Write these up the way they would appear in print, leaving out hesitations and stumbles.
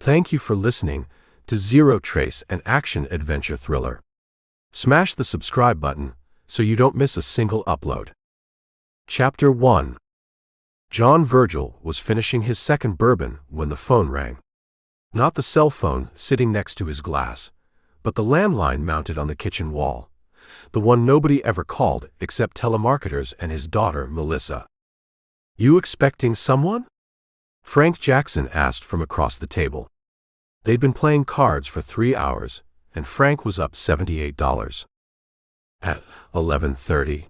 Thank you for listening to Zero Trace, an action-adventure thriller. Smash the subscribe button so you don't miss a single upload. Chapter 1. John Virgil was finishing his second bourbon when the phone rang. Not the cell phone sitting next to his glass, but the landline mounted on the kitchen wall, the one nobody ever called except telemarketers and his daughter, Melissa. "You expecting someone?" Frank Jackson asked from across the table. They'd been playing cards for 3 hours, and Frank was up $78. At 11:30.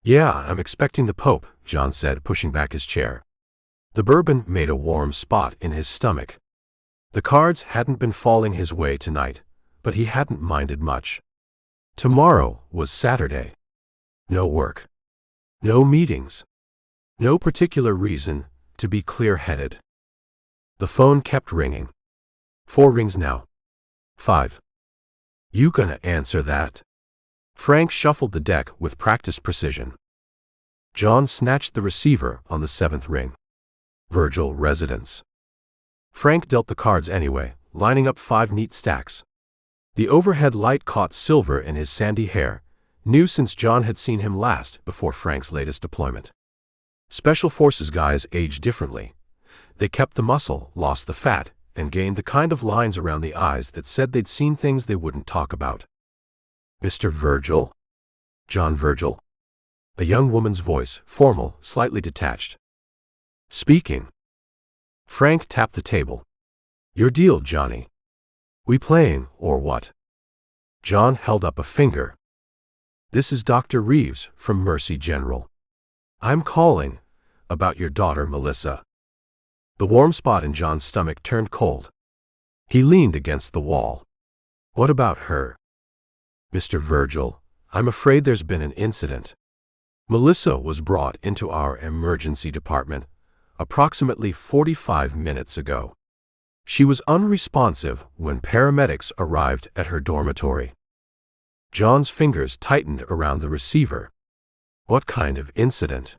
"Yeah, I'm expecting the Pope," John said, pushing back his chair. The bourbon made a warm spot in his stomach. The cards hadn't been falling his way tonight, but he hadn't minded much. Tomorrow was Saturday. No work. No meetings. No particular reason to be clear-headed. The phone kept ringing. 4 rings now. 5. "You gonna answer that?" Frank shuffled the deck with practiced precision. John snatched the receiver on the 7th ring. Virgil residence. Frank dealt the cards anyway, lining up 5 neat stacks. The overhead light caught silver in his sandy hair, new since John had seen him last before Frank's latest deployment. Special Forces guys age differently. They kept the muscle, lost the fat, and gained the kind of lines around the eyes that said they'd seen things they wouldn't talk about. "Mr. Virgil?" "John Virgil." A young woman's voice, formal, slightly detached. "Speaking." Frank tapped the table. "Your deal, Johnny. We playing, or what?" John held up a finger. "This is Dr. Reeves from Mercy General. I'm calling about your daughter, Melissa." The warm spot in John's stomach turned cold. He leaned against the wall. "What about her?" "Mr. Virgil, I'm afraid there's been an incident. Melissa was brought into our emergency department approximately 45 minutes ago. She was unresponsive when paramedics arrived at her dormitory." John's fingers tightened around the receiver. "What kind of incident?"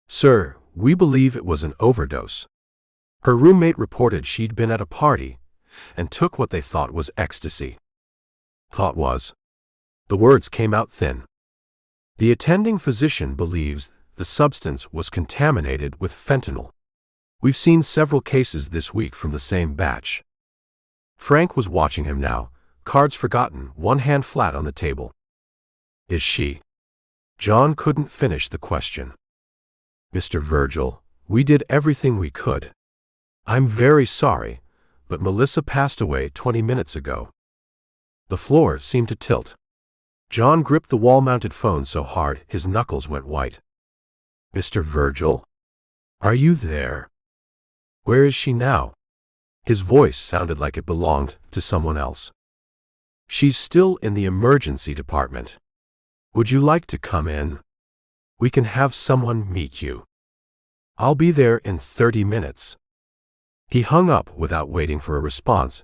"Sir, we believe it was an overdose. Her roommate reported she'd been at a party and took what they thought was ecstasy." "Thought was?" The words came out thin. "The attending physician believes the substance was contaminated with fentanyl. We've seen several cases this week from the same batch." Frank was watching him now, cards forgotten, one hand flat on the table. "Is she?" John couldn't finish the question. "Mr. Virgil, we did everything we could. I'm very sorry, but Melissa passed away 20 minutes ago." The floor seemed to tilt. John gripped the wall-mounted phone so hard his knuckles went white. "Mr. Virgil? Are you there? Where is she now?" His voice sounded like it belonged to someone else. "She's still in the emergency department. Would you like to come in? We can have someone meet you. I'll be there in 30 minutes. He hung up without waiting for a response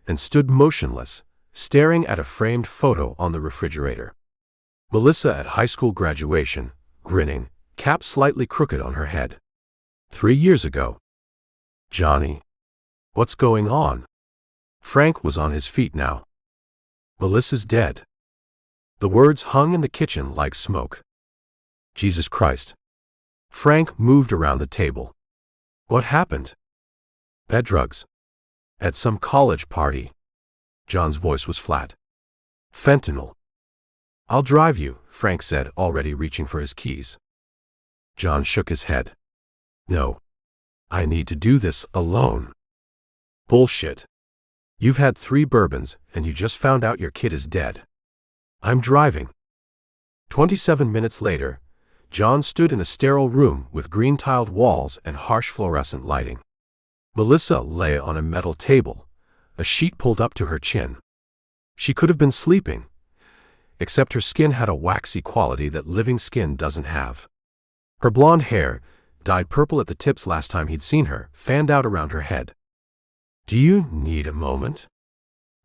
and stood motionless, staring at a framed photo on the refrigerator. Melissa at high school graduation, grinning, cap slightly crooked on her head. 3 years ago. "Johnny? What's going on?" Frank was on his feet now. "Melissa's dead." The words hung in the kitchen like smoke. "Jesus Christ." Frank moved around the table. "What happened?" "Bad drugs. At some college party." John's voice was flat. "Fentanyl." "I'll drive you," Frank said, already reaching for his keys. John shook his head. "No. I need to do this alone." "Bullshit. You've had 3 bourbons, and you just found out your kid is dead. I'm driving." 27 minutes later, John stood in a sterile room with green-tiled walls and harsh fluorescent lighting. Melissa lay on a metal table, a sheet pulled up to her chin. She could have been sleeping, except her skin had a waxy quality that living skin doesn't have. Her blonde hair, dyed purple at the tips last time he'd seen her, fanned out around her head. "Do you need a moment?"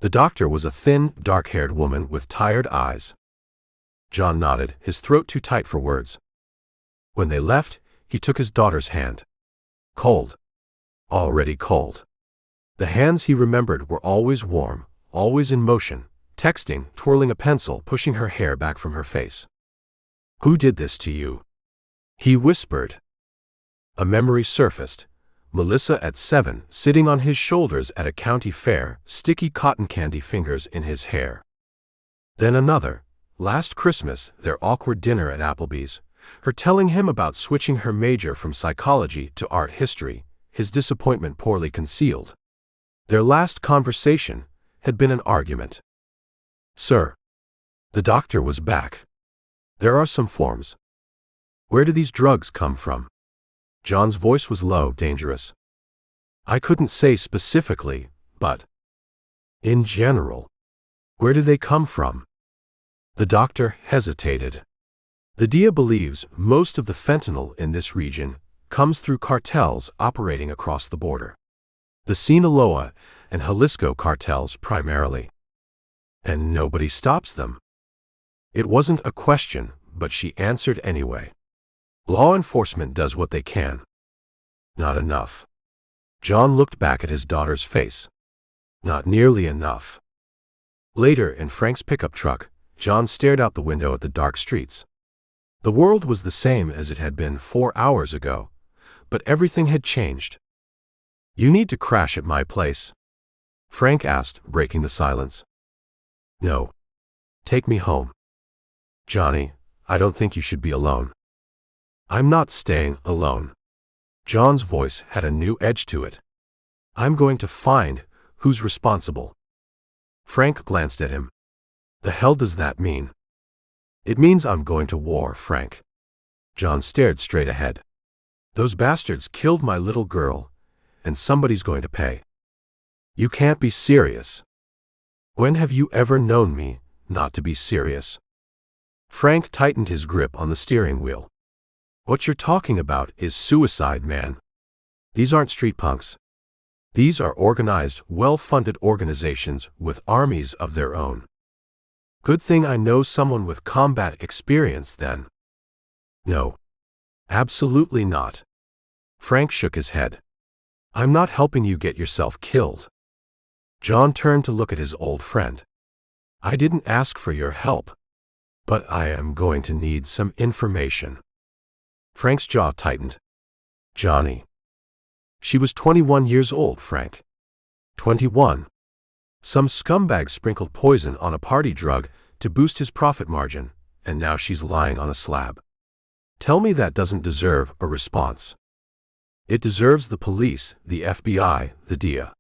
The doctor was a thin, dark-haired woman with tired eyes. John nodded, his throat too tight for words. When they left, he took his daughter's hand. "Cold. Already cold." The hands he remembered were always warm, always in motion, texting, twirling a pencil, pushing her hair back from her face. "Who did this to you?" he whispered. A memory surfaced. Melissa at 7, sitting on his shoulders at a county fair, sticky cotton candy fingers in his hair. Then another. Last Christmas, their awkward dinner at Applebee's, her telling him about switching her major from psychology to art history, his disappointment poorly concealed. Their last conversation had been an argument. "Sir." The doctor was back. "There are some forms." "Where do these drugs come from?" John's voice was low, dangerous. "I couldn't say specifically, but in general. Where do they come from?" The doctor hesitated. "The DEA believes most of the fentanyl in this region comes through cartels operating across the border. The Sinaloa and Jalisco cartels primarily. And nobody stops them." It wasn't a question, but she answered anyway. "Law enforcement does what they can." "Not enough." John looked back at his daughter's face. "Not nearly enough." Later, in Frank's pickup truck, John stared out the window at the dark streets. The world was the same as it had been 4 hours ago, but everything had changed. "You need to crash at my place?" Frank asked, breaking the silence. "No. Take me home." "Johnny, I don't think you should be alone." "I'm not staying alone." John's voice had a new edge to it. "I'm going to find who's responsible." Frank glanced at him. "The hell does that mean?" "It means I'm going to war, Frank." John stared straight ahead. "Those bastards killed my little girl, and somebody's going to pay." "You can't be serious." "When have you ever known me not to be serious?" Frank tightened his grip on the steering wheel. "What you're talking about is suicide, man. These aren't street punks. These are organized, well-funded organizations with armies of their own." "Good thing I know someone with combat experience, then." "No. Absolutely not." Frank shook his head. "I'm not helping you get yourself killed." John turned to look at his old friend. "I didn't ask for your help. But I am going to need some information." Frank's jaw tightened. "Johnny." She was 21 years old, Frank. 21. Some scumbag sprinkled poison on a party drug to boost his profit margin, and now she's lying on a slab. Tell me that doesn't deserve a response. It deserves the police, the FBI, the DEA.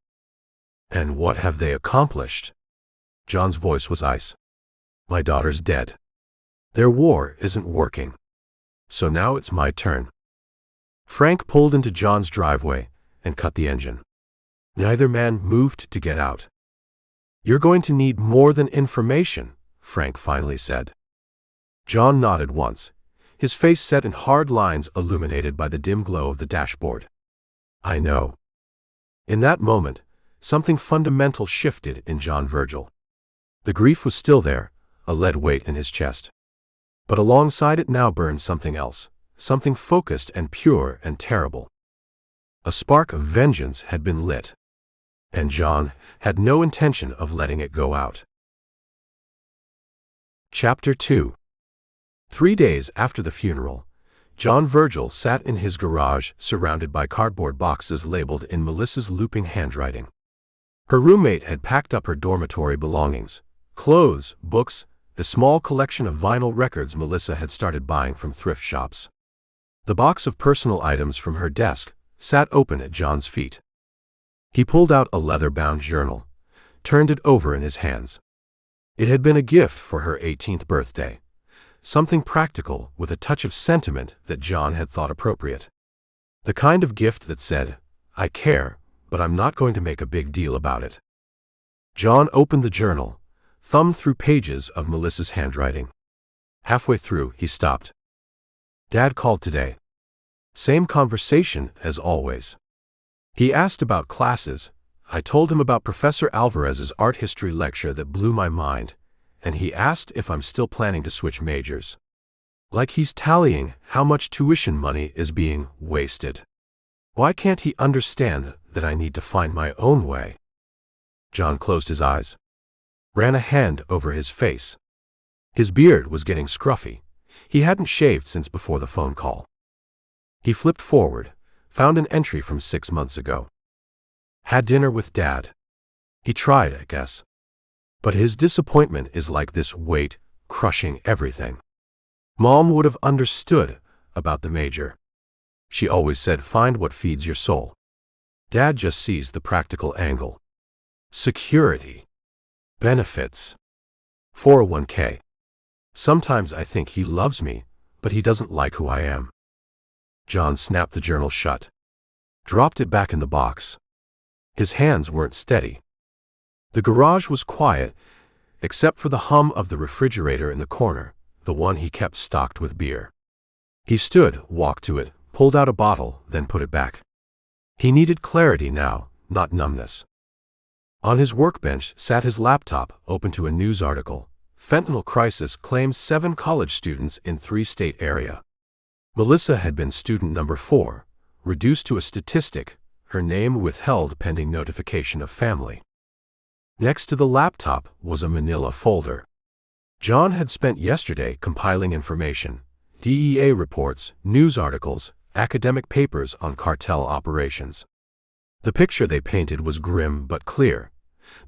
And what have they accomplished? John's voice was ice. My daughter's dead. Their war isn't working. So now it's my turn. Frank pulled into John's driveway and cut the engine. Neither man moved to get out. You're going to need more than information, Frank finally said. John nodded once, his face set in hard lines illuminated by the dim glow of the dashboard. I know. In that moment, something fundamental shifted in John Virgil. The grief was still there, a lead weight in his chest. But alongside it now burned something else, something focused and pure and terrible. A spark of vengeance had been lit. And John had no intention of letting it go out. Chapter 2. 3 days after the funeral, John Virgil sat in his garage surrounded by cardboard boxes labeled in Melissa's looping handwriting. Her roommate had packed up her dormitory belongings, clothes, books, the small collection of vinyl records Melissa had started buying from thrift shops. The box of personal items from her desk sat open at John's feet. He pulled out a leather-bound journal, turned it over in his hands. It had been a gift for her 18th birthday, something practical with a touch of sentiment that John had thought appropriate. The kind of gift that said, I care, but I'm not going to make a big deal about it. John opened the journal, thumbed through pages of Melissa's handwriting. Halfway through, he stopped. Dad called today. Same conversation as always. He asked about classes. I told him about Professor Alvarez's art history lecture that blew my mind, and he asked if I'm still planning to switch majors. Like he's tallying how much tuition money is being wasted. Why can't he understand that I need to find my own way. John closed his eyes, ran a hand over his face. His beard was getting scruffy. He hadn't shaved since before the phone call. He flipped forward, found an entry from 6 months ago. Had dinner with Dad. He tried, I guess. But his disappointment is like this weight, crushing everything. Mom would have understood about the major. She always said, find what feeds your soul. Dad just sees the practical angle. Security. Benefits. 401k. Sometimes I think he loves me, but he doesn't like who I am. John snapped the journal shut, dropped it back in the box. His hands weren't steady. The garage was quiet, except for the hum of the refrigerator in the corner, the one he kept stocked with beer. He stood, walked to it, pulled out a bottle, then put it back. He needed clarity now, not numbness. On his workbench sat his laptop, open to a news article. Fentanyl crisis claims 7 college students in 3-state area. Melissa had been student number 4, reduced to a statistic, her name withheld pending notification of family. Next to the laptop was a manila folder. John had spent yesterday compiling information, DEA reports, news articles, academic papers on cartel operations. The picture they painted was grim but clear.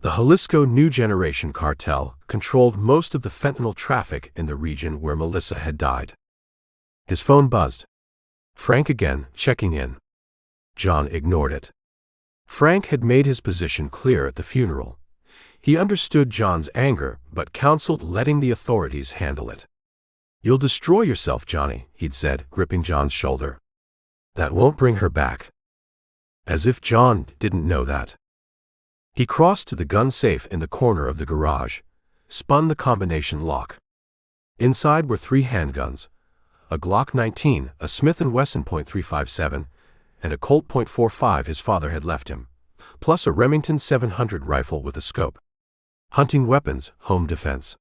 The Jalisco New Generation cartel controlled most of the fentanyl traffic in the region where Melissa had died. His phone buzzed. Frank again, checking in. John ignored it. Frank had made his position clear at the funeral. He understood John's anger, but counseled letting the authorities handle it. You'll destroy yourself, Johnny, he'd said, gripping John's shoulder. That won't bring her back. As if John didn't know that. He crossed to the gun safe in the corner of the garage, spun the combination lock. Inside were 3 handguns, a Glock 19, a Smith & Wesson .357, and a Colt .45 his father had left him, plus a Remington 700 rifle with a scope. Hunting weapons, home defense.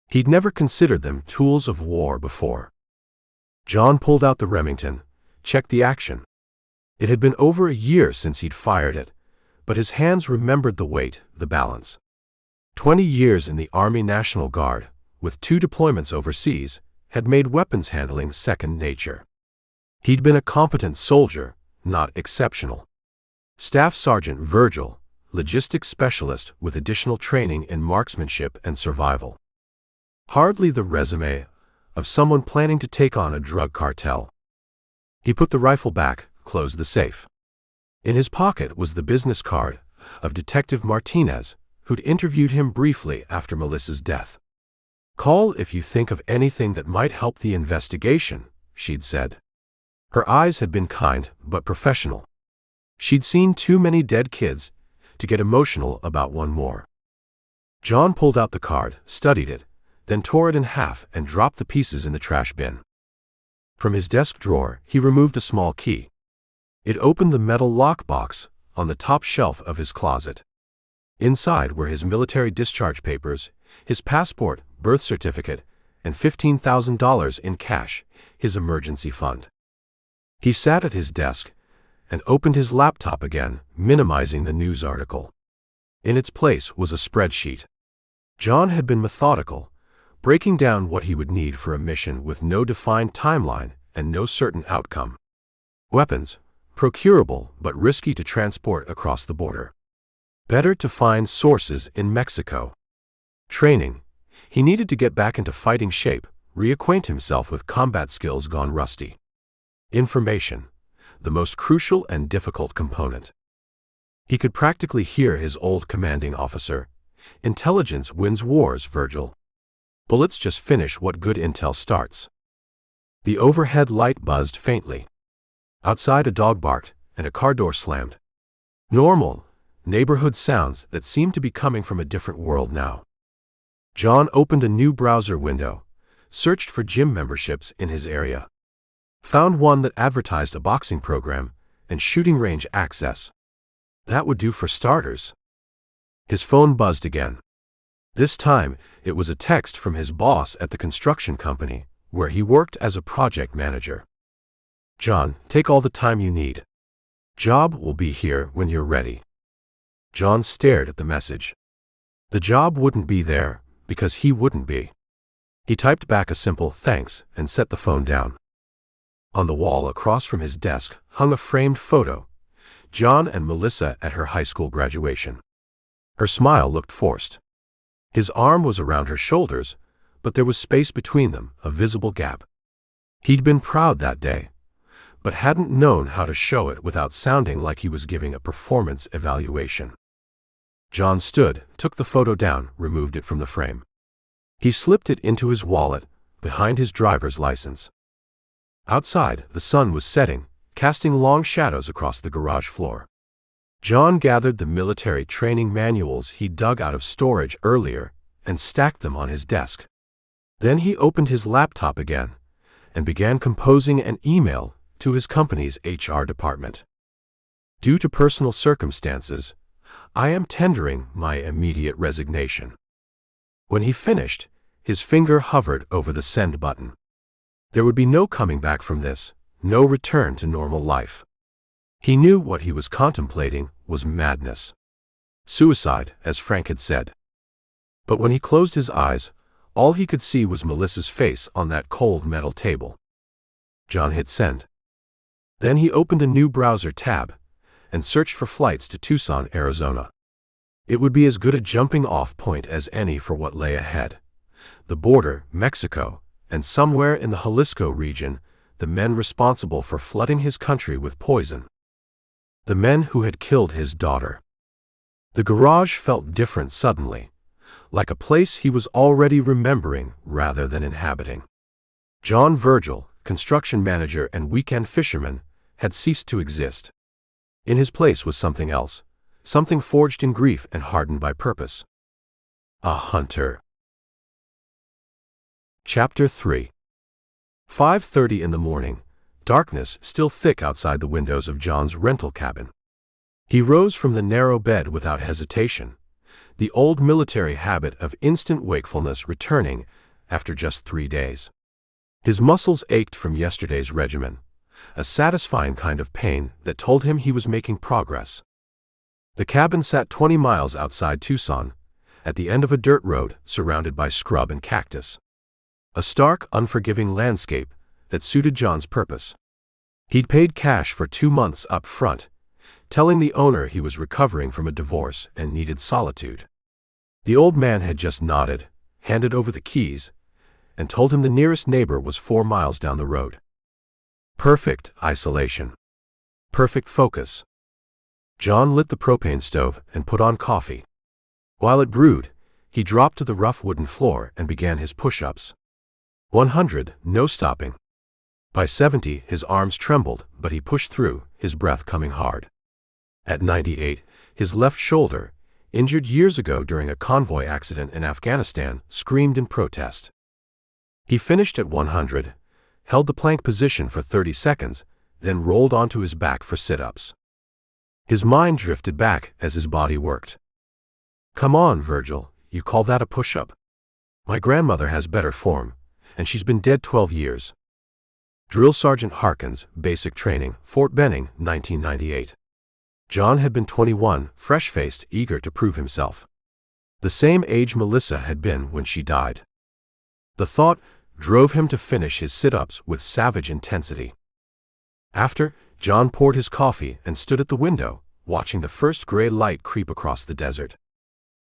He'd never considered them tools of war before. John pulled out the Remington, checked the action. It had been over a year since he'd fired it, but his hands remembered the weight, the balance. 20 years in the Army National Guard, with 2 deployments overseas, had made weapons handling second nature. He'd been a competent soldier, not exceptional. Staff Sergeant Virgil, logistics specialist with additional training in marksmanship and survival. Hardly the resume of someone planning to take on a drug cartel. He put the rifle back, closed the safe. In his pocket was the business card of Detective Martinez, who'd interviewed him briefly after Melissa's death. Call if you think of anything that might help the investigation, she'd said. Her eyes had been kind but professional. She'd seen too many dead kids to get emotional about one more. John pulled out the card, studied it, then tore it in half and dropped the pieces in the trash bin. From his desk drawer, he removed a small key. It opened the metal lockbox on the top shelf of his closet. Inside were his military discharge papers, his passport, birth certificate, and $15,000 in cash, his emergency fund. He sat at his desk and opened his laptop again, minimizing the news article. In its place was a spreadsheet. John had been methodical, breaking down what he would need for a mission with no defined timeline and no certain outcome. Weapons, procurable but risky to transport across the border. Better to find sources in Mexico. Training. He needed to get back into fighting shape, reacquaint himself with combat skills gone rusty. Information. The most crucial and difficult component. He could practically hear his old commanding officer. Intelligence wins wars, Virgil. Bullets just finish what good intel starts. The overhead light buzzed faintly. Outside a dog barked, and a car door slammed. Normal, neighborhood sounds that seemed to be coming from a different world now. John opened a new browser window, searched for gym memberships in his area. Found one that advertised a boxing program and shooting range access. That would do for starters. His phone buzzed again. This time, it was a text from his boss at the construction company, where he worked as a project manager. John, take all the time you need. Job will be here when you're ready. John stared at the message. The job wouldn't be there, because he wouldn't be. He typed back a simple thanks and set the phone down. On the wall across from his desk hung a framed photo, John and Melissa at her high school graduation. Her smile looked forced. His arm was around her shoulders, but there was space between them, a visible gap. He'd been proud that day, but hadn't known how to show it without sounding like he was giving a performance evaluation. John stood, took the photo down, removed it from the frame. He slipped it into his wallet, behind his driver's license. Outside, the sun was setting, casting long shadows across the garage floor. John gathered the military training manuals he dug out of storage earlier and stacked them on his desk. Then he opened his laptop again and began composing an email to his company's HR department. Due to personal circumstances, I am tendering my immediate resignation. When he finished, his finger hovered over the send button. There would be no coming back from this, no return to normal life. He knew what he was contemplating was madness. Suicide, as Frank had said. But when he closed his eyes, all he could see was Melissa's face on that cold metal table. John hit send. Then he opened a new browser tab and searched for flights to Tucson, Arizona. It would be as good a jumping-off point as any for what lay ahead. The border, Mexico, and somewhere in the Jalisco region, the men responsible for flooding his country with poison. The men who had killed his daughter. The garage felt different suddenly, like a place he was already remembering rather than inhabiting. John Virgil, construction manager and weekend fisherman, had ceased to exist. In his place was something else, something forged in grief and hardened by purpose. A hunter. Chapter 3. 5:30 in the morning, darkness still thick outside the windows of John's rental cabin. He rose from the narrow bed without hesitation, the old military habit of instant wakefulness returning after just 3 days. His muscles ached from yesterday's regimen, a satisfying kind of pain that told him he was making progress. The cabin sat 20 miles outside Tucson, at the end of a dirt road surrounded by scrub and cactus. A stark, unforgiving landscape that suited John's purpose. He'd paid cash for 2 months up front, telling the owner he was recovering from a divorce and needed solitude. The old man had just nodded, handed over the keys, and told him the nearest neighbor was 4 miles down the road. Perfect isolation. Perfect focus. John lit the propane stove and put on coffee. While it brewed, he dropped to the rough wooden floor and began his push-ups. 100, no stopping. By 70, his arms trembled, but he pushed through, his breath coming hard. At 98, his left shoulder, injured years ago during a convoy accident in Afghanistan, screamed in protest. He finished at 100, held the plank position for 30 seconds, then rolled onto his back for sit-ups. His mind drifted back as his body worked. Come on, Virgil, you call that a push-up? My grandmother has better form, and she's been dead 12 years. Drill Sergeant Harkins, Basic Training, Fort Benning, 1998. John had been 21, fresh-faced, eager to prove himself. The same age Melissa had been when she died. The thought drove him to finish his sit-ups with savage intensity. After, John poured his coffee and stood at the window, watching the first gray light creep across the desert.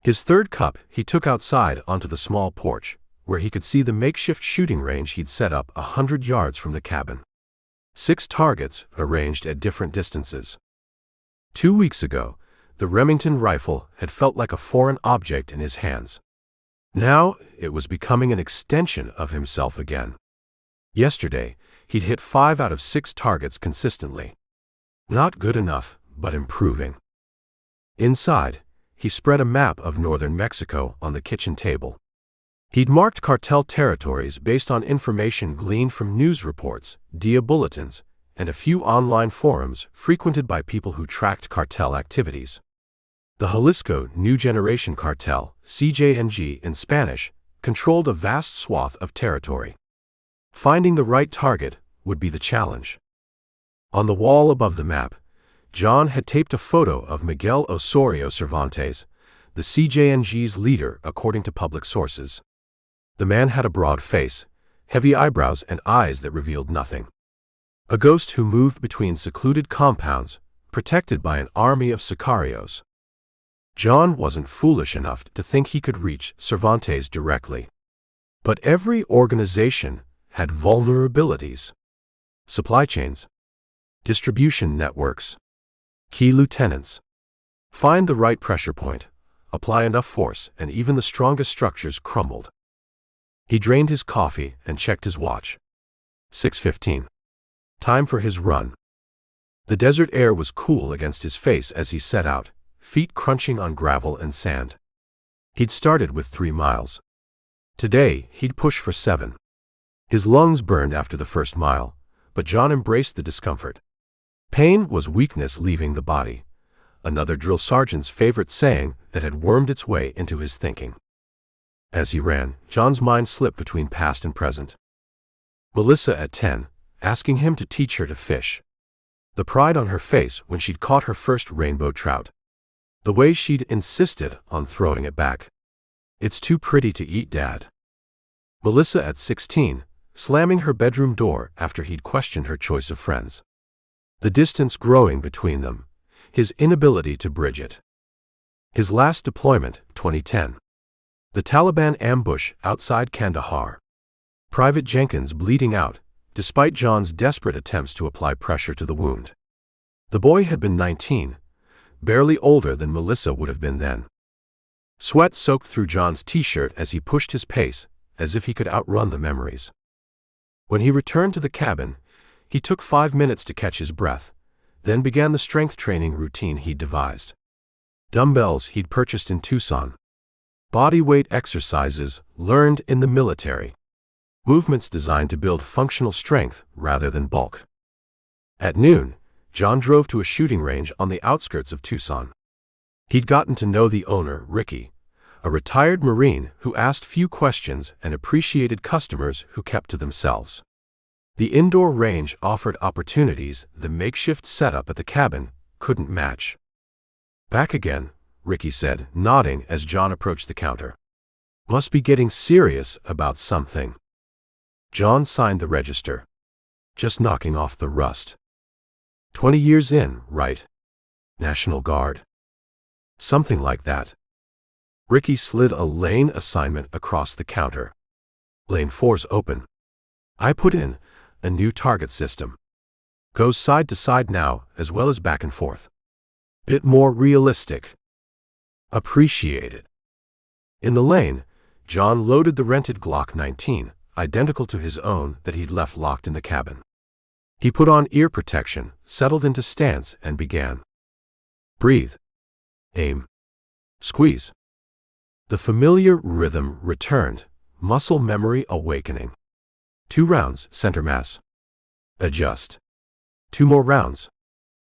His third cup he took outside onto the small porch, where he could see the makeshift shooting range he'd set up 100 yards from the cabin. 6 targets arranged at different distances. 2 weeks ago, the Remington rifle had felt like a foreign object in his hands. Now, it was becoming an extension of himself again. Yesterday, he'd hit 5 out of 6 targets consistently. Not good enough, but improving. Inside, he spread a map of northern Mexico on the kitchen table. He'd marked cartel territories based on information gleaned from news reports, dia bulletins, and a few online forums frequented by people who tracked cartel activities. The Jalisco New Generation Cartel, CJNG in Spanish, controlled a vast swath of territory. Finding the right target would be the challenge. On the wall above the map, John had taped a photo of Miguel Osorio Cervantes, the CJNG's leader according to public sources. The man had a broad face, heavy eyebrows and eyes that revealed nothing. A ghost who moved between secluded compounds, protected by an army of sicarios. John wasn't foolish enough to think he could reach Cervantes directly. But every organization had vulnerabilities. Supply chains, distribution networks, key lieutenants. Find the right pressure point, apply enough force, and even the strongest structures crumbled. He drained his coffee and checked his watch. 6:15. Time for his run. The desert air was cool against his face as he set out, feet crunching on gravel and sand. He'd started with 3 miles. Today, he'd push for 7. His lungs burned after the first mile, but John embraced the discomfort. Pain was weakness leaving the body, another drill sergeant's favorite saying that had wormed its way into his thinking. As he ran, John's mind slipped between past and present. Melissa at 10, asking him to teach her to fish. The pride on her face when she'd caught her first rainbow trout. The way she'd insisted on throwing it back. "It's too pretty to eat, Dad." Melissa at 16, slamming her bedroom door after he'd questioned her choice of friends. The distance growing between them, his inability to bridge it. His last deployment, 2010. The Taliban ambush outside Kandahar. Private Jenkins bleeding out, despite John's desperate attempts to apply pressure to the wound. The boy had been 19, barely older than Melissa would have been then. Sweat soaked through John's t-shirt as he pushed his pace, as if he could outrun the memories. When he returned to the cabin, he took 5 minutes to catch his breath, then began the strength training routine he'd devised. Dumbbells he'd purchased in Tucson. Body weight exercises learned in the military. Movements designed to build functional strength rather than bulk. At noon, John drove to a shooting range on the outskirts of Tucson. He'd gotten to know the owner, Ricky, a retired Marine who asked few questions and appreciated customers who kept to themselves. The indoor range offered opportunities the makeshift setup at the cabin couldn't match. "Back again," Ricky said, nodding as John approached the counter. "Must be getting serious about something." John signed the register. "Just knocking off the rust." 20 years in, right? National Guard. Something like that. Ricky slid a lane assignment across the counter. "Lane 4's open. I put in a new target system. Goes side to side now, as well as back and forth. Bit more realistic." "Appreciate it." In the lane, John loaded the rented Glock 19, identical to his own that he'd left locked in the cabin. He put on ear protection, settled into stance, and began. Breathe. Aim. Squeeze. The familiar rhythm returned, muscle memory awakening. 2 rounds, center mass. Adjust. 2 more rounds.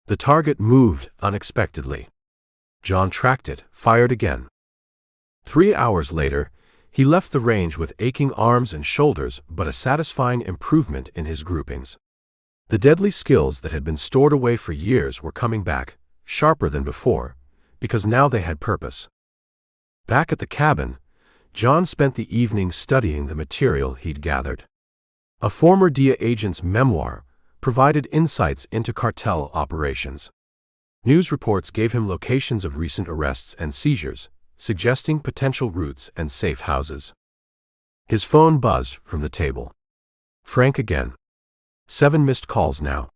The target moved unexpectedly. John tracked it, fired again. 3 hours later, he left the range with aching arms and shoulders but a satisfying improvement in his groupings. The deadly skills that had been stored away for years were coming back, sharper than before, because now they had purpose. Back at the cabin, John spent the evening studying the material he'd gathered. A former DIA agent's memoir provided insights into cartel operations. News reports gave him locations of recent arrests and seizures, suggesting potential routes and safe houses. His phone buzzed from the table. Frank again. 7 missed calls now.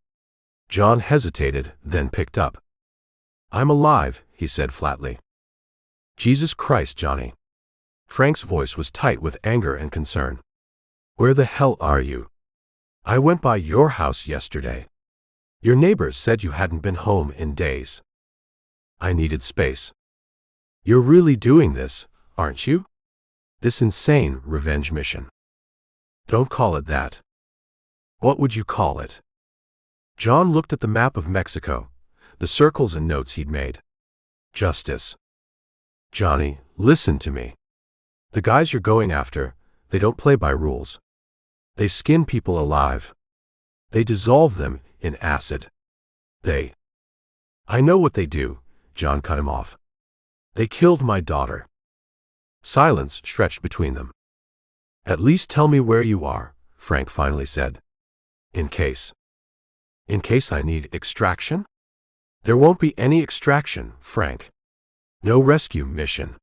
John hesitated, then picked up. "I'm alive," he said flatly. "Jesus Christ, Johnny." Frank's voice was tight with anger and concern. "Where the hell are you? I went by your house yesterday. Your neighbors said you hadn't been home in days. I needed space. You're really doing this, aren't you? This insane revenge mission." "Don't call it that." "What would you call it?" John looked at the map of Mexico, the circles and notes he'd made. "Justice." "Johnny, listen to me. The guys you're going after, they don't play by rules. They skin people alive. They dissolve them in acid. They I know what they do, John cut him off. They killed my daughter. Silence stretched between them. At least tell me where you are, Frank finally said. In case I need extraction? There won't be any extraction, Frank. No rescue mission.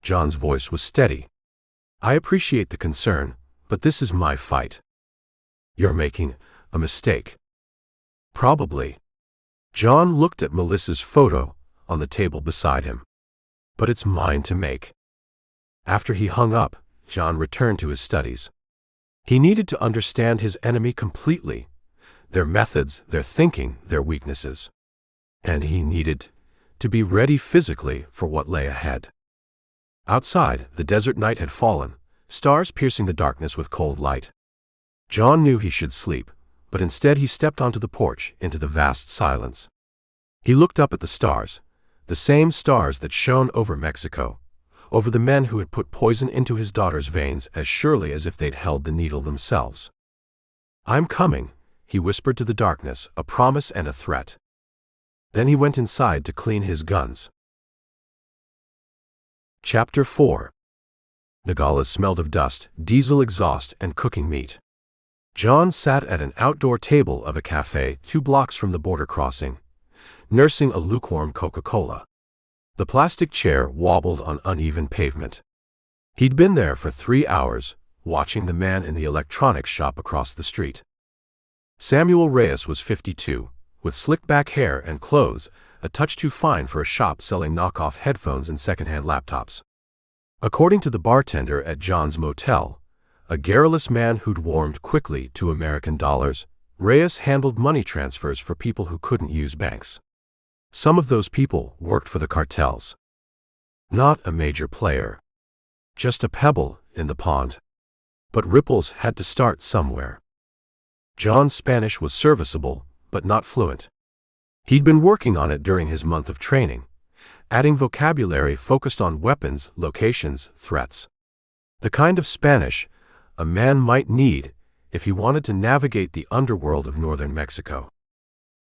John's voice was steady. I appreciate the concern, but this is my fight. You're making a mistake. Probably. John looked at Melissa's photo on the table beside him. But it's mine to make. After he hung up, John returned to his studies. He needed to understand his enemy completely, their methods, their thinking, their weaknesses. And he needed to be ready physically for what lay ahead. Outside, the desert night had fallen, stars piercing the darkness with cold light. John knew he should sleep, but instead he stepped onto the porch into the vast silence. He looked up at the stars, the same stars that shone over Mexico, over the men who had put poison into his daughter's veins as surely as if they'd held the needle themselves. I'm coming, he whispered to the darkness, a promise and a threat. Then he went inside to clean his guns. Chapter 4. Nogales smelled of dust, diesel exhaust, and cooking meat. John sat at an outdoor table of a cafe 2 blocks from the border crossing, nursing a lukewarm Coca-Cola. The plastic chair wobbled on uneven pavement. He'd been there for 3 hours, watching the man in the electronics shop across the street. Samuel Reyes was 52, with slick-back hair and clothes a touch too fine for a shop selling knockoff headphones and second-hand laptops. According to the bartender at John's motel, a garrulous man who'd warmed quickly to American dollars, Reyes handled money transfers for people who couldn't use banks. Some of those people worked for the cartels. Not a major player. Just a pebble in the pond. But ripples had to start somewhere. John's Spanish was serviceable, but not fluent. He'd been working on it during his month of training, adding vocabulary focused on weapons, locations, threats. The kind of Spanish a man might need if he wanted to navigate the underworld of northern Mexico.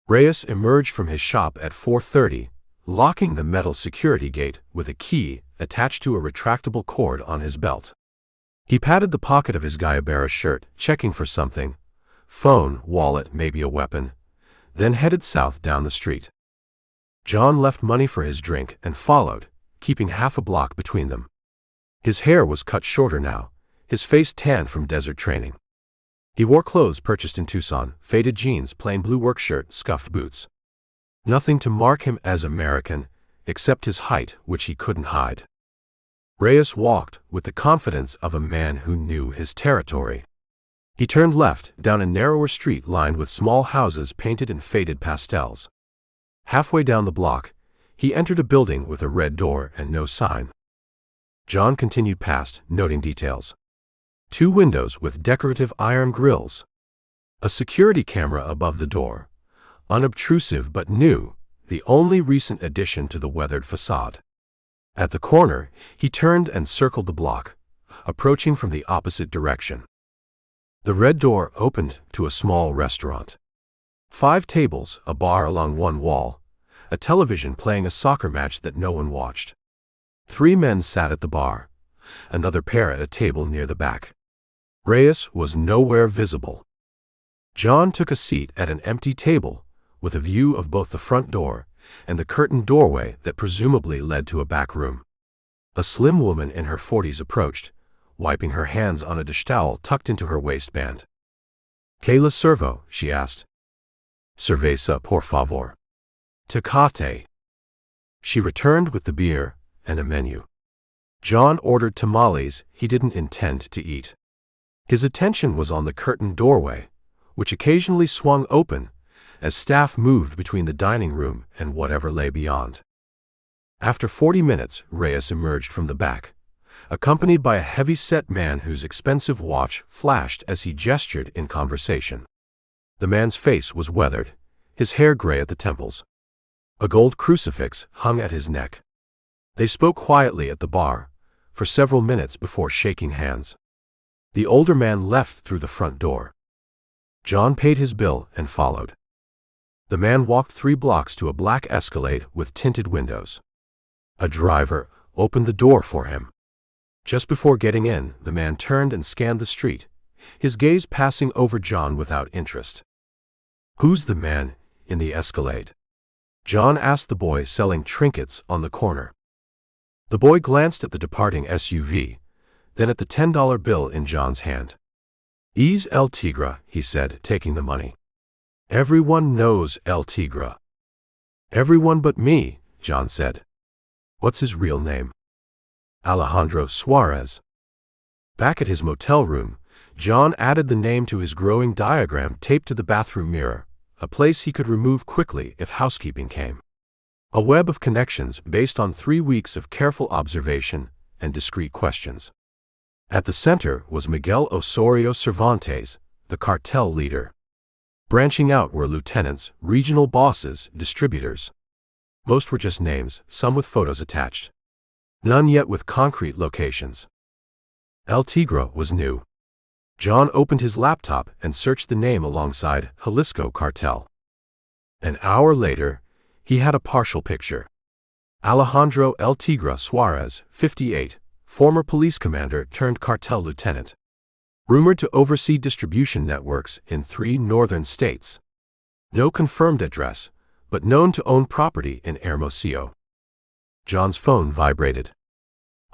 Reyes emerged from his shop at 4:30, locking the metal security gate with a key attached to a retractable cord on his belt. He patted the pocket of his Guayabera shirt, checking for something, phone, wallet, maybe a weapon, then headed south down the street. John left money for his drink and followed, keeping half a block between them. His hair was cut shorter now, his face tanned from desert training. He wore clothes purchased in Tucson, faded jeans, plain blue work shirt, scuffed boots. Nothing to mark him as American, except his height, which he couldn't hide. Reyes walked with the confidence of a man who knew his territory. He turned left, down a narrower street lined with small houses painted in faded pastels. Halfway down the block, he entered a building with a red door and no sign. John continued past, noting details. 2 windows with decorative iron grills. A security camera above the door. Unobtrusive but new, the only recent addition to the weathered facade. At the corner, he turned and circled the block, approaching from the opposite direction. The red door opened to a small restaurant. 5 tables, a bar along one wall, a television playing a soccer match that no one watched. 3 men sat at the bar, another pair at a table near the back. Reyes was nowhere visible. John took a seat at an empty table, with a view of both the front door and the curtained doorway that presumably led to a back room. A slim woman in her 40s approached, wiping her hands on a dish towel tucked into her waistband. "¿Qué le servo?" she asked. "Cerveza, por favor." "Tecate." She returned with the beer and a menu. John ordered tamales he didn't intend to eat. His attention was on the curtained doorway, which occasionally swung open as staff moved between the dining room and whatever lay beyond. After 40 minutes, Reyes emerged from the back, accompanied by a heavy-set man whose expensive watch flashed as he gestured in conversation. The man's face was weathered, his hair gray at the temples. A gold crucifix hung at his neck. They spoke quietly at the bar for several minutes before shaking hands. The older man left through the front door. John paid his bill and followed. The man walked 3 blocks to a black Escalade with tinted windows. A driver opened the door for him. Just before getting in, the man turned and scanned the street, his gaze passing over John without interest. "Who's the man in the Escalade?" John asked the boy selling trinkets on the corner. The boy glanced at the departing SUV, then at the $10 bill in John's hand. "He's El Tigre," he said, taking the money. "Everyone knows El Tigre." "Everyone but me," John said. "What's his real name?" "Alejandro Suarez." Back at his motel room, John added the name to his growing diagram taped to the bathroom mirror, a place he could remove quickly if housekeeping came. A web of connections based on 3 weeks of careful observation and discreet questions. At the center was Miguel Osorio Cervantes, the cartel leader. Branching out were lieutenants, regional bosses, distributors. Most were just names, some with photos attached. None yet with concrete locations. El Tigre was new. John opened his laptop and searched the name alongside Jalisco Cartel. An hour later, he had a partial picture. Alejandro El Tigre Suarez, 58, former police commander turned cartel lieutenant. Rumored to oversee distribution networks in 3 northern states. No confirmed address, but known to own property in Hermosillo. John's phone vibrated.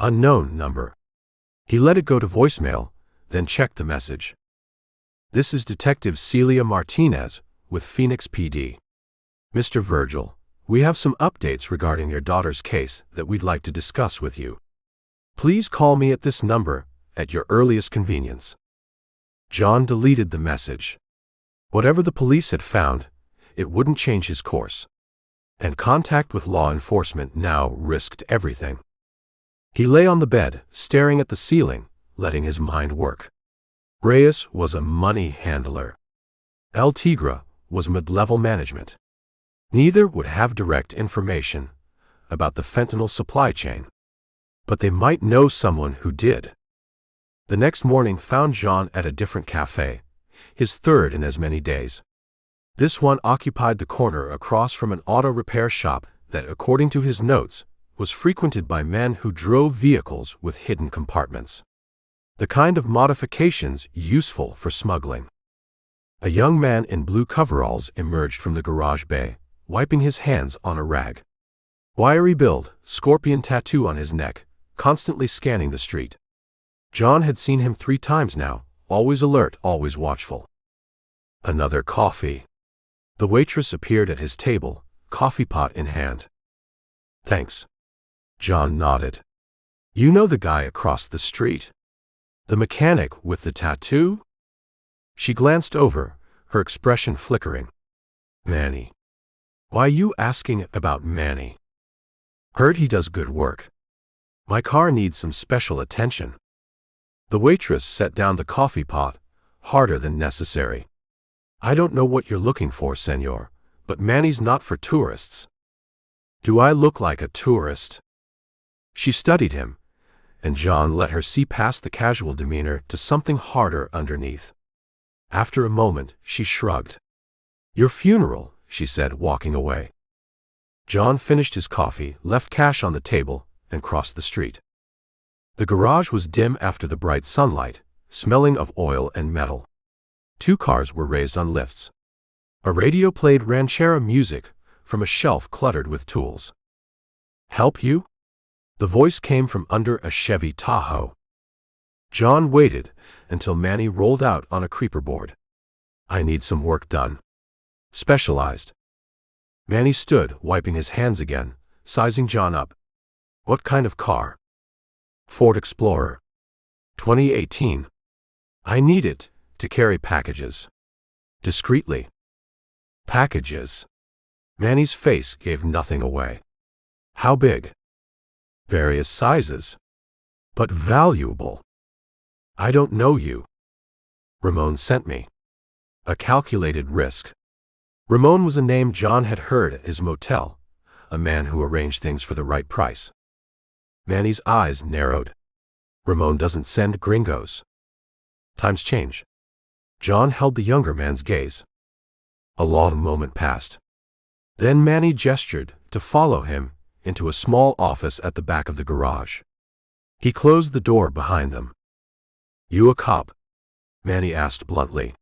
Unknown number. He let it go to voicemail, then checked the message. "This is Detective Celia Martinez with Phoenix PD. Mr. Virgil, we have some updates regarding your daughter's case that we'd like to discuss with you. Please call me at this number at your earliest convenience." John deleted the message. Whatever the police had found, it wouldn't change his course. And contact with law enforcement now risked everything. He lay on the bed, staring at the ceiling, letting his mind work. Reyes was a money handler. El Tigre was mid-level management. Neither would have direct information about the fentanyl supply chain. But they might know someone who did. The next morning found John at a different cafe, his third in as many days. This one occupied the corner across from an auto repair shop that, according to his notes, was frequented by men who drove vehicles with hidden compartments. The kind of modifications useful for smuggling. A young man in blue coveralls emerged from the garage bay, wiping his hands on a rag. Wiry build, scorpion tattoo on his neck, constantly scanning the street. John had seen him 3 times now, always alert, always watchful. "Another coffee." The waitress appeared at his table, coffee pot in hand. "Thanks." John nodded. "You know the guy across the street? The mechanic with the tattoo?" She glanced over, her expression flickering. "Manny. Why you asking about Manny?" "Heard he does good work. My car needs some special attention." The waitress set down the coffee pot, harder than necessary. "I don't know what you're looking for, senor, but Manny's not for tourists." "Do I look like a tourist?" She studied him, and John let her see past the casual demeanor to something harder underneath. After a moment, she shrugged. "Your funeral," she said, walking away. John finished his coffee, left cash on the table, and crossed the street. The garage was dim after the bright sunlight, smelling of oil and metal. 2 cars were raised on lifts. A radio played ranchera music from a shelf cluttered with tools. "Help you?" The voice came from under a Chevy Tahoe. John waited until Manny rolled out on a creeper board. "I need some work done." "Specialized." Manny stood, wiping his hands again, sizing John up. "What kind of car?" "Ford Explorer. 2018. I need it to carry packages." Discreetly. "Packages." Manny's face gave nothing away. "How big?" "Various sizes. But valuable." "I don't know you." "Ramon sent me." A calculated risk. Ramon was a name John had heard at his motel, a man who arranged things for the right price. Manny's eyes narrowed. "Ramon doesn't send gringos." "Times change." John held the younger man's gaze. A long moment passed. Then Manny gestured to follow him into a small office at the back of the garage. He closed the door behind them. "You a cop?" Manny asked bluntly.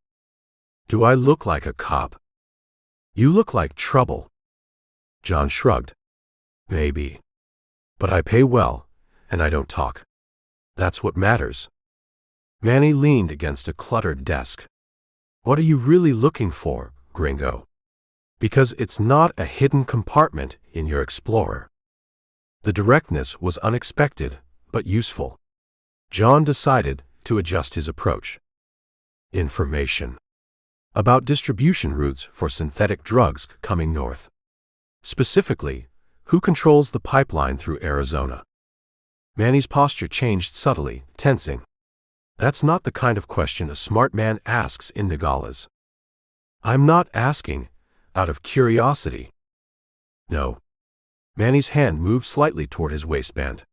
"Do I look like a cop?" "You look like trouble." John shrugged. "Maybe. But I pay well, and I don't talk. That's what matters." Manny leaned against a cluttered desk. "What are you really looking for, gringo? Because it's not a hidden compartment in your Explorer." The directness was unexpected, but useful. John decided to adjust his approach. "Information. About distribution routes for synthetic drugs coming north. Specifically, who controls the pipeline through Arizona?" Manny's posture changed subtly, tensing. That's not the kind of question a smart man asks in Nogales. "I'm not asking out of curiosity." "No." Manny's hand moved slightly toward his waistband.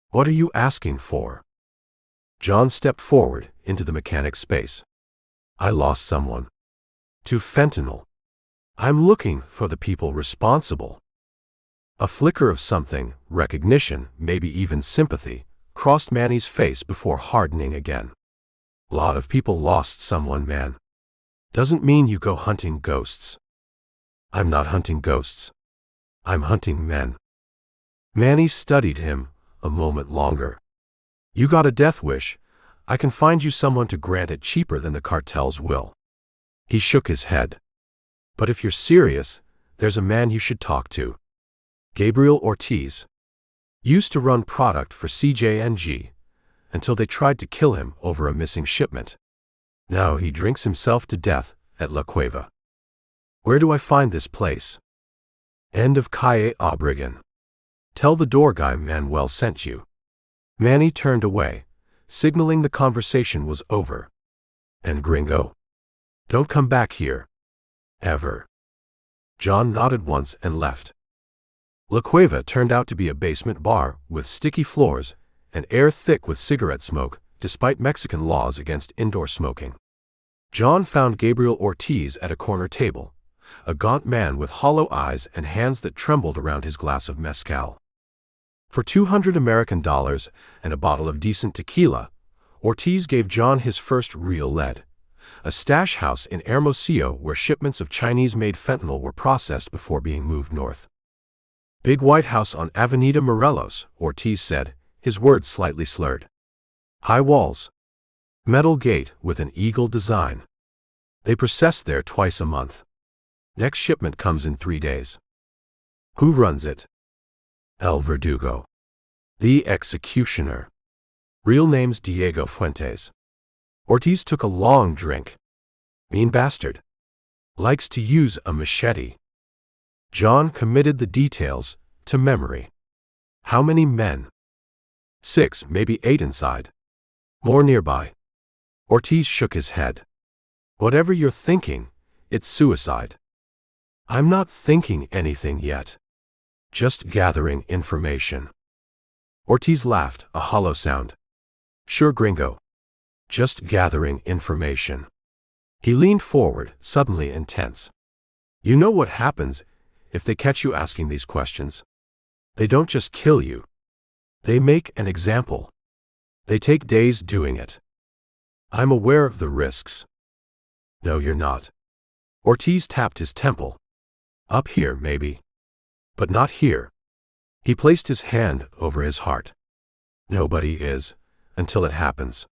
"What are you asking for?" John stepped forward into the mechanic's space. "I lost someone. To fentanyl. I'm looking for the people responsible." A flicker of something, recognition, maybe even sympathy, crossed Manny's face before hardening again. "Lot of people lost someone, man. Doesn't mean you go hunting ghosts." "I'm not hunting ghosts. I'm hunting men." Manny studied him a moment longer. "You got a death wish. I can find you someone to grant it cheaper than the cartels will." He shook his head. "But if you're serious, there's a man you should talk to. Gabriel Ortiz. Used to run product for CJNG until they tried to kill him over a missing shipment. Now he drinks himself to death at La Cueva. Where do I find this place?" "End of Calle Obregon. Tell the door guy Manuel sent you." Manny turned away, signaling the conversation was over. "And gringo? Don't come back here. Ever." John nodded once and left. La Cueva turned out to be a basement bar with sticky floors and air thick with cigarette smoke, despite Mexican laws against indoor smoking. John found Gabriel Ortiz at a corner table, a gaunt man with hollow eyes and hands that trembled around his glass of mezcal. For $200 American and a bottle of decent tequila, Ortiz gave John his first real lead, a stash house in Hermosillo where shipments of Chinese-made fentanyl were processed before being moved north. "Big white house on Avenida Morelos," Ortiz said, his words slightly slurred. "High walls. Metal gate with an eagle design. They process there twice a month. Next shipment comes in 3 days." "Who runs it?" "El Verdugo. The executioner. Real name's Diego Fuentes." Ortiz took a long drink. "Mean bastard. Likes to use a machete." John committed the details to memory. "How many men?" 6, maybe 8 inside. More nearby." Ortiz shook his head. "Whatever you're thinking, it's suicide." "I'm not thinking anything yet. Just gathering information." Ortiz laughed, a hollow sound. "Sure, gringo. Just gathering information." He leaned forward, suddenly intense. "You know what happens if they catch you asking these questions? They don't just kill you. They make an example. They take days doing it. I'm aware of the risks." "No, you're not." Ortiz tapped his temple. "Up here, maybe. But not here." He placed his hand over his heart. "Nobody is, until it happens."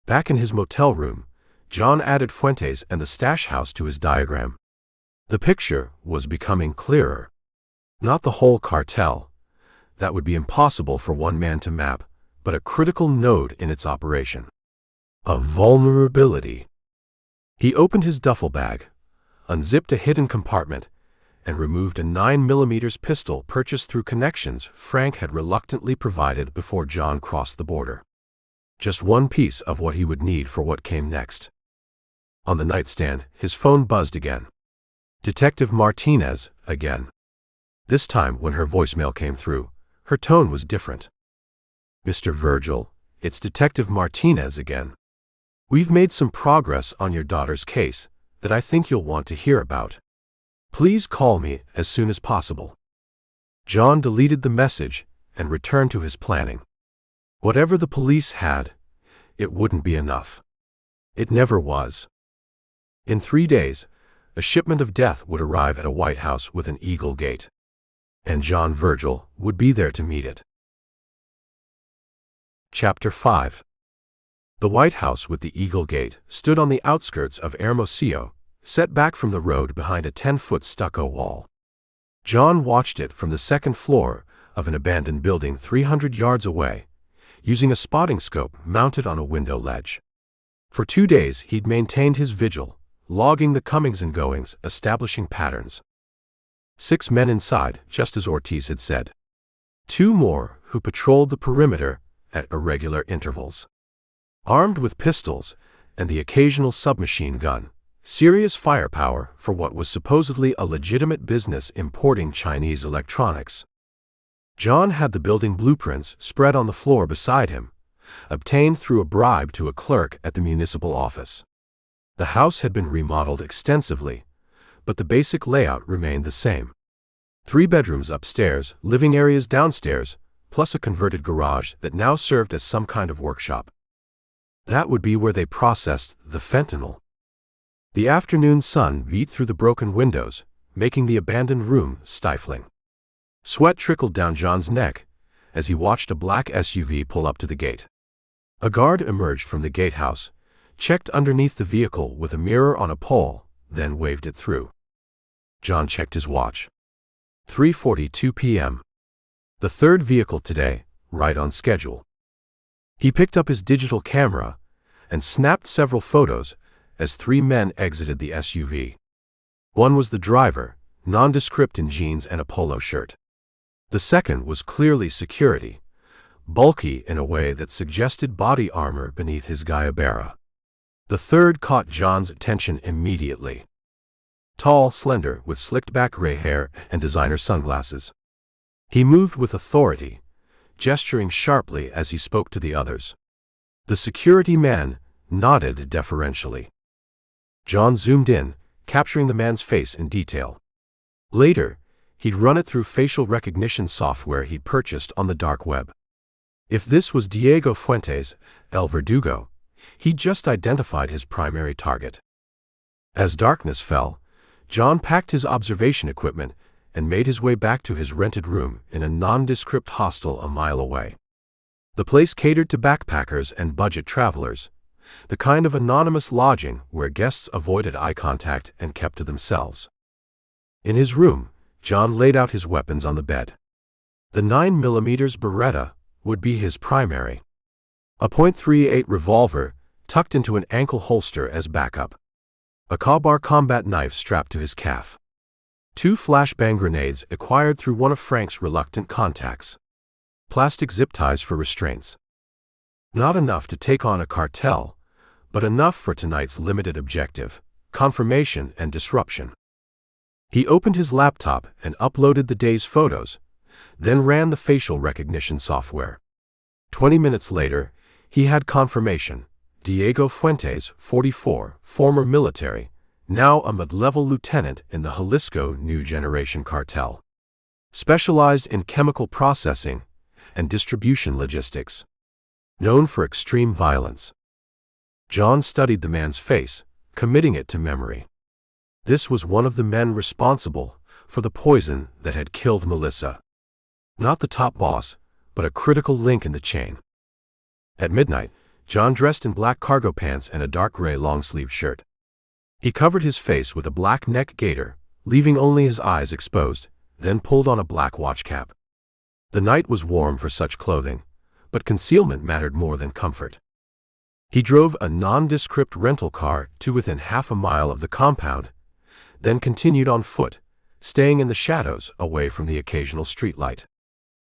Back in his motel room, John added Fuentes and the stash house to his diagram. The picture was becoming clearer. Not the whole cartel. That would be impossible for one man to map, but a critical node in its operation. A vulnerability. He opened his duffel bag, unzipped a hidden compartment, and removed a 9mm pistol purchased through connections Frank had reluctantly provided before John crossed the border. Just one piece of what he would need for what came next. On the nightstand, his phone buzzed again. Detective Martinez, again. This time, when her voicemail came through, her tone was different. "Mr. Virgil, it's Detective Martinez again. We've made some progress on your daughter's case that I think you'll want to hear about." Please call me as soon as possible. John deleted the message and returned to his planning. Whatever the police had, it wouldn't be enough. It never was. In 3 days, a shipment of death would arrive at a White House with an eagle gate, and John Virgil would be there to meet it. Chapter 5. The White House with the Eagle Gate stood on the outskirts of Hermosillo, set back from the road behind a 10-foot stucco wall. John watched it from the second floor of an abandoned building 300 yards away, using a spotting scope mounted on a window ledge. For 2 days he'd maintained his vigil, logging the comings and goings, establishing patterns. 6 men inside, just as Ortiz had said. 2 more who patrolled the perimeter at irregular intervals. Armed with pistols and the occasional submachine gun, serious firepower for what was supposedly a legitimate business importing Chinese electronics. John had the building blueprints spread on the floor beside him, obtained through a bribe to a clerk at the municipal office. The house had been remodeled extensively, but the basic layout remained the same. 3 bedrooms upstairs, living areas downstairs, plus a converted garage that now served as some kind of workshop. That would be where they processed the fentanyl. The afternoon sun beat through the broken windows, making the abandoned room stifling. Sweat trickled down John's neck as he watched a black SUV pull up to the gate. A guard emerged from the gatehouse, checked underneath the vehicle with a mirror on a pole, then waved it through. John checked his watch. 3:42 p.m. The 3rd vehicle today, right on schedule. He picked up his digital camera and snapped several photos as 3 men exited the SUV. One was the driver, nondescript in jeans and a polo shirt. The second was clearly security, bulky in a way that suggested body armor beneath his gayabera. The third caught John's attention immediately. Tall, slender, with slicked-back gray hair and designer sunglasses. He moved with authority, gesturing sharply as he spoke to the others. The security man nodded deferentially. John zoomed in, capturing the man's face in detail. Later, he'd run it through facial recognition software he'd purchased on the dark web. If this was Diego Fuentes, El Verdugo, he'd just identified his primary target. As darkness fell, John packed his observation equipment and made his way back to his rented room in a nondescript hostel a mile away. The place catered to backpackers and budget travelers, the kind of anonymous lodging where guests avoided eye contact and kept to themselves. In his room, John laid out his weapons on the bed. The 9mm Beretta would be his primary. A .38 revolver tucked into an ankle holster as backup. A Ka-Bar combat knife strapped to his calf. 2 flashbang grenades acquired through one of Frank's reluctant contacts. Plastic zip ties for restraints. Not enough to take on a cartel, but enough for tonight's limited objective, confirmation and disruption. He opened his laptop and uploaded the day's photos, then ran the facial recognition software. 20 minutes later, he had confirmation. Diego Fuentes, 44, former military, now a mid-level lieutenant in the Jalisco New Generation cartel. Specialized in chemical processing and distribution logistics. Known for extreme violence. John studied the man's face, committing it to memory. This was one of the men responsible for the poison that had killed Melissa. Not the top boss, but a critical link in the chain. At midnight, John dressed in black cargo pants and a dark gray long-sleeved shirt. He covered his face with a black neck gaiter, leaving only his eyes exposed, then pulled on a black watch cap. The night was warm for such clothing, but concealment mattered more than comfort. He drove a nondescript rental car to within half a mile of the compound, then continued on foot, staying in the shadows away from the occasional streetlight.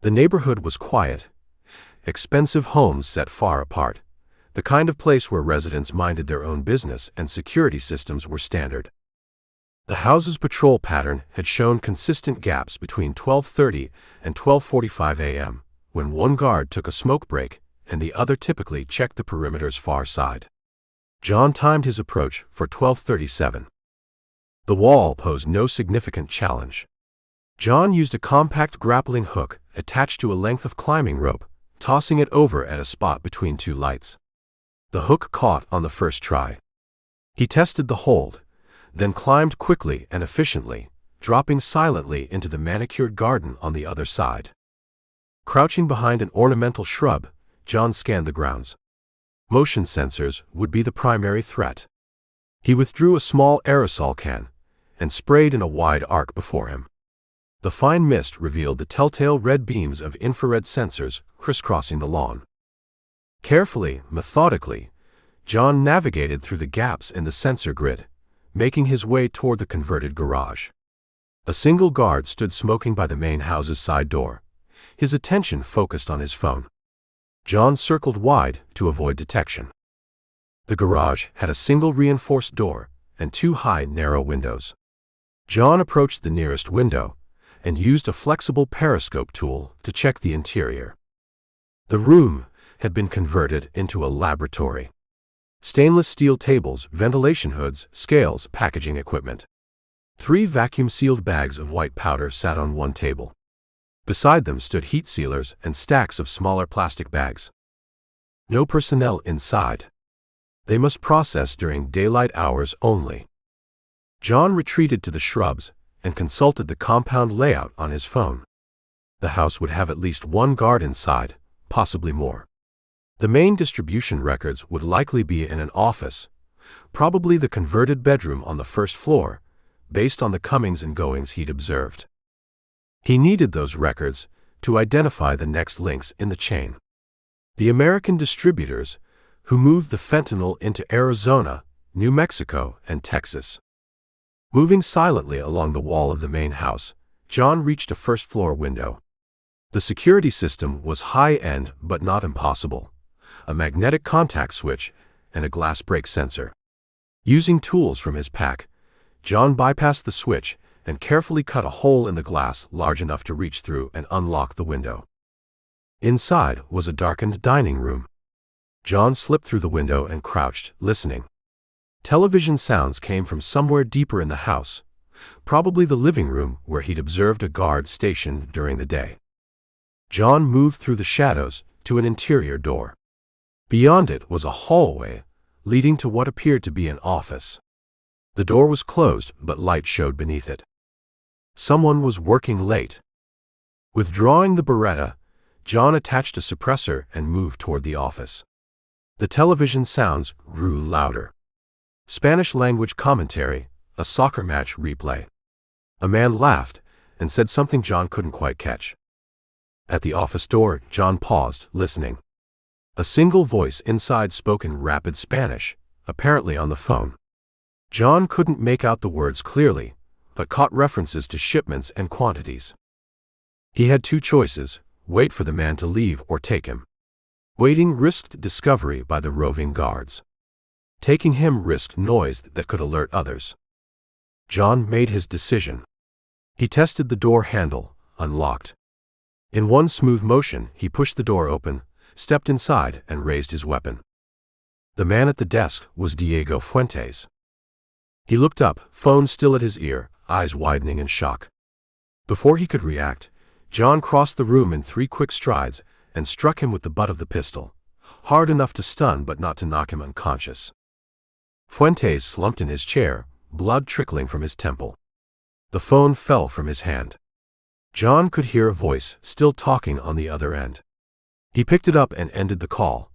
The neighborhood was quiet, expensive homes set far apart, the kind of place where residents minded their own business and security systems were standard. The house's patrol pattern had shown consistent gaps between 12:30 and 12:45 a.m., when one guard took a smoke break and the other typically checked the perimeter's far side. John timed his approach for 12:37. The wall posed no significant challenge. John used a compact grappling hook attached to a length of climbing rope, tossing it over at a spot between two lights. The hook caught on the first try. He tested the hold, then climbed quickly and efficiently, dropping silently into the manicured garden on the other side. Crouching behind an ornamental shrub, John scanned the grounds. Motion sensors would be the primary threat. He withdrew a small aerosol can and sprayed in a wide arc before him. The fine mist revealed the telltale red beams of infrared sensors crisscrossing the lawn. Carefully, methodically, John navigated through the gaps in the sensor grid, making his way toward the converted garage. A single guard stood smoking by the main house's side door, his attention focused on his phone. John circled wide to avoid detection. The garage had a single reinforced door and two high, narrow windows. John approached the nearest window and used a flexible periscope tool to check the interior. The room had been converted into a laboratory. Stainless steel tables, ventilation hoods, scales, packaging equipment. 3 vacuum-sealed bags of white powder sat on one table. Beside them stood heat sealers and stacks of smaller plastic bags. No personnel inside. They must process during daylight hours only. John retreated to the shrubs and consulted the compound layout on his phone. The house would have at least one guard inside, possibly more. The main distribution records would likely be in an office, probably the converted bedroom on the first floor, based on the comings and goings he'd observed. He needed those records to identify the next links in the chain. The American distributors who moved the fentanyl into Arizona, New Mexico, and Texas. Moving silently along the wall of the main house, John reached a first-floor window. The security system was high-end but not impossible. A magnetic contact switch and a glass break sensor. Using tools from his pack, John bypassed the switch and carefully cut a hole in the glass large enough to reach through and unlock the window. Inside was a darkened dining room. John slipped through the window and crouched, listening. Television sounds came from somewhere deeper in the house, probably the living room where he'd observed a guard stationed during the day. John moved through the shadows to an interior door. Beyond it was a hallway leading to what appeared to be an office. The door was closed, but light showed beneath it. Someone was working late. Withdrawing the Beretta, John attached a suppressor and moved toward the office. The television sounds grew louder. Spanish-language commentary, a soccer match replay. A man laughed and said something John couldn't quite catch. At the office door, John paused, listening. A single voice inside spoke in rapid Spanish, apparently on the phone. John couldn't make out the words clearly, but caught references to shipments and quantities. He had two choices: wait for the man to leave or take him. Waiting risked discovery by the roving guards. Taking him risked noise that could alert others. John made his decision. He tested the door handle, unlocked. In one smooth motion, he pushed the door open, stepped inside, and raised his weapon. The man at the desk was Diego Fuentes. He looked up, phone still at his ear, eyes widening in shock. Before he could react, John crossed the room in 3 quick strides and struck him with the butt of the pistol, hard enough to stun but not to knock him unconscious. Fuentes slumped in his chair, blood trickling from his temple. The phone fell from his hand. John could hear a voice still talking on the other end. He picked it up and ended the call,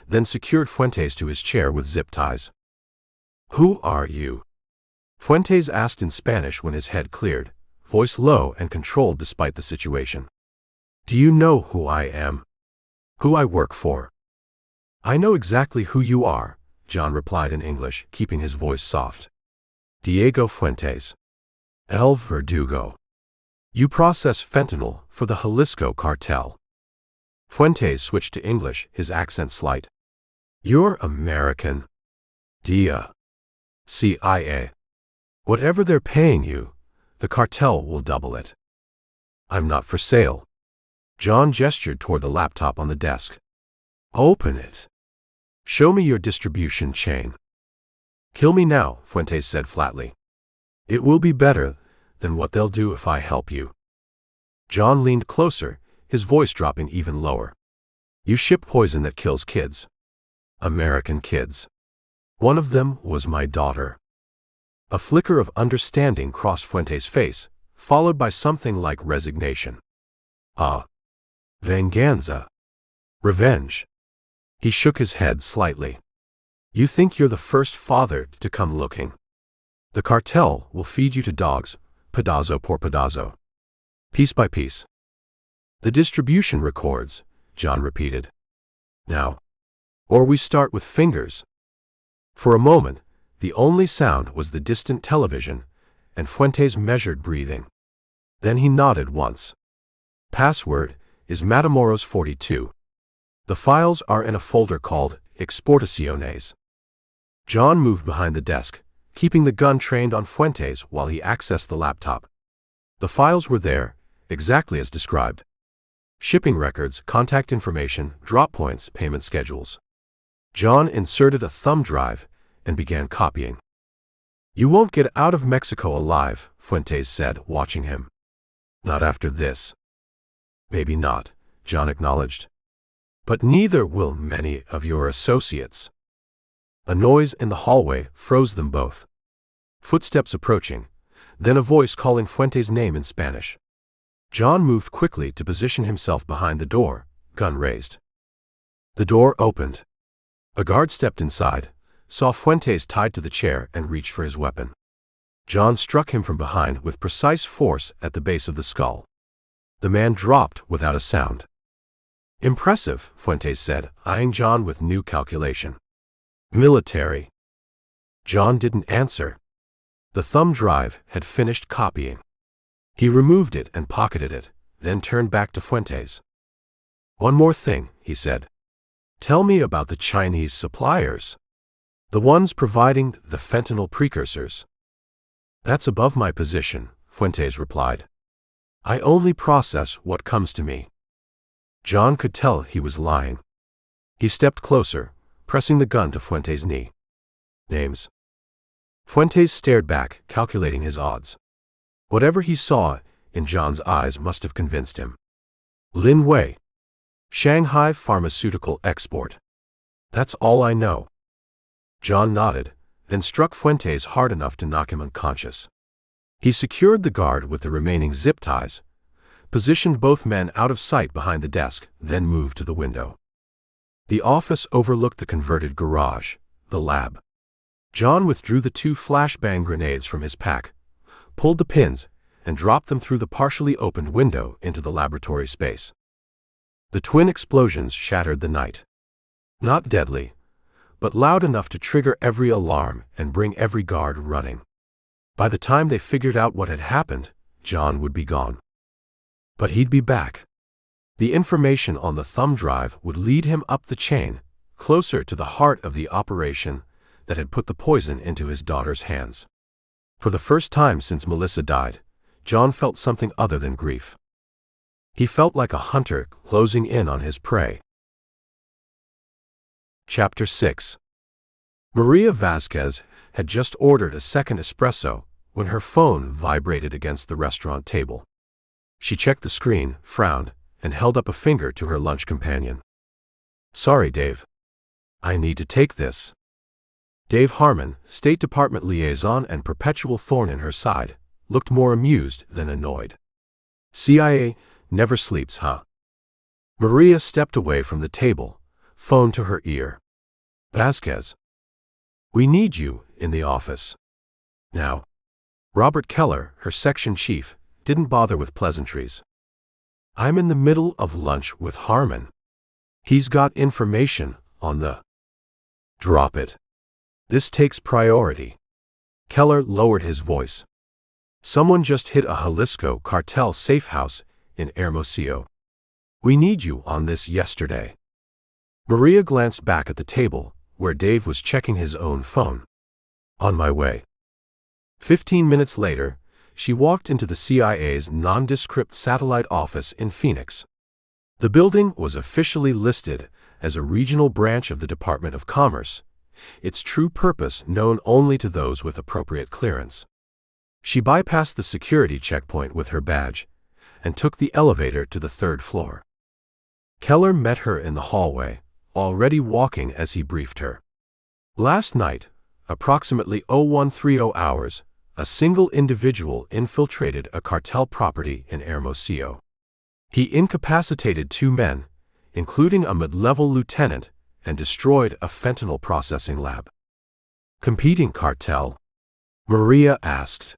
then secured Fuentes to his chair with zip ties. "Who are you?" Fuentes asked in Spanish when his head cleared, voice low and controlled despite the situation. "Do you know who I am? Who I work for?" "I know exactly who you are," John replied in English, keeping his voice soft. "Diego Fuentes. El Verdugo. You process fentanyl for the Jalisco cartel." Fuentes switched to English, his accent slight. "You're American. Dia. CIA. Whatever they're paying you, the cartel will double it." "I'm not for sale." John gestured toward the laptop on the desk. "Open it. Show me your distribution chain." "Kill me now," Fuentes said flatly. It will be better than what they'll do if I help you. John leaned closer, his voice dropping even lower. You ship poison that kills kids. American kids. One of them was my daughter. A flicker of understanding crossed Fuentes' face, followed by something like resignation. Ah. Venganza. Revenge. He shook his head slightly. You think you're the first father to come looking. The cartel will feed you to dogs, pedazo por pedazo. Piece by piece. The distribution records, John repeated. Now. Or we start with fingers. For a moment, the only sound was the distant television and Fuentes' measured breathing. Then he nodded once. Password is Matamoros 42. The files are in a folder called Exportaciones. John moved behind the desk, keeping the gun trained on Fuentes while he accessed the laptop. The files were there, exactly as described. Shipping records, contact information, drop points, payment schedules. John inserted a thumb drive and began copying. You won't get out of Mexico alive, Fuentes said, watching him. Not after this. Maybe not, John acknowledged. But neither will many of your associates. A noise in the hallway froze them both. Footsteps approaching, then a voice calling Fuentes' name in Spanish. John moved quickly to position himself behind the door, gun raised. The door opened. A guard stepped inside, saw Fuentes tied to the chair and reached for his weapon. John struck him from behind with precise force at the base of the skull. The man dropped without a sound. Impressive, Fuentes said, eyeing John with new calculation. Military. John didn't answer. The thumb drive had finished copying. He removed it and pocketed it, then turned back to Fuentes. One more thing, he said. Tell me about the Chinese suppliers. The ones providing the fentanyl precursors. That's above my position, Fuentes replied. I only process what comes to me. John could tell he was lying. He stepped closer, pressing the gun to Fuentes' knee. Names. Fuentes stared back, calculating his odds. Whatever he saw in John's eyes must have convinced him. Lin Wei. Shanghai Pharmaceutical Export. That's all I know. John nodded, then struck Fuentes hard enough to knock him unconscious. He secured the guard with the remaining zip ties, positioned both men out of sight behind the desk, then moved to the window. The office overlooked the converted garage, the lab. John withdrew the 2 flashbang grenades from his pack, pulled the pins, and dropped them through the partially opened window into the laboratory space. The twin explosions shattered the night. Not deadly, but loud enough to trigger every alarm and bring every guard running. By the time they figured out what had happened, John would be gone. But he'd be back. The information on the thumb drive would lead him up the chain, closer to the heart of the operation that had put the poison into his daughter's hands. For the first time since Melissa died, John felt something other than grief. He felt like a hunter closing in on his prey. Chapter 6. Maria Vasquez had just ordered a second espresso when her phone vibrated against the restaurant table. She checked the screen, frowned, and held up a finger to her lunch companion. Sorry, Dave. I need to take this. Dave Harmon, State Department liaison and perpetual thorn in her side, looked more amused than annoyed. CIA never sleeps, huh? Maria stepped away from the table, phone to her ear. Vasquez. We need you in the office. Now. Robert Keller, her section chief, didn't bother with pleasantries. I'm in the middle of lunch with Harmon. He's got information on the... Drop it. This takes priority. Keller lowered his voice. Someone just hit a Jalisco cartel safe house in Hermosillo. We need you on this yesterday. Maria glanced back at the table, where Dave was checking his own phone. On my way. 15 minutes later, she walked into the CIA's nondescript satellite office in Phoenix. The building was officially listed as a regional branch of the Department of Commerce, its true purpose known only to those with appropriate clearance. She bypassed the security checkpoint with her badge and took the elevator to the third floor. Keller met her in the hallway, already walking as he briefed her. Last night, approximately 0130 hours, a single individual infiltrated a cartel property in Hermosillo. He incapacitated 2 men, including a mid-level lieutenant, and destroyed a fentanyl processing lab. Competing cartel? Maria asked.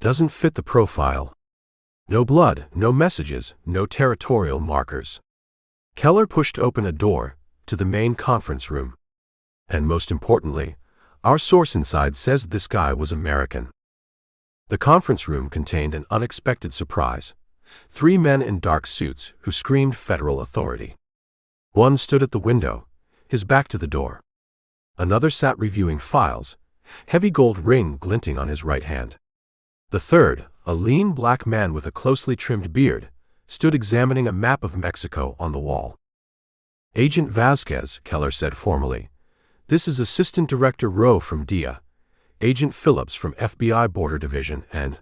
Doesn't fit the profile. No blood, no messages, no territorial markers. Keller pushed open a door to the main conference room. And most importantly, our source inside says this guy was American. The conference room contained an unexpected surprise. 3 men in dark suits who screamed federal authority. One stood at the window, his back to the door. Another sat reviewing files, heavy gold ring glinting on his right hand. The third, a lean black man with a closely trimmed beard, stood examining a map of Mexico on the wall. Agent Vasquez, Keller said formally. This is Assistant Director Rowe from DIA, Agent Phillips from FBI Border Division, and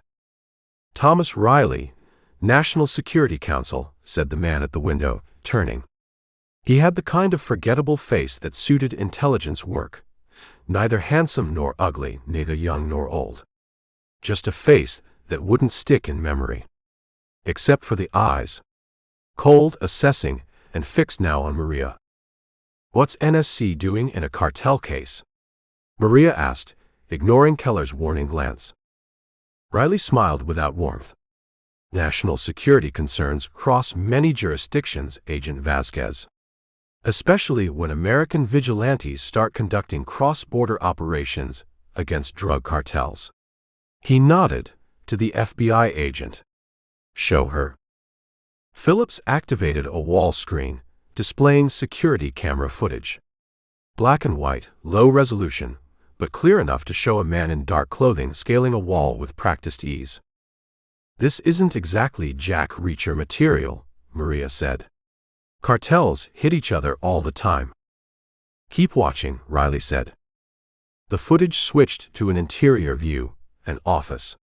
Thomas Riley, National Security Council, said the man at the window, turning. He had the kind of forgettable face that suited intelligence work. Neither handsome nor ugly, neither young nor old. Just a face that wouldn't stick in memory. Except for the eyes. Cold, assessing, and fixed now on Maria. What's NSC doing in a cartel case? Maria asked, ignoring Keller's warning glance. Riley smiled without warmth. National security concerns cross many jurisdictions, Agent Vasquez. Especially when American vigilantes start conducting cross-border operations against drug cartels. He nodded to the FBI agent. Show her. Phillips activated a wall screen, displaying security camera footage. Black and white, low resolution, but clear enough to show a man in dark clothing scaling a wall with practiced ease. This isn't exactly Jack Reacher material, Maria said. Cartels hit each other all the time. Keep watching, Riley said. The footage switched to an interior view, an office.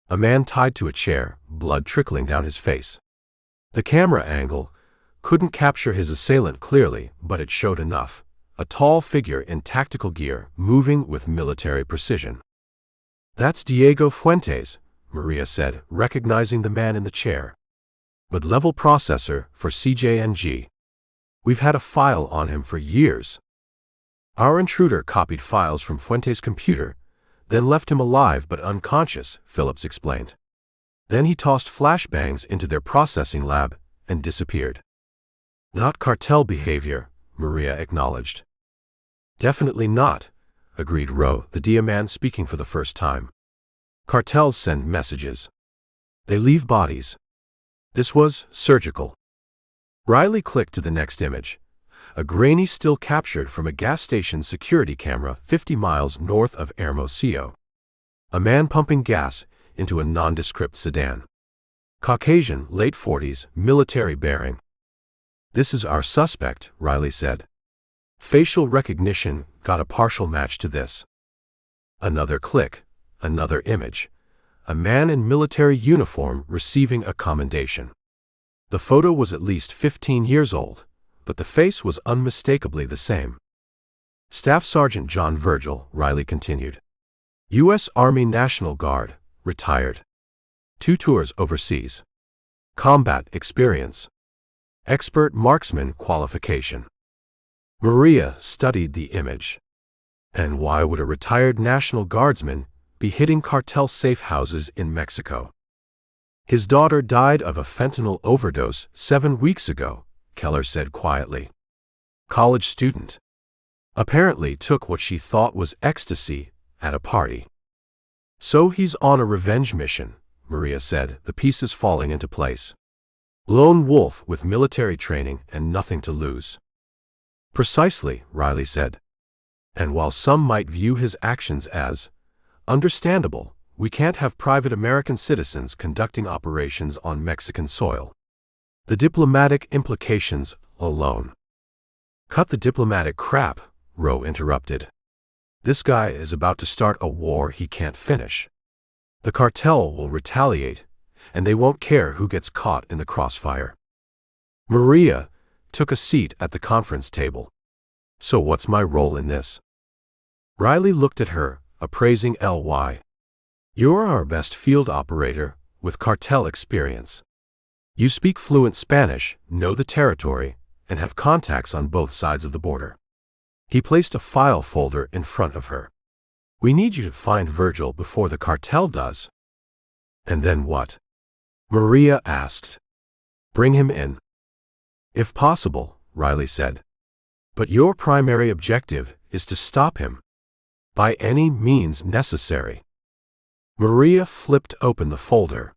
A man tied to a chair, blood trickling down his face. The camera angle couldn't capture his assailant clearly, but it showed enough. A tall figure in tactical gear, moving with military precision. That's Diego Fuentes, Maria said, recognizing the man in the chair. Mid-level processor for CJNG. We've had a file on him for years. Our intruder copied files from Fuentes' computer, then left him alive but unconscious, Phillips explained. Then he tossed flashbangs into their processing lab and disappeared. Not cartel behavior, Maria acknowledged. Definitely not, agreed Rowe, the DIA man speaking for the first time. Cartels send messages. They leave bodies. This was surgical. Riley clicked to the next image. A grainy still captured from a gas station security camera 50 miles north of Hermosillo. A man pumping gas into a nondescript sedan. Caucasian, late 40s, military bearing. This is our suspect, Riley said. Facial recognition got a partial match to this. Another click, another image. A man in military uniform receiving a commendation. The photo was at least 15 years old, but the face was unmistakably the same. Staff Sergeant John Virgil, Riley continued. U.S. Army National Guard, retired. 2 tours overseas. Combat experience. Expert marksman qualification. Maria studied the image. And why would a retired National Guardsman be hitting cartel safe houses in Mexico? His daughter died of a fentanyl overdose 7 weeks ago, Keller said quietly. College student. Apparently took what she thought was ecstasy at a party. So he's on a revenge mission, Maria said, the pieces falling into place. Lone wolf with military training and nothing to lose. Precisely, Riley said. And while some might view his actions as understandable, we can't have private American citizens conducting operations on Mexican soil. The diplomatic implications alone. Cut the diplomatic crap, Rowe interrupted. This guy is about to start a war he can't finish. The cartel will retaliate, and they won't care who gets caught in the crossfire. Maria took a seat at the conference table. So what's my role in this? Riley looked at her, appraising Ly. You're our best field operator, with cartel experience. You speak fluent Spanish, know the territory, and have contacts on both sides of the border. He placed a file folder in front of her. We need you to find Virgil before the cartel does. And then what? Maria asked. Bring him in. If possible, Riley said. But your primary objective is to stop him. By any means necessary. Maria flipped open the folder.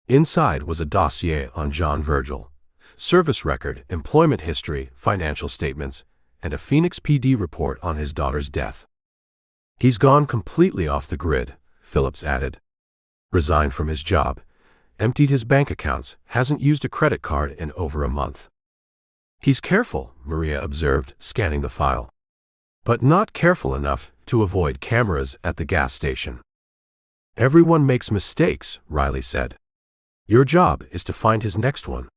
Inside was a dossier on John Virgil, service record, employment history, financial statements, and a Phoenix PD report on his daughter's death. He's gone completely off the grid, Phillips added. Resigned from his job, emptied his bank accounts, hasn't used a credit card in over a month. He's careful, Maria observed, scanning the file. But not careful enough to avoid cameras at the gas station. Everyone makes mistakes, Riley said. Your job is to find his next one.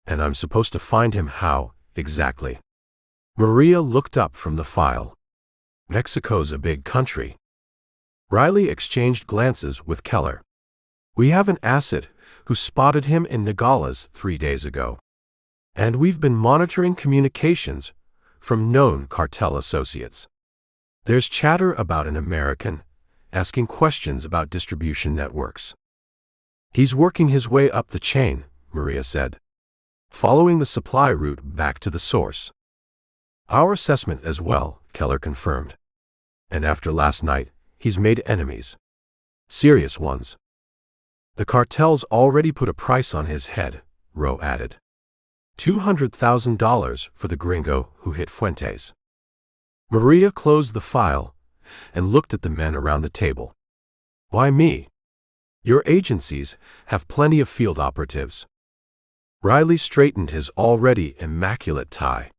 And I'm supposed to find him how, exactly? Maria looked up from the file. Mexico's a big country. Riley exchanged glances with Keller. We have an asset who spotted him in Nogales 3 days ago. And we've been monitoring communications from known cartel associates. There's chatter about an American asking questions about distribution networks. He's working his way up the chain, Maria said, following the supply route back to the source. Our assessment as well, Keller confirmed. And after last night, he's made enemies. Serious ones. The cartel's already put a price on his head, Rowe added. $200,000 for the gringo who hit Fuentes. Maria closed the file and looked at the men around the table. Why me? Your agencies have plenty of field operatives. Riley straightened his already immaculate tie.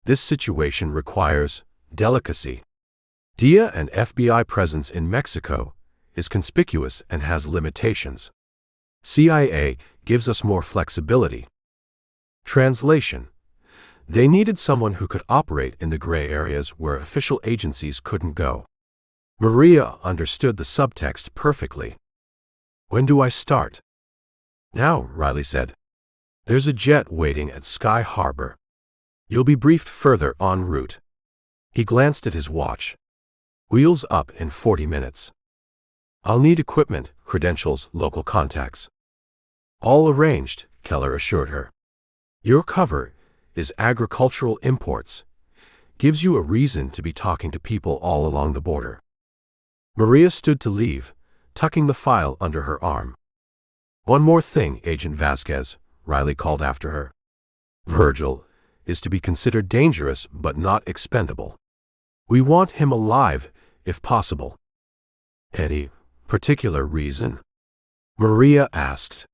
This situation requires delicacy. DEA and FBI presence in Mexico is conspicuous and has limitations. CIA gives us more flexibility. Translation. They needed someone who could operate in the gray areas where official agencies couldn't go. Maria understood the subtext perfectly. When do I start? Now, Riley said. There's a jet waiting at Sky Harbor. You'll be briefed further en route. He glanced at his watch. Wheels up in 40 minutes. I'll need equipment, credentials, local contacts. All arranged, Keller assured her. Your cover is agricultural imports. Gives you a reason to be talking to people all along the border. Maria stood to leave, tucking the file under her arm. One more thing, Agent Vasquez, Riley called after her. Virgil is to be considered dangerous but not expendable. We want him alive, if possible. Any particular reason? Maria asked.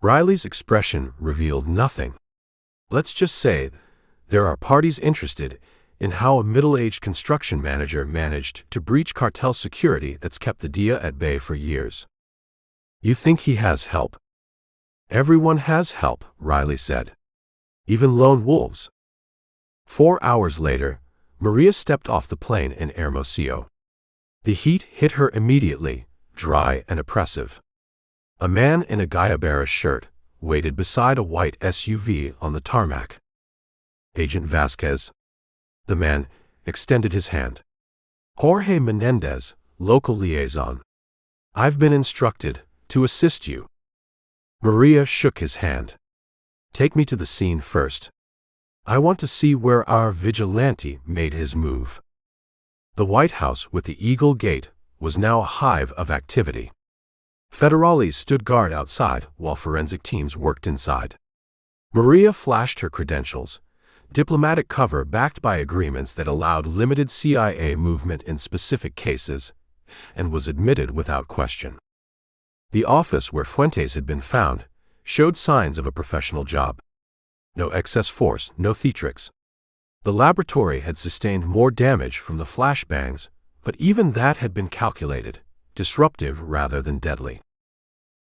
Riley's expression revealed nothing. Let's just say there are parties interested in how a middle-aged construction manager managed to breach cartel security that's kept the DEA at bay for years. You think he has help? Everyone has help, Riley said. Even lone wolves. 4 hours later, Maria stepped off the plane in Hermosillo. The heat hit her immediately, dry and oppressive. A man in a Guayabera shirt waited beside a white SUV on the tarmac. Agent Vasquez. The man extended his hand. Jorge Menendez, local liaison. I've been instructed to assist you. Maria shook his hand. Take me to the scene first. I want to see where our vigilante made his move. The White House with the Eagle Gate was now a hive of activity. Federales stood guard outside while forensic teams worked inside. Maria flashed her credentials, diplomatic cover backed by agreements that allowed limited CIA movement in specific cases, and was admitted without question. The office where Fuentes had been found showed signs of a professional job. No excess force, no theatrics. The laboratory had sustained more damage from the flashbangs, but even that had been calculated, disruptive rather than deadly.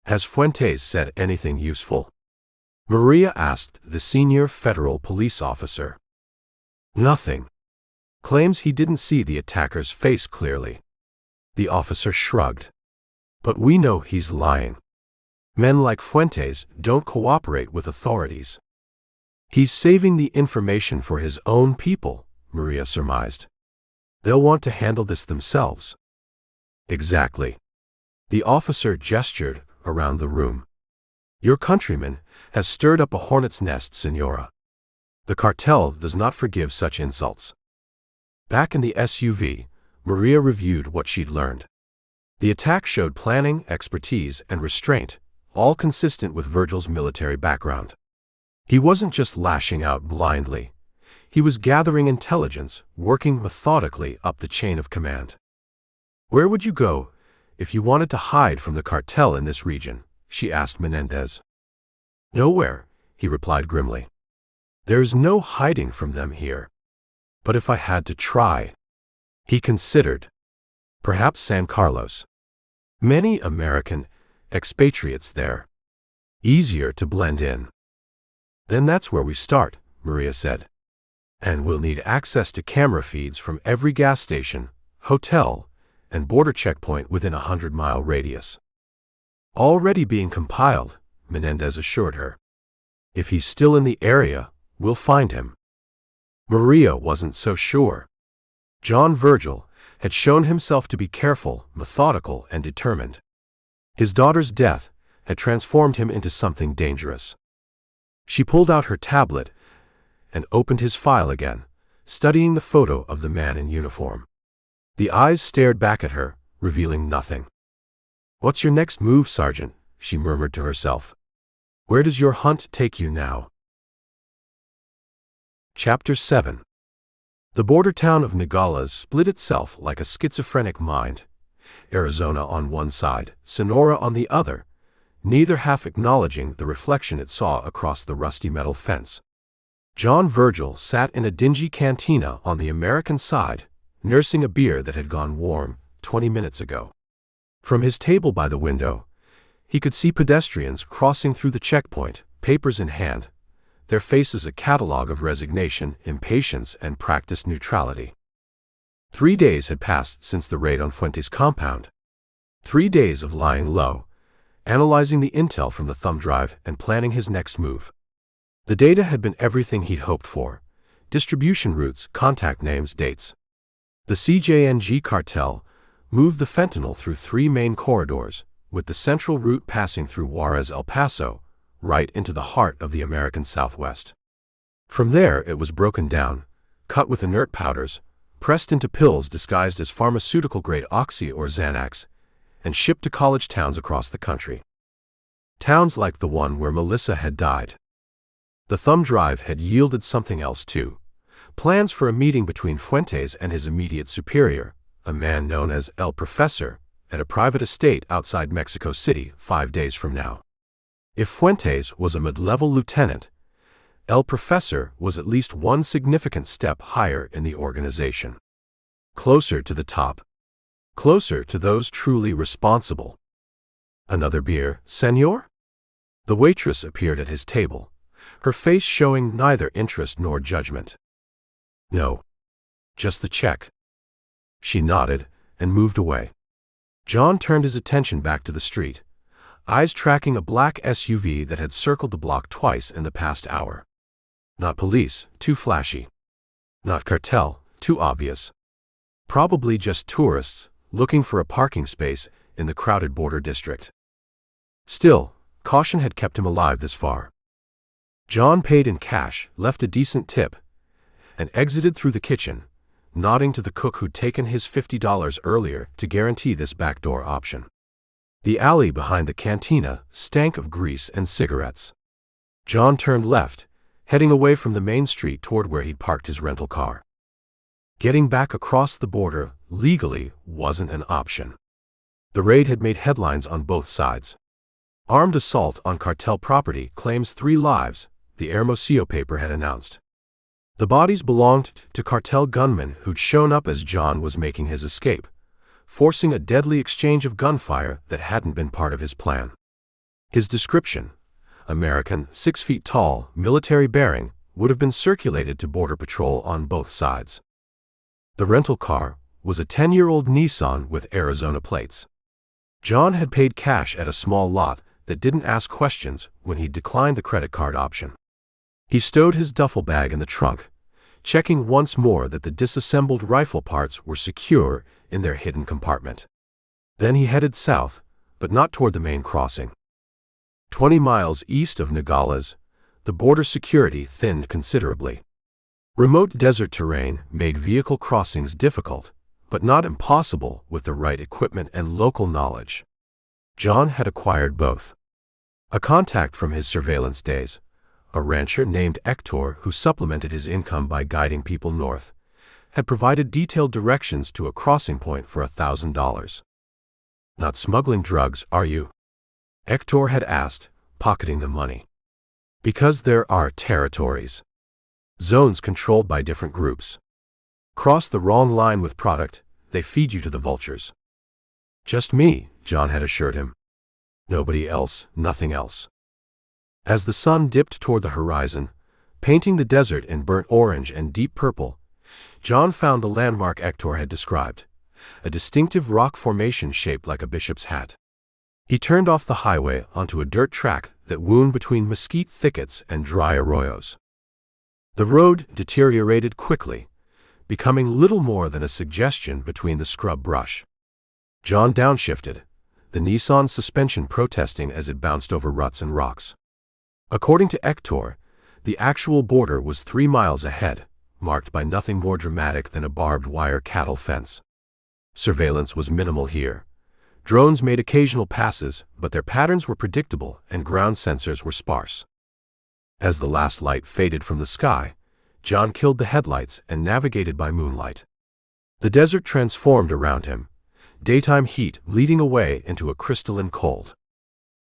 Has Fuentes said anything useful? Maria asked the senior federal police officer. Nothing. Claims he didn't see the attacker's face clearly. The officer shrugged. But we know he's lying. Men like Fuentes don't cooperate with authorities. He's saving the information for his own people, Maria surmised. They'll want to handle this themselves. Exactly. The officer gestured around the room. Your countryman has stirred up a hornet's nest, Senora. The cartel does not forgive such insults. Back in the SUV, Maria reviewed what she'd learned. The attack showed planning, expertise, and restraint, all consistent with Virgil's military background. He wasn't just lashing out blindly. He was gathering intelligence, working methodically up the chain of command. Where would you go if you wanted to hide from the cartel in this region? She asked Menendez. Nowhere, he replied grimly. There's no hiding from them here. But if I had to try, he considered. Perhaps San Carlos. Many American expatriates there. Easier to blend in. Then that's where we start, Maria said. And we'll need access to camera feeds from every gas station, hotel, and border checkpoint within a 100-mile radius. Already being compiled, Menendez assured her. If he's still in the area, we'll find him. Maria wasn't so sure. John Virgil had shown himself to be careful, methodical, and determined. His daughter's death had transformed him into something dangerous. She pulled out her tablet and opened his file again, studying the photo of the man in uniform. The eyes stared back at her, revealing nothing. What's your next move, Sergeant? She murmured to herself. Where does your hunt take you now? Chapter 7. The border town of Nogales split itself like a schizophrenic mind. Arizona on one side, Sonora on the other, neither half acknowledging the reflection it saw across the rusty metal fence. John Virgil sat in a dingy cantina on the American side, nursing a beer that had gone warm 20 minutes ago. From his table by the window, he could see pedestrians crossing through the checkpoint, papers in hand, their faces a catalogue of resignation, impatience, and practiced neutrality. 3 days had passed since the raid on Fuentes' compound. 3 days of lying low, analyzing the intel from the thumb drive and planning his next move. The data had been everything he'd hoped for: distribution routes, contact names, dates. The CJNG cartel moved the fentanyl through 3 main corridors, with the central route passing through Juarez, El Paso, right into the heart of the American Southwest. From there it was broken down, cut with inert powders, pressed into pills disguised as pharmaceutical-grade Oxy or Xanax, and shipped to college towns across the country. Towns like the one where Melissa had died. The thumb drive had yielded something else too: plans for a meeting between Fuentes and his immediate superior, a man known as El Professor, at a private estate outside Mexico City 5 days from now. If Fuentes was a mid-level lieutenant, El Professor was at least one significant step higher in the organization. Closer to the top. Closer to those truly responsible. Another beer, senor? The waitress appeared at his table, her face showing neither interest nor judgment. No. Just the check. She nodded and moved away. John turned his attention back to the street, eyes tracking a black SUV that had circled the block twice in the past hour. Not police, too flashy. Not cartel, too obvious. Probably just tourists looking for a parking space in the crowded border district. Still, caution had kept him alive this far. John paid in cash, left a decent tip, and exited through the kitchen, nodding to the cook who'd taken his $50 earlier to guarantee this backdoor option. The alley behind the cantina stank of grease and cigarettes. John turned left, heading away from the main street toward where he'd parked his rental car. Getting back across the border legally wasn't an option. The raid had made headlines on both sides. Armed assault on cartel property claims 3 lives, the Hermosillo paper had announced. The bodies belonged to cartel gunmen who'd shown up as John was making his escape, forcing a deadly exchange of gunfire that hadn't been part of his plan. His description, American, 6 feet tall, military bearing, would have been circulated to Border Patrol on both sides. The rental car was a 10-year-old Nissan with Arizona plates. John had paid cash at a small lot that didn't ask questions when he declined the credit card option. He stowed his duffel bag in the trunk, checking once more that the disassembled rifle parts were secure in their hidden compartment. Then he headed south, but not toward the main crossing. 20 miles east of Nogales, the border security thinned considerably. Remote desert terrain made vehicle crossings difficult, but not impossible with the right equipment and local knowledge. John had acquired both. A contact from his surveillance days, a rancher named Hector who supplemented his income by guiding people north, had provided detailed directions to a crossing point for $1,000. "Not smuggling drugs, are you?" Hector had asked, pocketing the money. "Because there are territories. Zones controlled by different groups. Cross the wrong line with product, they feed you to the vultures." "Just me," John had assured him. "Nobody else, nothing else." As the sun dipped toward the horizon, painting the desert in burnt orange and deep purple, John found the landmark Hector had described, a distinctive rock formation shaped like a bishop's hat. He turned off the highway onto a dirt track that wound between mesquite thickets and dry arroyos. The road deteriorated quickly, becoming little more than a suggestion between the scrub brush. John downshifted, the Nissan suspension protesting as it bounced over ruts and rocks. According to Hector, the actual border was 3 miles ahead, marked by nothing more dramatic than a barbed wire cattle fence. Surveillance was minimal here. Drones made occasional passes, but their patterns were predictable and ground sensors were sparse. As the last light faded from the sky, John killed the headlights and navigated by moonlight. The desert transformed around him, daytime heat bleeding away into a crystalline cold.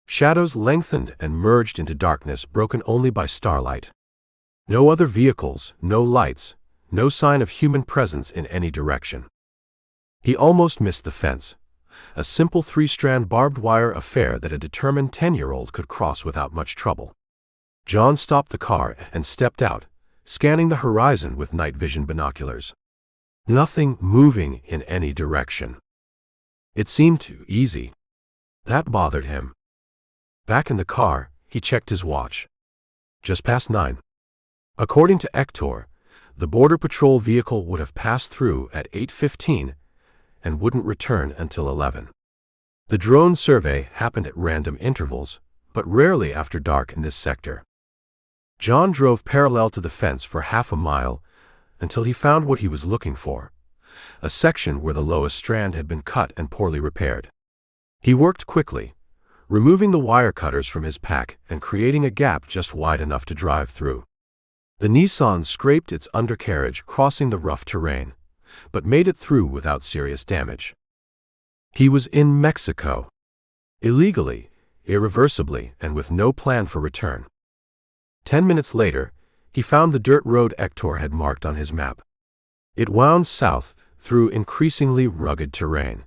Shadows lengthened and merged into darkness broken only by starlight. No other vehicles, no lights, no sign of human presence in any direction. He almost missed the fence, a simple 3-strand barbed wire affair that a determined 10-year-old could cross without much trouble. John stopped the car and stepped out, scanning the horizon with night vision binoculars. Nothing moving in any direction. It seemed too easy. That bothered him. Back in the car, he checked his watch. Just past 9. According to Hector, the Border Patrol vehicle would have passed through at 8:15 and wouldn't return until 11. The drone survey happened at random intervals, but rarely after dark in this sector. John drove parallel to the fence for half a mile until he found what he was looking for, a section where the lowest strand had been cut and poorly repaired. He worked quickly, removing the wire cutters from his pack and creating a gap just wide enough to drive through. The Nissan scraped its undercarriage crossing the rough terrain, but made it through without serious damage. He was in Mexico. Illegally, irreversibly, and with no plan for return. 10 minutes later, he found the dirt road Hector had marked on his map. It wound south through increasingly rugged terrain,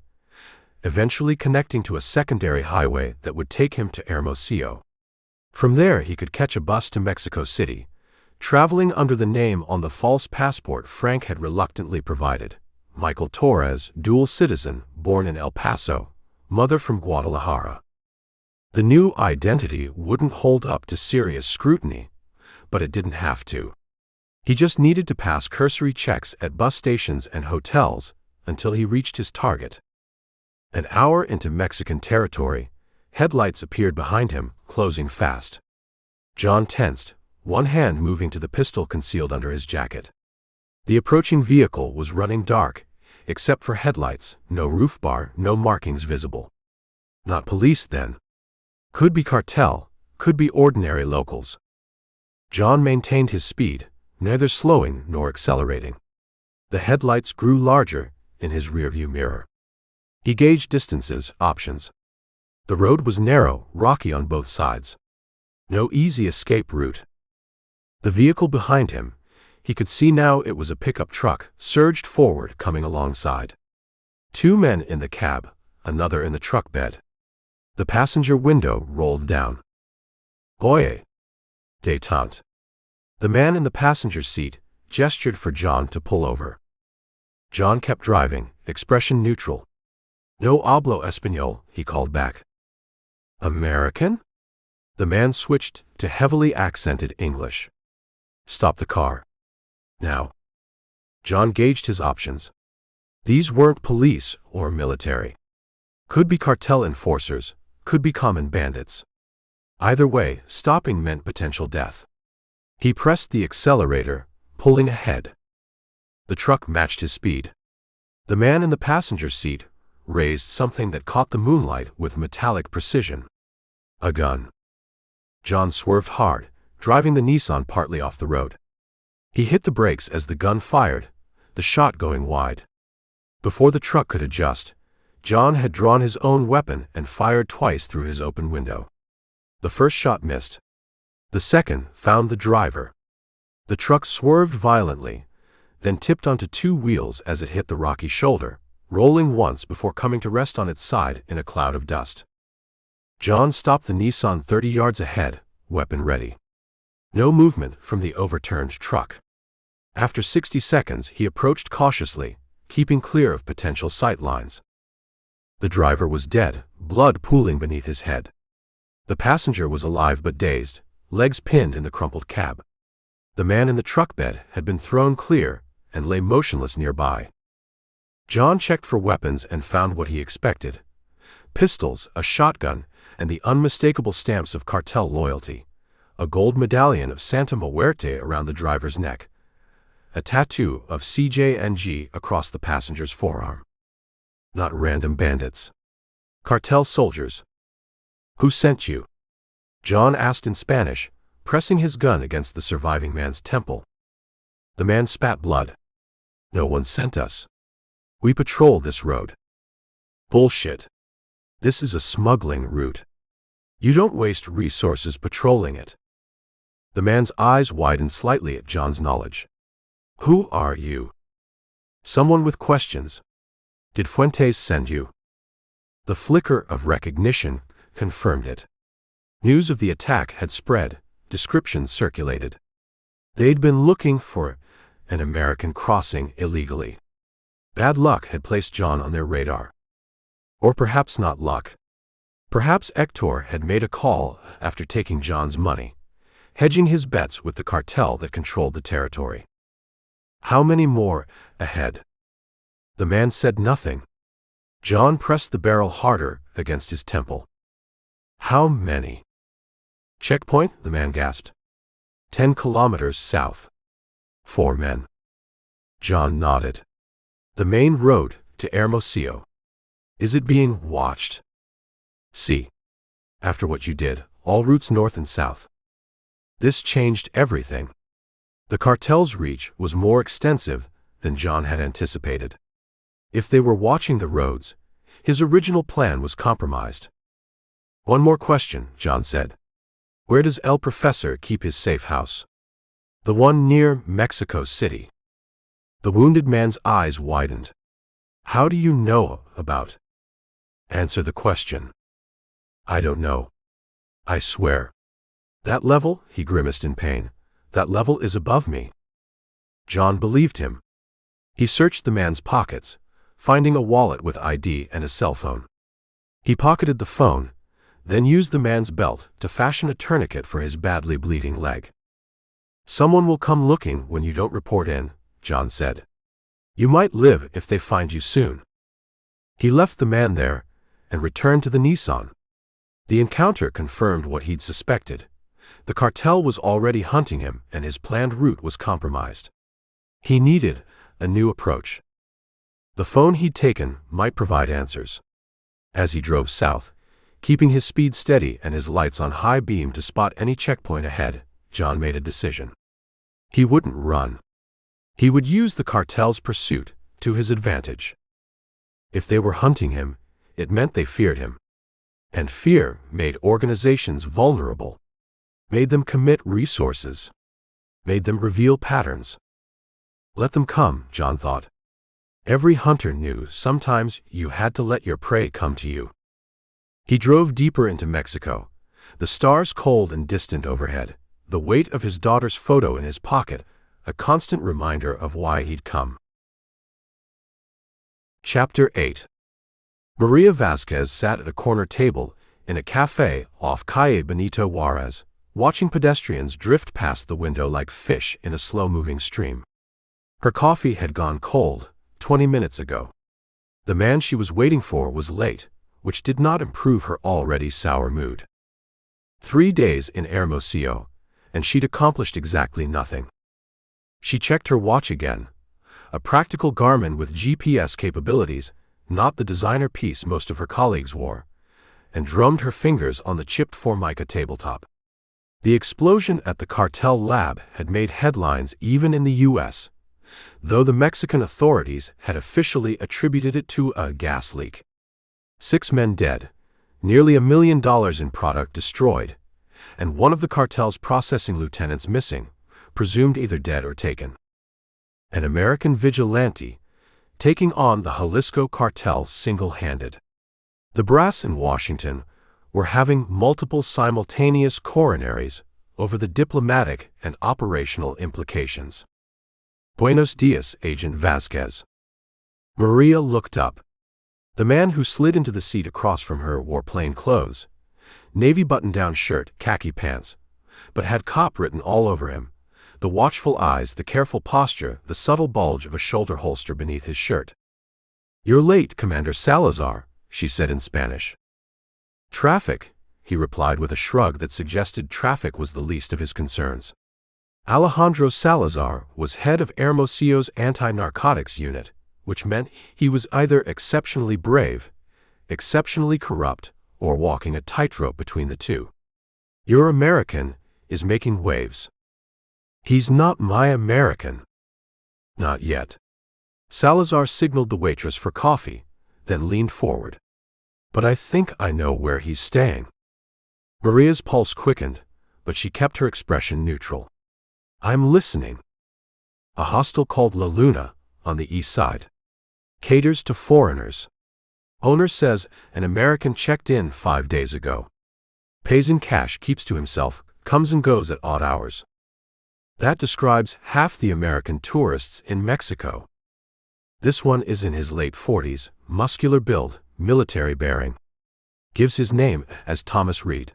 eventually connecting to a secondary highway that would take him to Hermosillo. From there he could catch a bus to Mexico City, traveling under the name on the false passport Frank had reluctantly provided, Michael Torres, dual citizen, born in El Paso, mother from Guadalajara. The new identity wouldn't hold up to serious scrutiny, but it didn't have to. He just needed to pass cursory checks at bus stations and hotels until he reached his target. An hour into Mexican territory, headlights appeared behind him, closing fast. John tensed, one hand moving to the pistol concealed under his jacket. The approaching vehicle was running dark, except for headlights, no roof bar, no markings visible. Not police, then. Could be cartel, could be ordinary locals. John maintained his speed, neither slowing nor accelerating. The headlights grew larger in his rearview mirror. He gauged distances, options. The road was narrow, rocky on both sides. No easy escape route. The vehicle behind him, he could see now it was a pickup truck, surged forward, coming alongside. Two men in the cab, another in the truck bed. The passenger window rolled down. Oye! Détente. The man in the passenger seat gestured for John to pull over. John kept driving, expression neutral. No hablo español, he called back. American? The man switched to heavily accented English. Stop the car. Now. John gauged his options. These weren't police or military. Could be cartel enforcers, could be common bandits. Either way, stopping meant potential death. He pressed the accelerator, pulling ahead. The truck matched his speed. The man in the passenger seat raised something that caught the moonlight with metallic precision. A gun. John swerved hard, driving the Nissan partly off the road. He hit the brakes as the gun fired, the shot going wide. Before the truck could adjust, John had drawn his own weapon and fired twice through his open window. The first shot missed. The second found the driver. The truck swerved violently, then tipped onto two wheels as it hit the rocky shoulder, rolling once before coming to rest on its side in a cloud of dust. John stopped the Nissan 30 yards ahead, weapon ready. No movement from the overturned truck. After 60 seconds, he approached cautiously, keeping clear of potential sight lines. The driver was dead, blood pooling beneath his head. The passenger was alive but dazed, legs pinned in the crumpled cab. The man in the truck bed had been thrown clear and lay motionless nearby. John checked for weapons and found what he expected: pistols, a shotgun, and the unmistakable stamps of cartel loyalty. A gold medallion of Santa Muerte around the driver's neck. A tattoo of CJNG across the passenger's forearm. Not random bandits. Cartel soldiers. Who sent you? John asked in Spanish, pressing his gun against the surviving man's temple. The man spat blood. No one sent us. We patrol this road. Bullshit. This is a smuggling route. You don't waste resources patrolling it. The man's eyes widened slightly at John's knowledge. Who are you? Someone with questions. Did Fuentes send you? The flicker of recognition confirmed it. News of the attack had spread, descriptions circulated. They'd been looking for an American crossing illegally. Bad luck had placed John on their radar. Or perhaps not luck. Perhaps Hector had made a call after taking John's money, hedging his bets with the cartel that controlled the territory. How many more ahead? The man said nothing. John pressed the barrel harder against his temple. How many? Checkpoint, the man gasped. 10 kilometers south. 4 men. John nodded. The main road to Hermosillo. Is it being watched? See. After what you did, all routes north and south. This changed everything. The cartel's reach was more extensive than John had anticipated. If they were watching the roads, his original plan was compromised. One more question, John said. Where does El Professor keep his safe house? The one near Mexico City. The wounded man's eyes widened. How do you know about? Answer the question. I don't know. I swear. That level, he grimaced in pain, that level is above me. John believed him. He searched the man's pockets, finding a wallet with ID and a cell phone. He pocketed the phone, then used the man's belt to fashion a tourniquet for his badly bleeding leg. Someone will come looking when you don't report in, John said. You might live if they find you soon. He left the man there and returned to the Nissan. The encounter confirmed what he'd suspected. The cartel was already hunting him and his planned route was compromised. He needed a new approach. The phone he'd taken might provide answers. As he drove south, keeping his speed steady and his lights on high beam to spot any checkpoint ahead, John made a decision. He wouldn't run. He would use the cartel's pursuit to his advantage. If they were hunting him, it meant they feared him. And fear made organizations vulnerable, made them commit resources, made them reveal patterns. Let them come, John thought. Every hunter knew sometimes you had to let your prey come to you. He drove deeper into Mexico, the stars cold and distant overhead, the weight of his daughter's photo in his pocket, a constant reminder of why he'd come. Chapter 8. Maria Vasquez sat at a corner table in a cafe off Calle Benito Juarez, watching pedestrians drift past the window like fish in a slow-moving stream. Her coffee had gone cold 20 minutes ago. The man she was waiting for was late, which did not improve her already sour mood. 3 days in Hermosillo, and she'd accomplished exactly nothing. She checked her watch again, a practical Garmin with GPS capabilities, not the designer piece most of her colleagues wore, and drummed her fingers on the chipped Formica tabletop. The explosion at the cartel lab had made headlines even in the U.S., though the Mexican authorities had officially attributed it to a gas leak. 6 men dead, nearly $1 million in product destroyed, and one of the cartel's processing lieutenants missing, presumed either dead or taken. An American vigilante, taking on the Jalisco cartel single-handed. The brass in Washington were having multiple simultaneous coronaries over the diplomatic and operational implications. Buenos dias, Agent Vasquez. Maria looked up. The man who slid into the seat across from her wore plain clothes, navy button-down shirt, khaki pants, but had cop written all over him, the watchful eyes, the careful posture, the subtle bulge of a shoulder holster beneath his shirt. "You're late, Commander Salazar," she said in Spanish. "Traffic," he replied with a shrug that suggested traffic was the least of his concerns. Alejandro Salazar was head of Hermosillo's anti-narcotics unit, which meant he was either exceptionally brave, exceptionally corrupt, or walking a tightrope between the two. "Your American is making waves." "He's not my American." "Not yet." Salazar signaled the waitress for coffee, then leaned forward. "But I think I know where he's staying." Maria's pulse quickened, but she kept her expression neutral. "I'm listening." "A hostel called La Luna, on the east side. Caters to foreigners. Owner says an American checked in 5 days ago. Pays in cash, keeps to himself, comes and goes at odd hours. That describes half the American tourists in Mexico. This one is in his late 40s, muscular build, military bearing. Gives his name as Thomas Reed."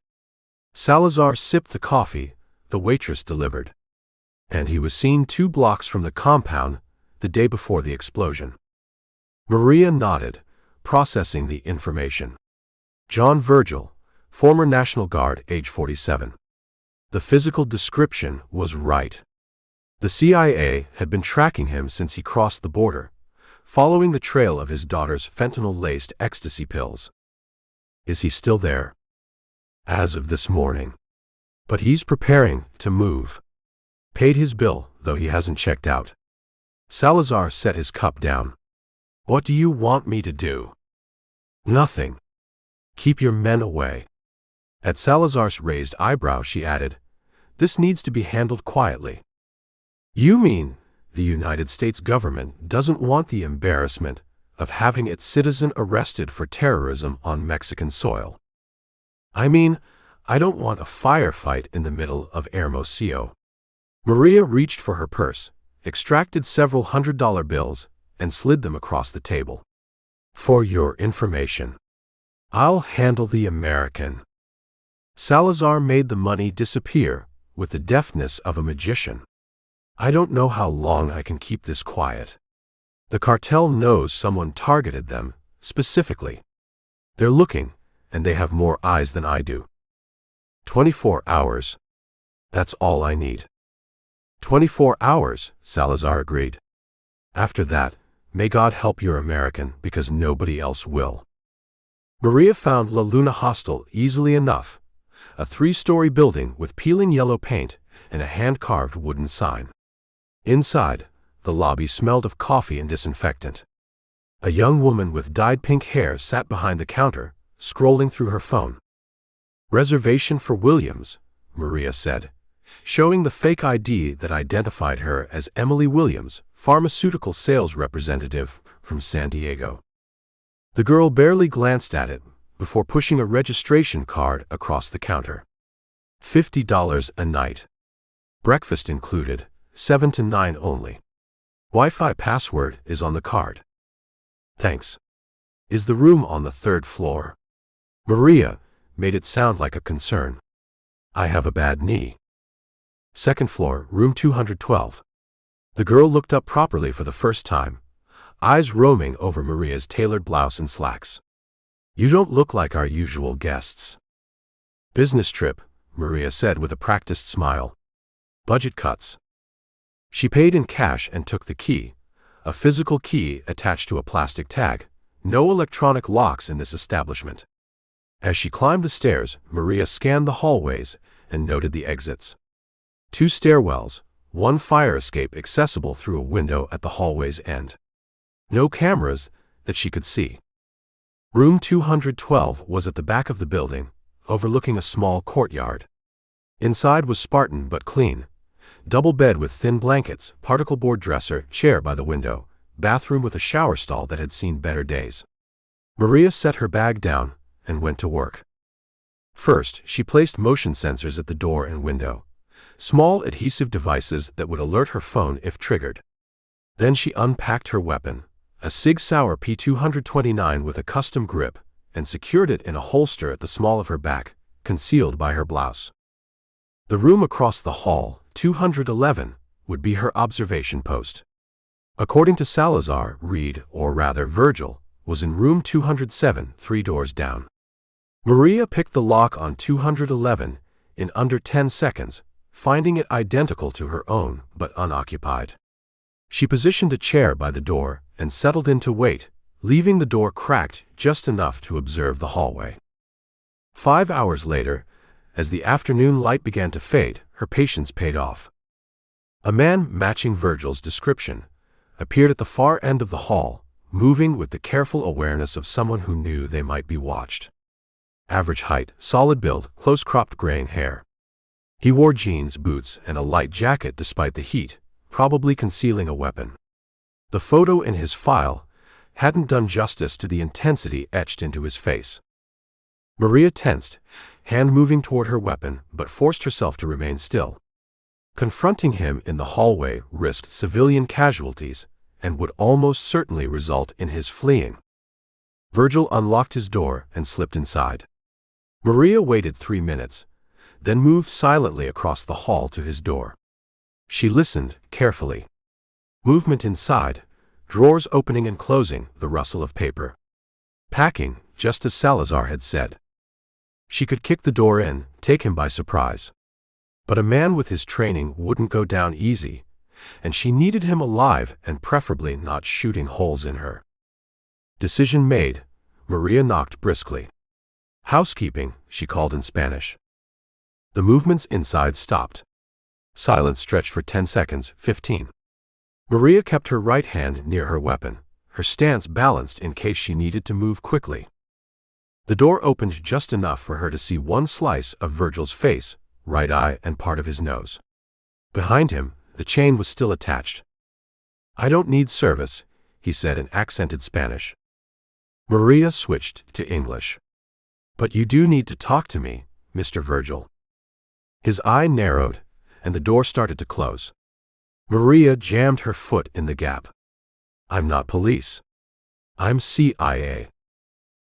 Salazar sipped the coffee the waitress delivered. "And he was seen 2 blocks from the compound the day before the explosion." Maria nodded, processing the information. John Virgil, former National Guard, age 47. The physical description was right. The CIA had been tracking him since he crossed the border, following the trail of his daughter's fentanyl-laced ecstasy pills. "Is he still there?" "As of this morning. But he's preparing to move. Paid his bill, though he hasn't checked out." Salazar set his cup down. "What do you want me to do?" "Nothing. Keep your men away." At Salazar's raised eyebrow she added, "This needs to be handled quietly." "You mean the United States government doesn't want the embarrassment of having its citizen arrested for terrorism on Mexican soil?" "I mean, I don't want a firefight in the middle of Hermosillo." Maria reached for her purse, extracted several $100 bills, and slid them across the table. "For your information. I'll handle the American." Salazar made the money disappear with the deftness of a magician. "I don't know how long I can keep this quiet. The cartel knows someone targeted them, specifically. They're looking, and they have more eyes than I do. 24 hours. That's all I need." 24 hours, Salazar agreed. "After that, may God help your American, because nobody else will." Maria found La Luna Hostel easily enough, a 3-story building with peeling yellow paint and a hand-carved wooden sign. Inside, the lobby smelled of coffee and disinfectant. A young woman with dyed pink hair sat behind the counter, scrolling through her phone. "Reservation for Williams," Maria said, showing the fake ID that identified her as Emily Williams, pharmaceutical sales representative from San Diego. The girl barely glanced at it before pushing a registration card across the counter. $50 a night. Breakfast included, 7 to 9 only. Wi-Fi password is on the card. Thanks. Is the room on the 3rd floor? Maria made it sound like a concern. I have a bad knee. 2nd floor, room 212. The girl looked up properly for the first time, eyes roaming over Maria's tailored blouse and slacks. You don't look like our usual guests. Business trip, Maria said with a practiced smile. Budget cuts. She paid in cash and took the key, a physical key attached to a plastic tag. No electronic locks in this establishment. As she climbed the stairs, Maria scanned the hallways and noted the exits. 2 stairwells, 1 fire escape accessible through a window at the hallway's end. No cameras that she could see. Room 212 was at the back of the building, overlooking a small courtyard. Inside was Spartan but clean. Double bed with thin blankets, particle board dresser, chair by the window, bathroom with a shower stall that had seen better days. Maria set her bag down and went to work. First, she placed motion sensors at the door and window, small adhesive devices that would alert her phone if triggered. Then she unpacked her weapon, a Sig Sauer P229 with a custom grip, and secured it in a holster at the small of her back, concealed by her blouse. The room across the hall, 211, would be her observation post. According to Salazar, Reed, or rather Virgil, was in room 207, 3 doors down. Maria picked the lock on 211 in under 10 seconds, finding it identical to her own but unoccupied. She positioned a chair by the door and settled in to wait, leaving the door cracked just enough to observe the hallway. 5 hours later, as the afternoon light began to fade, her patience paid off. A man matching Virgil's description appeared at the far end of the hall, moving with the careful awareness of someone who knew they might be watched. Average height, solid build, close-cropped graying hair. He wore jeans, boots, and a light jacket despite the heat, probably concealing a weapon. The photo in his file hadn't done justice to the intensity etched into his face. Maria tensed, hand moving toward her weapon, but forced herself to remain still. Confronting him in the hallway risked civilian casualties and would almost certainly result in his fleeing. Virgil unlocked his door and slipped inside. Maria waited 3 minutes, then moved silently across the hall to his door. She listened carefully. Movement inside, drawers opening and closing, the rustle of paper. Packing, just as Salazar had said. She could kick the door in, take him by surprise. But a man with his training wouldn't go down easy, and she needed him alive and preferably not shooting holes in her. Decision made, Maria knocked briskly. Housekeeping, she called in Spanish. The movements inside stopped. Silence stretched for 10 seconds, 15. Maria kept her right hand near her weapon, her stance balanced in case she needed to move quickly. The door opened just enough for her to see one slice of Virgil's face, right eye and part of his nose. Behind him, the chain was still attached. I don't need service, he said in accented Spanish. Maria switched to English. But you do need to talk to me, Mr. Virgil. His eye narrowed, and the door started to close. Maria jammed her foot in the gap. I'm not police. I'm CIA.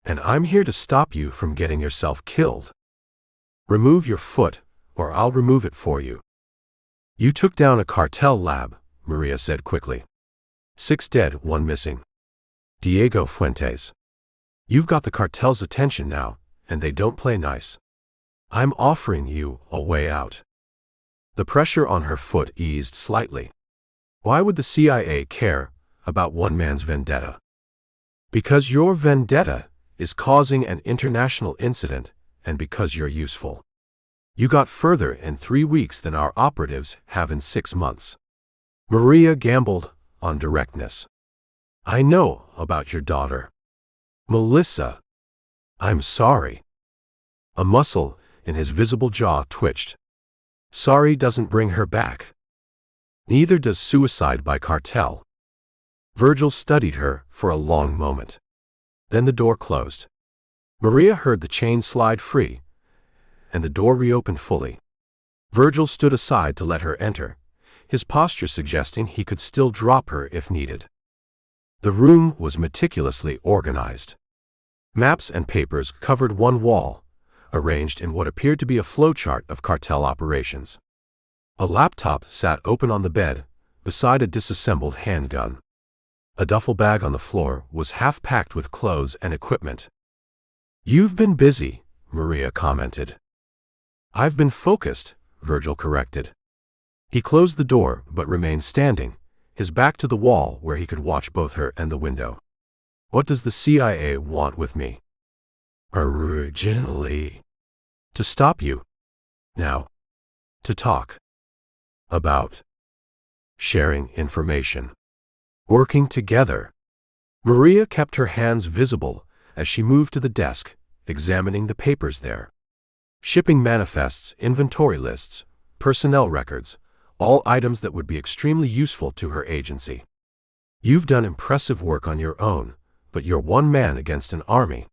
And I'm here to stop you from getting yourself killed. Remove your foot, or I'll remove it for you. You took down a cartel lab, Maria said quickly. 6 dead, 1 missing. Diego Fuentes. You've got the cartel's attention now, and they don't play nice. I'm offering you a way out. The pressure on her foot eased slightly. Why would the CIA care about one man's vendetta? Because your vendetta is causing an international incident, and because you're useful. You got further in 3 weeks than our operatives have in 6 months. Maria gambled on directness. I know about your daughter. Melissa. I'm sorry. A muscle in his visible jaw twitched. Sorry doesn't bring her back. Neither does suicide by cartel. Virgil studied her for a long moment. Then the door closed. Maria heard the chain slide free, and the door reopened fully. Virgil stood aside to let her enter, his posture suggesting he could still drop her if needed. The room was meticulously organized. Maps and papers covered one wall, arranged in what appeared to be a flowchart of cartel operations. A laptop sat open on the bed, beside a disassembled handgun. A duffel bag on the floor was half packed with clothes and equipment. "You've been busy," Maria commented. "I've been focused," Virgil corrected. He closed the door but remained standing, his back to the wall where he could watch both her and the window. "What does the CIA want with me?" "Originally, to stop you. Now, to talk. About sharing information. Working together." Maria kept her hands visible as she moved to the desk, examining the papers there. Shipping manifests, inventory lists, personnel records, all items that would be extremely useful to her agency. "You've done impressive work on your own, but you're one man against an army.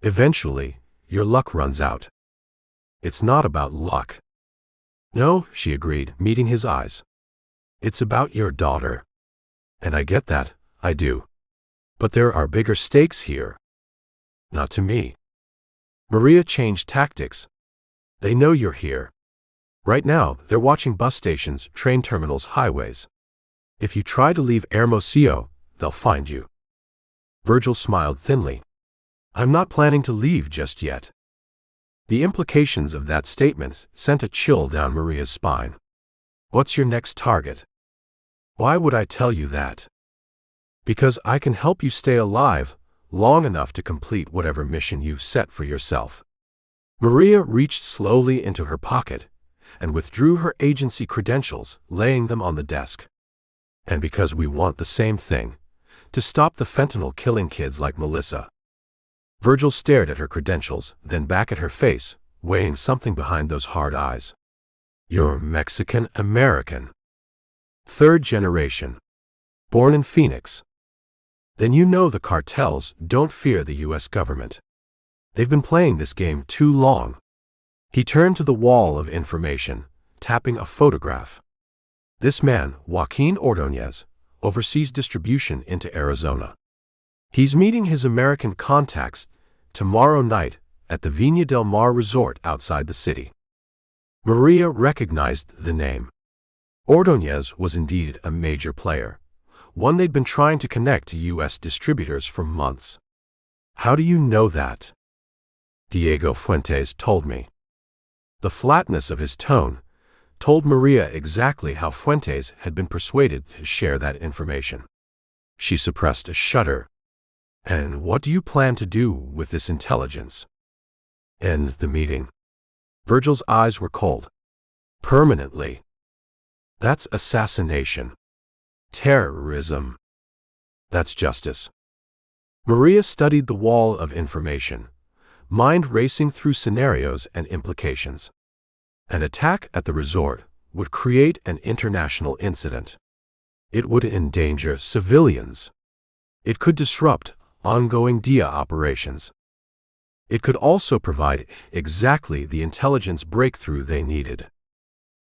Eventually, your luck runs out." "It's not about luck." "No," she agreed, meeting his eyes. "It's about your daughter. And I get that, I do. But there are bigger stakes here." "Not to me." Maria changed tactics. "They know you're here. Right now, they're watching bus stations, train terminals, highways. If you try to leave Hermosillo, they'll find you." Virgil smiled thinly. "I'm not planning to leave just yet." The implications of that statement sent a chill down Maria's spine. "What's your next target?" "Why would I tell you that?" "Because I can help you stay alive long enough to complete whatever mission you've set for yourself." Maria reached slowly into her pocket and withdrew her agency credentials, laying them on the desk. "And because we want the same thing, to stop the fentanyl killing kids like Melissa." Virgil stared at her credentials, then back at her face, weighing something behind those hard eyes. "You're Mexican-American. Third generation. Born in Phoenix. Then you know the cartels don't fear the U.S. government. They've been playing this game too long." He turned to the wall of information, tapping a photograph. "This man, Joaquin Ordóñez, oversees distribution into Arizona. He's meeting his American contacts tomorrow night at the Viña del Mar resort outside the city." Maria recognized the name. Ordóñez was indeed a major player, one they'd been trying to connect to U.S. distributors for months. "How do you know that?" "Diego Fuentes told me." The flatness of his tone told Maria exactly how Fuentes had been persuaded to share that information. She suppressed a shudder. "And what do you plan to do with this intelligence?" "End the meeting." Virgil's eyes were cold. "Permanently. That's assassination. Terrorism. That's justice." Maria studied the wall of information, mind racing through scenarios and implications. An attack at the resort would create an international incident. It would endanger civilians. It could disrupt ongoing DIA operations. It could also provide exactly the intelligence breakthrough they needed.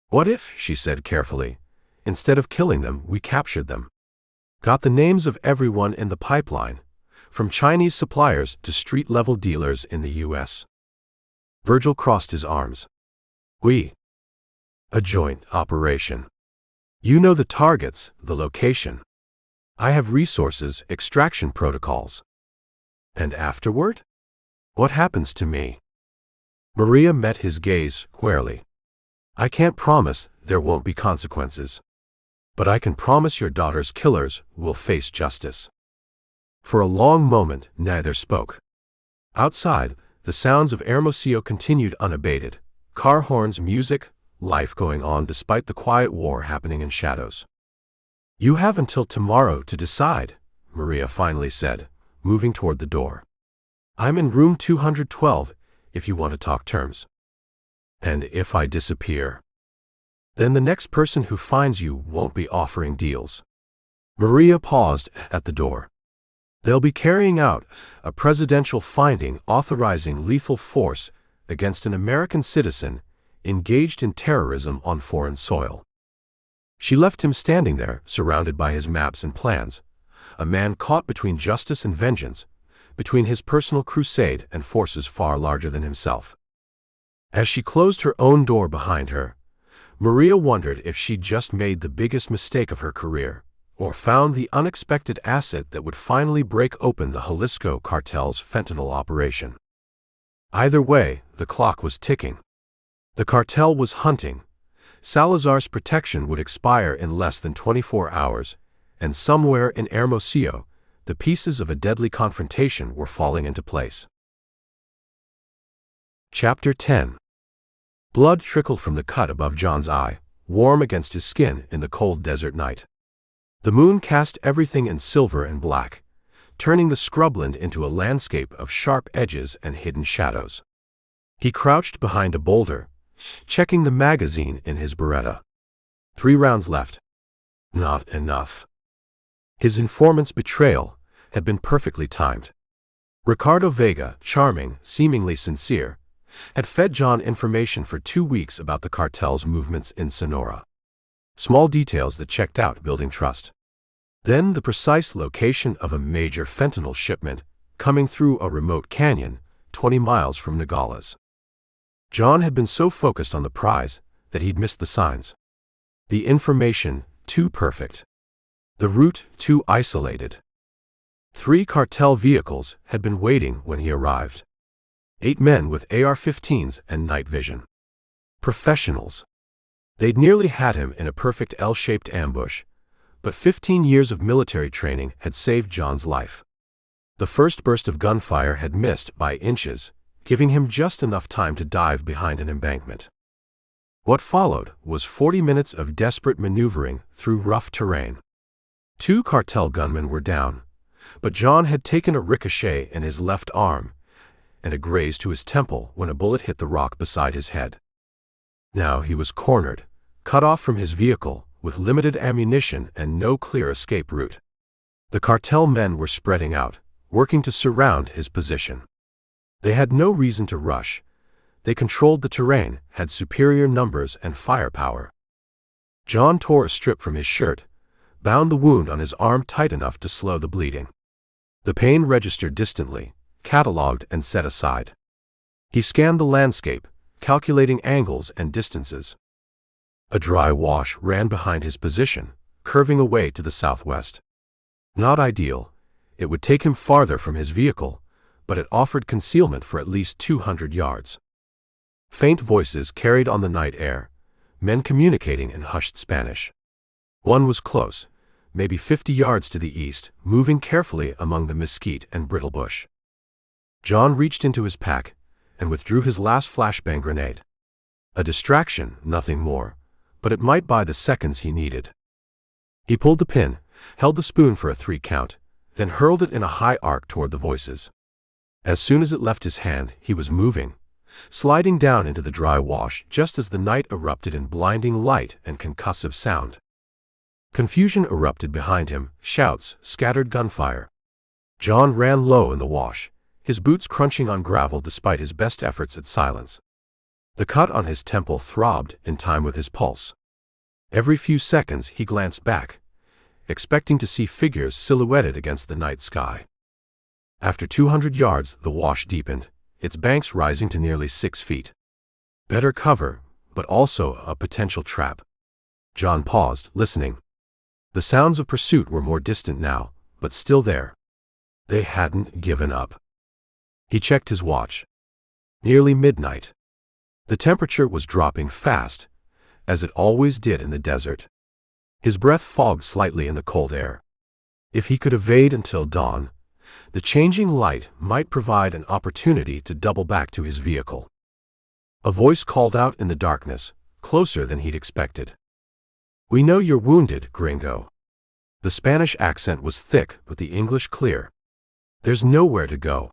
"What if," she said carefully, "instead of killing them, we captured them? Got the names of everyone in the pipeline, from Chinese suppliers to street-level dealers in the U.S. Virgil crossed his arms. "We. A joint operation. You know the targets, the location. I have resources, extraction protocols. And afterward? What happens to me?" Maria met his gaze squarely. "I can't promise there won't be consequences. But I can promise your daughter's killers will face justice." For a long moment, neither spoke. Outside, the sounds of Hermosillo continued unabated. Car horns, music, life going on despite the quiet war happening in shadows. "You have until tomorrow to decide," Maria finally said, moving toward the door. "I'm in room 212 if you want to talk terms." "And if I disappear?" Then the next person who finds you won't be offering deals. Maria paused at the door. They'll be carrying out a presidential finding authorizing lethal force against an American citizen engaged in terrorism on foreign soil. She left him standing there, surrounded by his maps and plans, a man caught between justice and vengeance, between his personal crusade and forces far larger than himself. As she closed her own door behind her, Maria wondered if she'd just made the biggest mistake of her career, or found the unexpected asset that would finally break open the Jalisco cartel's fentanyl operation. Either way, the clock was ticking. The cartel was hunting. Salazar's protection would expire in less than 24 hours, and somewhere in Hermosillo, the pieces of a deadly confrontation were falling into place. Chapter 10. Blood trickled from the cut above John's eye, warm against his skin in the cold desert night. The moon cast everything in silver and black, turning the scrubland into a landscape of sharp edges and hidden shadows. He crouched behind a boulder, checking the magazine in his Beretta. 3 rounds left. Not enough. His informant's betrayal had been perfectly timed. Ricardo Vega, charming, seemingly sincere, had fed John information for 2 weeks about the cartel's movements in Sonora. Small details that checked out, building trust. Then the precise location of a major fentanyl shipment coming through a remote canyon 20 miles from Nogales. John had been so focused on the prize that he'd missed the signs. The information too perfect. The route too isolated. 3 cartel vehicles had been waiting when he arrived. 8 men with AR-15s and night vision. Professionals. They'd nearly had him in a perfect L-shaped ambush, but 15 years of military training had saved John's life. The first burst of gunfire had missed by inches, giving him just enough time to dive behind an embankment. What followed was 40 minutes of desperate maneuvering through rough terrain. 2 cartel gunmen were down, but John had taken a ricochet in his left arm and a graze to his temple when a bullet hit the rock beside his head. Now he was cornered, cut off from his vehicle, with limited ammunition and no clear escape route. The cartel men were spreading out, working to surround his position. They had no reason to rush. They controlled the terrain, had superior numbers and firepower. John tore a strip from his shirt, bound the wound on his arm tight enough to slow the bleeding. The pain registered distantly, catalogued and set aside. He scanned the landscape, calculating angles and distances. A dry wash ran behind his position, curving away to the southwest. Not ideal. It would take him farther from his vehicle, but it offered concealment for at least 200 yards. Faint voices carried on the night air, men communicating in hushed Spanish. One was close, maybe 50 yards to the east, moving carefully among the mesquite and brittle bush. John reached into his pack and withdrew his last flashbang grenade. A distraction, nothing more, but it might buy the seconds he needed. He pulled the pin, held the spoon for a 3 count, then hurled it in a high arc toward the voices. As soon as it left his hand, he was moving, sliding down into the dry wash just as the night erupted in blinding light and concussive sound. Confusion erupted behind him, shouts, scattered gunfire. John ran low in the wash, his boots crunching on gravel despite his best efforts at silence. The cut on his temple throbbed in time with his pulse. Every few seconds he glanced back, expecting to see figures silhouetted against the night sky. After 200 yards, the wash deepened, its banks rising to nearly 6 feet. Better cover, but also a potential trap. John paused, listening. The sounds of pursuit were more distant now, but still there. They hadn't given up. He checked his watch. Nearly midnight. The temperature was dropping fast, as it always did in the desert. His breath fogged slightly in the cold air. If he could evade until dawn, the changing light might provide an opportunity to double back to his vehicle. A voice called out in the darkness, closer than he'd expected. "We know you're wounded, gringo." The Spanish accent was thick, but the English clear. "There's nowhere to go.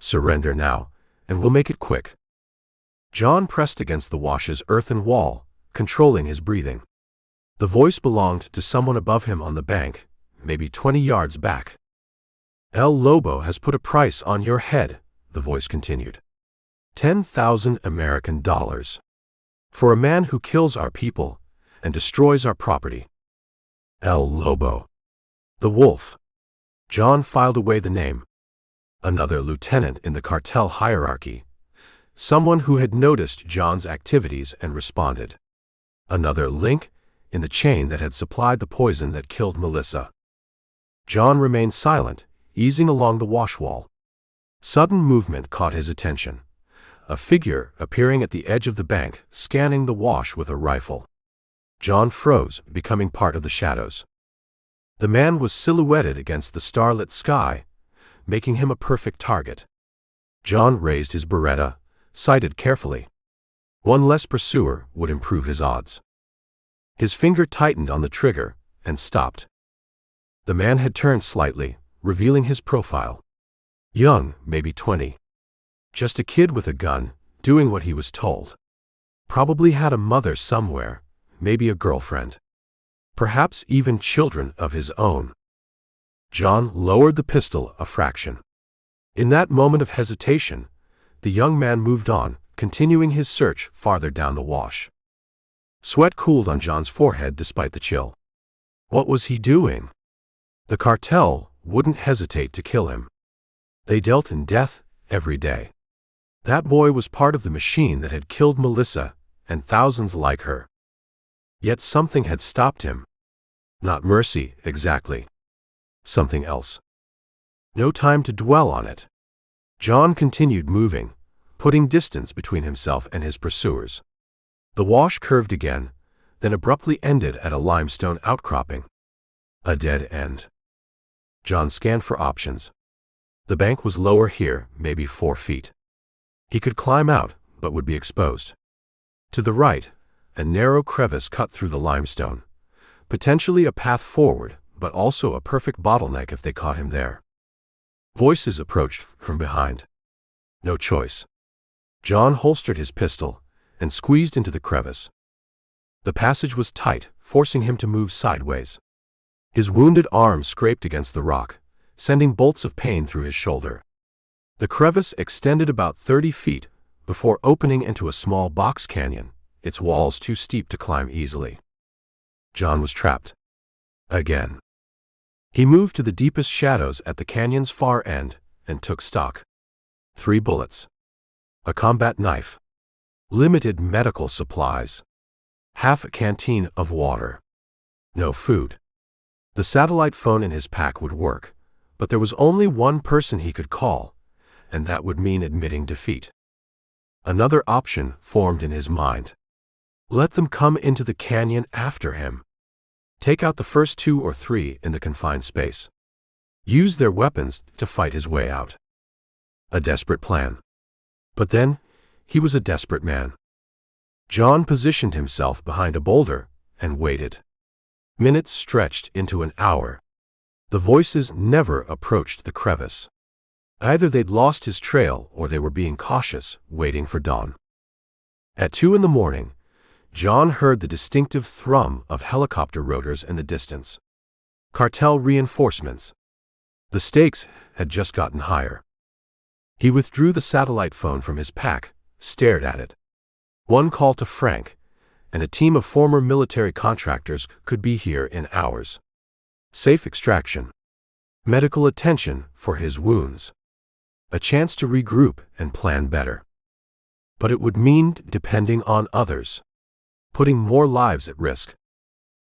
Surrender now, and we'll make it quick." John pressed against the wash's earthen wall, controlling his breathing. The voice belonged to someone above him on the bank, maybe 20 yards back. El Lobo has put a price on your head, the voice continued. 10,000 American dollars. For a man who kills our people and destroys our property. El Lobo. The wolf. John filed away the name. Another lieutenant in the cartel hierarchy. Someone who had noticed John's activities and responded. Another link in the chain that had supplied the poison that killed Melissa. John remained silent, easing along the wash wall. Sudden movement caught his attention. A figure appearing at the edge of the bank, scanning the wash with a rifle. John froze, becoming part of the shadows. The man was silhouetted against the starlit sky, making him a perfect target. John raised his Beretta, sighted carefully. One less pursuer would improve his odds. His finger tightened on the trigger and stopped. The man had turned slightly, revealing his profile. Young, maybe 20. Just a kid with a gun, doing what he was told. Probably had a mother somewhere, maybe a girlfriend. Perhaps even children of his own. John lowered the pistol a fraction. In that moment of hesitation, the young man moved on, continuing his search farther down the wash. Sweat cooled on John's forehead despite the chill. What was he doing? The cartel wouldn't hesitate to kill him. They dealt in death every day. That boy was part of the machine that had killed Melissa and thousands like her. Yet something had stopped him. Not mercy, exactly. Something else. No time to dwell on it. John continued moving, putting distance between himself and his pursuers. The wash curved again, then abruptly ended at a limestone outcropping. A dead end. John scanned for options. The bank was lower here, maybe 4 feet. He could climb out, but would be exposed. To the right, a narrow crevice cut through the limestone. Potentially a path forward, but also a perfect bottleneck if they caught him there. Voices approached from behind. No choice. John holstered his pistol and squeezed into the crevice. The passage was tight, forcing him to move sideways. His wounded arm scraped against the rock, sending bolts of pain through his shoulder. The crevice extended about 30 feet before opening into a small box canyon, its walls too steep to climb easily. John was trapped. Again. He moved to the deepest shadows at the canyon's far end and took stock. 3 bullets. A combat knife. Limited medical supplies. Half a canteen of water. No food. The satellite phone in his pack would work, but there was only one person he could call, and that would mean admitting defeat. Another option formed in his mind. Let them come into the canyon after him. Take out the first 2 or 3 in the confined space. Use their weapons to fight his way out. A desperate plan. But then, he was a desperate man. John positioned himself behind a boulder and waited. Minutes stretched into an hour. The voices never approached the crevice. Either they'd lost his trail or they were being cautious, waiting for dawn. At 2 in the morning, John heard the distinctive thrum of helicopter rotors in the distance. Cartel reinforcements. The stakes had just gotten higher. He withdrew the satellite phone from his pack, stared at it. One call to Frank, and a team of former military contractors could be here in hours. Safe extraction. Medical attention for his wounds. A chance to regroup and plan better. But it would mean depending on others. Putting more lives at risk.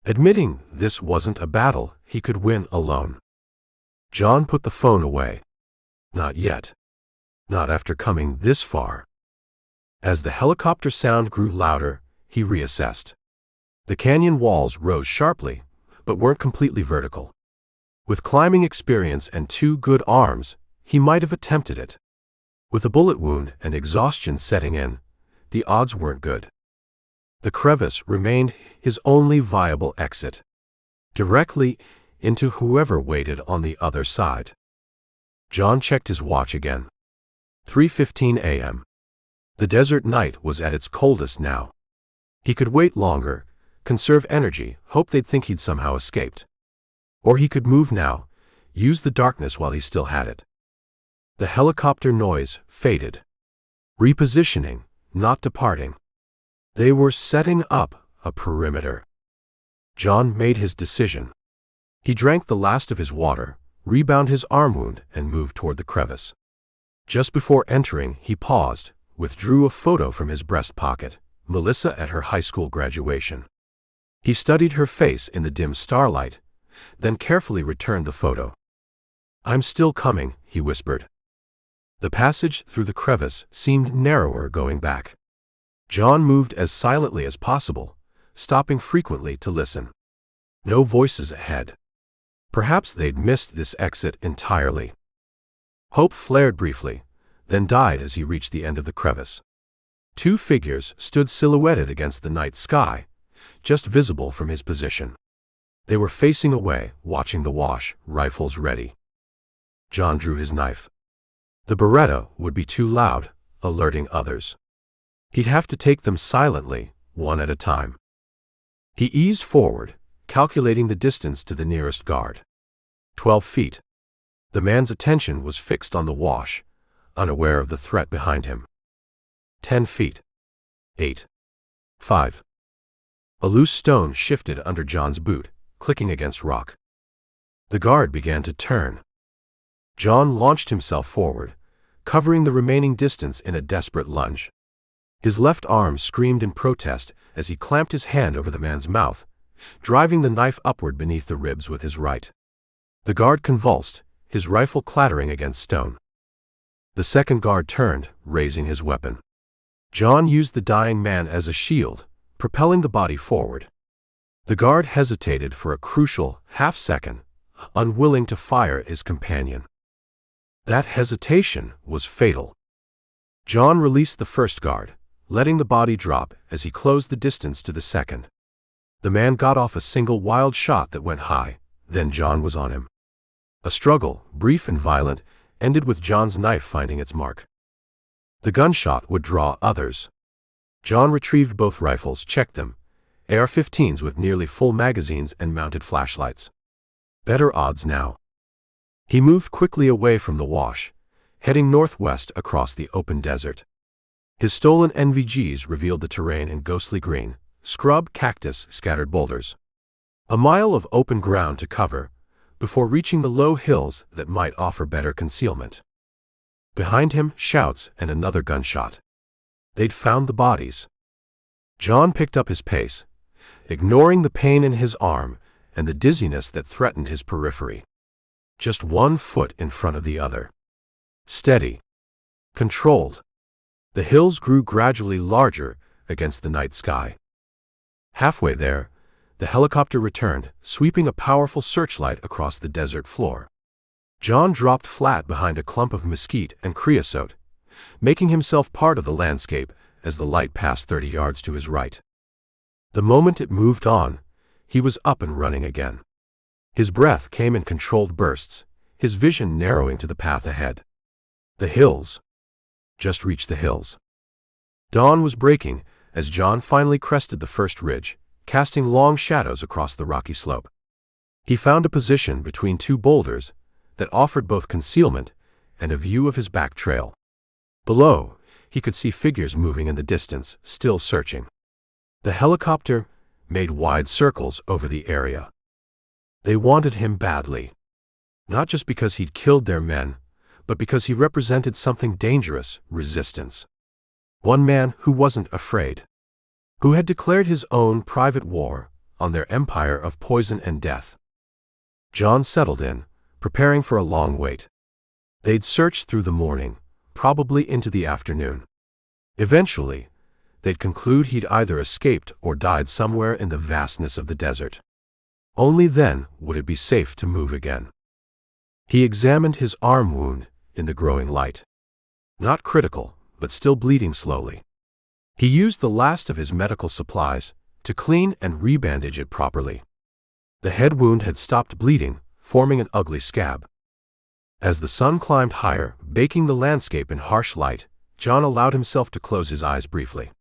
Admitting this wasn't a battle he could win alone. John put the phone away. Not yet. Not after coming this far. As the helicopter sound grew louder, he reassessed. The canyon walls rose sharply, but weren't completely vertical. With climbing experience and 2 good arms, he might have attempted it. With a bullet wound and exhaustion setting in, the odds weren't good. The crevice remained his only viable exit. Directly into whoever waited on the other side. John checked his watch again. 3:15 a.m. The desert night was at its coldest now. He could wait longer, conserve energy, hope they'd think he'd somehow escaped. Or he could move now, use the darkness while he still had it. The helicopter noise faded. Repositioning, not departing. They were setting up a perimeter. John made his decision. He drank the last of his water, rebound his arm wound, and moved toward the crevice. Just before entering, he paused, withdrew a photo from his breast pocket, Melissa at her high school graduation. He studied her face in the dim starlight, then carefully returned the photo. "I'm still coming," he whispered. The passage through the crevice seemed narrower going back. John moved as silently as possible, stopping frequently to listen. No voices ahead. Perhaps they'd missed this exit entirely. Hope flared briefly, then died as he reached the end of the crevice. Two figures stood silhouetted against the night sky, just visible from his position. They were facing away, watching the wash, rifles ready. John drew his knife. The Beretta would be too loud, alerting others. He'd have to take them silently, one at a time. He eased forward, calculating the distance to the nearest guard. 12 feet. The man's attention was fixed on the wash, unaware of the threat behind him. 10 feet. 8. 5. A loose stone shifted under John's boot, clicking against rock. The guard began to turn. John launched himself forward, covering the remaining distance in a desperate lunge. His left arm screamed in protest as he clamped his hand over the man's mouth, driving the knife upward beneath the ribs with his right. The guard convulsed, his rifle clattering against stone. The second guard turned, raising his weapon. John used the dying man as a shield, propelling the body forward. The guard hesitated for a crucial half-second, unwilling to fire at his companion. That hesitation was fatal. John released the first guard, letting the body drop as he closed the distance to the second. The man got off a single wild shot that went high, then John was on him. A struggle, brief and violent, ended with John's knife finding its mark. The gunshot would draw others. John retrieved both rifles, checked them, AR-15s with nearly full magazines and mounted flashlights. Better odds now. He moved quickly away from the wash, heading northwest across the open desert. His stolen NVGs revealed the terrain in ghostly green, scrub, cactus, scattered boulders. A mile of open ground to cover, before reaching the low hills that might offer better concealment. Behind him, shouts and another gunshot. They'd found the bodies. John picked up his pace, ignoring the pain in his arm and the dizziness that threatened his periphery. Just 1 foot in front of the other. Steady. Controlled. The hills grew gradually larger against the night sky. Halfway there, the helicopter returned, sweeping a powerful searchlight across the desert floor. John dropped flat behind a clump of mesquite and creosote, making himself part of the landscape as the light passed 30 yards to his right. The moment it moved on, he was up and running again. His breath came in controlled bursts, his vision narrowing to the path ahead. The hills. Just reached the hills. Dawn was breaking as John finally crested the first ridge, casting long shadows across the rocky slope. He found a position between two boulders that offered both concealment and a view of his back trail. Below, he could see figures moving in the distance, still searching. The helicopter made wide circles over the area. They wanted him badly. Not just because he'd killed their men, but because he represented something dangerous, resistance. One man who wasn't afraid. Who had declared his own private war on their empire of poison and death. John settled in, preparing for a long wait. They'd search through the morning, probably into the afternoon. Eventually, they'd conclude he'd either escaped or died somewhere in the vastness of the desert. Only then would it be safe to move again. He examined his arm wound in the growing light. Not critical, but still bleeding slowly. He used the last of his medical supplies to clean and rebandage it properly. The head wound had stopped bleeding, forming an ugly scab. As the sun climbed higher, baking the landscape in harsh light, John allowed himself to close his eyes briefly.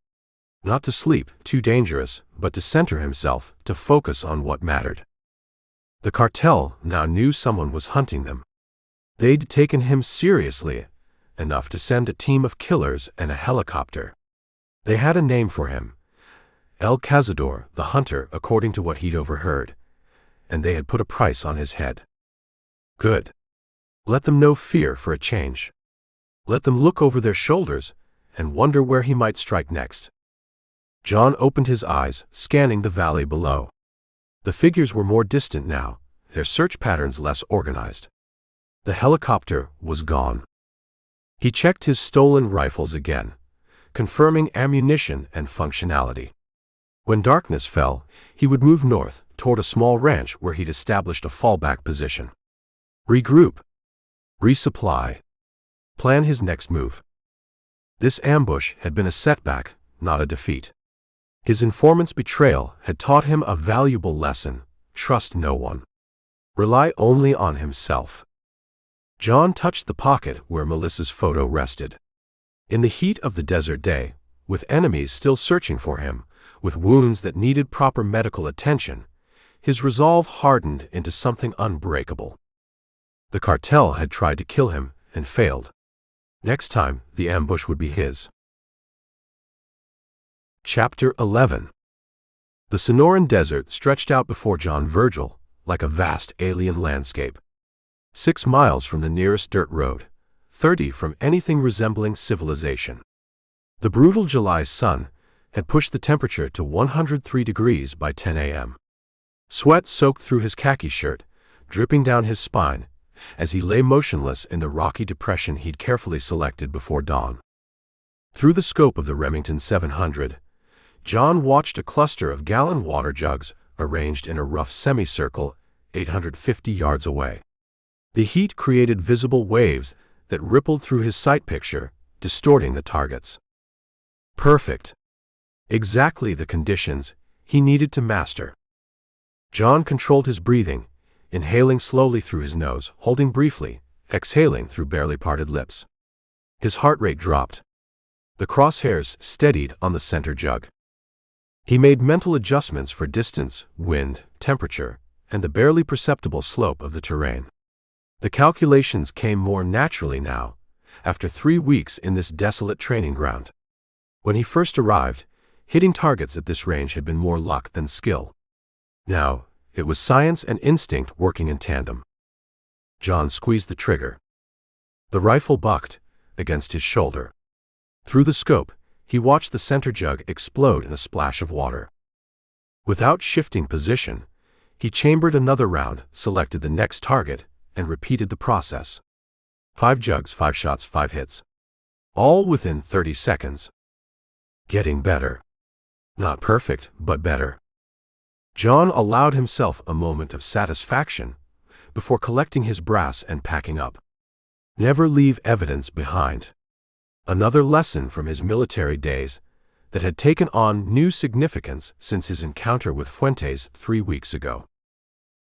Not to sleep, too dangerous, but to center himself, to focus on what mattered. The cartel now knew someone was hunting them. They'd taken him seriously enough to send a team of killers and a helicopter. They had a name for him, El Cazador, the hunter, according to what he'd overheard, and they had put a price on his head. Good. Let them know fear for a change. Let them look over their shoulders and wonder where he might strike next. John opened his eyes, scanning the valley below. The figures were more distant now, their search patterns less organized. The helicopter was gone. He checked his stolen rifles again, confirming ammunition and functionality. When darkness fell, he would move north, toward a small ranch where he'd established a fallback position. Regroup. Resupply. Plan his next move. This ambush had been a setback, not a defeat. His informant's betrayal had taught him a valuable lesson: trust no one. Rely only on himself. John touched the pocket where Melissa's photo rested. In the heat of the desert day, with enemies still searching for him, with wounds that needed proper medical attention, his resolve hardened into something unbreakable. The cartel had tried to kill him and failed. Next time, the ambush would be his. Chapter 11. The Sonoran Desert stretched out before John Virgil, like a vast alien landscape. 6 miles from the nearest dirt road, 30 from anything resembling civilization. The brutal July sun had pushed the temperature to 103 degrees by 10 a.m. Sweat soaked through his khaki shirt, dripping down his spine, as he lay motionless in the rocky depression he'd carefully selected before dawn. Through the scope of the Remington 700, John watched a cluster of gallon water jugs arranged in a rough semicircle 850 yards away. The heat created visible waves that rippled through his sight picture, distorting the targets. Perfect. Exactly the conditions he needed to master. John controlled his breathing, inhaling slowly through his nose, holding briefly, exhaling through barely parted lips. His heart rate dropped. The crosshairs steadied on the center jug. He made mental adjustments for distance, wind, temperature, and the barely perceptible slope of the terrain. The calculations came more naturally now, after 3 weeks in this desolate training ground. When he first arrived, hitting targets at this range had been more luck than skill. Now, it was science and instinct working in tandem. John squeezed the trigger. The rifle bucked against his shoulder. Through the scope, he watched the center jug explode in a splash of water. Without shifting position, he chambered another round, selected the next target, and repeated the process. 5 jugs, 5 shots, 5 hits. All within 30 seconds. Getting better. Not perfect, but better. John allowed himself a moment of satisfaction before collecting his brass and packing up. Never leave evidence behind. Another lesson from his military days that had taken on new significance since his encounter with Fuentes 3 weeks ago.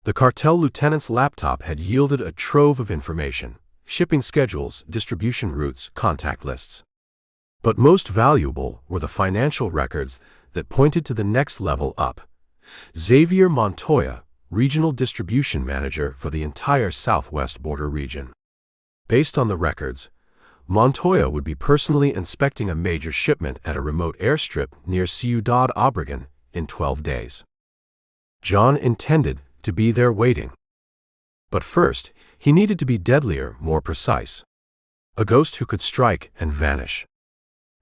The cartel lieutenant's laptop had yielded a trove of information: shipping schedules, distribution routes, contact lists. But most valuable were the financial records that pointed to the next level up. Xavier Montoya, regional distribution manager for the entire southwest border region. Based on the records, Montoya would be personally inspecting a major shipment at a remote airstrip near Ciudad Obregón in 12 days. John intended to be there waiting. But first, he needed to be deadlier, more precise. A ghost who could strike and vanish.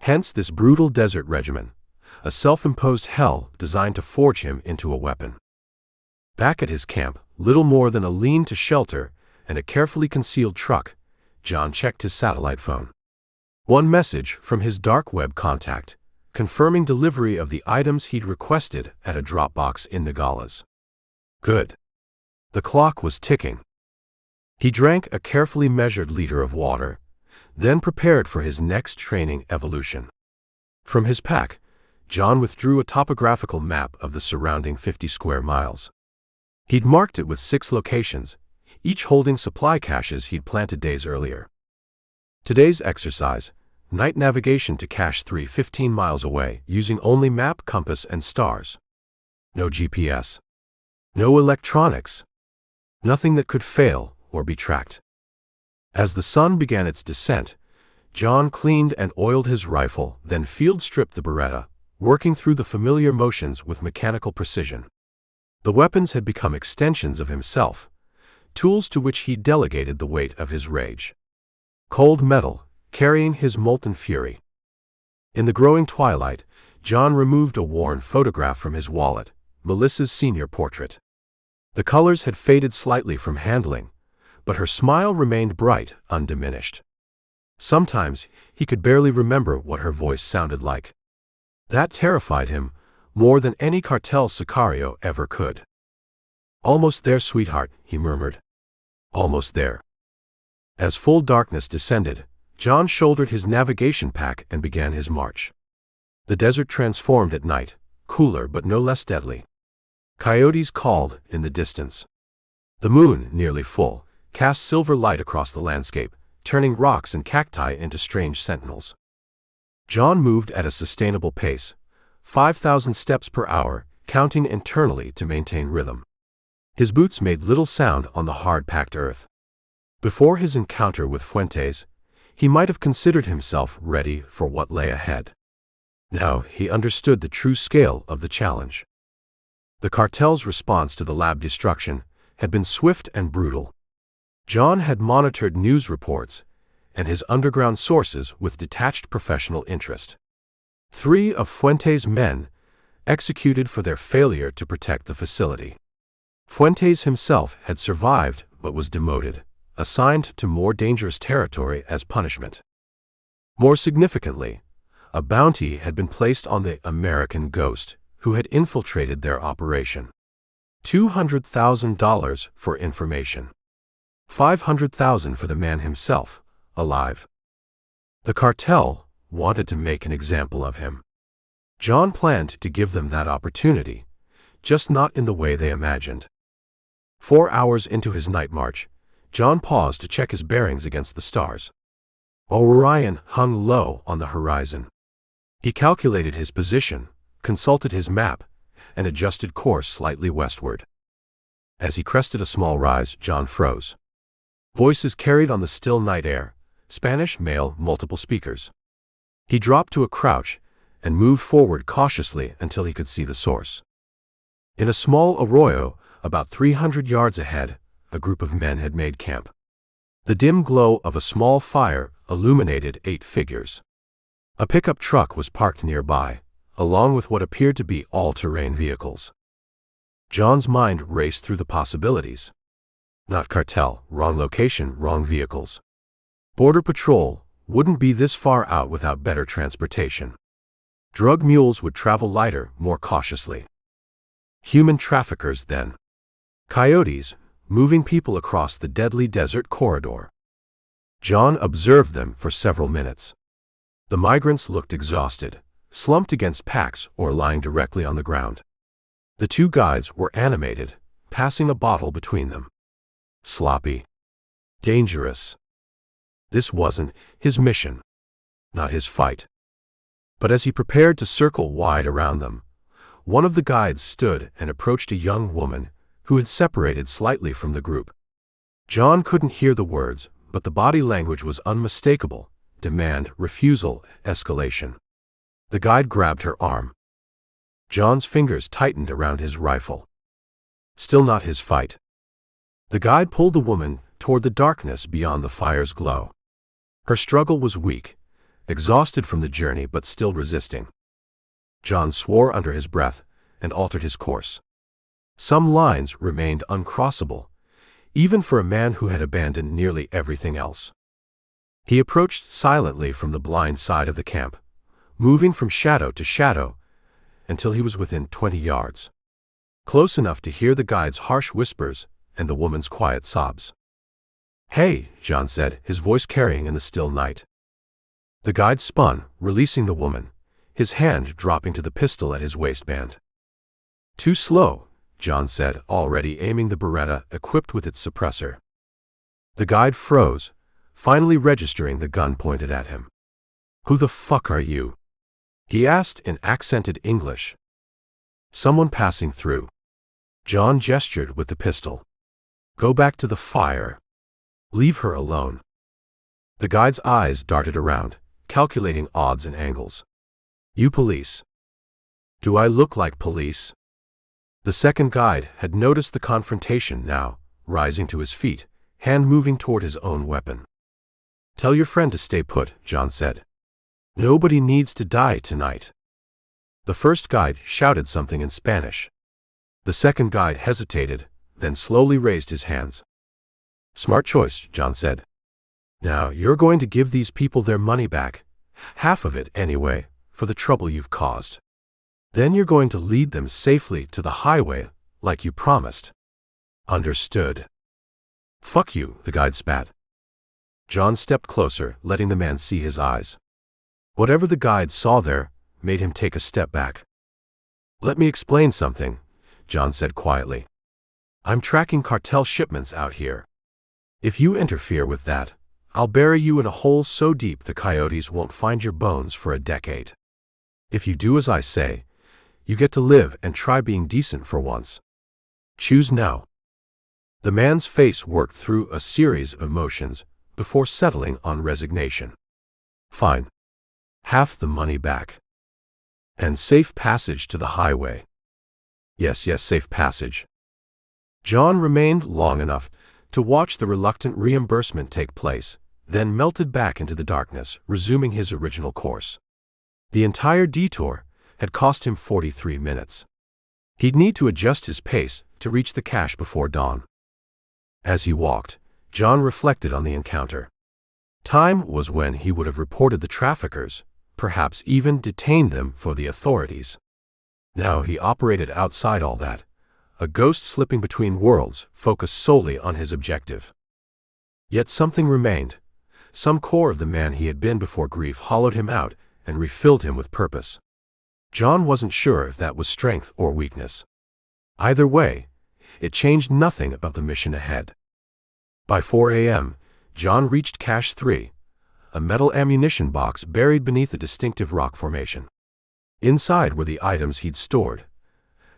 Hence this brutal desert regimen, a self-imposed hell designed to forge him into a weapon. Back at his camp, little more than a lean-to shelter and a carefully concealed truck, John checked his satellite phone. One message from his dark web contact, confirming delivery of the items he'd requested at a drop box in Nogales. Good. The clock was ticking. He drank a carefully measured liter of water, then prepared for his next training evolution. From his pack, John withdrew a topographical map of the surrounding 50 square miles. He'd marked it with 6 locations, each holding supply caches he'd planted days earlier. Today's exercise, night navigation to Cache 3 15 miles away, using only map, compass, and stars. No GPS. No electronics. Nothing that could fail or be tracked. As the sun began its descent, John cleaned and oiled his rifle, then field-stripped the Beretta, working through the familiar motions with mechanical precision. The weapons had become extensions of himself, tools to which he delegated the weight of his rage. Cold metal, carrying his molten fury. In the growing twilight, John removed a worn photograph from his wallet, Melissa's senior portrait. The colors had faded slightly from handling, but her smile remained bright, undiminished. Sometimes he could barely remember what her voice sounded like. That terrified him more than any cartel sicario ever could. "Almost there, sweetheart," he murmured. "Almost there." As full darkness descended, John shouldered his navigation pack and began his march. The desert transformed at night, cooler but no less deadly. Coyotes called in the distance. The moon, nearly full, cast silver light across the landscape, turning rocks and cacti into strange sentinels. John moved at a sustainable pace, 5,000 steps per hour, counting internally to maintain rhythm. His boots made little sound on the hard-packed earth. Before his encounter with Fuentes, he might have considered himself ready for what lay ahead. Now he understood the true scale of the challenge. The cartel's response to the lab destruction had been swift and brutal. John had monitored news reports and his underground sources with detached professional interest. 3 of Fuentes' men executed for their failure to protect the facility. Fuentes himself had survived but was demoted, assigned to more dangerous territory as punishment. More significantly, a bounty had been placed on the American Ghost, who had infiltrated their operation. $200,000 for information. $500,000 for the man himself, alive. The cartel wanted to make an example of him. John planned to give them that opportunity, just not in the way they imagined. 4 hours into his night march, John paused to check his bearings against the stars. Orion hung low on the horizon. He calculated his position, consulted his map, and adjusted course slightly westward. As he crested a small rise, John froze. Voices carried on the still night air, Spanish, male, multiple speakers. He dropped to a crouch and moved forward cautiously until he could see the source. In a small arroyo, about 300 yards ahead, a group of men had made camp. The dim glow of a small fire illuminated 8 figures. A pickup truck was parked nearby, along with what appeared to be all-terrain vehicles. John's mind raced through the possibilities. Not cartel, wrong location, wrong vehicles. Border Patrol wouldn't be this far out without better transportation. Drug mules would travel lighter, more cautiously. Human traffickers, then. Coyotes, moving people across the deadly desert corridor. John observed them for several minutes. The migrants looked exhausted, slumped against packs or lying directly on the ground. The 2 guides were animated, passing a bottle between them. Sloppy. Dangerous. This wasn't his mission. Not his fight. But as he prepared to circle wide around them, one of the guides stood and approached a young woman who had separated slightly from the group. John couldn't hear the words, but the body language was unmistakable: demand, refusal, escalation. The guide grabbed her arm. John's fingers tightened around his rifle. Still not his fight. The guide pulled the woman toward the darkness beyond the fire's glow. Her struggle was weak, exhausted from the journey but still resisting. John swore under his breath and altered his course. Some lines remained uncrossable, even for a man who had abandoned nearly everything else. He approached silently from the blind side of the camp, moving from shadow to shadow until he was within 20 yards. Close enough to hear the guide's harsh whispers and the woman's quiet sobs. "Hey," John said, his voice carrying in the still night. The guide spun, releasing the woman, his hand dropping to the pistol at his waistband. "Too slow," John said, already aiming the Beretta equipped with its suppressor. The guide froze, finally registering the gun pointed at him. "Who the fuck are you?" he asked in accented English. "Someone passing through." John gestured with the pistol. "Go back to the fire. Leave her alone." The guide's eyes darted around, calculating odds and angles. "You police." "Do I look like police?" The second guide had noticed the confrontation now, rising to his feet, hand moving toward his own weapon. "Tell your friend to stay put," John said. "Nobody needs to die tonight." The first guide shouted something in Spanish. The second guide hesitated, then slowly raised his hands. "Smart choice," John said. "Now you're going to give these people their money back, half of it anyway, for the trouble you've caused. Then you're going to lead them safely to the highway, like you promised." "Understood." "Fuck you," the guide spat. John stepped closer, letting the man see his eyes. Whatever the guide saw there made him take a step back. "Let me explain something," John said quietly. "I'm tracking cartel shipments out here. If you interfere with that, I'll bury you in a hole so deep the coyotes won't find your bones for a decade. If you do as I say, you get to live and try being decent for once. Choose now." The man's face worked through a series of emotions before settling on resignation. "Fine. Half the money back. And safe passage to the highway." Yes, safe passage." John remained long enough to watch the reluctant reimbursement take place, then melted back into the darkness, resuming his original course. The entire detour had cost him 43 minutes. He'd need to adjust his pace to reach the cache before dawn. As he walked, John reflected on the encounter. Time was when he would have reported the traffickers, perhaps even detained them for the authorities. Now he operated outside all that, a ghost slipping between worlds, focused solely on his objective. Yet something remained. Some core of the man he had been before grief hollowed him out and refilled him with purpose. John wasn't sure if that was strength or weakness. Either way, it changed nothing about the mission ahead. By 4 a.m., John reached Cache 3, a metal ammunition box buried beneath a distinctive rock formation. Inside were the items he'd stored: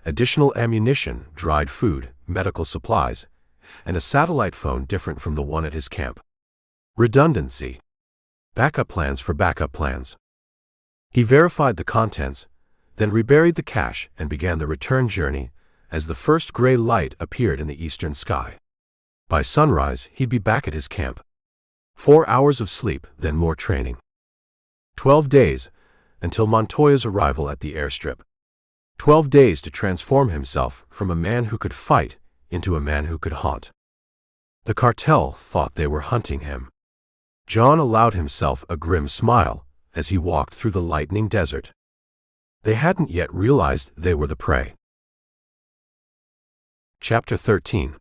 additional ammunition, dried food, medical supplies, and a satellite phone different from the one at his camp. Redundancy. Backup plans for backup plans. He verified the contents, then reburied the cache and began the return journey as the first gray light appeared in the eastern sky. By sunrise, he'd be back at his camp. 4 hours of sleep, then more training. 12 days until Montoya's arrival at the airstrip. 12 days to transform himself from a man who could fight into a man who could haunt. The cartel thought they were hunting him. John allowed himself a grim smile as he walked through the lightning desert. They hadn't yet realized they were the prey. Chapter 13.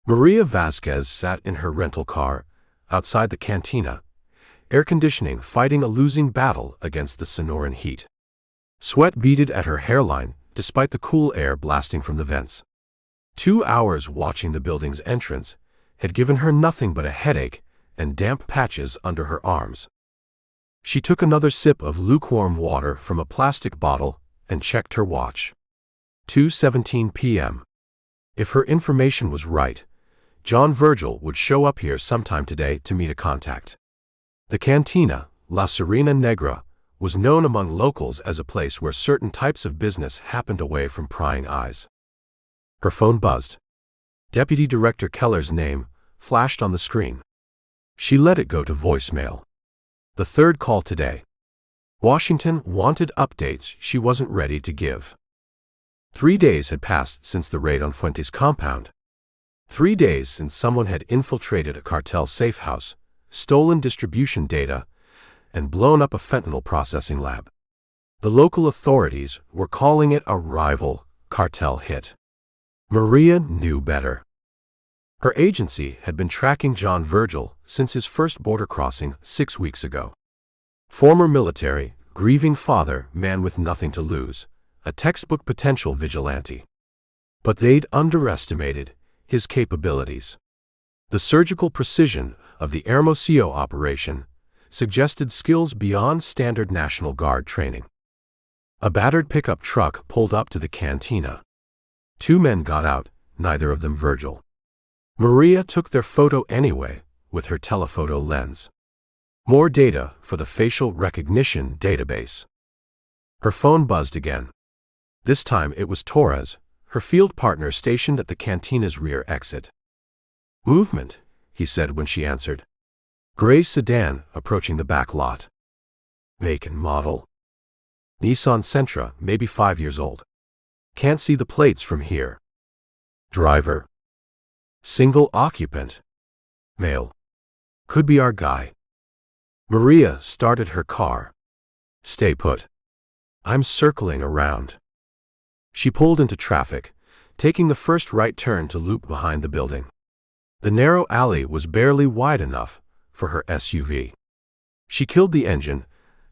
Maria Vasquez sat in her rental car, outside the cantina, air conditioning fighting a losing battle against the Sonoran heat. Sweat beaded at her hairline, despite the cool air blasting from the vents. 2 hours watching the building's entrance had given her nothing but a headache and damp patches under her arms. She took another sip of lukewarm water from a plastic bottle and checked her watch. 2:17 p.m. If her information was right, John Virgil would show up here sometime today to meet a contact. The cantina, La Serena Negra, was known among locals as a place where certain types of business happened away from prying eyes. Her phone buzzed. Deputy Director Keller's name flashed on the screen. She let it go to voicemail. The third call today. Washington wanted updates she wasn't ready to give. 3 days had passed since the raid on Fuentes' compound. 3 days since someone had infiltrated a cartel safe house, stolen distribution data, and blown up a fentanyl processing lab. The local authorities were calling it a rival cartel hit. Maria knew better. Her agency had been tracking John Virgil since his first border crossing 6 weeks ago. Former military, grieving father, man with nothing to lose, a textbook potential vigilante. But they'd underestimated his capabilities. The surgical precision of the Hermosillo operation suggested skills beyond standard National Guard training. A battered pickup truck pulled up to the cantina. 2 men got out, neither of them Virgil. Maria took their photo anyway, with her telephoto lens. More data for the facial recognition database. Her phone buzzed again. This time it was Torres, her field partner stationed at the cantina's rear exit. "Movement," he said when she answered. "Gray sedan approaching the back lot." "Make and model?" "Nissan Sentra, maybe 5 years old. Can't see the plates from here." "Driver?" "Single occupant. Male. Could be our guy." Maria started her car. "Stay put. I'm circling around." She pulled into traffic, taking the first right turn to loop behind the building. The narrow alley was barely wide enough for her SUV. She killed the engine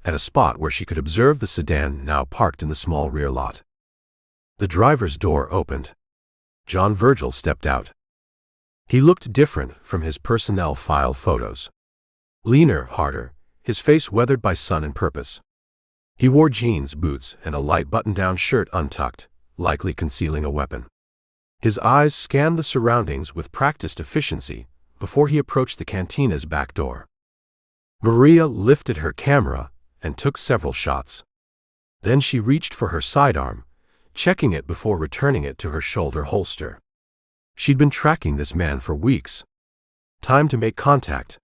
at a spot where she could observe the sedan now parked in the small rear lot. The driver's door opened. John Virgil stepped out. He looked different from his personnel file photos. Leaner, harder, his face weathered by sun and purpose. He wore jeans, boots, and a light button-down shirt untucked, likely concealing a weapon. His eyes scanned the surroundings with practiced efficiency before he approached the cantina's back door. Maria lifted her camera and took several shots. Then she reached for her sidearm, checking it before returning it to her shoulder holster. She'd been tracking this man for weeks. Time to make contact.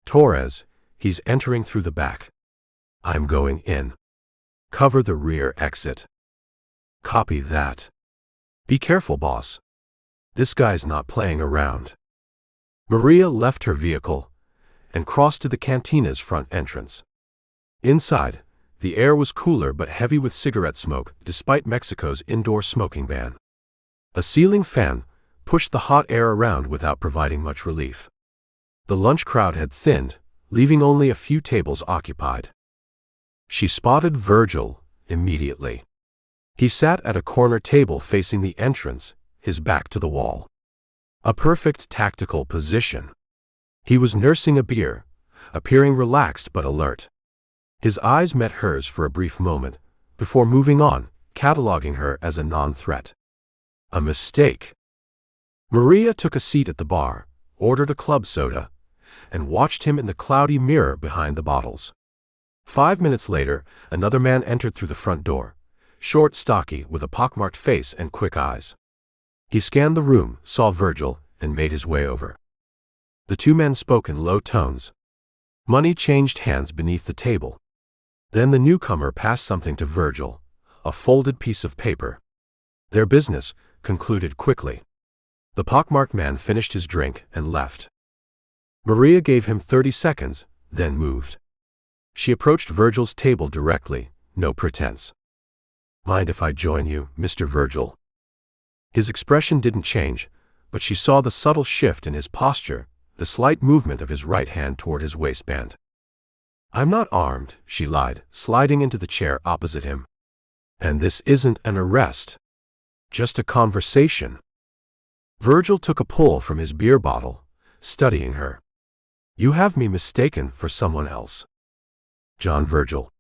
"Torres, he's entering through the back. I'm going in. Cover the rear exit." "Copy that." "Be careful, boss. This guy's not playing around." Maria left her vehicle and crossed to the cantina's front entrance. Inside, the air was cooler but heavy with cigarette smoke despite Mexico's indoor smoking ban. A ceiling fan pushed the hot air around without providing much relief. The lunch crowd had thinned, leaving only a few tables occupied. She spotted Virgil immediately. He sat at a corner table facing the entrance, his back to the wall. A perfect tactical position. He was nursing a beer, appearing relaxed but alert. His eyes met hers for a brief moment, before moving on, cataloging her as a non-threat. A mistake. Maria took a seat at the bar, ordered a club soda, and watched him in the cloudy mirror behind the bottles. 5 minutes later, another man entered through the front door, short, stocky, with a pockmarked face and quick eyes. He scanned the room, saw Virgil, and made his way over. The 2 men spoke in low tones. Money changed hands beneath the table. Then the newcomer passed something to Virgil, a folded piece of paper. Their business concluded quickly. The pockmarked man finished his drink and left. Maria gave him 30 seconds, then moved. She approached Virgil's table directly, no pretense. "Mind if I join you, Mr. Virgil?" His expression didn't change, but she saw the subtle shift in his posture, the slight movement of his right hand toward his waistband. "I'm not armed," she lied, sliding into the chair opposite him. "And this isn't an arrest. Just a conversation." Virgil took a pull from his beer bottle, studying her. "You have me mistaken for someone else." John Virgil.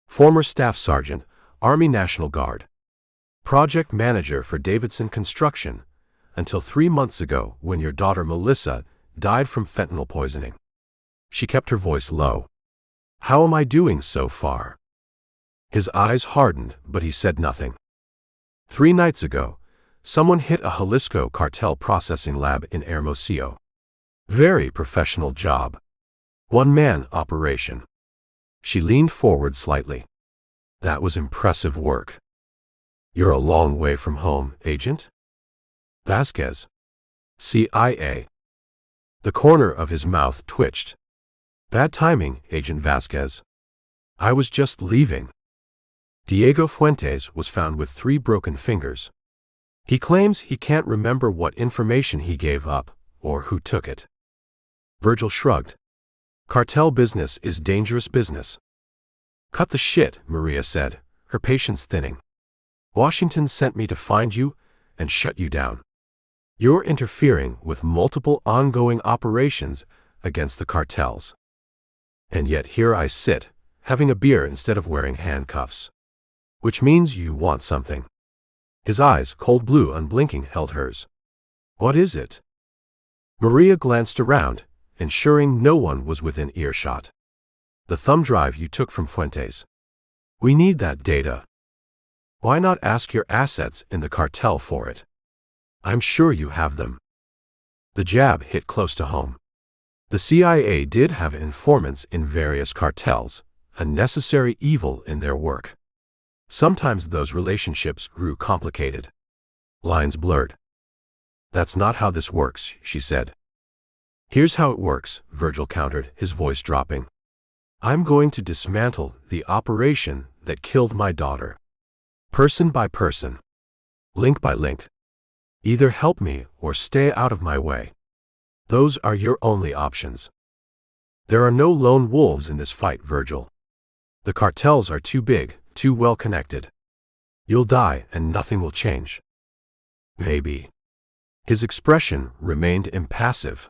Former Staff Sergeant, Army National Guard. Project Manager for Davidson Construction, until 3 months ago when your daughter Melissa died from fentanyl poisoning. She kept her voice low. "How am I doing so far?" His eyes hardened, but he said nothing. 3 nights ago, someone hit a Jalisco cartel processing lab in Hermosillo. Very professional job. 1-man operation. She leaned forward slightly. "That was impressive work." "You're a long way from home, Agent?" "Vasquez. CIA." The corner of his mouth twitched. "Bad timing, Agent Vasquez. I was just leaving." Diego Fuentes was found with 3 broken fingers. He claims he can't remember what information he gave up, or who took it. Virgil shrugged. "Cartel business is dangerous business." "Cut the shit," Maria said, her patience thinning. "Washington sent me to find you and shut you down. You're interfering with multiple ongoing operations against the cartels." And yet here I sit, having a beer instead of wearing handcuffs. Which means you want something. His eyes, cold blue unblinking, held hers. What is it? Maria glanced around, ensuring no one was within earshot. The thumb drive you took from Fuentes. We need that data. Why not ask your assets in the cartel for it? I'm sure you have them. The jab hit close to home. The CIA did have informants in various cartels, a necessary evil in their work. Sometimes those relationships grew complicated. Lines blurred. That's not how this works, she said. Here's how it works, Virgil countered, his voice dropping. I'm going to dismantle the operation that killed my daughter. Person by person. Link by link. Either help me or stay out of my way. Those are your only options. There are no lone wolves in this fight, Virgil. The cartels are too big, too well connected. You'll die and nothing will change. Maybe. His expression remained impassive.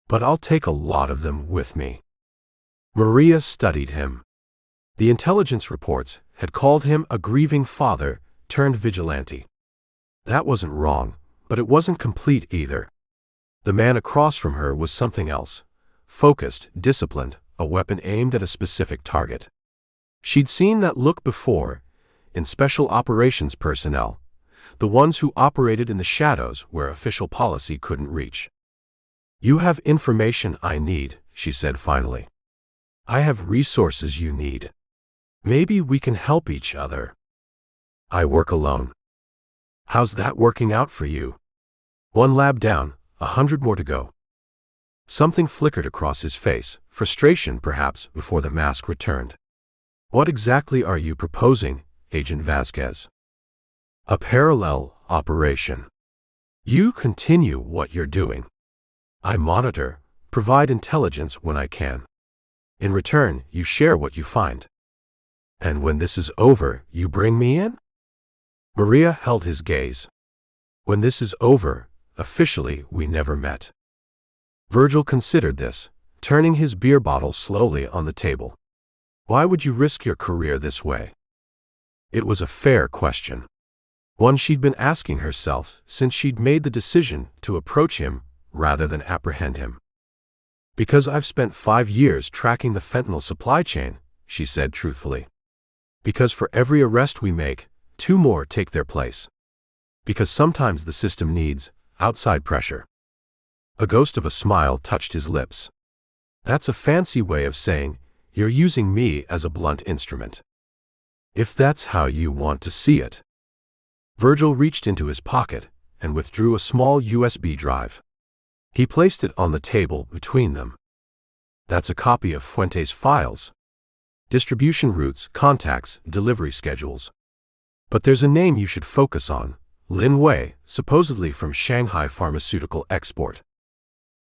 But I'll take a lot of them with me. Maria studied him. The intelligence reports had called him a grieving father turned vigilante. That wasn't wrong, but it wasn't complete either. The man across from her was something else. Focused, disciplined, a weapon aimed at a specific target. She'd seen that look before, in special operations personnel, the ones who operated in the shadows where official policy couldn't reach. You have information I need, she said finally. I have resources you need. Maybe we can help each other. I work alone. How's that working out for you? 1 lab down, 100 more to go. Something flickered across his face, frustration perhaps, before the mask returned. What exactly are you proposing, Agent Vasquez? A parallel operation. You continue what you're doing. I monitor, provide intelligence when I can. In return, you share what you find. And when this is over, you bring me in? Maria held his gaze. When this is over, officially we never met. Virgil considered this, turning his beer bottle slowly on the table. Why would you risk your career this way? It was a fair question. One she'd been asking herself since she'd made the decision to approach him rather than apprehend him. Because I've spent 5 years tracking the fentanyl supply chain, she said truthfully. Because for every arrest we make, 2 more take their place. Because sometimes the system needs outside pressure. A ghost of a smile touched his lips. That's a fancy way of saying, you're using me as a blunt instrument. If that's how you want to see it. Virgil reached into his pocket and withdrew a small USB drive. He placed it on the table between them. That's a copy of Fuentes' files. Distribution routes, contacts, delivery schedules. But there's a name you should focus on, Lin Wei, supposedly from Shanghai Pharmaceutical Export.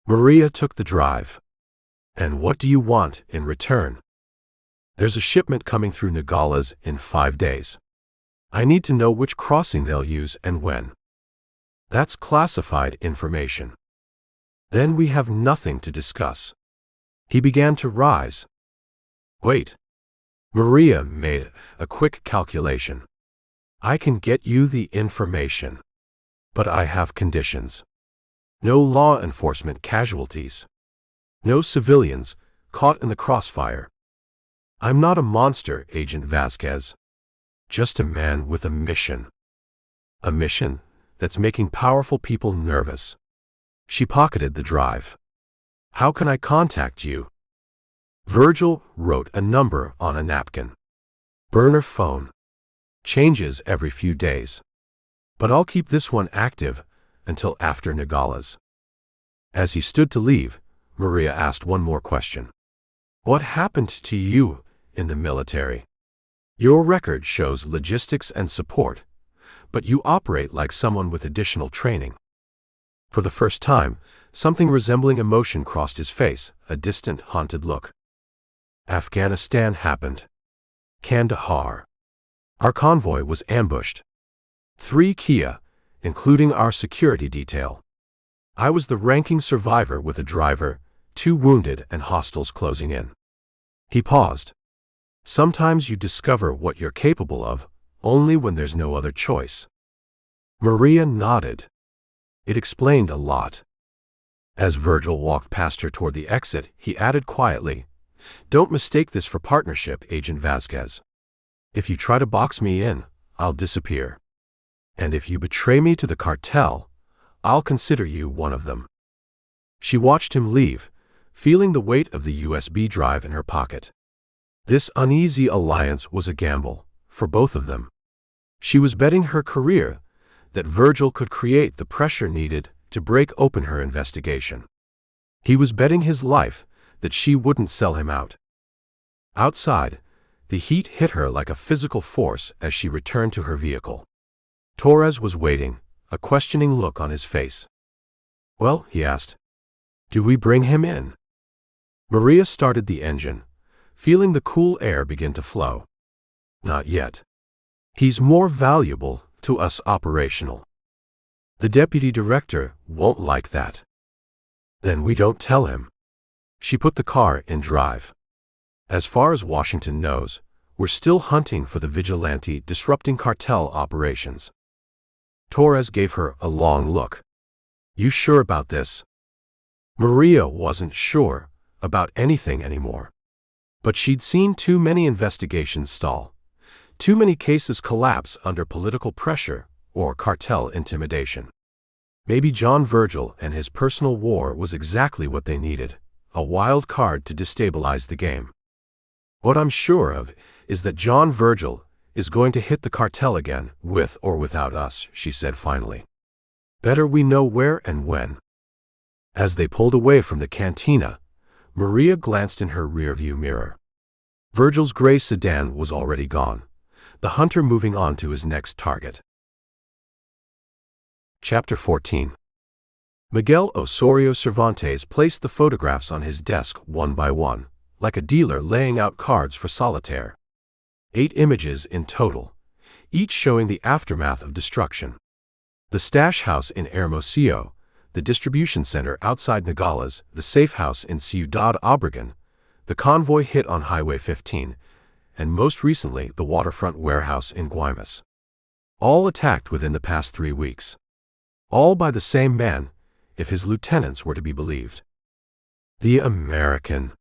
Maria took the drive. And what do you want in return? There's a shipment coming through Nogales in 5 days. I need to know which crossing they'll use and when. That's classified information. Then we have nothing to discuss. He began to rise. Wait. Maria made a quick calculation. I can get you the information. But I have conditions. No law enforcement casualties. No civilians caught in the crossfire. I'm not a monster, Agent Vasquez. Just a man with a mission. A mission that's making powerful people nervous. She pocketed the drive. How can I contact you? Virgil wrote a number on a napkin. Burner phone. Changes every few days. But I'll keep this one active until after Nogales. As he stood to leave, Maria asked one more question. What happened to you in the military? Your record shows logistics and support, but you operate like someone with additional training. For the first time, something resembling emotion crossed his face, a distant, haunted look. Afghanistan happened. Kandahar. Our convoy was ambushed. 3 Kia, including our security detail. I was the ranking survivor with a driver, 2 wounded and hostiles closing in. He paused. Sometimes you discover what you're capable of, only when there's no other choice. Maria nodded. It explained a lot. As Virgil walked past her toward the exit, he added quietly, "Don't mistake this for partnership, Agent Vasquez. If you try to box me in, I'll disappear. And if you betray me to the cartel, I'll consider you one of them." She watched him leave, feeling the weight of the USB drive in her pocket. This uneasy alliance was a gamble, for both of them. She was betting her career that Virgil could create the pressure needed to break open her investigation. He was betting his life that she wouldn't sell him out. Outside, the heat hit her like a physical force as she returned to her vehicle. Torres was waiting, a questioning look on his face. "Well," he asked, "do we bring him in?" Maria started the engine, feeling the cool air begin to flow. "Not yet. He's more valuable to us operational. The deputy director won't like that." "Then we don't tell him." She put the car in drive. "As far as Washington knows, we're still hunting for the vigilante disrupting cartel operations." Torres gave her a long look. "You sure about this?" Maria wasn't sure about anything anymore. But she'd seen too many investigations stall, too many cases collapse under political pressure or cartel intimidation. Maybe John Virgil and his personal war was exactly what they needed, a wild card to destabilize the game. "What I'm sure of is that John Virgil is going to hit the cartel again, with or without us," she said finally. "Better we know where and when." As they pulled away from the cantina, Maria glanced in her rearview mirror. Virgil's gray sedan was already gone, the hunter moving on to his next target. Chapter 14. Miguel Osorio Cervantes placed the photographs on his desk one by one, like a dealer laying out cards for solitaire. 8 images in total, each showing the aftermath of destruction. The stash house in Hermosillo, the distribution center outside Nogales, the safe house in Ciudad Obregón, the convoy hit on Highway 15, and most recently the waterfront warehouse in Guaymas. All attacked within the past 3 weeks. All by the same man, if his lieutenants were to be believed. The American.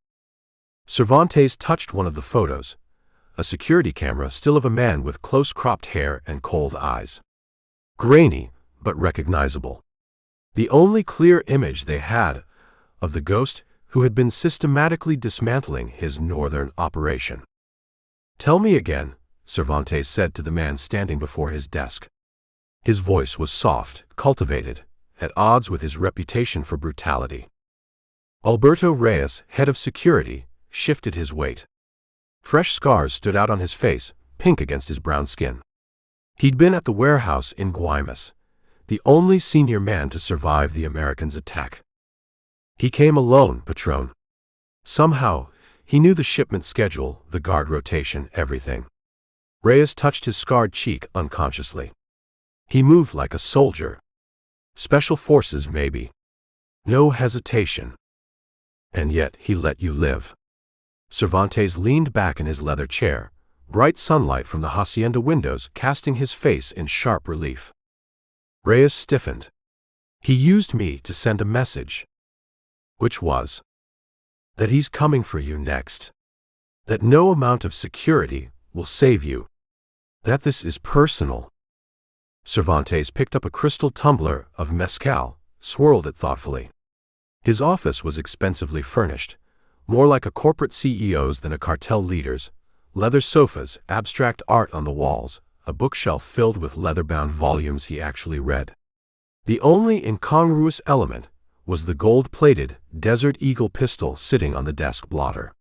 Cervantes touched one of the photos, a security camera still of a man with close-cropped hair and cold eyes. Grainy, but recognizable. The only clear image they had of the ghost who had been systematically dismantling his northern operation. "Tell me again," Cervantes said to the man standing before his desk. His voice was soft, cultivated, at odds with his reputation for brutality. Alberto Reyes, head of security, shifted his weight. Fresh scars stood out on his face, pink against his brown skin. He'd been at the warehouse in Guaymas, the only senior man to survive the Americans' attack. He came alone, Patron. Somehow, he knew the shipment schedule, the guard rotation, everything. Reyes touched his scarred cheek unconsciously. He moved like a soldier. Special forces, maybe. No hesitation. And yet he let you live. Cervantes leaned back in his leather chair, bright sunlight from the hacienda windows casting his face in sharp relief. Reyes stiffened. "He used me to send a message." "Which was?" "That he's coming for you next. That no amount of security will save you. That this is personal." Cervantes picked up a crystal tumbler of mezcal, swirled it thoughtfully. His office was expensively furnished, more like a corporate CEO's than a cartel leader's. Leather sofas, abstract art on the walls, a bookshelf filled with leather-bound volumes he actually read. The only incongruous element was the gold-plated Desert Eagle pistol sitting on the desk blotter.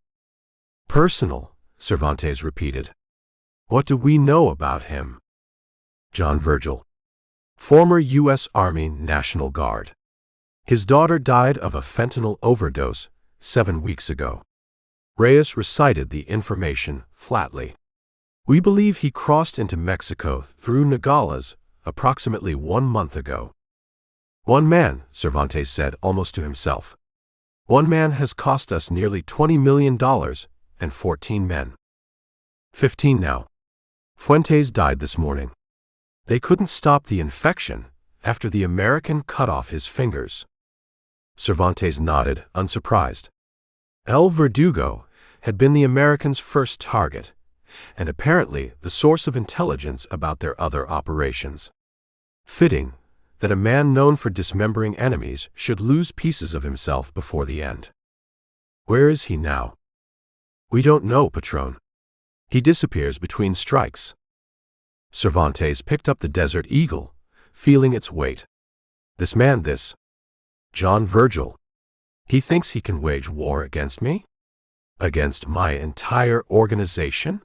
"Personal," Cervantes repeated. "What do we know about him?" John Virgil. Former U.S. Army National Guard. His daughter died of a fentanyl overdose 7 weeks ago. Reyes recited the information flatly. "We believe he crossed into Mexico through Nogales approximately 1 month ago." "One man," Cervantes said almost to himself. "One man has cost us nearly $20 million and 14 men. 15 now. Fuentes died this morning. They couldn't stop the infection after the American cut off his fingers. Cervantes nodded, unsurprised. El Verdugo had been the Americans' first target, and apparently the source of intelligence about their other operations. Fitting that a man known for dismembering enemies should lose pieces of himself before the end. Where is he now? We don't know, Patron. He disappears between strikes. Cervantes picked up the Desert Eagle, feeling its weight. This man, John Virgil. He thinks he can wage war against me? Against my entire organization?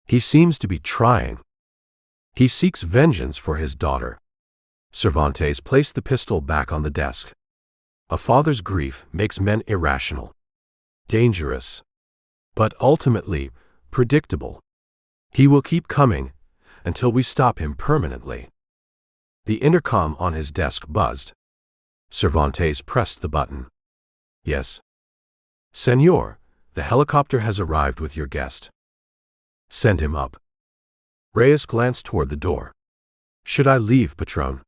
He seems to be trying. He seeks vengeance for his daughter. Cervantes placed the pistol back on the desk. A father's grief makes men irrational, dangerous, but ultimately predictable. He will keep coming until we stop him permanently. The intercom on his desk buzzed. Cervantes pressed the button. Yes. Senor, the helicopter has arrived with your guest. Send him up. Reyes glanced toward the door. Should I leave, Patron?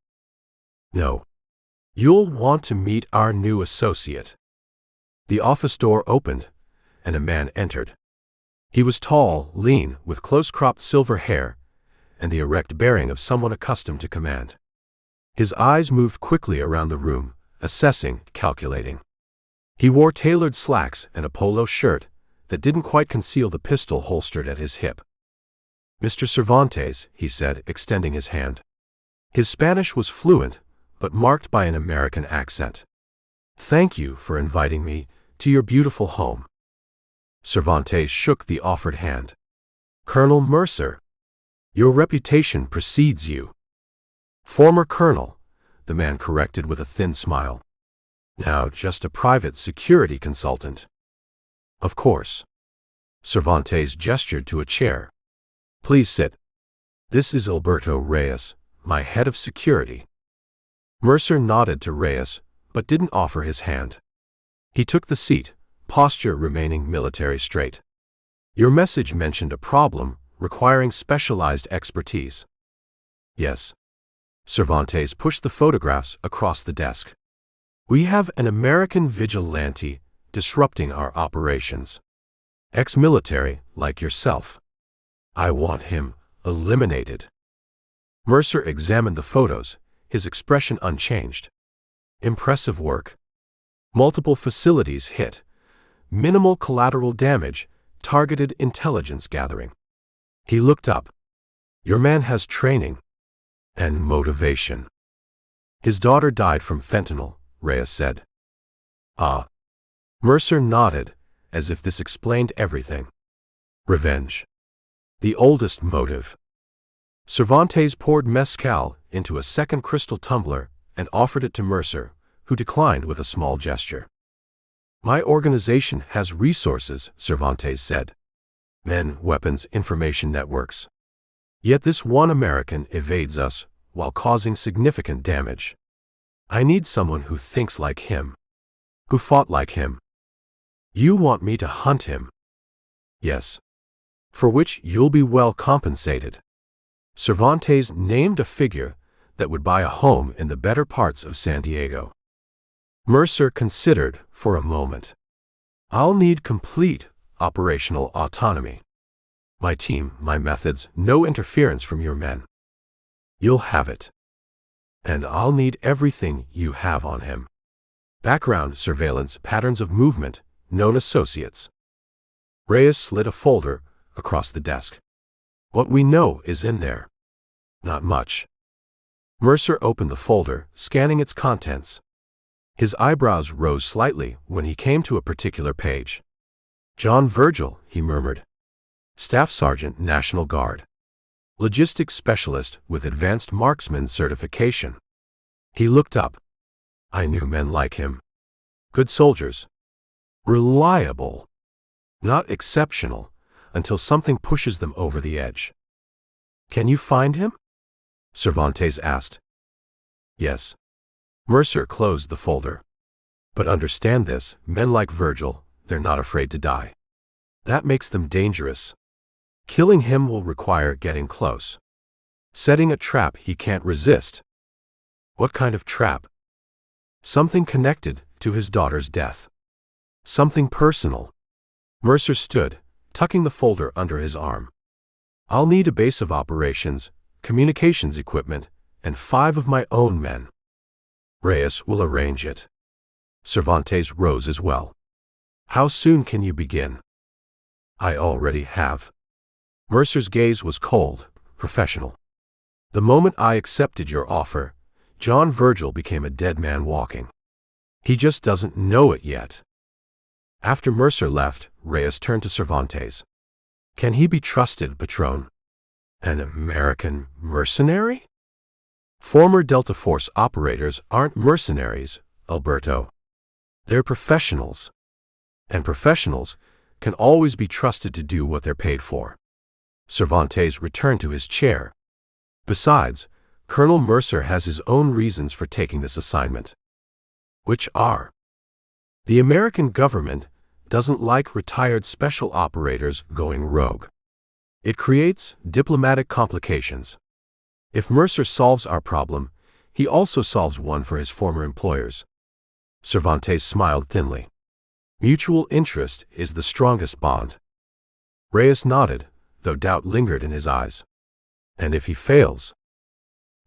No. You'll want to meet our new associate. The office door opened, and a man entered. He was tall, lean, with close-cropped silver hair, and the erect bearing of someone accustomed to command. His eyes moved quickly around the room, assessing, calculating. He wore tailored slacks and a polo shirt that didn't quite conceal the pistol holstered at his hip. Mr. Cervantes, he said, extending his hand. His Spanish was fluent, but marked by an American accent. Thank you for inviting me to your beautiful home. Cervantes shook the offered hand. Colonel Mercer, your reputation precedes you. Former colonel, the man corrected with a thin smile. Now just a private security consultant. Of course. Cervantes gestured to a chair. Please sit. This is Alberto Reyes, my head of security. Mercer nodded to Reyes, but didn't offer his hand. He took the seat, posture remaining military straight. Your message mentioned a problem requiring specialized expertise. Yes. Cervantes pushed the photographs across the desk. We have an American vigilante disrupting our operations. Ex-military, like yourself. I want him eliminated. Mercer examined the photos, his expression unchanged. Impressive work. Multiple facilities hit. Minimal collateral damage, targeted intelligence gathering. He looked up. Your man has training and motivation. His daughter died from fentanyl, Reyes said. Ah. Mercer nodded, as if this explained everything. Revenge. The oldest motive. Cervantes poured mezcal into a second crystal tumbler and offered it to Mercer, who declined with a small gesture. My organization has resources, Cervantes said. Men, weapons, information networks. Yet this one American evades us while causing significant damage. I need someone who thinks like him, who fought like him. You want me to hunt him? Yes. For which you'll be well compensated. Cervantes named a figure that would buy a home in the better parts of San Diego. Mercer considered for a moment. I'll need complete operational autonomy. My team, my methods, no interference from your men. You'll have it. And I'll need everything you have on him. Background, surveillance, patterns of movement, known associates. Reyes slid a folder across the desk. What we know is in there. Not much. Mercer opened the folder, scanning its contents. His eyebrows rose slightly when he came to a particular page. John Virgil, he murmured. Staff Sergeant, National Guard. Logistics Specialist with Advanced Marksman Certification. He looked up. I knew men like him. Good soldiers. Reliable. Not exceptional, until something pushes them over the edge. Can you find him? Cervantes asked. Yes. Mercer closed the folder. But understand this, men like Virgil, they're not afraid to die. That makes them dangerous. Killing him will require getting close. Setting a trap he can't resist. What kind of trap? Something connected to his daughter's death. Something personal. Mercer stood, tucking the folder under his arm. I'll need a base of operations, communications equipment, and 5 of my own men. Reyes will arrange it. Cervantes rose as well. How soon can you begin? I already have. Mercer's gaze was cold, professional. The moment I accepted your offer, John Virgil became a dead man walking. He just doesn't know it yet. After Mercer left, Reyes turned to Cervantes. Can he be trusted, Patron? An American mercenary? Former Delta Force operators aren't mercenaries, Alberto. They're professionals. And professionals can always be trusted to do what they're paid for. Cervantes returned to his chair. Besides, Colonel Mercer has his own reasons for taking this assignment. Which are? The American government doesn't like retired special operators going rogue. It creates diplomatic complications. If Mercer solves our problem, he also solves one for his former employers. Cervantes smiled thinly. Mutual interest is the strongest bond. Reyes nodded, though doubt lingered in his eyes. And if he fails?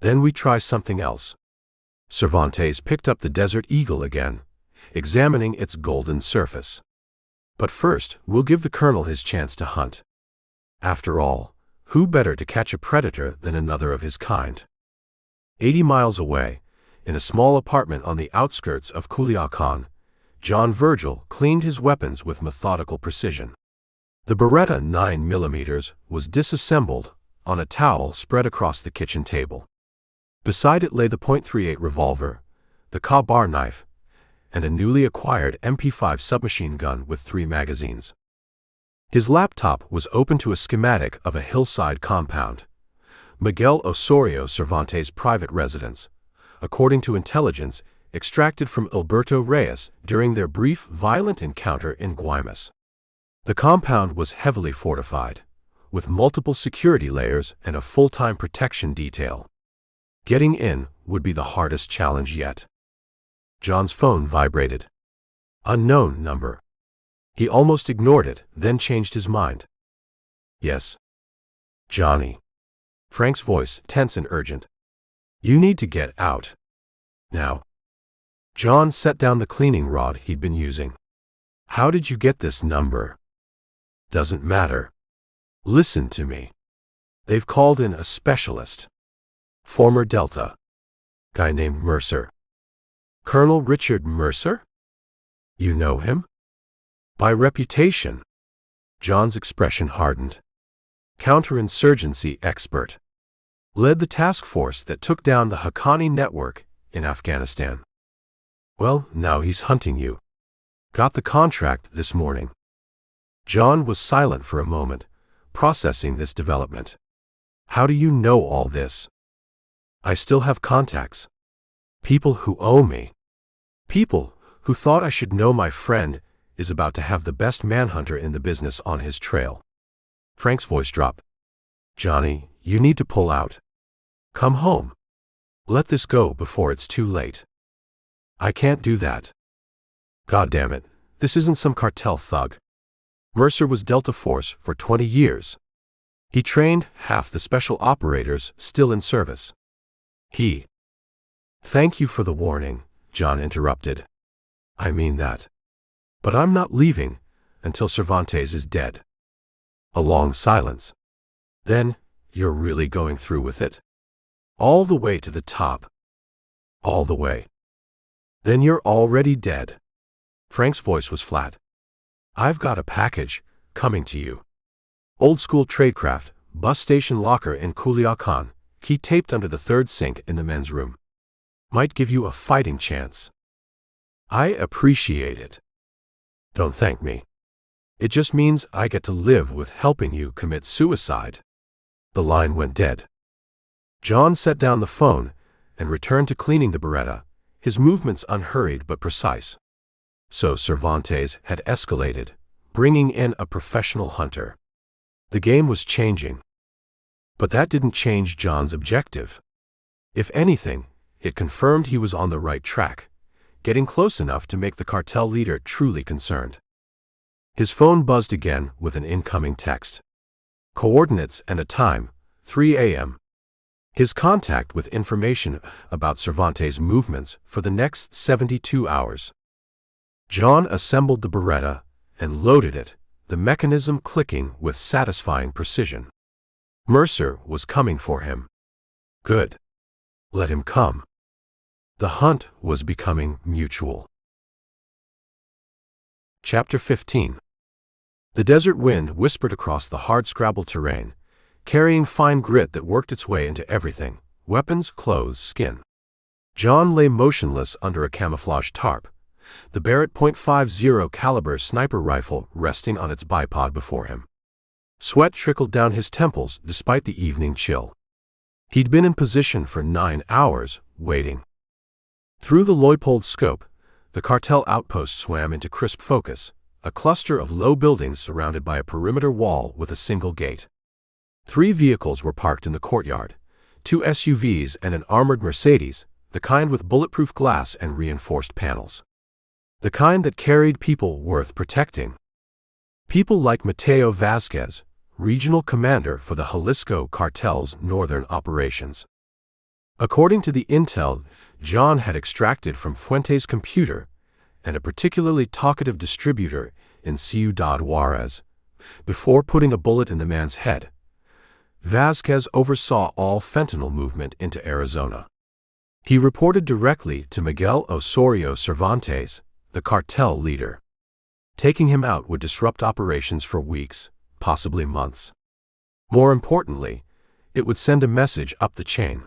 Then we try something else. Cervantes picked up the Desert Eagle again, examining its golden surface. But first, we'll give the colonel his chance to hunt. After all, who better to catch a predator than another of his kind? 80 miles away, in a small apartment on the outskirts of Culiacan, John Virgil cleaned his weapons with methodical precision. The Beretta 9mm was disassembled on a towel spread across the kitchen table. Beside it lay the .38 revolver, the Ka-Bar knife, and a newly acquired MP5 submachine gun with 3 magazines. His laptop was open to a schematic of a hillside compound, Miguel Osorio Cervantes' private residence, according to intelligence extracted from Alberto Reyes during their brief violent encounter in Guaymas. The compound was heavily fortified, with multiple security layers and a full-time protection detail. Getting in would be the hardest challenge yet. John's phone vibrated. Unknown number. He almost ignored it, then changed his mind. Yes. Johnny. Frank's voice, tense and urgent. You need to get out. Now. John set down the cleaning rod he'd been using. How did you get this number? Doesn't matter. Listen to me. They've called in a specialist. Former Delta. Guy named Mercer. Colonel Richard Mercer? You know him? By reputation. John's expression hardened. Counterinsurgency expert. Led the task force that took down the Haqqani network in Afghanistan. Well, now he's hunting you. Got the contract this morning. John was silent for a moment, processing this development. How do you know all this? I still have contacts. People who owe me. People who thought I should know my friend is about to have the best manhunter in the business on his trail. Frank's voice dropped. Johnny, you need to pull out. Come home. Let this go before it's too late. I can't do that. God damn it, this isn't some cartel thug. Mercer was Delta Force for 20 years. He trained half the special operators still in service. Thank you for the warning, John interrupted. I mean that. But I'm not leaving until Cervantes is dead. A long silence. Then, you're really going through with it? All the way to the top. All the way. Then you're already dead. Frank's voice was flat. I've got a package coming to you. Old-school tradecraft, bus station locker in Culiacan, key taped under the third sink in the men's room. Might give you a fighting chance. I appreciate it. Don't thank me. It just means I get to live with helping you commit suicide. The line went dead. John set down the phone and returned to cleaning the Beretta, his movements unhurried but precise. So Cervantes had escalated, bringing in a professional hunter. The game was changing. But that didn't change John's objective. If anything, it confirmed he was on the right track, getting close enough to make the cartel leader truly concerned. His phone buzzed again with an incoming text. Coordinates and a time, 3 a.m. His contact with information about Cervantes' movements for the next 72 hours. John assembled the Beretta and loaded it, the mechanism clicking with satisfying precision. Mercer was coming for him. Good. Let him come. The hunt was becoming mutual. Chapter 15. The desert wind whispered across the hard-scrabble terrain, carrying fine grit that worked its way into everything: weapons, clothes, skin. John lay motionless under a camouflage tarp, the Barrett .50 caliber sniper rifle resting on its bipod before him. Sweat trickled down his temples despite the evening chill. He'd been in position for 9 hours, waiting. Through the Leupold scope, the cartel outpost swam into crisp focus, a cluster of low buildings surrounded by a perimeter wall with a single gate. 3 vehicles were parked in the courtyard, 2 SUVs and an armored Mercedes, the kind with bulletproof glass and reinforced panels. The kind that carried people worth protecting. People like Mateo Vasquez, regional commander for the Jalisco cartel's northern operations. According to the intel John had extracted from Fuentes' computer and a particularly talkative distributor in Ciudad Juarez, before putting a bullet in the man's head, Vasquez oversaw all fentanyl movement into Arizona. He reported directly to Miguel Osorio Cervantes, the cartel leader. Taking him out would disrupt operations for weeks, possibly months. More importantly, it would send a message up the chain.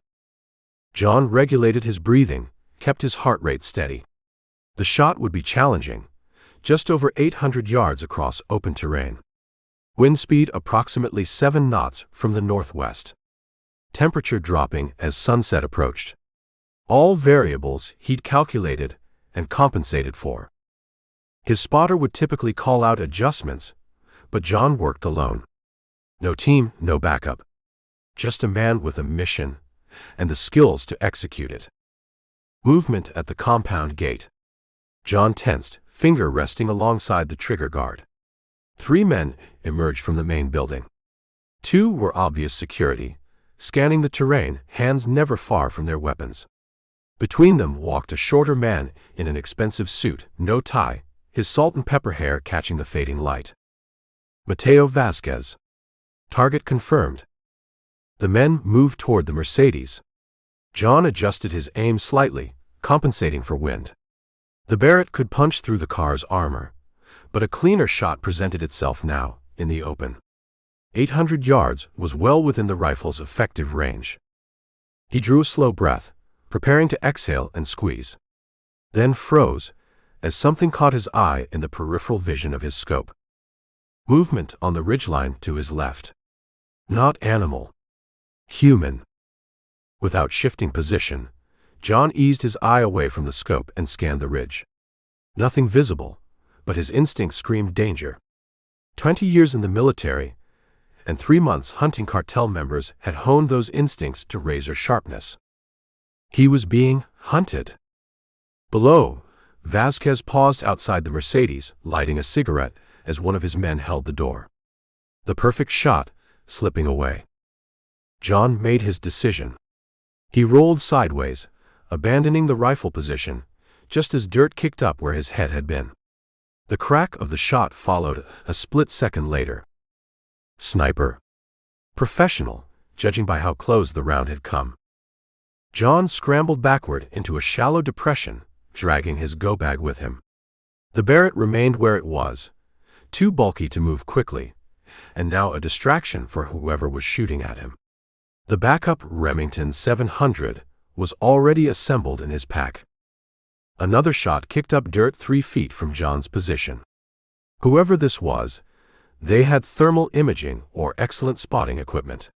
John regulated his breathing, kept his heart rate steady. The shot would be challenging, just over 800 yards across open terrain. Wind speed approximately 7 knots from the northwest. Temperature dropping as sunset approached. All variables he'd calculated and compensated for. His spotter would typically call out adjustments, but John worked alone. No team, no backup. Just a man with a mission and the skills to execute it. Movement at the compound gate. John tensed, finger resting alongside the trigger guard. 3 men emerged from the main building. 2 were obvious security, scanning the terrain, hands never far from their weapons. Between them walked a shorter man in an expensive suit, no tie, his salt and pepper hair catching the fading light. Mateo Vasquez. Target confirmed. The men moved toward the Mercedes. John adjusted his aim slightly, compensating for wind. The Barrett could punch through the car's armor, but a cleaner shot presented itself now, in the open. 800 yards was well within the rifle's effective range. He drew a slow breath, preparing to exhale and squeeze. Then froze, as something caught his eye in the peripheral vision of his scope. Movement on the ridgeline to his left. Not animal. Human. Without shifting position, John eased his eye away from the scope and scanned the ridge. Nothing visible, but his instinct screamed danger. 20 years in the military and 3 months hunting cartel members had honed those instincts to razor sharpness. He was being hunted. Below, Vasquez paused outside the Mercedes, lighting a cigarette as one of his men held the door. The perfect shot, slipping away. John made his decision. He rolled sideways, abandoning the rifle position, just as dirt kicked up where his head had been. The crack of the shot followed a split second later. Sniper. Professional, judging by how close the round had come. John scrambled backward into a shallow depression, dragging his go-bag with him. The Barrett remained where it was, too bulky to move quickly, and now a distraction for whoever was shooting at him. The backup Remington 700 was already assembled in his pack. Another shot kicked up dirt 3 feet from John's position. Whoever this was, they had thermal imaging or excellent spotting equipment.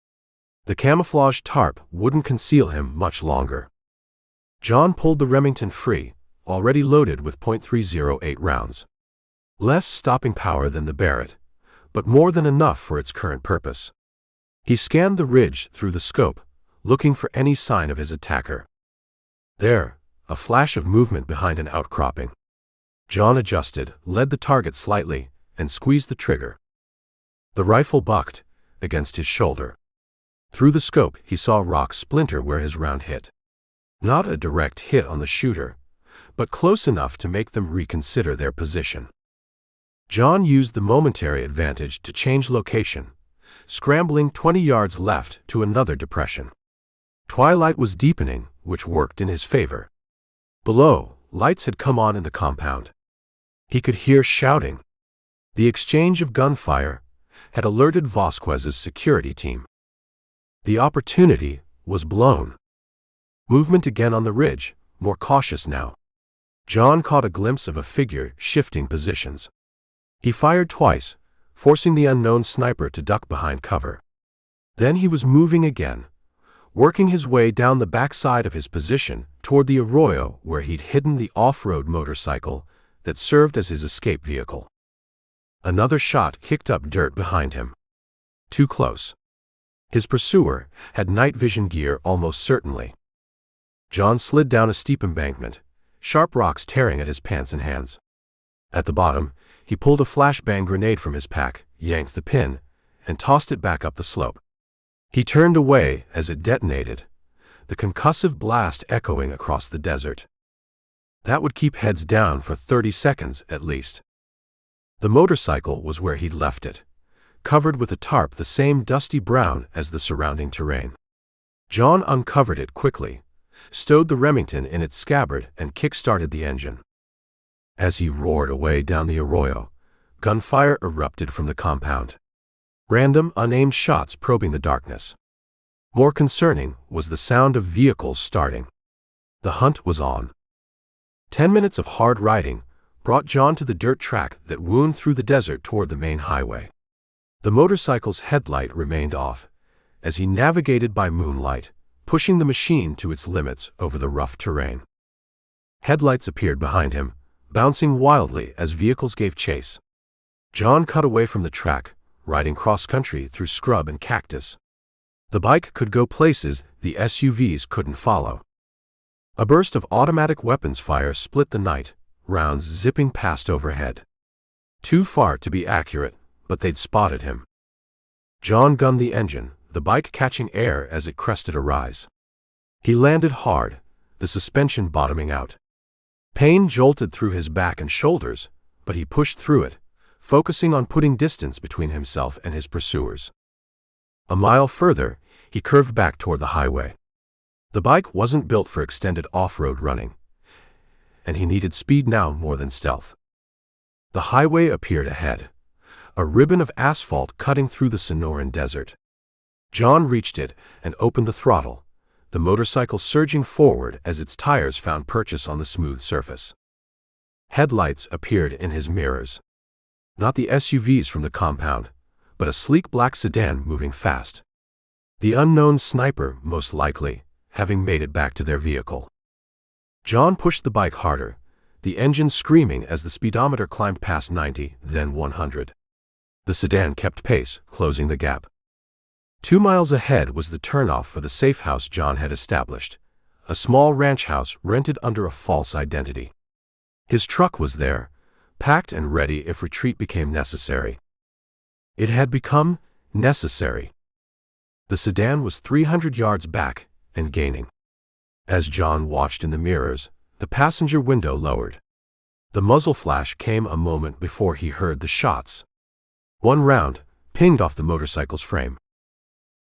The camouflage tarp wouldn't conceal him much longer. John pulled the Remington free, already loaded with .308 rounds. Less stopping power than the Barrett, but more than enough for its current purpose. He scanned the ridge through the scope, looking for any sign of his attacker. There, a flash of movement behind an outcropping. John adjusted, led the target slightly, and squeezed the trigger. The rifle bucked against his shoulder. Through the scope, he saw a rock splinter where his round hit. Not a direct hit on the shooter, but close enough to make them reconsider their position. John used the momentary advantage to change location, scrambling 20 yards left to another depression. Twilight was deepening, which worked in his favor. Below, lights had come on in the compound. He could hear shouting. The exchange of gunfire had alerted Vasquez's security team. The opportunity was blown. Movement again on the ridge, more cautious now. John caught a glimpse of a figure shifting positions. He fired twice, forcing the unknown sniper to duck behind cover. Then he was moving again, working his way down the backside of his position toward the arroyo where he'd hidden the off-road motorcycle that served as his escape vehicle. Another shot kicked up dirt behind him. Too close. His pursuer had night vision gear almost certainly. John slid down a steep embankment, sharp rocks tearing at his pants and hands. At the bottom, he pulled a flashbang grenade from his pack, yanked the pin, and tossed it back up the slope. He turned away as it detonated, the concussive blast echoing across the desert. That would keep heads down for 30 seconds at least. The motorcycle was where he'd left it, covered with a tarp the same dusty brown as the surrounding terrain. John uncovered it quickly, stowed the Remington in its scabbard, and kick-started the engine. As he roared away down the arroyo, gunfire erupted from the compound. Random, unaimed shots probing the darkness. More concerning was the sound of vehicles starting. The hunt was on. 10 minutes of hard riding brought John to the dirt track that wound through the desert toward the main highway. The motorcycle's headlight remained off, as he navigated by moonlight, pushing the machine to its limits over the rough terrain. Headlights appeared behind him, bouncing wildly as vehicles gave chase. John cut away from the track, riding cross-country through scrub and cactus. The bike could go places the SUVs couldn't follow. A burst of automatic weapons fire split the night, rounds zipping past overhead. Too far to be accurate, but they'd spotted him. John gunned the engine, the bike catching air as it crested a rise. He landed hard, the suspension bottoming out. Pain jolted through his back and shoulders, but he pushed through it, focusing on putting distance between himself and his pursuers. A mile further, he curved back toward the highway. The bike wasn't built for extended off-road running, and he needed speed now more than stealth. The highway appeared ahead, a ribbon of asphalt cutting through the Sonoran desert. John reached it and opened the throttle, the motorcycle surging forward as its tires found purchase on the smooth surface. Headlights appeared in his mirrors. Not the SUVs from the compound, but a sleek black sedan moving fast. The unknown sniper, most likely, having made it back to their vehicle. John pushed the bike harder, the engine screaming as the speedometer climbed past 90, then 100. The sedan kept pace, closing the gap. 2 miles ahead was the turnoff for the safe house John had established, a small ranch house rented under a false identity. His truck was there, packed and ready if retreat became necessary. It had become necessary. The sedan was 300 yards back and gaining. As John watched in the mirrors, the passenger window lowered. The muzzle flash came a moment before he heard the shots. One round pinged off the motorcycle's frame.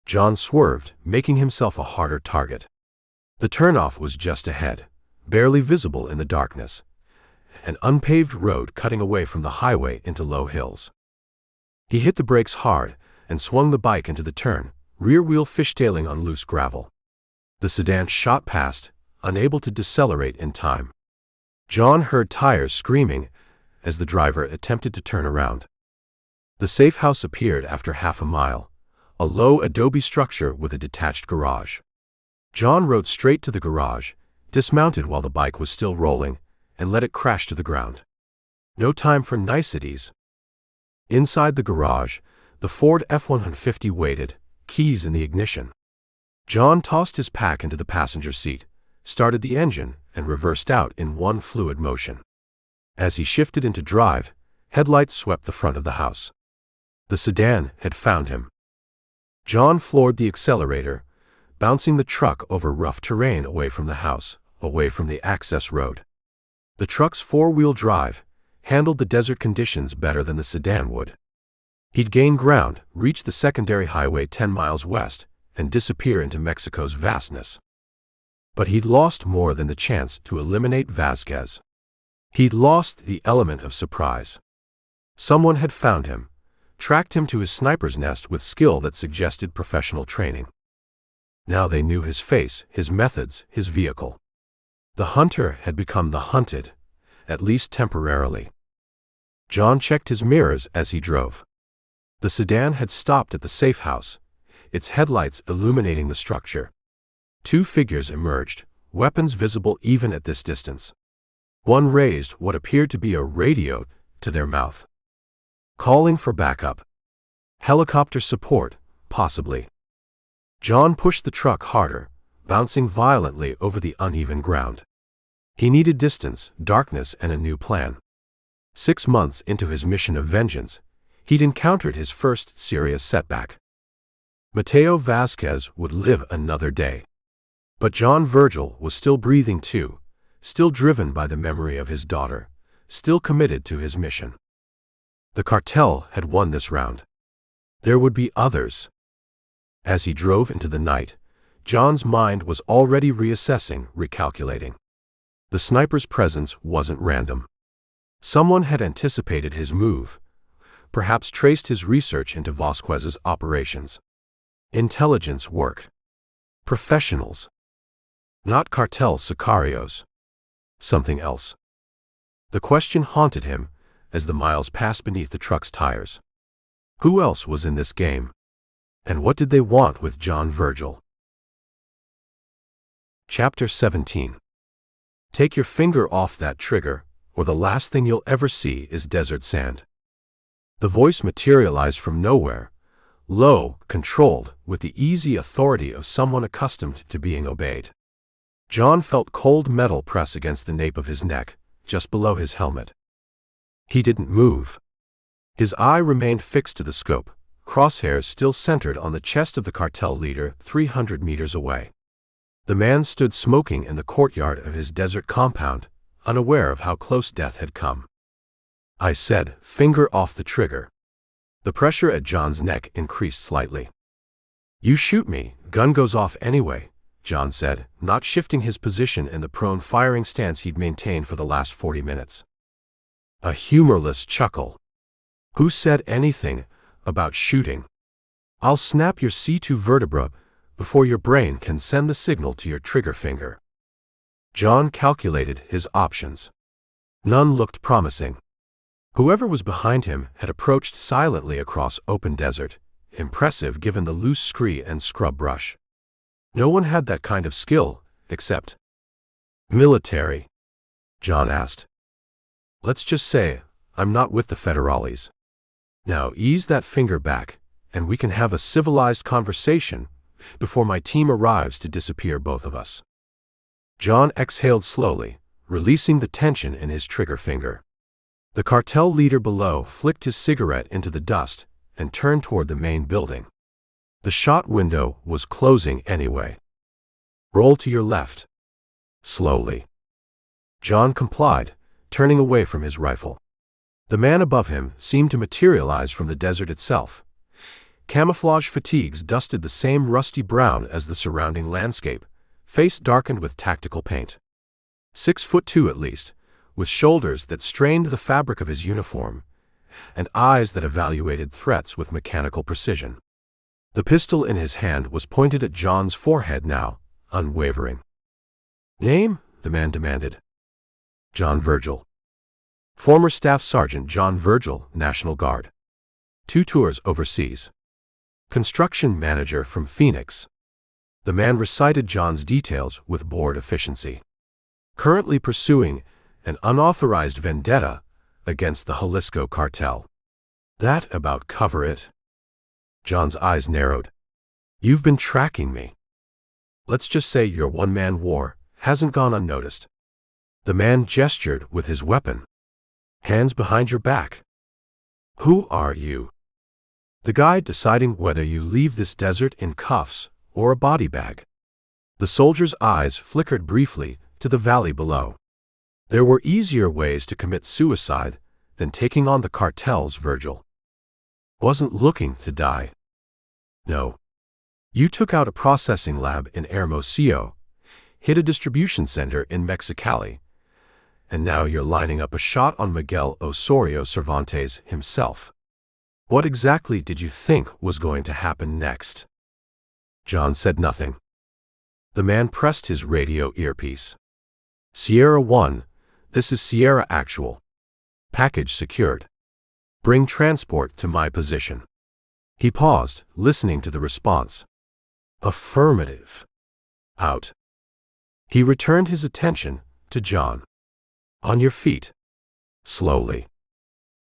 John swerved, making himself a harder target. The turnoff was just ahead, barely visible in the darkness, an unpaved road cutting away from the highway into low hills. He hit the brakes hard and swung the bike into the turn, rear wheel fishtailing on loose gravel. The sedan shot past, unable to decelerate in time. John heard tires screaming as the driver attempted to turn around. The safe house appeared after half a mile, a low adobe structure with a detached garage. John rode straight to the garage, dismounted while the bike was still rolling, and let it crash to the ground. No time for niceties. Inside the garage, the Ford F-150 waited, keys in the ignition. John tossed his pack into the passenger seat, started the engine, and reversed out in one fluid motion. As he shifted into drive, headlights swept the front of the house. The sedan had found him. John floored the accelerator, bouncing the truck over rough terrain away from the house, away from the access road. The truck's four-wheel drive handled the desert conditions better than the sedan would. He'd gain ground, reach the secondary highway 10 miles west, and disappear into Mexico's vastness. But he'd lost more than the chance to eliminate Vasquez. He'd lost the element of surprise. Someone had found him, tracked him to his sniper's nest with skill that suggested professional training. Now they knew his face, his methods, his vehicle. The hunter had become the hunted, at least temporarily. John checked his mirrors as he drove. The sedan had stopped at the safe house, its headlights illuminating the structure. Two figures emerged, weapons visible even at this distance. One raised what appeared to be a radio to their mouth, calling for backup. Helicopter support, possibly. John pushed the truck harder, bouncing violently over the uneven ground. He needed distance, darkness, and a new plan. 6 months into his mission of vengeance, he'd encountered his first serious setback. Mateo Vasquez would live another day. But John Virgil was still breathing too, still driven by the memory of his daughter, still committed to his mission. The cartel had won this round. There would be others. As he drove into the night, John's mind was already reassessing, recalculating. The sniper's presence wasn't random. Someone had anticipated his move, perhaps traced his research into Vasquez's operations. Intelligence work. Professionals. Not cartel sicarios. Something else. The question haunted him as the miles passed beneath the truck's tires. Who else was in this game? And what did they want with John Virgil? Chapter 17. Take your finger off that trigger, or the last thing you'll ever see is desert sand. The voice materialized from nowhere, low, controlled, with the easy authority of someone accustomed to being obeyed. John felt cold metal press against the nape of his neck, just below his helmet. He didn't move. His eye remained fixed to the scope, crosshairs still centered on the chest of the cartel leader 300 meters away. The man stood smoking in the courtyard of his desert compound, unaware of how close death had come. I said, finger off the trigger. The pressure at John's neck increased slightly. You shoot me, gun goes off anyway, John said, not shifting his position in the prone firing stance he'd maintained for the last 40 minutes. A humorless chuckle. Who said anything about shooting? I'll snap your C2 vertebra before your brain can send the signal to your trigger finger. John calculated his options. None looked promising. Whoever was behind him had approached silently across open desert, impressive given the loose scree and scrub brush. No one had that kind of skill, except military. John asked. Let's just say, I'm not with the federales. Now ease that finger back, and we can have a civilized conversation before my team arrives to disappear both of us. John exhaled slowly, releasing the tension in his trigger finger. The cartel leader below flicked his cigarette into the dust and turned toward the main building. The shot window was closing anyway. Roll to your left. Slowly. John complied, turning away from his rifle. The man above him seemed to materialize from the desert itself. Camouflage fatigues dusted the same rusty brown as the surrounding landscape, face darkened with tactical paint. 6'2" at least, with shoulders that strained the fabric of his uniform, and eyes that evaluated threats with mechanical precision. The pistol in his hand was pointed at John's forehead now, unwavering. Name? The man demanded. John Virgil. Former Staff Sergeant John Virgil, National Guard. 2 tours overseas. Construction manager from Phoenix. The man recited John's details with bored efficiency. Currently pursuing an unauthorized vendetta against the Jalisco cartel. That about cover it? John's eyes narrowed. You've been tracking me. Let's just say your one-man war hasn't gone unnoticed. The man gestured with his weapon. Hands behind your back. Who are you? The guy deciding whether you leave this desert in cuffs or a body bag. The soldier's eyes flickered briefly to the valley below. There were easier ways to commit suicide than taking on the cartels, Virgil. Wasn't looking to die. No. You took out a processing lab in Hermosillo, hit a distribution center in Mexicali, and now you're lining up a shot on Miguel Osorio Cervantes himself. What exactly did you think was going to happen next? John said nothing. The man pressed his radio earpiece. Sierra 1, this is Sierra Actual. Package secured. Bring transport to my position. He paused, listening to the response. Affirmative. Out. He returned his attention to John. On your feet. Slowly.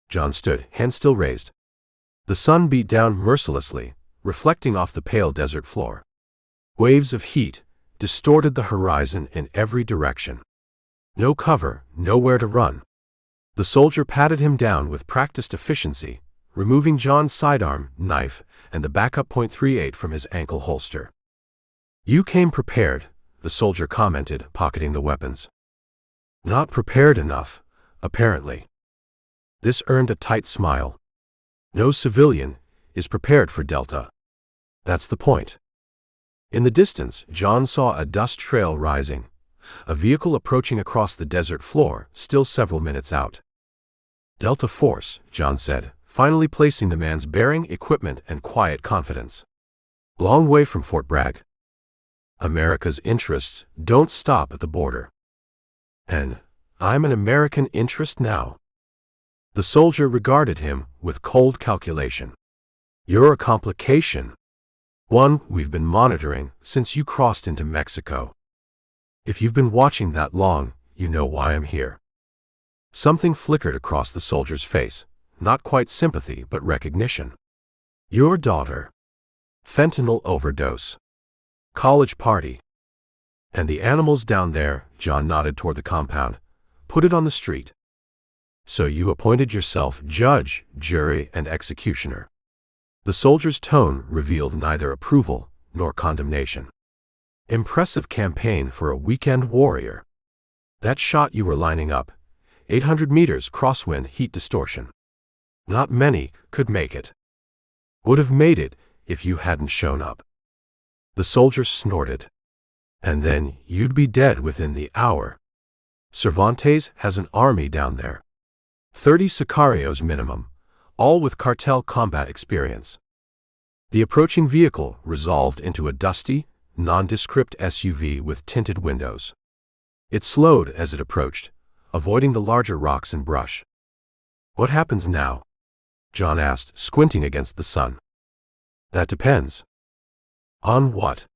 John stood, hands still raised. The sun beat down mercilessly, reflecting off the pale desert floor. Waves of heat distorted the horizon in every direction. No cover, nowhere to run. The soldier patted him down with practiced efficiency, removing John's sidearm, knife, and the backup .38 from his ankle holster. You came prepared, the soldier commented, pocketing the weapons. Not prepared enough, apparently. This earned a tight smile. No civilian is prepared for Delta. That's the point. In the distance, John saw a dust trail rising, a vehicle approaching across the desert floor, still several minutes out. Delta Force, John said, finally placing the man's bearing, equipment, and quiet confidence. Long way from Fort Bragg. America's interests don't stop at the border. And I'm an American interest now. The soldier regarded him with cold calculation. You're a complication. One we've been monitoring since you crossed into Mexico. If you've been watching that long, you know why I'm here. Something flickered across the soldier's face, not quite sympathy but recognition. Your daughter. Fentanyl overdose. College party. And the animals down there, John nodded toward the compound, put it on the street. So you appointed yourself judge, jury, and executioner. The soldier's tone revealed neither approval nor condemnation. Impressive campaign for a weekend warrior. That shot you were lining up, 800 meters crosswind heat distortion. Not many could make it. Would have made it if you hadn't shown up. The soldier snorted. And then you'd be dead within the hour. Cervantes has an army down there. 30 sicarios minimum, all with cartel combat experience. The approaching vehicle resolved into a dusty, nondescript SUV with tinted windows. It slowed as it approached, avoiding the larger rocks and brush. What happens now? John asked, squinting against the sun. That depends. On what?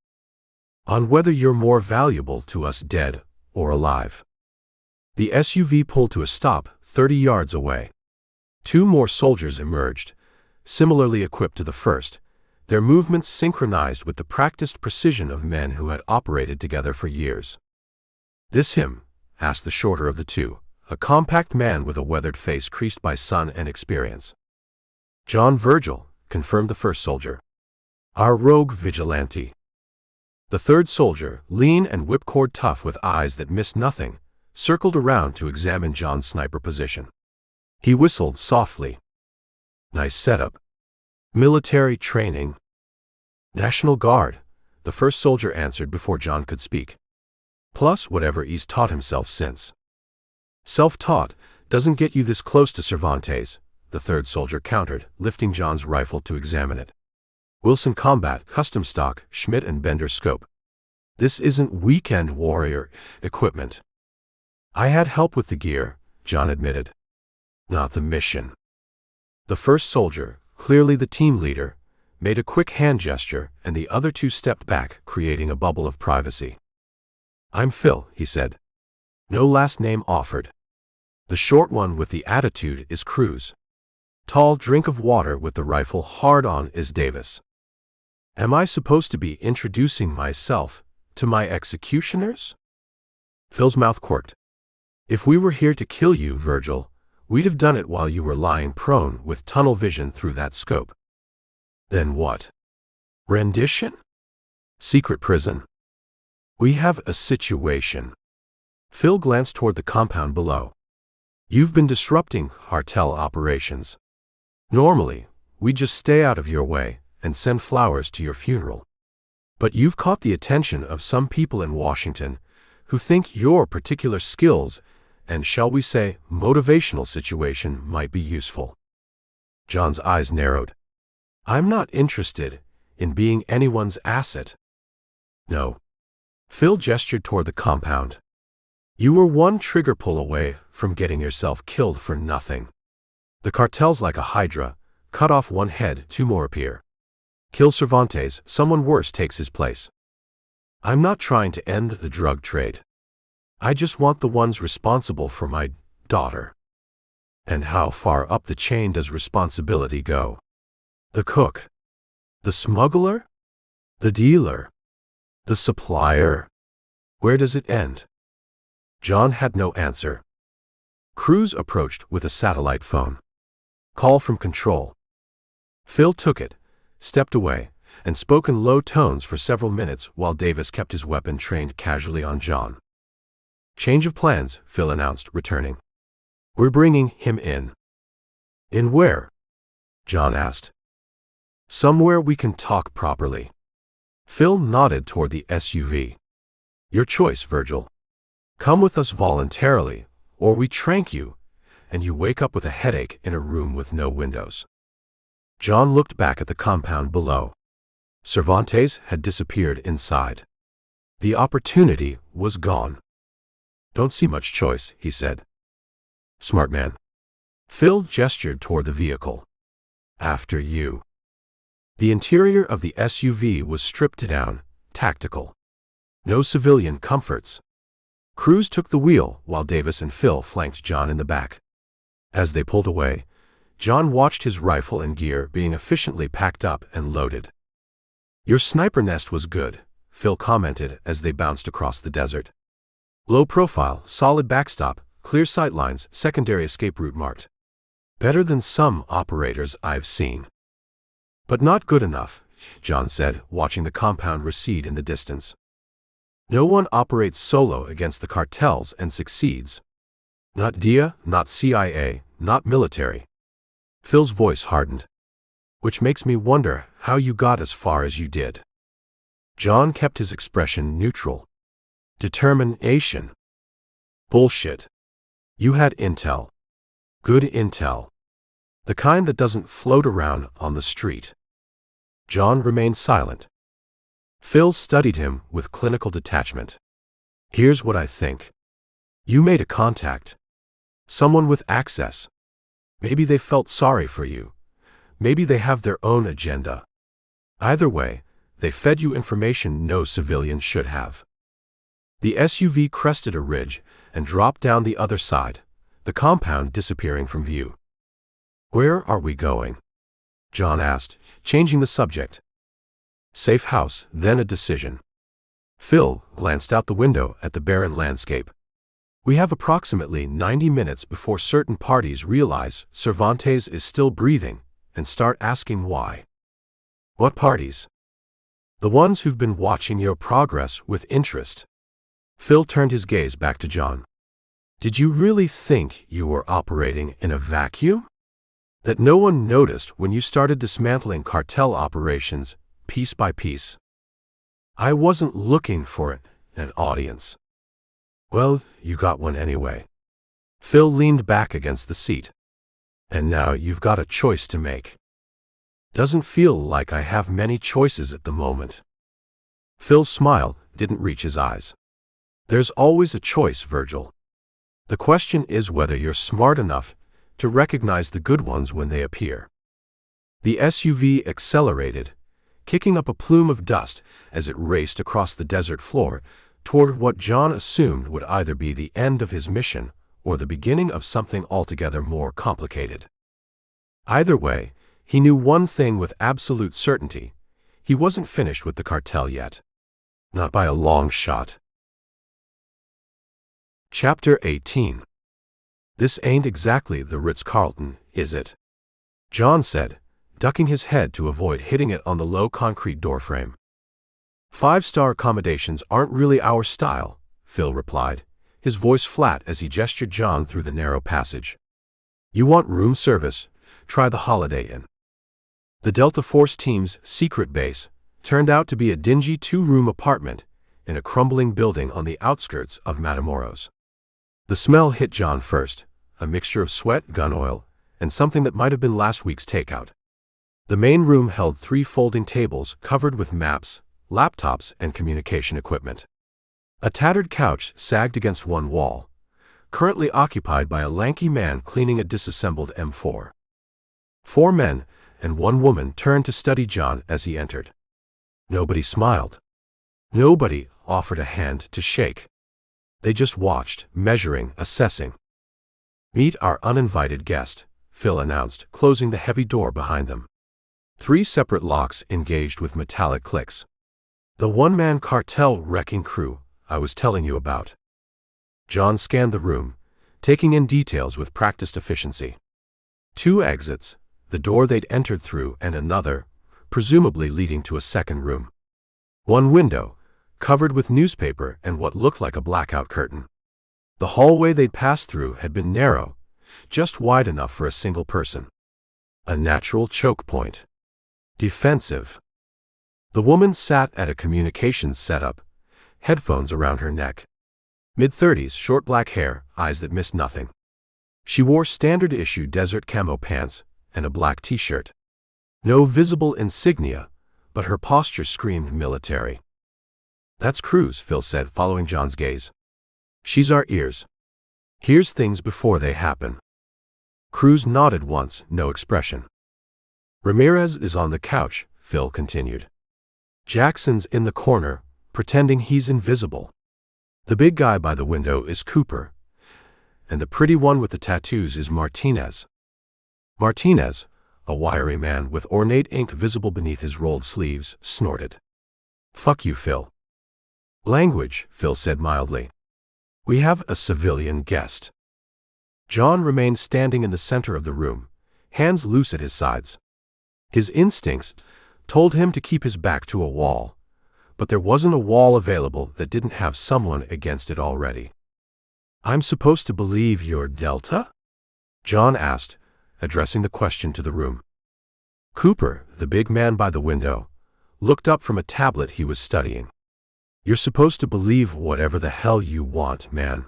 On whether you're more valuable to us dead or alive. The SUV pulled to a stop 30 yards away. Two more soldiers emerged, similarly equipped to the first, their movements synchronized with the practiced precision of men who had operated together for years. This him? Asked the shorter of the two, a compact man with a weathered face creased by sun and experience. John Virgil, confirmed the first soldier. Our rogue vigilante. The third soldier, lean and whipcord tough with eyes that missed nothing, circled around to examine John's sniper position. He whistled softly. Nice setup. Military training. National Guard, the first soldier answered before John could speak. Plus whatever he's taught himself since. Self-taught doesn't get you this close to Cervantes, the third soldier countered, lifting John's rifle to examine it. Wilson Combat, custom stock, Schmidt and Bender scope. This isn't weekend warrior equipment. I had help with the gear, John admitted. Not the mission. The first soldier, clearly the team leader, made a quick hand gesture and the other two stepped back, creating a bubble of privacy. I'm Phil, he said. No last name offered. The short one with the attitude is Cruz. Tall drink of water with the rifle hard on is Davis. Am I supposed to be introducing myself to my executioners? Phil's mouth quirked. If we were here to kill you, Virgil, we'd have done it while you were lying prone with tunnel vision through that scope. Then what? Rendition? Secret prison? We have a situation. Phil glanced toward the compound below. You've been disrupting cartel operations. Normally, we'd just stay out of your way and send flowers to your funeral. But you've caught the attention of some people in Washington who think your particular skills and, shall we say, motivational situation might be useful. John's eyes narrowed. I'm not interested in being anyone's asset. No. Phil gestured toward the compound. You were one trigger pull away from getting yourself killed for nothing. The cartel's like a hydra. Cut off one head, two more appear. Kill Cervantes, someone worse takes his place. I'm not trying to end the drug trade. I just want the ones responsible for my daughter. And how far up the chain does responsibility go? The cook? The smuggler? The dealer? The supplier? Where does it end? John had no answer. Cruz approached with a satellite phone. Call from control. Phil took it, stepped away, and spoke in low tones for several minutes while Davis kept his weapon trained casually on John. Change of plans, Phil announced, returning. We're bringing him in. In where? John asked. Somewhere we can talk properly. Phil nodded toward the SUV. Your choice, Virgil. Come with us voluntarily, or we trank you, and you wake up with a headache in a room with no windows. John looked back at the compound below. Cervantes had disappeared inside. The opportunity was gone. Don't see much choice, he said. Smart man. Phil gestured toward the vehicle. After you. The interior of the SUV was stripped down, tactical. No civilian comforts. Cruz took the wheel while Davis and Phil flanked John in the back. As they pulled away, John watched his rifle and gear being efficiently packed up and loaded. Your sniper nest was good, Phil commented as they bounced across the desert. Low profile, solid backstop, clear sightlines, secondary escape route marked. Better than some operators I've seen. But not good enough, John said, watching the compound recede in the distance. No one operates solo against the cartels and succeeds. Not DIA, not CIA, not military. Phil's voice hardened. Which makes me wonder how you got as far as you did. John kept his expression neutral. Determination. Bullshit. You had intel. Good intel. The kind that doesn't float around on the street. John remained silent. Phil studied him with clinical detachment. Here's what I think. You made a contact. Someone with access. Maybe they felt sorry for you. Maybe they have their own agenda. Either way, they fed you information no civilian should have. The SUV crested a ridge and dropped down the other side, the compound disappearing from view. Where are we going? John asked, changing the subject. Safe house, then a decision. Phil glanced out the window at the barren landscape. We have approximately 90 minutes before certain parties realize Cervantes is still breathing and start asking why. What parties? The ones who've been watching your progress with interest. Phil turned his gaze back to John. Did you really think you were operating in a vacuum? That no one noticed when you started dismantling cartel operations piece by piece? I wasn't looking for an audience. Well, you got one anyway. Phil leaned back against the seat. And now you've got a choice to make. Doesn't feel like I have many choices at the moment. Phil's smile didn't reach his eyes. There's always a choice, Virgil. The question is whether you're smart enough to recognize the good ones when they appear. The SUV accelerated, kicking up a plume of dust as it raced across the desert floor toward what John assumed would either be the end of his mission or the beginning of something altogether more complicated. Either way, he knew one thing with absolute certainty: he wasn't finished with the cartel yet. Not by a long shot. Chapter 18. This ain't exactly the Ritz-Carlton, is it? John said, ducking his head to avoid hitting it on the low concrete doorframe. "Five-star accommodations aren't really our style," Phil replied, his voice flat as he gestured John through the narrow passage. "You want room service? Try the Holiday Inn." The Delta Force team's secret base turned out to be a dingy two-room apartment in a crumbling building on the outskirts of Matamoros. The smell hit John first, a mixture of sweat, gun oil, and something that might have been last week's takeout. The main room held 3 folding tables covered with maps, laptops, and communication equipment. A tattered couch sagged against one wall, currently occupied by a lanky man cleaning a disassembled M4. 4 men and 1 woman turned to study John as he entered. Nobody smiled. Nobody offered a hand to shake. They just watched, measuring, assessing. "Meet our uninvited guest," Phil announced, closing the heavy door behind them. 3 separate locks engaged with metallic clicks. "The one-man cartel wrecking crew I was telling you about." John scanned the room, taking in details with practiced efficiency. 2 exits, the door they'd entered through and another, presumably leading to a second room. 1 window, covered with newspaper and what looked like a blackout curtain. The hallway they'd passed through had been narrow, just wide enough for a single person. A natural choke point. Defensive. The woman sat at a communications setup, headphones around her neck. Mid-30s, short black hair, eyes that missed nothing. She wore standard-issue desert camo pants and a black t-shirt. No visible insignia, but her posture screamed military. "That's Cruz," Phil said, following John's gaze. "She's our ears. Here's things before they happen." Cruz nodded once, no expression. "Ramirez is on the couch," Phil continued. "Jackson's in the corner, pretending he's invisible. The big guy by the window is Cooper, and the pretty one with the tattoos is Martinez." Martinez, a wiry man with ornate ink visible beneath his rolled sleeves, snorted. "Fuck you, Phil." "Language," Phil said mildly. "We have a civilian guest." John remained standing in the center of the room, hands loose at his sides. His instincts told him to keep his back to a wall, but there wasn't a wall available that didn't have someone against it already. "I'm supposed to believe you're Delta?" John asked, addressing the question to the room. Cooper, the big man by the window, looked up from a tablet he was studying. "You're supposed to believe whatever the hell you want, man.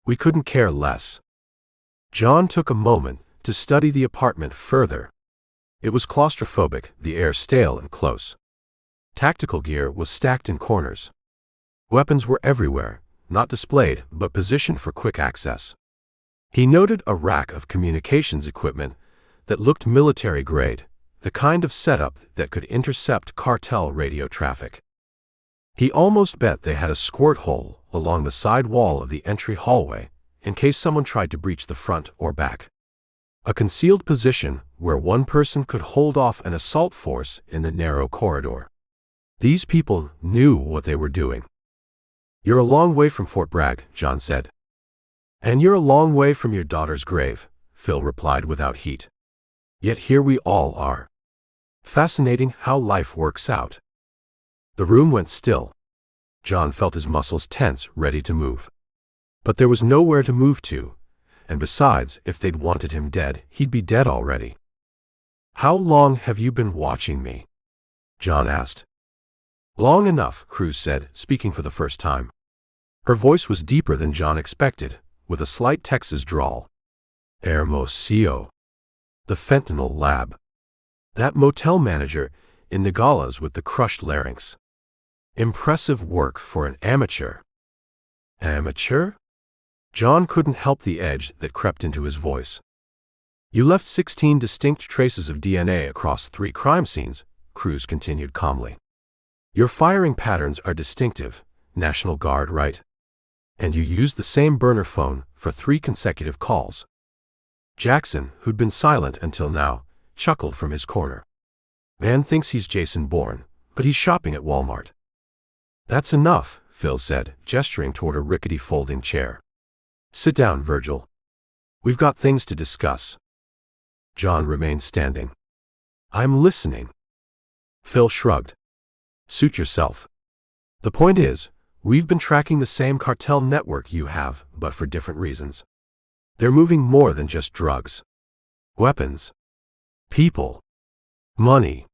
We couldn't care less." John took a moment to study the apartment further. It was claustrophobic, the air stale and close. Tactical gear was stacked in corners. Weapons were everywhere, not displayed, but positioned for quick access. He noted a rack of communications equipment that looked military-grade, the kind of setup that could intercept cartel radio traffic. He almost bet they had a squirt hole along the side wall of the entry hallway, in case someone tried to breach the front or back. A concealed position where one person could hold off an assault force in the narrow corridor. These people knew what they were doing. "You're a long way from Fort Bragg," John said. "And you're a long way from your daughter's grave," Phil replied without heat. "Yet here we all are. Fascinating how life works out." The room went still. John felt his muscles tense, ready to move. But there was nowhere to move to, and besides, if they'd wanted him dead, he'd be dead already. "How long have you been watching me?" John asked. "Long enough," Cruz said, speaking for the first time. Her voice was deeper than John expected, with a slight Texas drawl. "Hermosillo. The fentanyl lab. That motel manager in Nogales with the crushed larynx. Impressive work for an amateur." "Amateur?" John couldn't help the edge that crept into his voice. "You left 16 distinct traces of DNA across 3 crime scenes," Cruz continued calmly. "Your firing patterns are distinctive. National Guard, right?" And you used the same burner phone for 3 consecutive calls. Jackson, who'd been silent until now, chuckled from his corner. Man thinks he's Jason Bourne, but he's shopping at Walmart. That's enough, Phil said, gesturing toward a rickety folding chair. Sit down, Virgil. We've got things to discuss. John remained standing. I'm listening. Phil shrugged. Suit yourself. The point is, we've been tracking the same cartel network you have, but for different reasons. They're moving more than just drugs. Weapons. People. Money.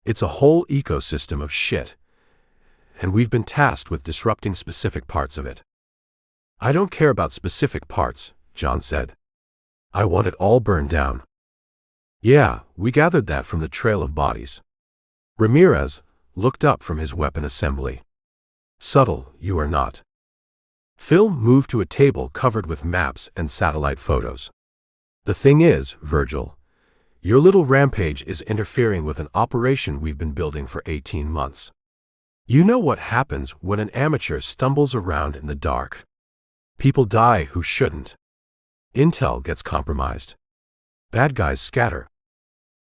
It's a whole ecosystem of shit. And we've been tasked with disrupting specific parts of it. I don't care about specific parts, John said. I want it all burned down. Yeah, we gathered that from the trail of bodies. Ramirez looked up from his weapon assembly. Subtle, you are not. Phil moved to a table covered with maps and satellite photos. The thing is, Virgil, your little rampage is interfering with an operation we've been building for 18 months. You know what happens when an amateur stumbles around in the dark. People die who shouldn't. Intel gets compromised. Bad guys scatter.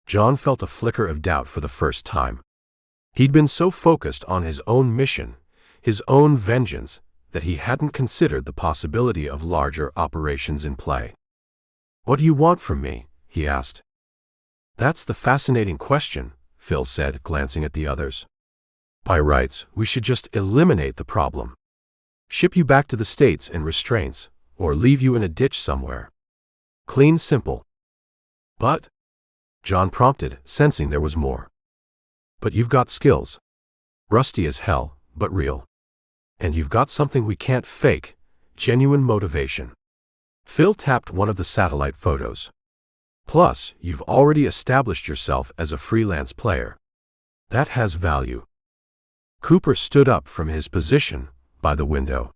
John felt a flicker of doubt for the first time. He'd been so focused on his own mission, his own vengeance, that he hadn't considered the possibility of larger operations in play. What do you want from me? He asked. That's the fascinating question, Phil said, glancing at the others. By rights, we should just eliminate the problem. Ship you back to the States in restraints, or leave you in a ditch somewhere. Clean, simple. But, John prompted, sensing there was more. But you've got skills. Rusty as hell, but real. And you've got something we can't fake, genuine motivation. Phil tapped one of the satellite photos. Plus, you've already established yourself as a freelance player. That has value. Cooper stood up from his position by the window.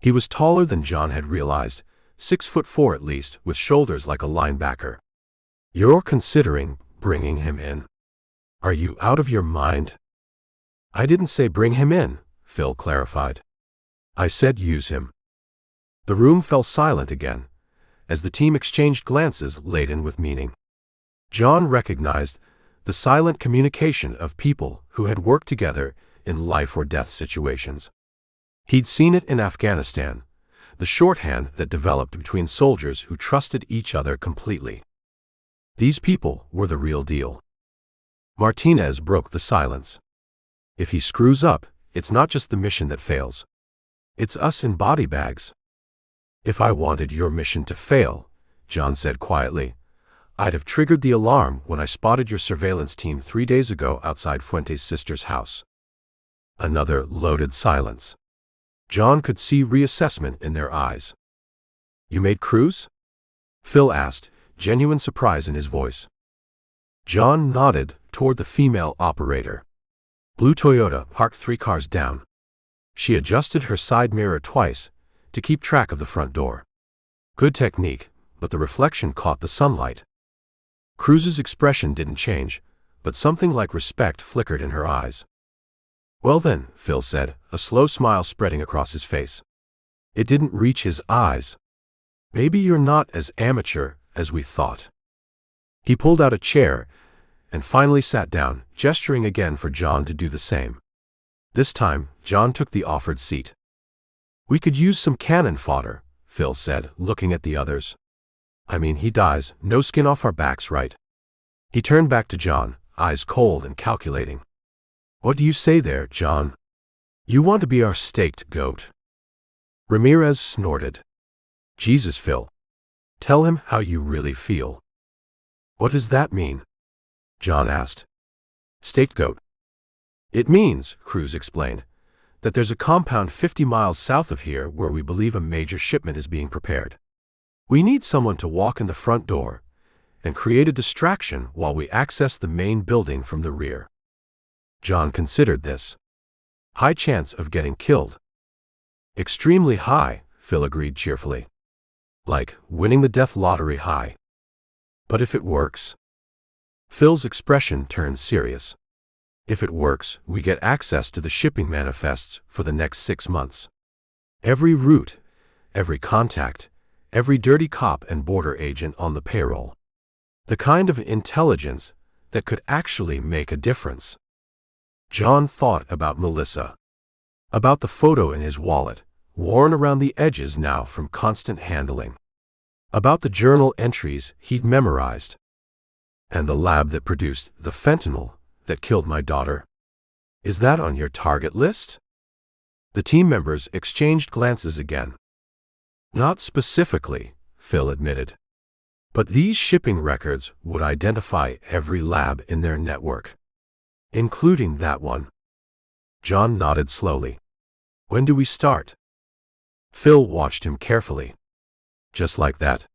He was taller than John had realized, 6'4" at least, with shoulders like a linebacker. You're considering bringing him in. Are you out of your mind? I didn't say bring him in, Phil clarified. I said use him. The room fell silent again, as the team exchanged glances laden with meaning. John recognized the silent communication of people who had worked together in life-or-death situations. He'd seen it in Afghanistan, the shorthand that developed between soldiers who trusted each other completely. These people were the real deal. Martinez broke the silence. If he screws up, it's not just the mission that fails. It's us in body bags. If I wanted your mission to fail, John said quietly, I'd have triggered the alarm when I spotted your surveillance team 3 days ago outside Fuente's sister's house. Another loaded silence. John could see reassessment in their eyes. You made Cruz? Phil asked, genuine surprise in his voice. John nodded toward the female operator. Blue Toyota parked 3 cars down. She adjusted her side mirror twice to keep track of the front door. Good technique, but the reflection caught the sunlight. Cruz's expression didn't change, but something like respect flickered in her eyes. Well then, Phil said, a slow smile spreading across his face. It didn't reach his eyes. Maybe you're not as amateur as we thought. He pulled out a chair and finally sat down, gesturing again for John to do the same. This time, John took the offered seat. We could use some cannon fodder, Phil said, looking at the others. I mean, he dies, no skin off our backs, right? He turned back to John, eyes cold and calculating. What do you say there, John? You want to be our staked goat? Ramirez snorted. Jesus, Phil. Tell him how you really feel. What does that mean? John asked. Staked goat. It means, Cruz explained, that there's a compound 50 miles south of here where we believe a major shipment is being prepared. We need someone to walk in the front door and create a distraction while we access the main building from the rear. John considered this. High chance of getting killed. Extremely high, Phil agreed cheerfully. Like winning the death lottery high. But if it works? Phil's expression turned serious. If it works, we get access to the shipping manifests for the next 6 months. Every route, every contact, every dirty cop and border agent on the payroll. The kind of intelligence that could actually make a difference. John thought about Melissa. About the photo in his wallet, worn around the edges now from constant handling. About the journal entries he'd memorized. And the lab that produced the fentanyl that killed my daughter. Is that on your target list? The team members exchanged glances again. Not specifically, Phil admitted. But these shipping records would identify every lab in their network. Including that one. John nodded slowly. When do we start? Phil watched him carefully. Just like that.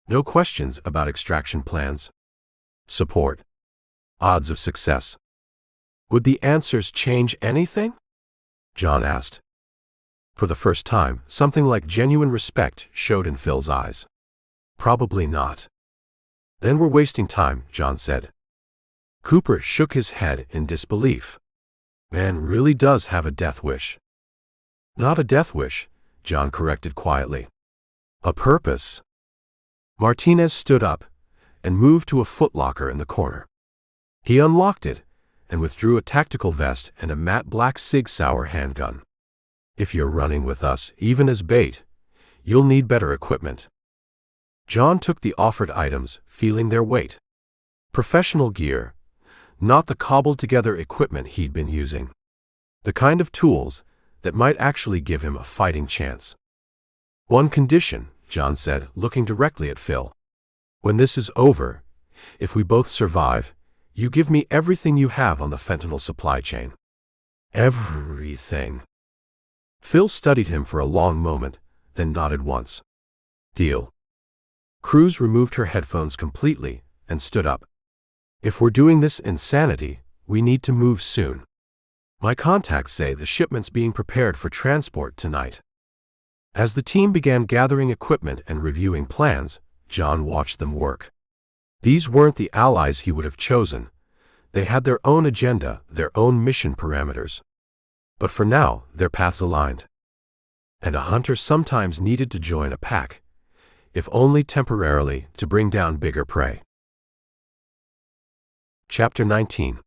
No questions about extraction plans. Support. Odds of success. Would the answers change anything? John asked. For the first time, something like genuine respect showed in Phil's eyes. Probably not. Then we're wasting time, John said. Cooper shook his head in disbelief. Man really does have a death wish. Not a death wish, John corrected quietly. A purpose. Martinez stood up and moved to a footlocker in the corner. He unlocked it and withdrew a tactical vest and a matte black Sig Sauer handgun. If you're running with us, even as bait, you'll need better equipment. John took the offered items, feeling their weight. Professional gear, not the cobbled-together equipment he'd been using. The kind of tools that might actually give him a fighting chance. One condition, John said, looking directly at Phil. When this is over, if we both survive, you give me everything you have on the fentanyl supply chain. Everything. Phil studied him for a long moment, then nodded once. Deal. Cruz removed her headphones completely and stood up. If we're doing this insanity, we need to move soon. My contacts say the shipment's being prepared for transport tonight. As the team began gathering equipment and reviewing plans, John watched them work. These weren't the allies he would have chosen. They had their own agenda, their own mission parameters. But for now, their paths aligned. And a hunter sometimes needed to join a pack, if only temporarily, to bring down bigger prey. Chapter 19.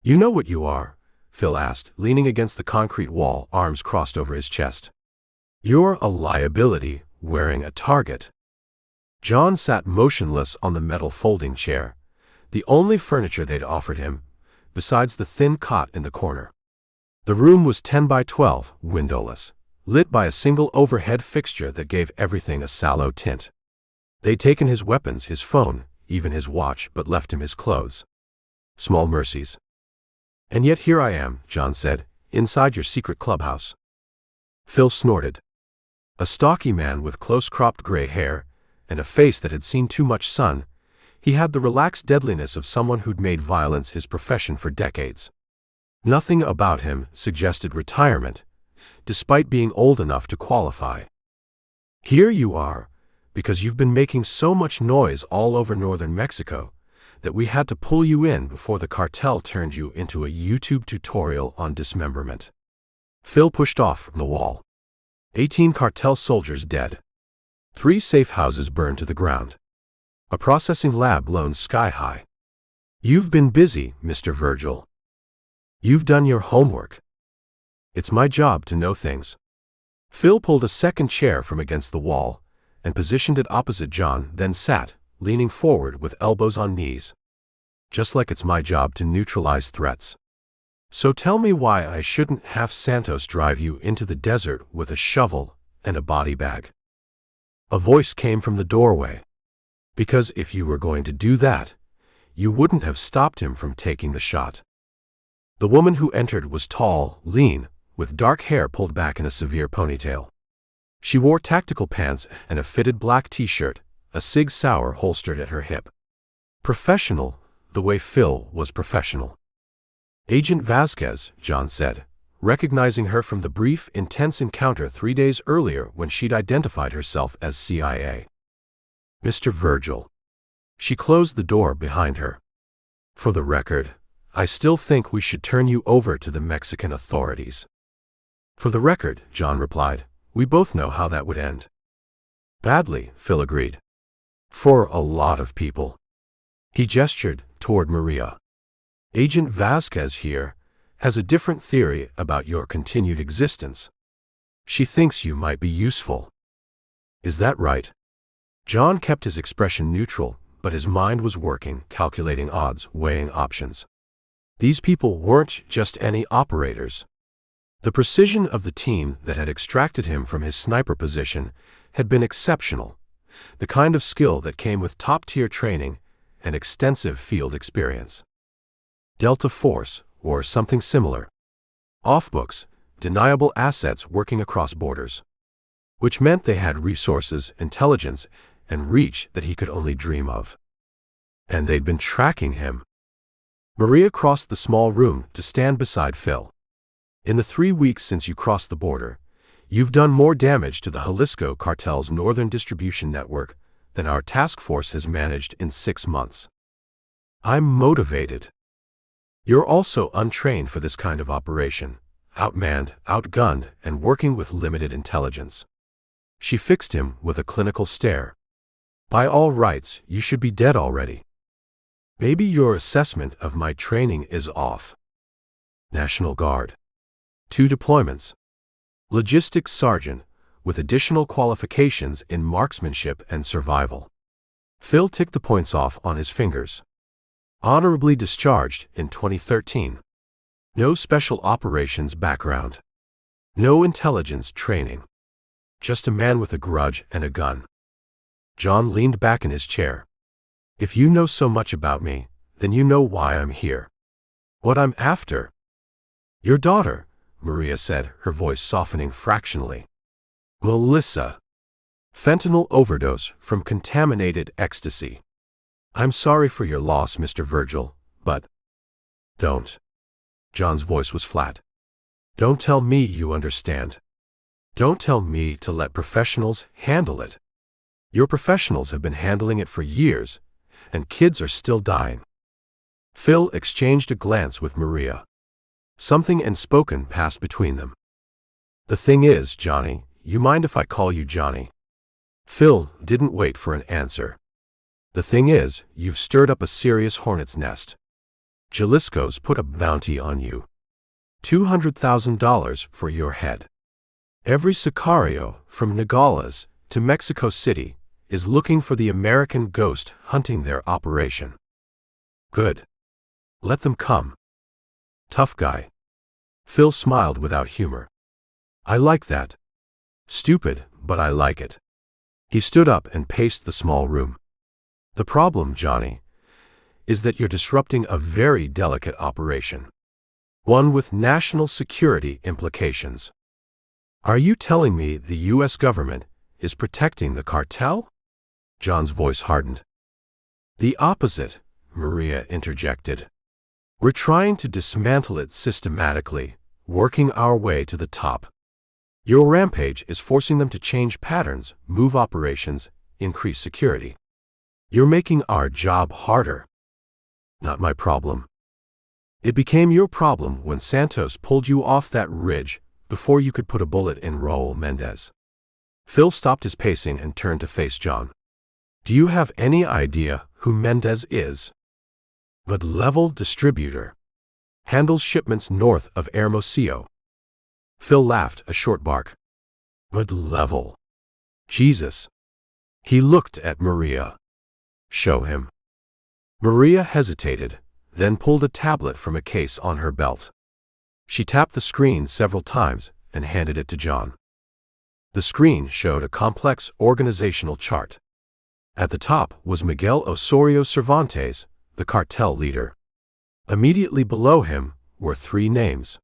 You know what you are? Phil asked, leaning against the concrete wall, arms crossed over his chest. You're a liability, wearing a target. John sat motionless on the metal folding chair, the only furniture they'd offered him, besides the thin cot in the corner. The room was 10 by 12, windowless, lit by a single overhead fixture that gave everything a sallow tint. They'd taken his weapons, his phone, even his watch, but left him his clothes. Small mercies. And yet here I am, John said, inside your secret clubhouse. Phil snorted. A stocky man with close-cropped gray hair and a face that had seen too much sun, he had the relaxed deadliness of someone who'd made violence his profession for decades. Nothing about him suggested retirement, despite being old enough to qualify. Here you are, because you've been making so much noise all over northern Mexico that we had to pull you in before the cartel turned you into a YouTube tutorial on dismemberment. Phil pushed off from the wall. 18 cartel soldiers dead. 3 safe houses burned to the ground. A processing lab blown sky high. You've been busy, Mr. Virgil. You've done your homework. It's my job to know things. Phil pulled a second chair from against the wall and positioned it opposite John, then sat, leaning forward with elbows on knees. Just like it's my job to neutralize threats. So tell me why I shouldn't have Santos drive you into the desert with a shovel and a body bag. A voice came from the doorway. Because if you were going to do that, you wouldn't have stopped him from taking the shot. The woman who entered was tall, lean, with dark hair pulled back in a severe ponytail. She wore tactical pants and a fitted black t-shirt, a Sig Sauer holstered at her hip. Professional, the way Phil was professional. Agent Vasquez, John said, recognizing her from the brief, intense encounter 3 days earlier when she'd identified herself as CIA. Mr. Virgil. She closed the door behind her. For the record, I still think we should turn you over to the Mexican authorities. For the record, John replied, we both know how that would end. Badly, Phil agreed. For a lot of people. He gestured toward Maria. Agent Vasquez here has a different theory about your continued existence. She thinks you might be useful. Is that right? John kept his expression neutral, but his mind was working, calculating odds, weighing options. These people weren't just any operators. The precision of the team that had extracted him from his sniper position had been exceptional, the kind of skill that came with top-tier training and extensive field experience. Delta Force, or something similar. Off-books, deniable assets working across borders. Which meant they had resources, intelligence, and reach that he could only dream of. And they'd been tracking him. Maria crossed the small room to stand beside Phil. In the 3 weeks since you crossed the border, you've done more damage to the Jalisco cartel's northern distribution network than our task force has managed in 6 months. I'm motivated. You're also untrained for this kind of operation, outmanned, outgunned, and working with limited intelligence. She fixed him with a clinical stare. By all rights, you should be dead already. Maybe your assessment of my training is off. National Guard. 2 deployments. Logistics sergeant, with additional qualifications in marksmanship and survival. Phil ticked the points off on his fingers. Honorably discharged in 2013. No special operations background. No intelligence training. Just a man with a grudge and a gun. John leaned back in his chair. If you know so much about me, then you know why I'm here. What I'm after. Your daughter, Maria said, her voice softening fractionally. Melissa. Fentanyl overdose from contaminated ecstasy. I'm sorry for your loss, Mr. Virgil, but don't. John's voice was flat. Don't tell me you understand. Don't tell me to let professionals handle it. Your professionals have been handling it for years, and kids are still dying. Phil exchanged a glance with Maria. Something unspoken passed between them. The thing is, Johnny, you mind if I call you Johnny? Phil didn't wait for an answer. The thing is, you've stirred up a serious hornet's nest. Jalisco's put a bounty on you. $200,000 for your head. Every sicario, from Nogales to Mexico City, is looking for the American ghost hunting their operation. Good. Let them come. Tough guy. Phil smiled without humor. I like that. Stupid, but I like it. He stood up and paced the small room. The problem, Johnny, is that you're disrupting a very delicate operation. One with national security implications. Are you telling me the U.S. government is protecting the cartel? John's voice hardened. The opposite, Maria interjected. We're trying to dismantle it systematically, working our way to the top. Your rampage is forcing them to change patterns, move operations, increase security. You're making our job harder. Not my problem. It became your problem when Santos pulled you off that ridge before you could put a bullet in Raul Mendez. Phil stopped his pacing and turned to face John. Do you have any idea who Mendez is? Mid-level distributor. Handles shipments north of Hermosillo. Phil laughed, a short bark. Mid-level. Jesus. He looked at Maria. Show him. Maria hesitated, then pulled a tablet from a case on her belt. She tapped the screen several times and handed it to John. The screen showed a complex organizational chart. At the top was Miguel Osorio Cervantes, the cartel leader. Immediately below him were 3 names.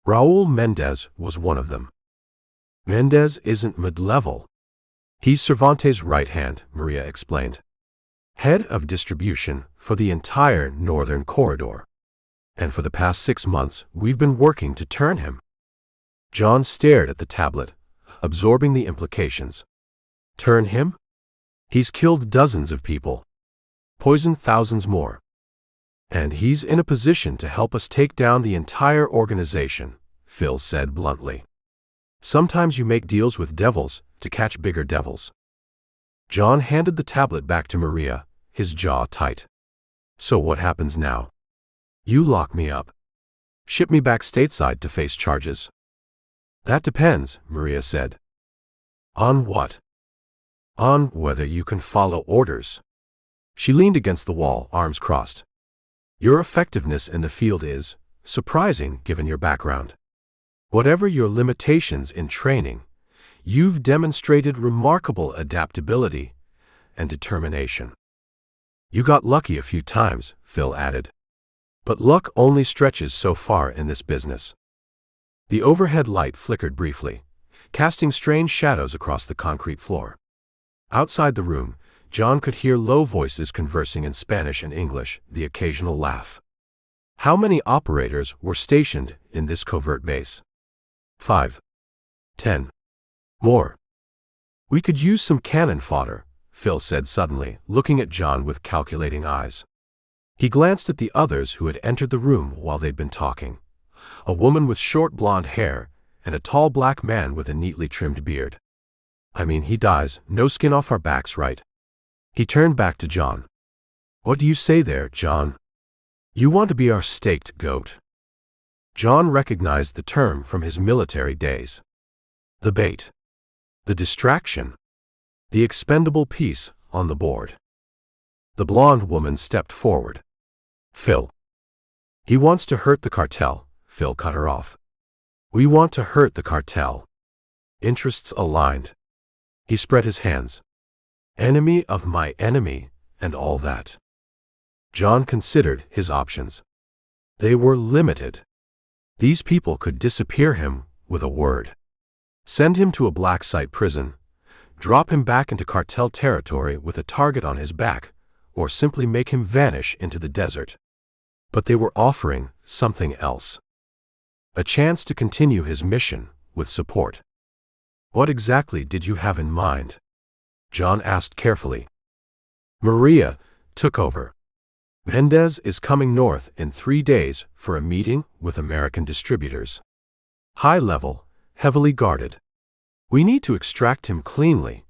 Raul Mendez was one of them. Mendez isn't mid-level. He's Cervantes' right hand, Maria explained. Head of distribution for the entire northern corridor. And for the past 6 months, we've been working to turn him. John stared at the tablet, absorbing the implications. Turn him? He's killed dozens of people. Poisoned thousands more. And he's in a position to help us take down the entire organization, Phil said bluntly. Sometimes you make deals with devils to catch bigger devils. John handed the tablet back to Maria, his jaw tight. So what happens now? You lock me up. Ship me back stateside to face charges. That depends, Maria said. On what? On whether you can follow orders. She leaned against the wall, arms crossed. Your effectiveness in the field is surprising given your background. Whatever your limitations in training, you've demonstrated remarkable adaptability and determination. You got lucky a few times, Phil added. But luck only stretches so far in this business. The overhead light flickered briefly, casting strange shadows across the concrete floor. Outside the room, John could hear low voices conversing in Spanish and English, the occasional laugh. How many operators were stationed in this covert base? 5. 10. More. We could use some cannon fodder, Phil said suddenly, looking at John with calculating eyes. He glanced at the others who had entered the room while they'd been talking. A woman with short blonde hair and a tall black man with a neatly trimmed beard. I mean, he dies, no skin off our backs, right? He turned back to John. What do you say there, John? You want to be our staked goat. John recognized the term from his military days. The bait. The distraction. The expendable piece on the board. The blonde woman stepped forward. Phil. He wants to hurt the cartel, Phil cut her off. We want to hurt the cartel. Interests aligned. He spread his hands. Enemy of my enemy, and all that. John considered his options. They were limited. These people could disappear him with a word. Send him to a black site prison, drop him back into cartel territory with a target on his back, or simply make him vanish into the desert. But they were offering something else. A chance to continue his mission with support. What exactly did you have in mind? John asked carefully. Maria took over. Mendez is coming north in 3 days for a meeting with American distributors. High level, heavily guarded. We need to extract him cleanly,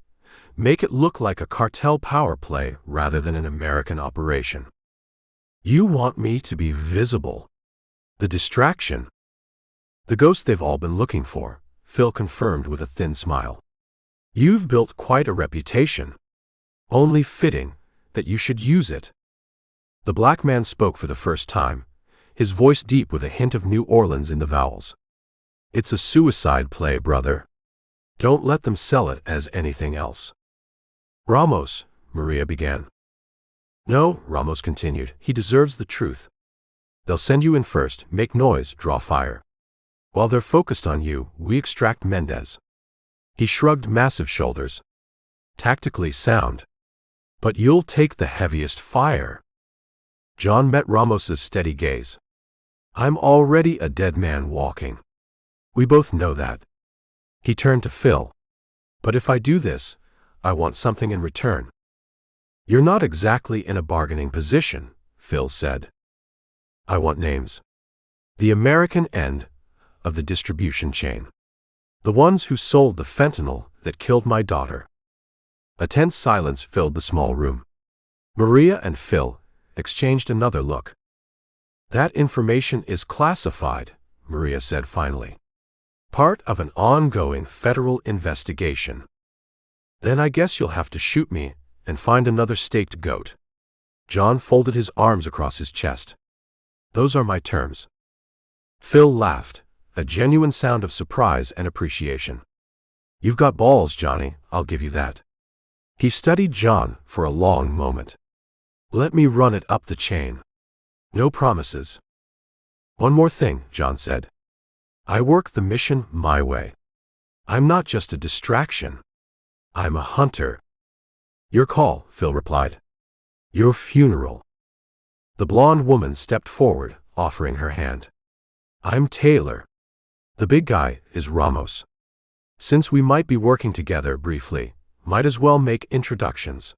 make it look like a cartel power play rather than an American operation. You want me to be visible. The distraction. The ghost they've all been looking for, Phil confirmed with a thin smile. You've built quite a reputation. Only fitting that you should use it. The black man spoke for the first time, his voice deep with a hint of New Orleans in the vowels. It's a suicide play, brother. Don't let them sell it as anything else. Ramos, Maria began. No, Ramos continued, he deserves the truth. They'll send you in first, make noise, draw fire. While they're focused on you, we extract Mendez. He shrugged massive shoulders. Tactically sound. But you'll take the heaviest fire. John met Ramos's steady gaze. I'm already a dead man walking. We both know that. He turned to Phil. But if I do this, I want something in return. You're not exactly in a bargaining position, Phil said. I want names. The American end of the distribution chain. The ones who sold the fentanyl that killed my daughter. A tense silence filled the small room. Maria and Phil exchanged another look. That information is classified, Maria said finally. Part of an ongoing federal investigation. Then I guess you'll have to shoot me and find another staked goat. John folded his arms across his chest. Those are my terms. Phil laughed, a genuine sound of surprise and appreciation. You've got balls, Johnny, I'll give you that. He studied John for a long moment. Let me run it up the chain. No promises. One more thing, John said. I work the mission my way. I'm not just a distraction. I'm a hunter. Your call, Phil replied. Your funeral. The blonde woman stepped forward, offering her hand. I'm Taylor. The big guy is Ramos. Since we might be working together briefly, might as well make introductions.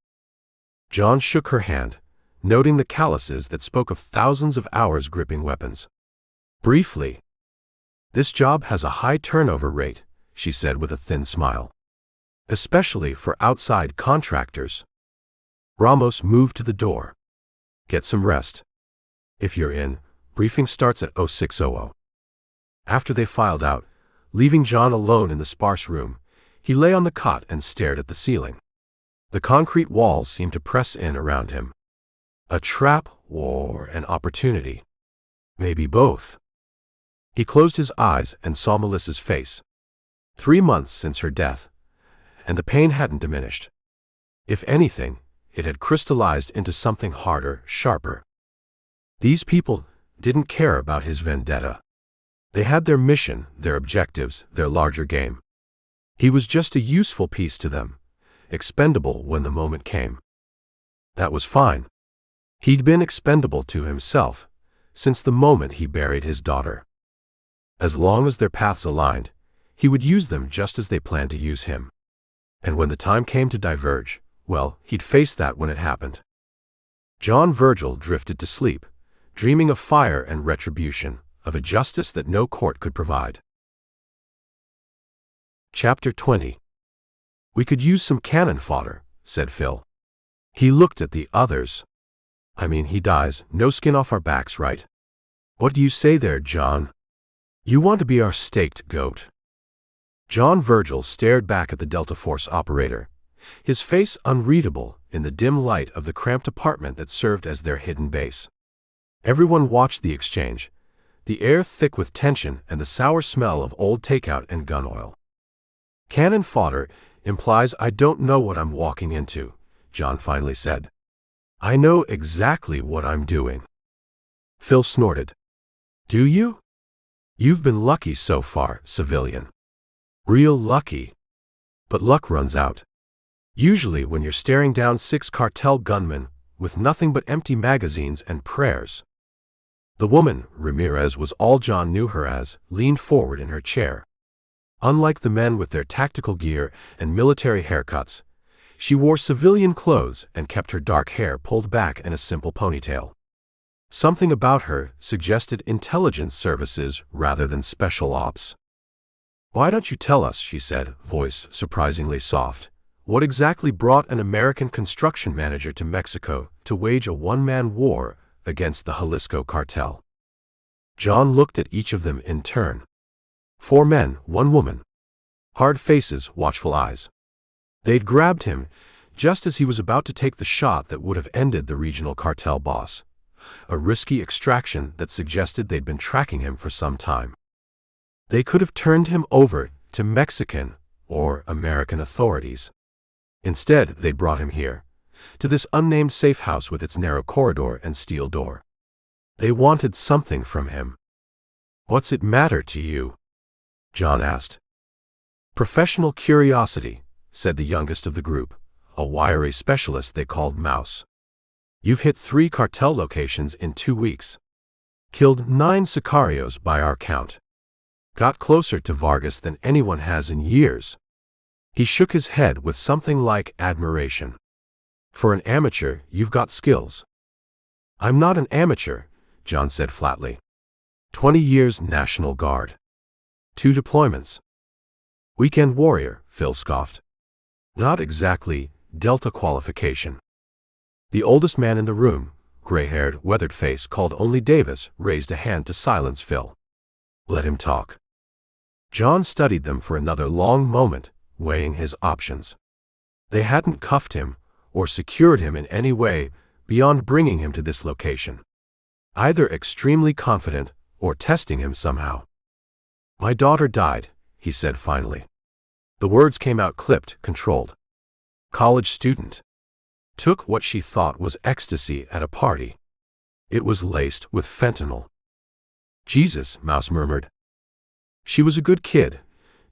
John shook her hand, noting the calluses that spoke of thousands of hours gripping weapons. Briefly. This job has a high turnover rate, she said with a thin smile. Especially for outside contractors. Ramos moved to the door. Get some rest. If you're in, briefing starts at 0600. After they filed out, leaving John alone in the sparse room, he lay on the cot and stared at the ceiling. The concrete walls seemed to press in around him. A trap or an opportunity? Maybe both. He closed his eyes and saw Melissa's face. 3 months since her death, and the pain hadn't diminished. If anything, it had crystallized into something harder, sharper. These people didn't care about his vendetta. They had their mission, their objectives, their larger game. He was just a useful piece to them, expendable when the moment came. That was fine. He'd been expendable to himself since the moment he buried his daughter. As long as their paths aligned, he would use them just as they planned to use him. And when the time came to diverge, well, he'd face that when it happened. John Virgil drifted to sleep, dreaming of fire and retribution, of a justice that no court could provide. Chapter 20. We could use some cannon fodder, said Phil. He looked at the others. I mean, he dies, no skin off our backs, right? What do you say there, John? You want to be our staked goat? John Virgil stared back at the Delta Force operator, his face unreadable in the dim light of the cramped apartment that served as their hidden base. Everyone watched the exchange, the air thick with tension and the sour smell of old takeout and gun oil. Cannon fodder implies I don't know what I'm walking into, John finally said. I know exactly what I'm doing. Phil snorted. Do you? You've been lucky so far, civilian. Real lucky. But luck runs out. Usually when you're staring down 6 cartel gunmen with nothing but empty magazines and prayers. The woman, Ramirez was all John knew her as, leaned forward in her chair. Unlike the men with their tactical gear and military haircuts, she wore civilian clothes and kept her dark hair pulled back in a simple ponytail. Something about her suggested intelligence services rather than special ops. Why don't you tell us, she said, voice surprisingly soft, what exactly brought an American construction manager to Mexico to wage a one-man war against the Jalisco cartel? John looked at each of them in turn. 4 men, 1 woman. Hard faces, watchful eyes. They'd grabbed him just as he was about to take the shot that would have ended the regional cartel boss. A risky extraction that suggested they'd been tracking him for some time. They could have turned him over to Mexican or American authorities. Instead, they'd brought him here, to this unnamed safe house with its narrow corridor and steel door. They wanted something from him. What's it matter to you? John asked. Professional curiosity, said the youngest of the group, a wiry specialist they called Mouse. You've hit 3 cartel locations in 2 weeks. Killed 9 sicarios by our count. Got closer to Vargas than anyone has in years. He shook his head with something like admiration. For an amateur, you've got skills. I'm not an amateur, John said flatly. 20 years National Guard. 2 deployments. Weekend warrior, Phil scoffed. Not exactly Delta qualification. The oldest man in the room, gray-haired, weathered face called only Davis, raised a hand to silence Phil. Let him talk. John studied them for another long moment, weighing his options. They hadn't cuffed him or secured him in any way beyond bringing him to this location. Either extremely confident or testing him somehow. My daughter died, he said finally. The words came out clipped, controlled. College student. Took what she thought was ecstasy at a party. It was laced with fentanyl. Jesus, Mouse murmured. She was a good kid,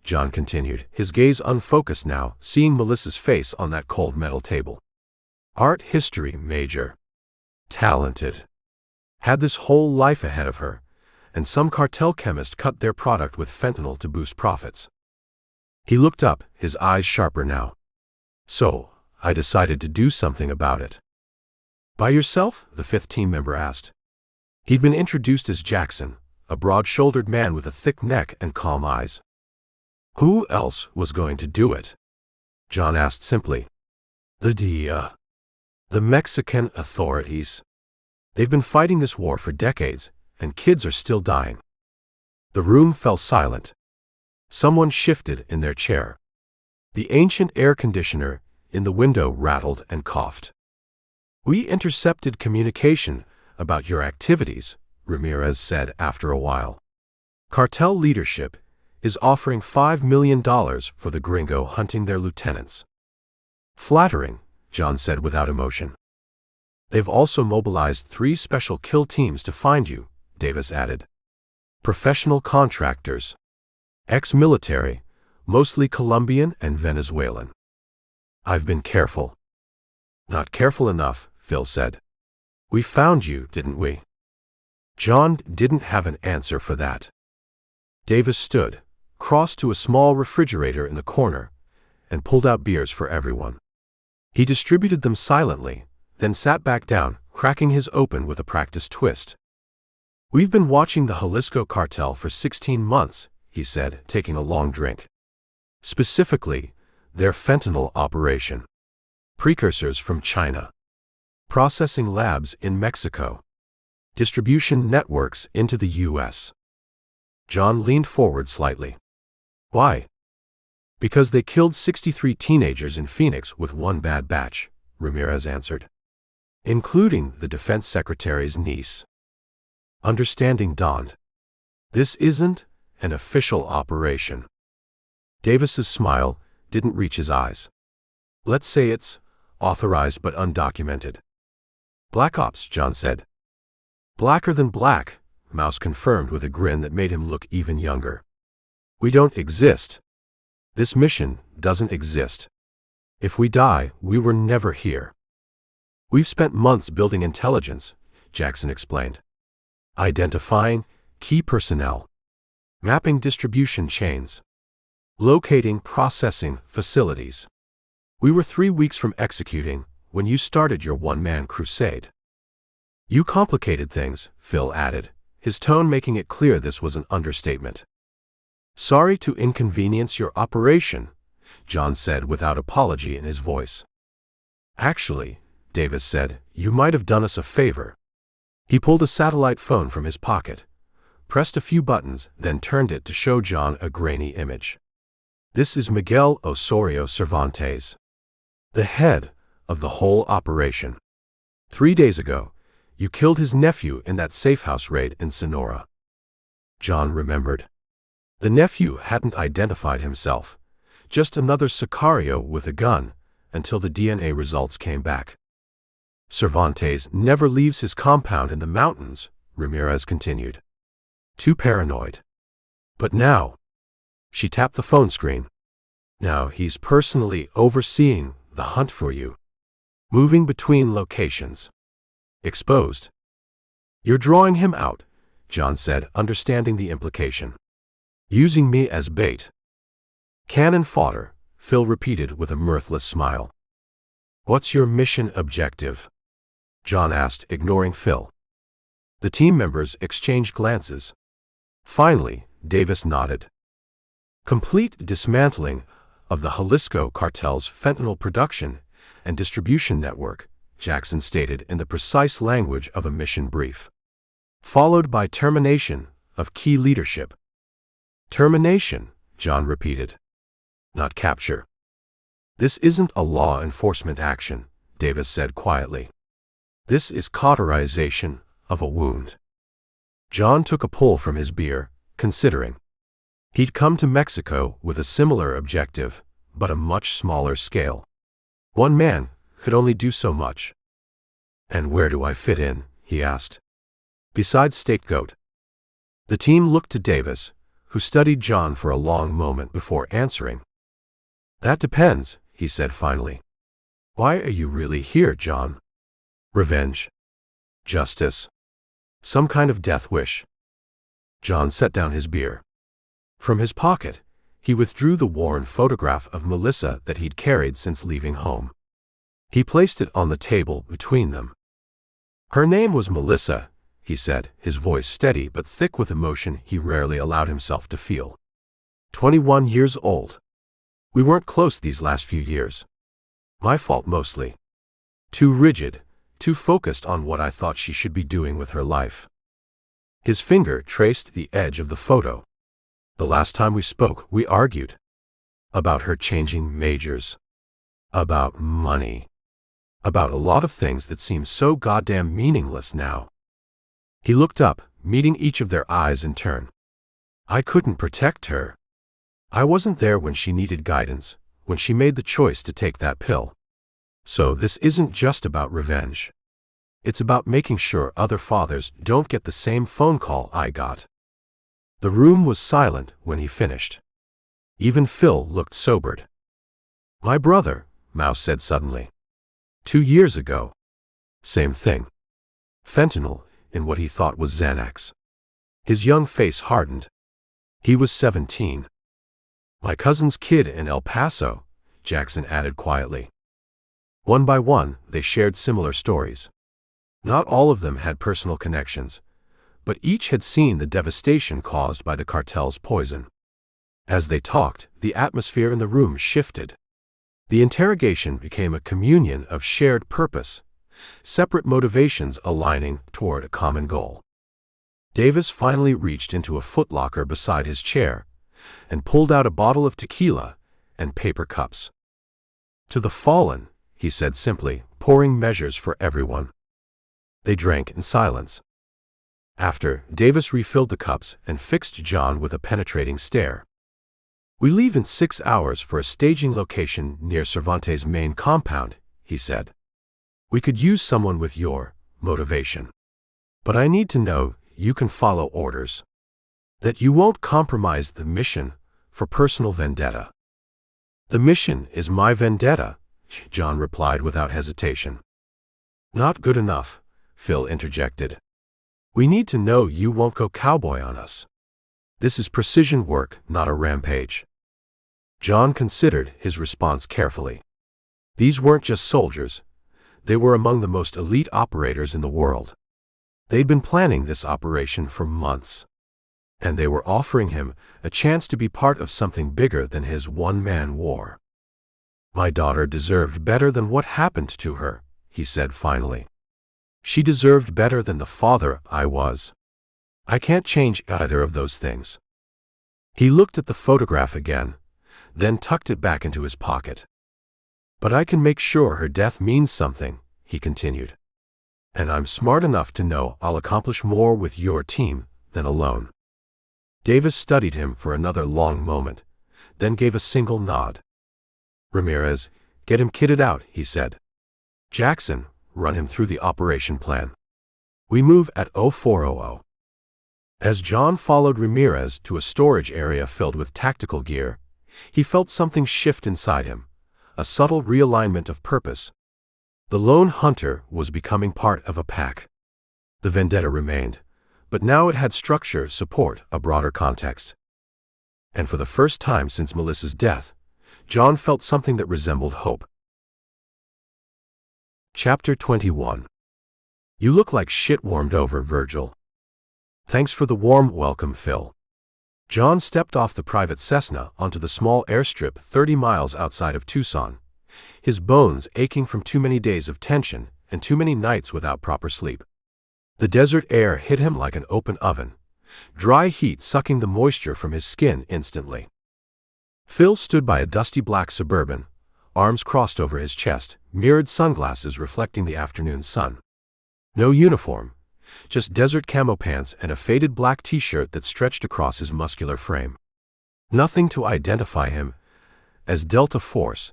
John continued, his gaze unfocused now, seeing Melissa's face on that cold metal table. Art history major. Talented. Had this whole life ahead of her, and some cartel chemist cut their product with fentanyl to boost profits. He looked up, his eyes sharper now. So, I decided to do something about it. By yourself? The 5th team member asked. He'd been introduced as Jackson, a broad-shouldered man with a thick neck and calm eyes. Who else was going to do it? John asked simply. The Mexican authorities. They've been fighting this war for decades, and kids are still dying. The room fell silent. Someone shifted in their chair. The ancient air conditioner in the window rattled and coughed. We intercepted communication about your activities, Ramirez said after a while. Cartel leadership is offering $5 million for the gringo hunting their lieutenants. Flattering, John said without emotion. They've also mobilized 3 special kill teams to find you, Davis added. Professional contractors. Ex-military, mostly Colombian and Venezuelan. I've been careful. Not careful enough, Phil said. We found you, didn't we? John didn't have an answer for that. Davis stood, crossed to a small refrigerator in the corner, and pulled out beers for everyone. He distributed them silently, then sat back down, cracking his open with a practiced twist. We've been watching the Jalisco cartel for 16 months, he said, taking a long drink. Specifically, their fentanyl operation. Precursors from China. Processing labs in Mexico. Distribution networks into the U.S. John leaned forward slightly. Why? Because they killed 63 teenagers in Phoenix with one bad batch, Ramirez answered. Including the defense secretary's niece. Understanding dawned. This isn't an official operation. Davis's smile didn't reach his eyes. Let's say it's authorized but undocumented. Black Ops, John said. Blacker than black, Mouse confirmed with a grin that made him look even younger. We don't exist. This mission doesn't exist. If we die, we were never here. We've spent months building intelligence, Jackson explained. Identifying key personnel. Mapping distribution chains. Locating processing facilities. We were 3 weeks from executing when you started your one-man crusade. You complicated things, Phil added, his tone making it clear this was an understatement. Sorry to inconvenience your operation, John said without apology in his voice. Actually, Davis said, you might have done us a favor. He pulled a satellite phone from his pocket, pressed a few buttons, then turned it to show John a grainy image. This is Miguel Osorio Cervantes, the head of the whole operation. 3 days ago, you killed his nephew in that safe house raid in Sonora. John remembered. The nephew hadn't identified himself, just another sicario with a gun, until the DNA results came back. Cervantes never leaves his compound in the mountains, Ramirez continued. Too paranoid. But now, she tapped the phone screen. Now he's personally overseeing the hunt for you. Moving between locations. Exposed. You're drawing him out, John said, understanding the implication. Using me as bait. Cannon fodder, Phil repeated with a mirthless smile. What's your mission objective? John asked, ignoring Phil. The team members exchanged glances. Finally, Davis nodded. Complete dismantling of the Jalisco cartel's fentanyl production and distribution network, Jackson stated in the precise language of a mission brief. Followed by termination of key leadership. Termination, John repeated. Not capture. This isn't a law enforcement action, Davis said quietly. This is cauterization of a wound. John took a pull from his beer, considering. He'd come to Mexico with a similar objective, but a much smaller scale. One man could only do so much. And where do I fit in, he asked. Besides scapegoat. The team looked to Davis, who studied John for a long moment before answering. That depends, he said finally. Why are you really here, John? Revenge. Justice. Some kind of death wish. John set down his beer. From his pocket, he withdrew the worn photograph of Melissa that he'd carried since leaving home. He placed it on the table between them. Her name was Melissa, he said, his voice steady but thick with emotion he rarely allowed himself to feel. 21 years old. We weren't close these last few years. My fault mostly. Too rigid, too focused on what I thought she should be doing with her life. His finger traced the edge of the photo. The last time we spoke, we argued. About her changing majors. About money. About a lot of things that seem so goddamn meaningless now. He looked up, meeting each of their eyes in turn. I couldn't protect her. I wasn't there when she needed guidance, when she made the choice to take that pill. So this isn't just about revenge. It's about making sure other fathers don't get the same phone call I got. The room was silent when he finished. Even Phil looked sobered. My brother, Mouse said suddenly. 2 years ago. Same thing. Fentanyl, in what he thought was Xanax. His young face hardened. He was 17. My cousin's kid in El Paso, Jackson added quietly. One by one, they shared similar stories. Not all of them had personal connections, but each had seen the devastation caused by the cartel's poison. As they talked, the atmosphere in the room shifted. The interrogation became a communion of shared purpose, separate motivations aligning toward a common goal. Davis finally reached into a footlocker beside his chair and pulled out a bottle of tequila and paper cups. To the fallen, he said simply, pouring measures for everyone. They drank in silence. After, Davis refilled the cups and fixed John with a penetrating stare. We leave in 6 hours for a staging location near Cervantes' main compound, he said. We could use someone with your motivation. But I need to know you can follow orders. That you won't compromise the mission for personal vendetta. The mission is my vendetta, John replied without hesitation. Not good enough, Phil interjected. We need to know you won't go cowboy on us. This is precision work, not a rampage. John considered his response carefully. These weren't just soldiers. They were among the most elite operators in the world. They'd been planning this operation for months. And they were offering him a chance to be part of something bigger than his one-man war. My daughter deserved better than what happened to her, he said finally. She deserved better than the father I was. I can't change either of those things. He looked at the photograph again, then tucked it back into his pocket. But I can make sure her death means something, he continued. And I'm smart enough to know I'll accomplish more with your team than alone. Davis studied him for another long moment, then gave a single nod. Ramirez, get him kitted out, he said. Jackson, run him through the operation plan. We move at 0400. As John followed Ramirez to a storage area filled with tactical gear, he felt something shift inside him, a subtle realignment of purpose. The lone hunter was becoming part of a pack. The vendetta remained, but now it had structure, support, a broader context. And for the first time since Melissa's death, John felt something that resembled hope. Chapter 21. You look like shit warmed over, Virgil. Thanks for the warm welcome, Phil. John stepped off the private Cessna onto the small airstrip 30 miles outside of Tucson, his bones aching from too many days of tension and too many nights without proper sleep. The desert air hit him like an open oven, dry heat sucking the moisture from his skin instantly. Phil stood by a dusty black Suburban, arms crossed over his chest, mirrored sunglasses reflecting the afternoon sun. No uniform, just desert camo pants and a faded black t-shirt that stretched across his muscular frame. Nothing to identify him as Delta Force,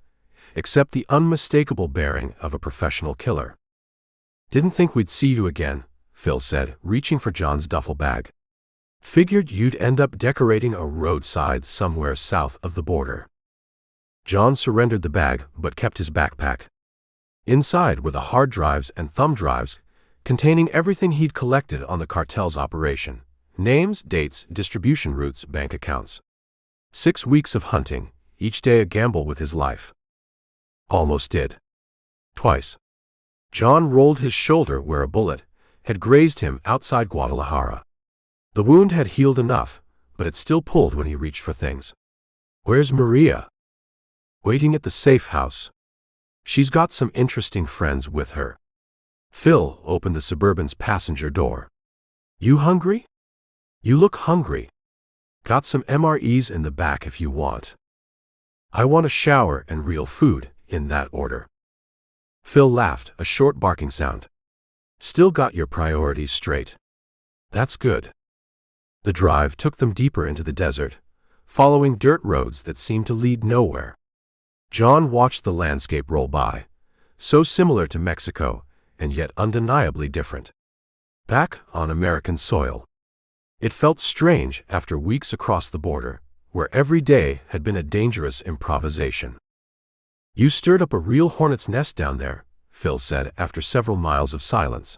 except the unmistakable bearing of a professional killer. Didn't think we'd see you again, Phil said, reaching for John's duffel bag. Figured you'd end up decorating a roadside somewhere south of the border. John surrendered the bag but kept his backpack. Inside were the hard drives and thumb drives containing everything he'd collected on the cartel's operation: names, dates, distribution routes, bank accounts. 6 weeks of hunting, each day a gamble with his life. Almost did. Twice. John rolled his shoulder where a bullet had grazed him outside Guadalajara. The wound had healed enough, but it still pulled when he reached for things. Where's Maria? Waiting at the safe house. She's got some interesting friends with her. Phil opened the Suburban's passenger door. You hungry? You look hungry. Got some MREs in the back if you want. I want a shower and real food, in that order. Phil laughed, a short barking sound. Still got your priorities straight. That's good. The drive took them deeper into the desert, following dirt roads that seemed to lead nowhere. John watched the landscape roll by, so similar to Mexico, and yet undeniably different. Back on American soil. It felt strange after weeks across the border, where every day had been a dangerous improvisation. You stirred up a real hornet's nest down there, Phil said after several miles of silence.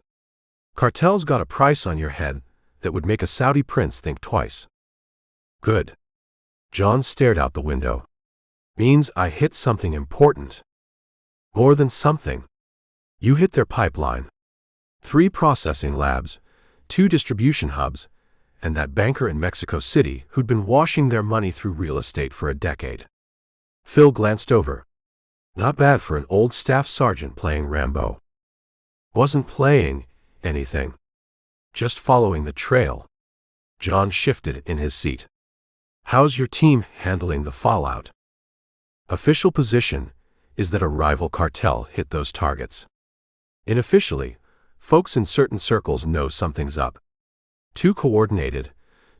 Cartel's got a price on your head that would make a Saudi prince think twice. Good. John stared out the window. Means I hit something important. More than something. You hit their pipeline. 3 processing labs, 2 distribution hubs, and that banker in Mexico City who'd been washing their money through real estate for a decade. Phil glanced over. Not bad for an old staff sergeant playing Rambo. Wasn't playing anything. Just following the trail. John shifted in his seat. How's your team handling the fallout? Official position is that a rival cartel hit those targets. Unofficially, folks in certain circles know something's up. Too coordinated,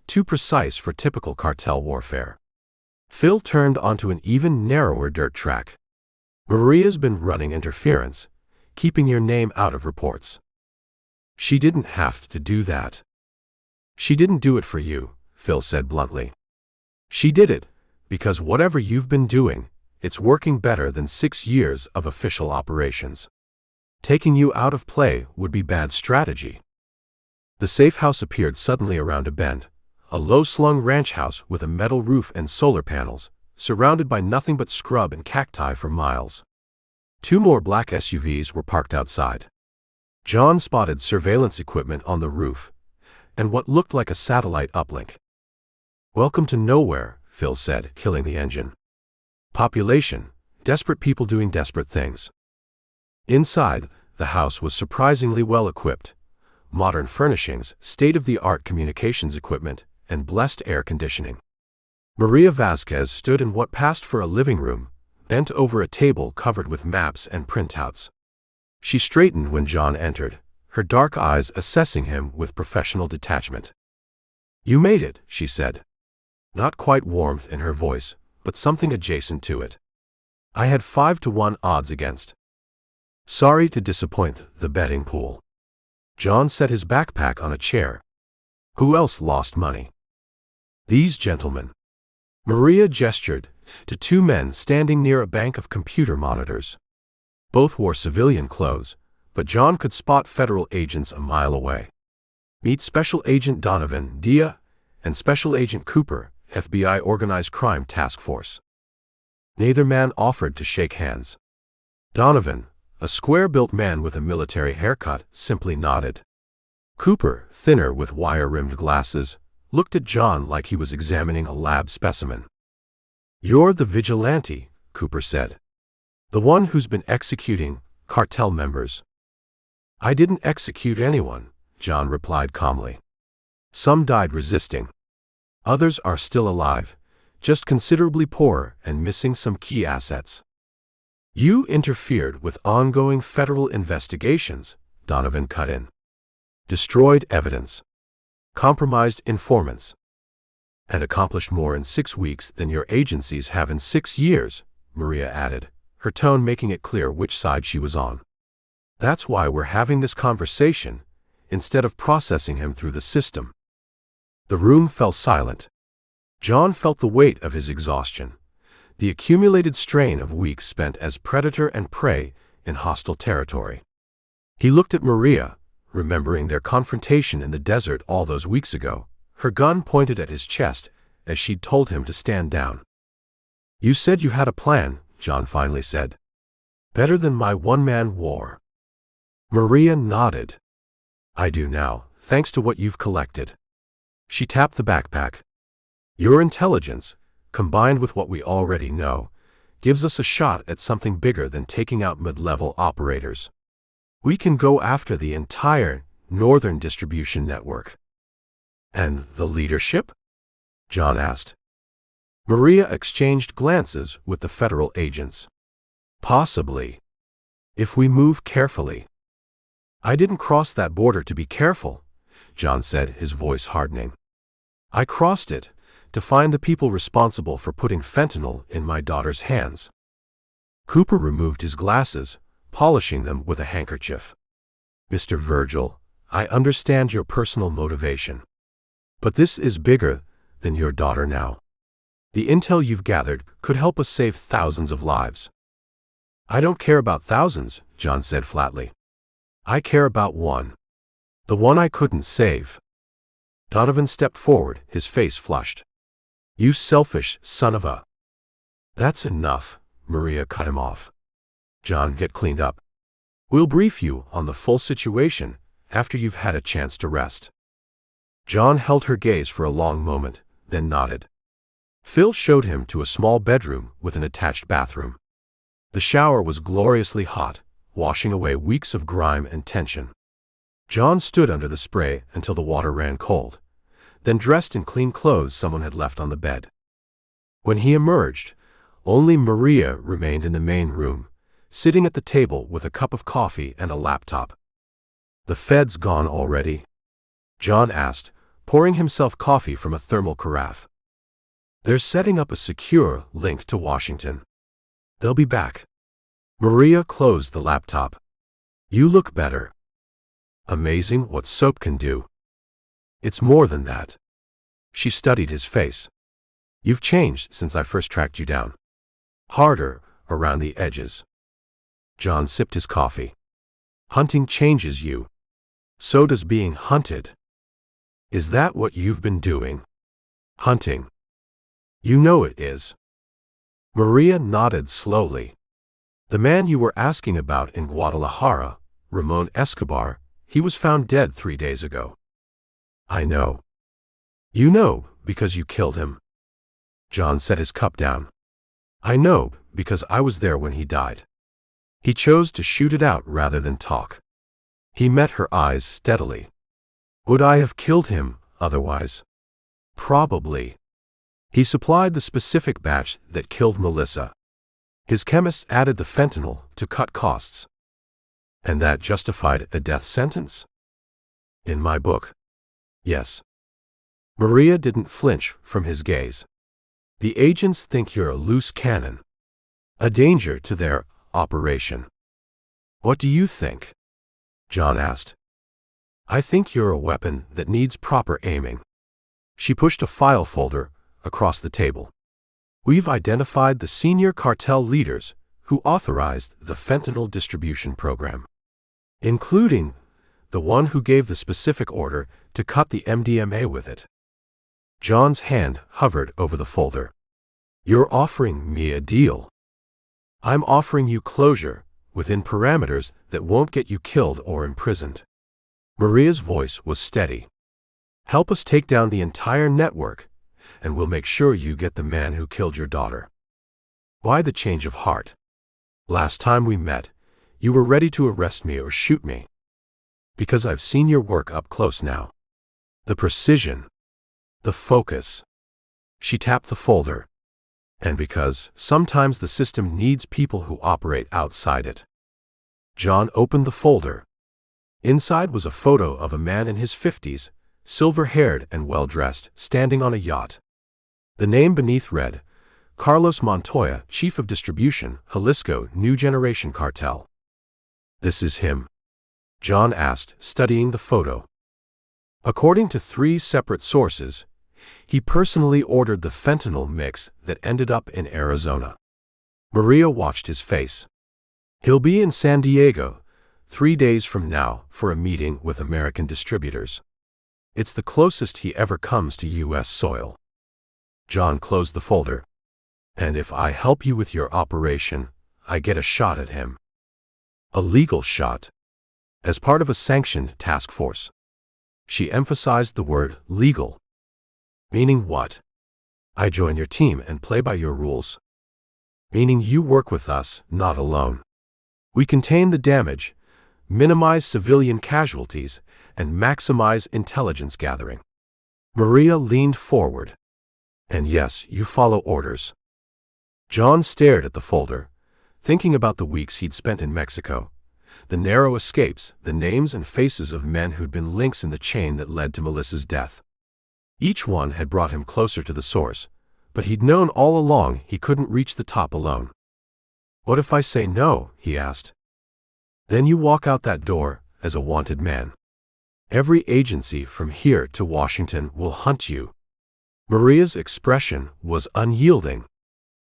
too precise for typical cartel warfare. Phil turned onto an even narrower dirt track. Maria's been running interference, keeping your name out of reports. She didn't have to do that. She didn't do it for you, Phil said bluntly. She did it because whatever you've been doing, it's working better than 6 years of official operations. Taking you out of play would be bad strategy. The safe house appeared suddenly around a bend, a low-slung ranch house with a metal roof and solar panels, surrounded by nothing but scrub and cacti for miles. 2 more black SUVs were parked outside. John spotted surveillance equipment on the roof, and what looked like a satellite uplink. Welcome to nowhere, Phil said, killing the engine. Population, desperate people doing desperate things. Inside, the house was surprisingly well equipped. Modern furnishings, state-of-the-art communications equipment, and blessed air conditioning. Maria Vasquez stood in what passed for a living room, bent over a table covered with maps and printouts. She straightened when John entered, her dark eyes assessing him with professional detachment. You made it, she said. Not quite warmth in her voice, but something adjacent to it. I had 5-to-1 odds against. Sorry to disappoint the betting pool. John set his backpack on a chair. Who else lost money? These gentlemen. Maria gestured to 2 men standing near a bank of computer monitors. Both wore civilian clothes, but John could spot federal agents a mile away. Meet Special Agent Donovan, DIA, and Special Agent Cooper, FBI Organized Crime Task Force. Neither man offered to shake hands. Donovan, a square-built man with a military haircut, simply nodded. Cooper, thinner with wire-rimmed glasses, looked at John like he was examining a lab specimen. You're the vigilante, Cooper said. The one who's been executing cartel members. I didn't execute anyone, John replied calmly. Some died resisting. Others are still alive, just considerably poorer and missing some key assets. You interfered with ongoing federal investigations, Donovan cut in. Destroyed evidence. Compromised informants. And accomplished more in 6 weeks than your agencies have in 6 years, Maria added, her tone making it clear which side she was on. That's why we're having this conversation, instead of processing him through the system. The room fell silent. John felt the weight of his exhaustion, the accumulated strain of weeks spent as predator and prey in hostile territory. He looked at Maria, remembering their confrontation in the desert all those weeks ago, her gun pointed at his chest as she'd told him to stand down. You said you had a plan, John finally said. Better than my one-man war. Maria nodded. I do now, thanks to what you've collected. She tapped the backpack. Your intelligence, combined with what we already know, gives us a shot at something bigger than taking out mid-level operators. We can go after the entire northern distribution network. And the leadership? John asked. Maria exchanged glances with the federal agents. Possibly. If we move carefully. I didn't cross that border to be careful, John said, his voice hardening. I crossed it to find the people responsible for putting fentanyl in my daughter's hands. Cooper removed his glasses, polishing them with a handkerchief. Mr. Virgil, I understand your personal motivation. But this is bigger than your daughter now. The intel you've gathered could help us save thousands of lives. I don't care about thousands, John said flatly. I care about one. The one I couldn't save. Donovan stepped forward, his face flushed. You selfish son of a... That's enough, Maria cut him off. John, get cleaned up. We'll brief you on the full situation after you've had a chance to rest. John held her gaze for a long moment, then nodded. Phil showed him to a small bedroom with an attached bathroom. The shower was gloriously hot, washing away weeks of grime and tension. John stood under the spray until the water ran cold, then dressed in clean clothes someone had left on the bed. When he emerged, only Maria remained in the main room, sitting at the table with a cup of coffee and a laptop. The Fed's gone already? John asked, pouring himself coffee from a thermal carafe. They're setting up a secure link to Washington. They'll be back. Maria closed the laptop. You look better. Amazing what soap can do. It's more than that. She studied his face. You've changed since I first tracked you down. Harder around the edges. John sipped his coffee. Hunting changes you. So does being hunted. Is that what you've been doing? Hunting. You know it is. Maria nodded slowly. The man you were asking about in Guadalajara, Ramon Escobar, he was found dead 3 days ago. I know. You know because you killed him. John set his cup down. I know because I was there when he died. He chose to shoot it out rather than talk. He met her eyes steadily. Would I have killed him otherwise? Probably. He supplied the specific batch that killed Melissa. His chemists added the fentanyl to cut costs. And that justified a death sentence? In my book. Yes. Maria didn't flinch from his gaze. The agents think you're a loose cannon. A danger to their operation. What do you think? John asked. I think you're a weapon that needs proper aiming. She pushed a file folder across the table. We've identified the senior cartel leaders who authorized the fentanyl distribution program, including the one who gave the specific order to cut the MDMA with it. John's hand hovered over the folder. You're offering me a deal. I'm offering you closure within parameters that won't get you killed or imprisoned. Maria's voice was steady. Help us take down the entire network, and we'll make sure you get the man who killed your daughter. Why the change of heart? Last time we met, you were ready to arrest me or shoot me. Because I've seen your work up close now. The precision. The focus. She tapped the folder. And because sometimes the system needs people who operate outside it. John opened the folder. Inside was a photo of a man in his 50s, silver-haired and well-dressed, standing on a yacht. The name beneath read, Carlos Montoya, Chief of Distribution, Jalisco New Generation Cartel. This is him? John asked, studying the photo. According to 3 separate sources, he personally ordered the fentanyl mix that ended up in Arizona. Maria watched his face. He'll be in San Diego 3 days from now for a meeting with American distributors. It's the closest he ever comes to U.S. soil. John closed the folder. And if I help you with your operation, I get a shot at him. A legal shot. As part of a sanctioned task force. She emphasized the word legal. Meaning what? I join your team and play by your rules. Meaning you work with us, not alone. We contain the damage, minimize civilian casualties, and maximize intelligence gathering. Maria leaned forward. And yes, you follow orders. John stared at the folder, thinking about the weeks he'd spent in Mexico, the narrow escapes, the names and faces of men who'd been links in the chain that led to Melissa's death. Each one had brought him closer to the source, but he'd known all along he couldn't reach the top alone. What if I say no? He asked. Then you walk out that door as a wanted man. Every agency from here to Washington will hunt you. Maria's expression was unyielding.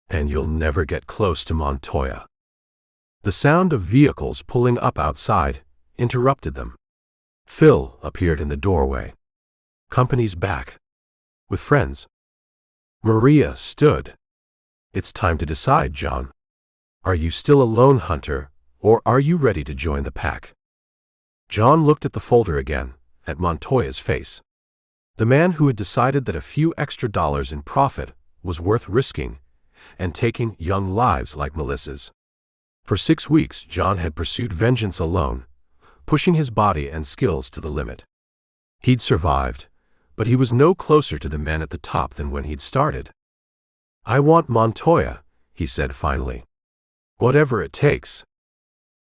And you'll never get close to Montoya. The sound of vehicles pulling up outside interrupted them. Phil appeared in the doorway. Company's back. With friends. Maria stood. It's time to decide, John. Are you still a lone hunter, or are you ready to join the pack? John looked at the folder again, at Montoya's face. The man who had decided that a few extra dollars in profit was worth risking, and taking young lives like Melissa's. For 6 weeks, John had pursued vengeance alone, pushing his body and skills to the limit. He'd survived, but he was no closer to the men at the top than when he'd started. I want Montoya, he said finally. Whatever it takes.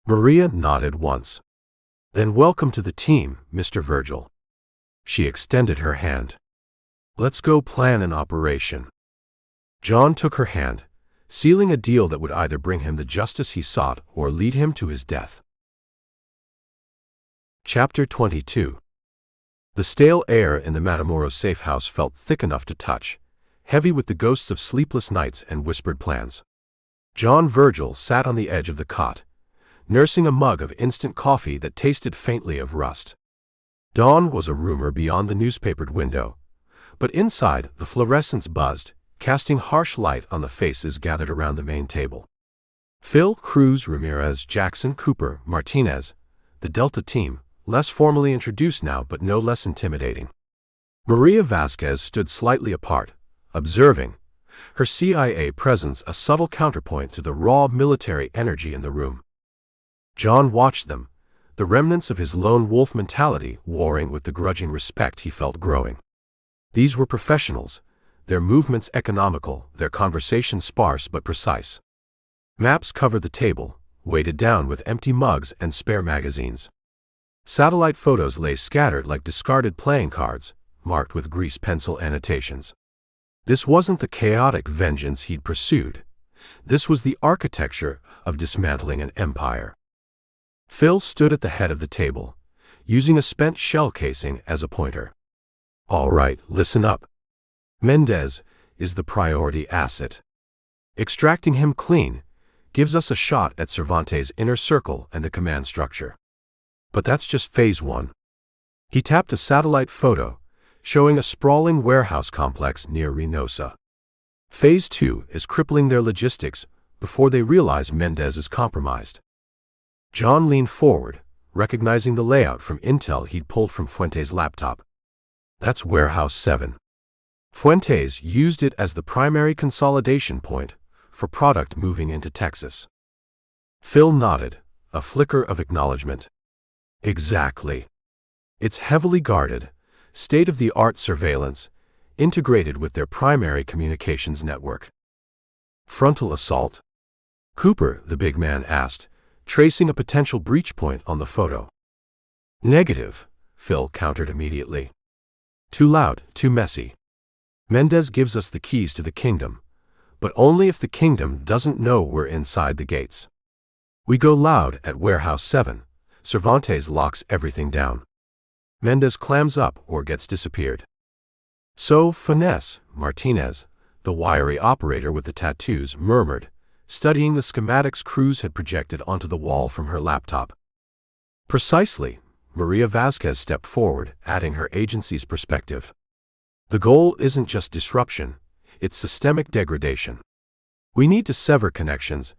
Maria nodded once. Then welcome to the team, Mr. Virgil. She extended her hand. Let's go plan an operation. John took her hand, sealing a deal that would either bring him the justice he sought or lead him to his death. Chapter 22. The stale air in the Matamoros safe house felt thick enough to touch, heavy with the ghosts of sleepless nights and whispered plans. John Virgil sat on the edge of the cot, nursing a mug of instant coffee that tasted faintly of rust. Dawn was a rumor beyond the newspapered window, but inside the fluorescents buzzed, casting harsh light on the faces gathered around the main table. Phil, Cruz, Ramirez, Jackson, Cooper, Martinez, the Delta team, less formally introduced now but no less intimidating. Maria Vasquez stood slightly apart, observing, her CIA presence a subtle counterpoint to the raw military energy in the room. John watched them, the remnants of his lone wolf mentality warring with the grudging respect he felt growing. These were professionals, their movements economical, their conversation sparse but precise. Maps covered the table, weighted down with empty mugs and spare magazines. Satellite photos lay scattered like discarded playing cards, marked with grease pencil annotations. This wasn't the chaotic vengeance he'd pursued. This was the architecture of dismantling an empire. Phil stood at the head of the table, using a spent shell casing as a pointer. All right, listen up. Mendez is the priority asset. Extracting him clean gives us a shot at Cervantes' inner circle and the command structure. But that's just phase 1. He tapped a satellite photo, showing a sprawling warehouse complex near Reynosa. Phase 2 is crippling their logistics before they realize Mendez is compromised. John leaned forward, recognizing the layout from intel he'd pulled from Fuentes' laptop. That's Warehouse 7. Fuentes used it as the primary consolidation point for product moving into Texas. Phil nodded, a flicker of acknowledgement. Exactly. It's heavily guarded, state-of-the-art surveillance, integrated with their primary communications network. Frontal assault? Cooper, the big man asked, tracing a potential breach point on the photo. Negative, Phil countered immediately. Too loud, too messy. Mendez gives us the keys to the kingdom, but only if the kingdom doesn't know we're inside the gates. We go loud at Warehouse 7. Cervantes locks everything down. Mendez clams up or gets disappeared. So finesse, Martinez, the wiry operator with the tattoos, murmured, studying the schematics Cruz had projected onto the wall from her laptop. Precisely, Maria Vasquez stepped forward, adding her agency's perspective. The goal isn't just disruption, it's systemic degradation. We need to sever connections,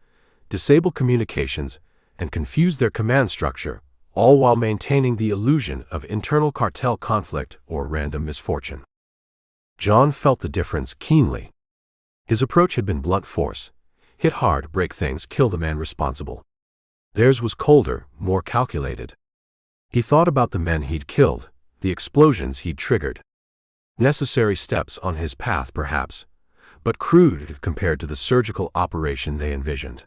disable communications, and confuse their command structure, all while maintaining the illusion of internal cartel conflict or random misfortune. John felt the difference keenly. His approach had been blunt force. Hit hard, break things, kill the man responsible. Theirs was colder, more calculated. He thought about the men he'd killed, the explosions he'd triggered. Necessary steps on his path, perhaps, but crude compared to the surgical operation they envisioned.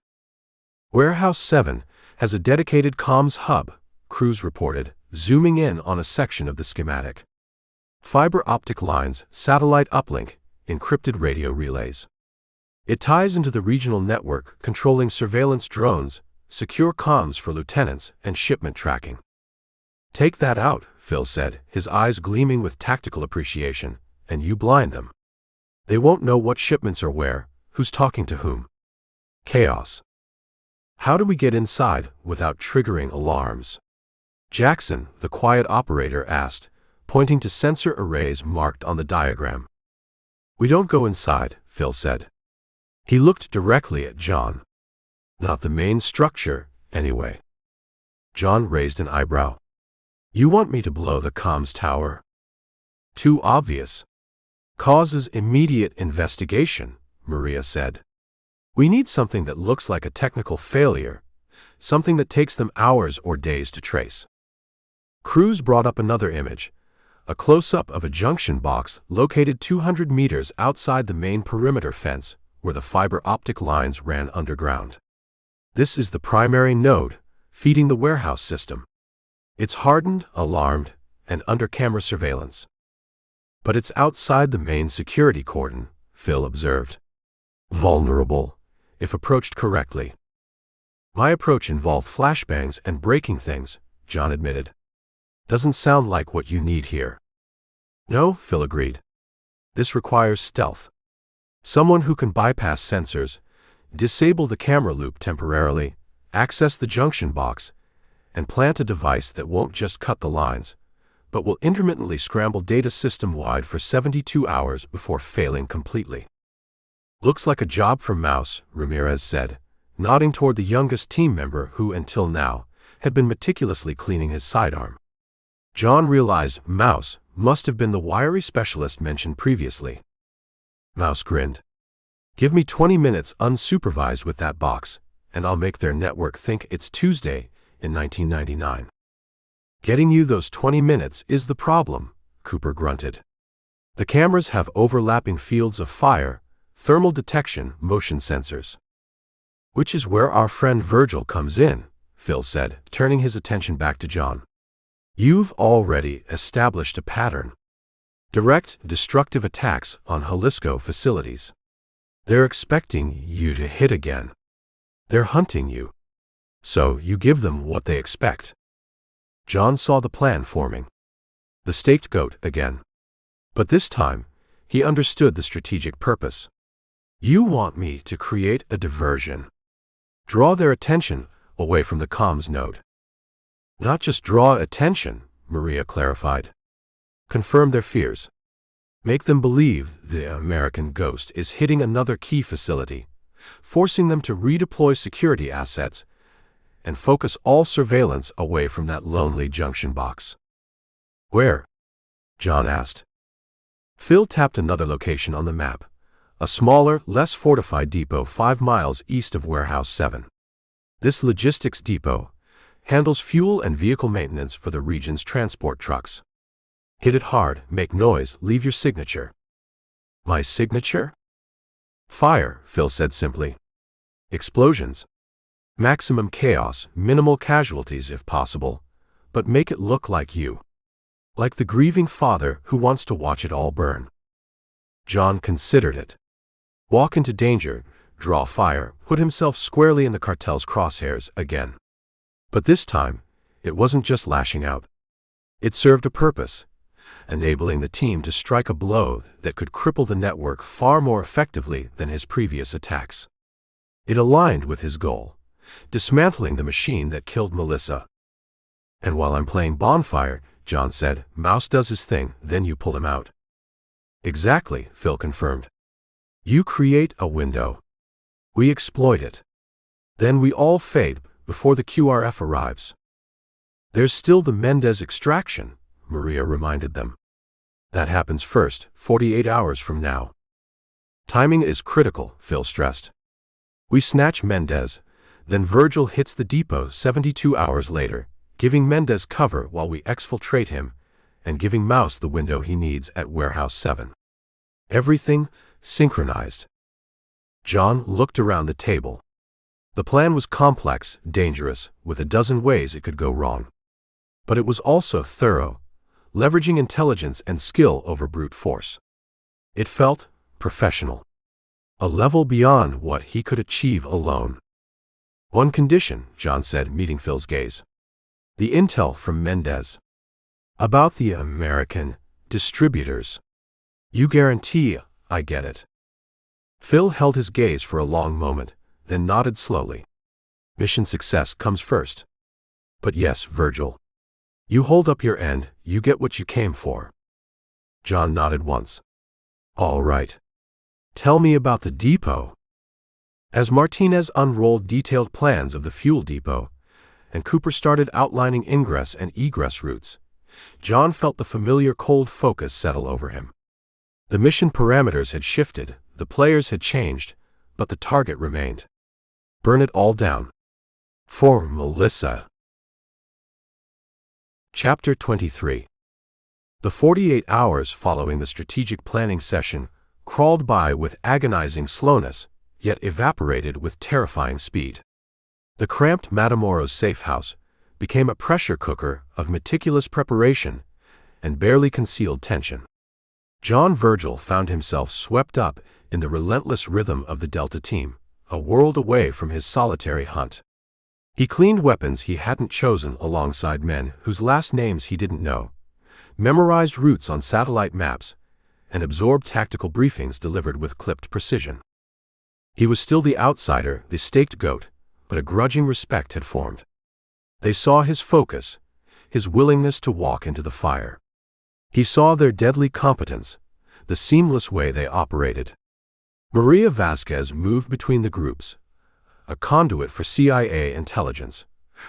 Warehouse 7 has a dedicated comms hub, Cruz reported, zooming in on a section of the schematic. Fiber optic lines, satellite uplink, encrypted radio relays. It ties into the regional network controlling surveillance drones, secure comms for lieutenants, and shipment tracking. Take that out, Phil said, his eyes gleaming with tactical appreciation, and you blind them. They won't know what shipments are where, who's talking to whom. Chaos. How do we get inside without triggering alarms? Jackson, the quiet operator, asked, pointing to sensor arrays marked on the diagram. We don't go inside, Phil said. He looked directly at John. Not the main structure, anyway. John raised an eyebrow. You want me to blow the comms tower? Too obvious. Causes immediate investigation, Maria said. We need something that looks like a technical failure, something that takes them hours or days to trace. Cruz brought up another image, a close-up of a junction box located 200 meters outside the main perimeter fence where the fiber optic lines ran underground. This is the primary node, feeding the warehouse system. It's hardened, alarmed, and under camera surveillance. But it's outside the main security cordon, Phil observed. Vulnerable, if approached correctly. My approach involved flashbangs and breaking things, John admitted. Doesn't sound like what you need here. No, Phil agreed. This requires stealth. Someone who can bypass sensors, disable the camera loop temporarily, access the junction box, and plant a device that won't just cut the lines, but will intermittently scramble data system-wide for 72 hours before failing completely. Looks like a job for Mouse, Ramirez said, nodding toward the youngest team member who, until now, had been meticulously cleaning his sidearm. John realized Mouse must have been the wiry specialist mentioned previously. Mouse grinned. Give me 20 minutes unsupervised with that box, and I'll make their network think it's Tuesday in 1999. Getting you those 20 minutes is the problem, Cooper grunted. The cameras have overlapping fields of fire, thermal detection, motion sensors. Which is where our friend Virgil comes in, Phil said, turning his attention back to John. You've already established a pattern. Direct, destructive attacks on Jalisco facilities. They're expecting you to hit again. They're hunting you. So you give them what they expect. John saw the plan forming. The staked goat again. But this time, he understood the strategic purpose. You want me to create a diversion. Draw their attention away from the comms node. Not just draw attention, Maria clarified. Confirm their fears. Make them believe the American ghost is hitting another key facility, forcing them to redeploy security assets and focus all surveillance away from that lonely junction box. Where? John asked. Phil tapped another location on the map, a smaller, less fortified depot 5 miles east of Warehouse 7. This logistics depot handles fuel and vehicle maintenance for the region's transport trucks. Hit it hard, make noise, leave your signature. My signature? Fire, Phil said simply. Explosions. Maximum chaos, minimal casualties if possible, but make it look like you. Like the grieving father who wants to watch it all burn. John considered it. Walk into danger, draw fire, put himself squarely in the cartel's crosshairs again. But this time, it wasn't just lashing out. It served a purpose, enabling the team to strike a blow that could cripple the network far more effectively than his previous attacks. It aligned with his goal, dismantling the machine that killed Melissa. And while I'm playing bonfire, John said, Mouse does his thing, then you pull him out. Exactly, Phil confirmed. You create a window. We exploit it. Then we all fade before the QRF arrives. There's still the Mendez extraction, Maria reminded them. That happens first, 48 hours from now. Timing is critical, Phil stressed. We snatch Mendez, then Virgil hits the depot 72 hours later, giving Mendez cover while we exfiltrate him, and giving Mouse the window he needs at Warehouse 7. Everything synchronized. John looked around the table. The plan was complex, dangerous, with a dozen ways it could go wrong. But it was also thorough, leveraging intelligence and skill over brute force. It felt professional. A level beyond what he could achieve alone. One condition, John said, meeting Phil's gaze. The intel from Mendez. About the American distributors. You guarantee I get it. Phil held his gaze for a long moment, then nodded slowly. Mission success comes first. But yes, Virgil. You hold up your end, you get what you came for. John nodded once. All right. Tell me about the depot. As Martinez unrolled detailed plans of the fuel depot, and Cooper started outlining ingress and egress routes, John felt the familiar cold focus settle over him. The mission parameters had shifted, the players had changed, but the target remained. Burn it all down. For Melissa. Chapter 23. The 48 hours following the strategic planning session crawled by with agonizing slowness, yet evaporated with terrifying speed. The cramped Matamoros safe house became a pressure cooker of meticulous preparation and barely concealed tension. John Virgil found himself swept up in the relentless rhythm of the Delta team, a world away from his solitary hunt. He cleaned weapons he hadn't chosen alongside men whose last names he didn't know, memorized routes on satellite maps, and absorbed tactical briefings delivered with clipped precision. He was still the outsider, the staked goat, but a grudging respect had formed. They saw his focus, his willingness to walk into the fire. He saw their deadly competence, the seamless way they operated. Maria Vasquez moved between the groups, a conduit for CIA intelligence,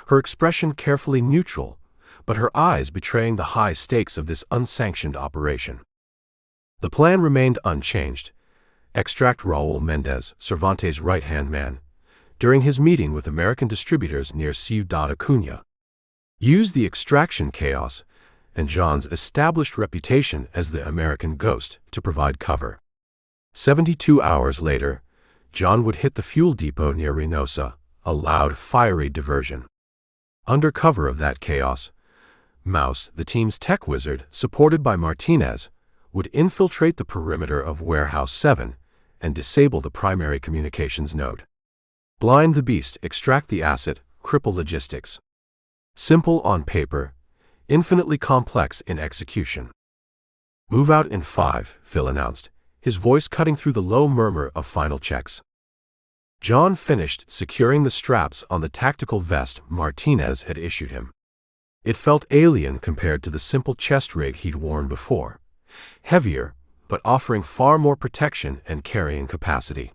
her expression carefully neutral, but her eyes betraying the high stakes of this unsanctioned operation. The plan remained unchanged. Extract Raul Mendez, Cervantes' right-hand man, during his meeting with American distributors near Ciudad Acuña. Use the extraction chaos and John's established reputation as the American ghost to provide cover. 72 hours later, John would hit the fuel depot near Reynosa, a loud, fiery diversion. Under cover of that chaos, Mouse, the team's tech wizard, supported by Martinez, would infiltrate the perimeter of Warehouse 7 and disable the primary communications node. Blind the beast, extract the asset, cripple logistics. Simple on paper, infinitely complex in execution. Move out in 5, Phil announced, his voice cutting through the low murmur of final checks. John finished securing the straps on the tactical vest Martinez had issued him. It felt alien compared to the simple chest rig he'd worn before. Heavier, but offering far more protection and carrying capacity.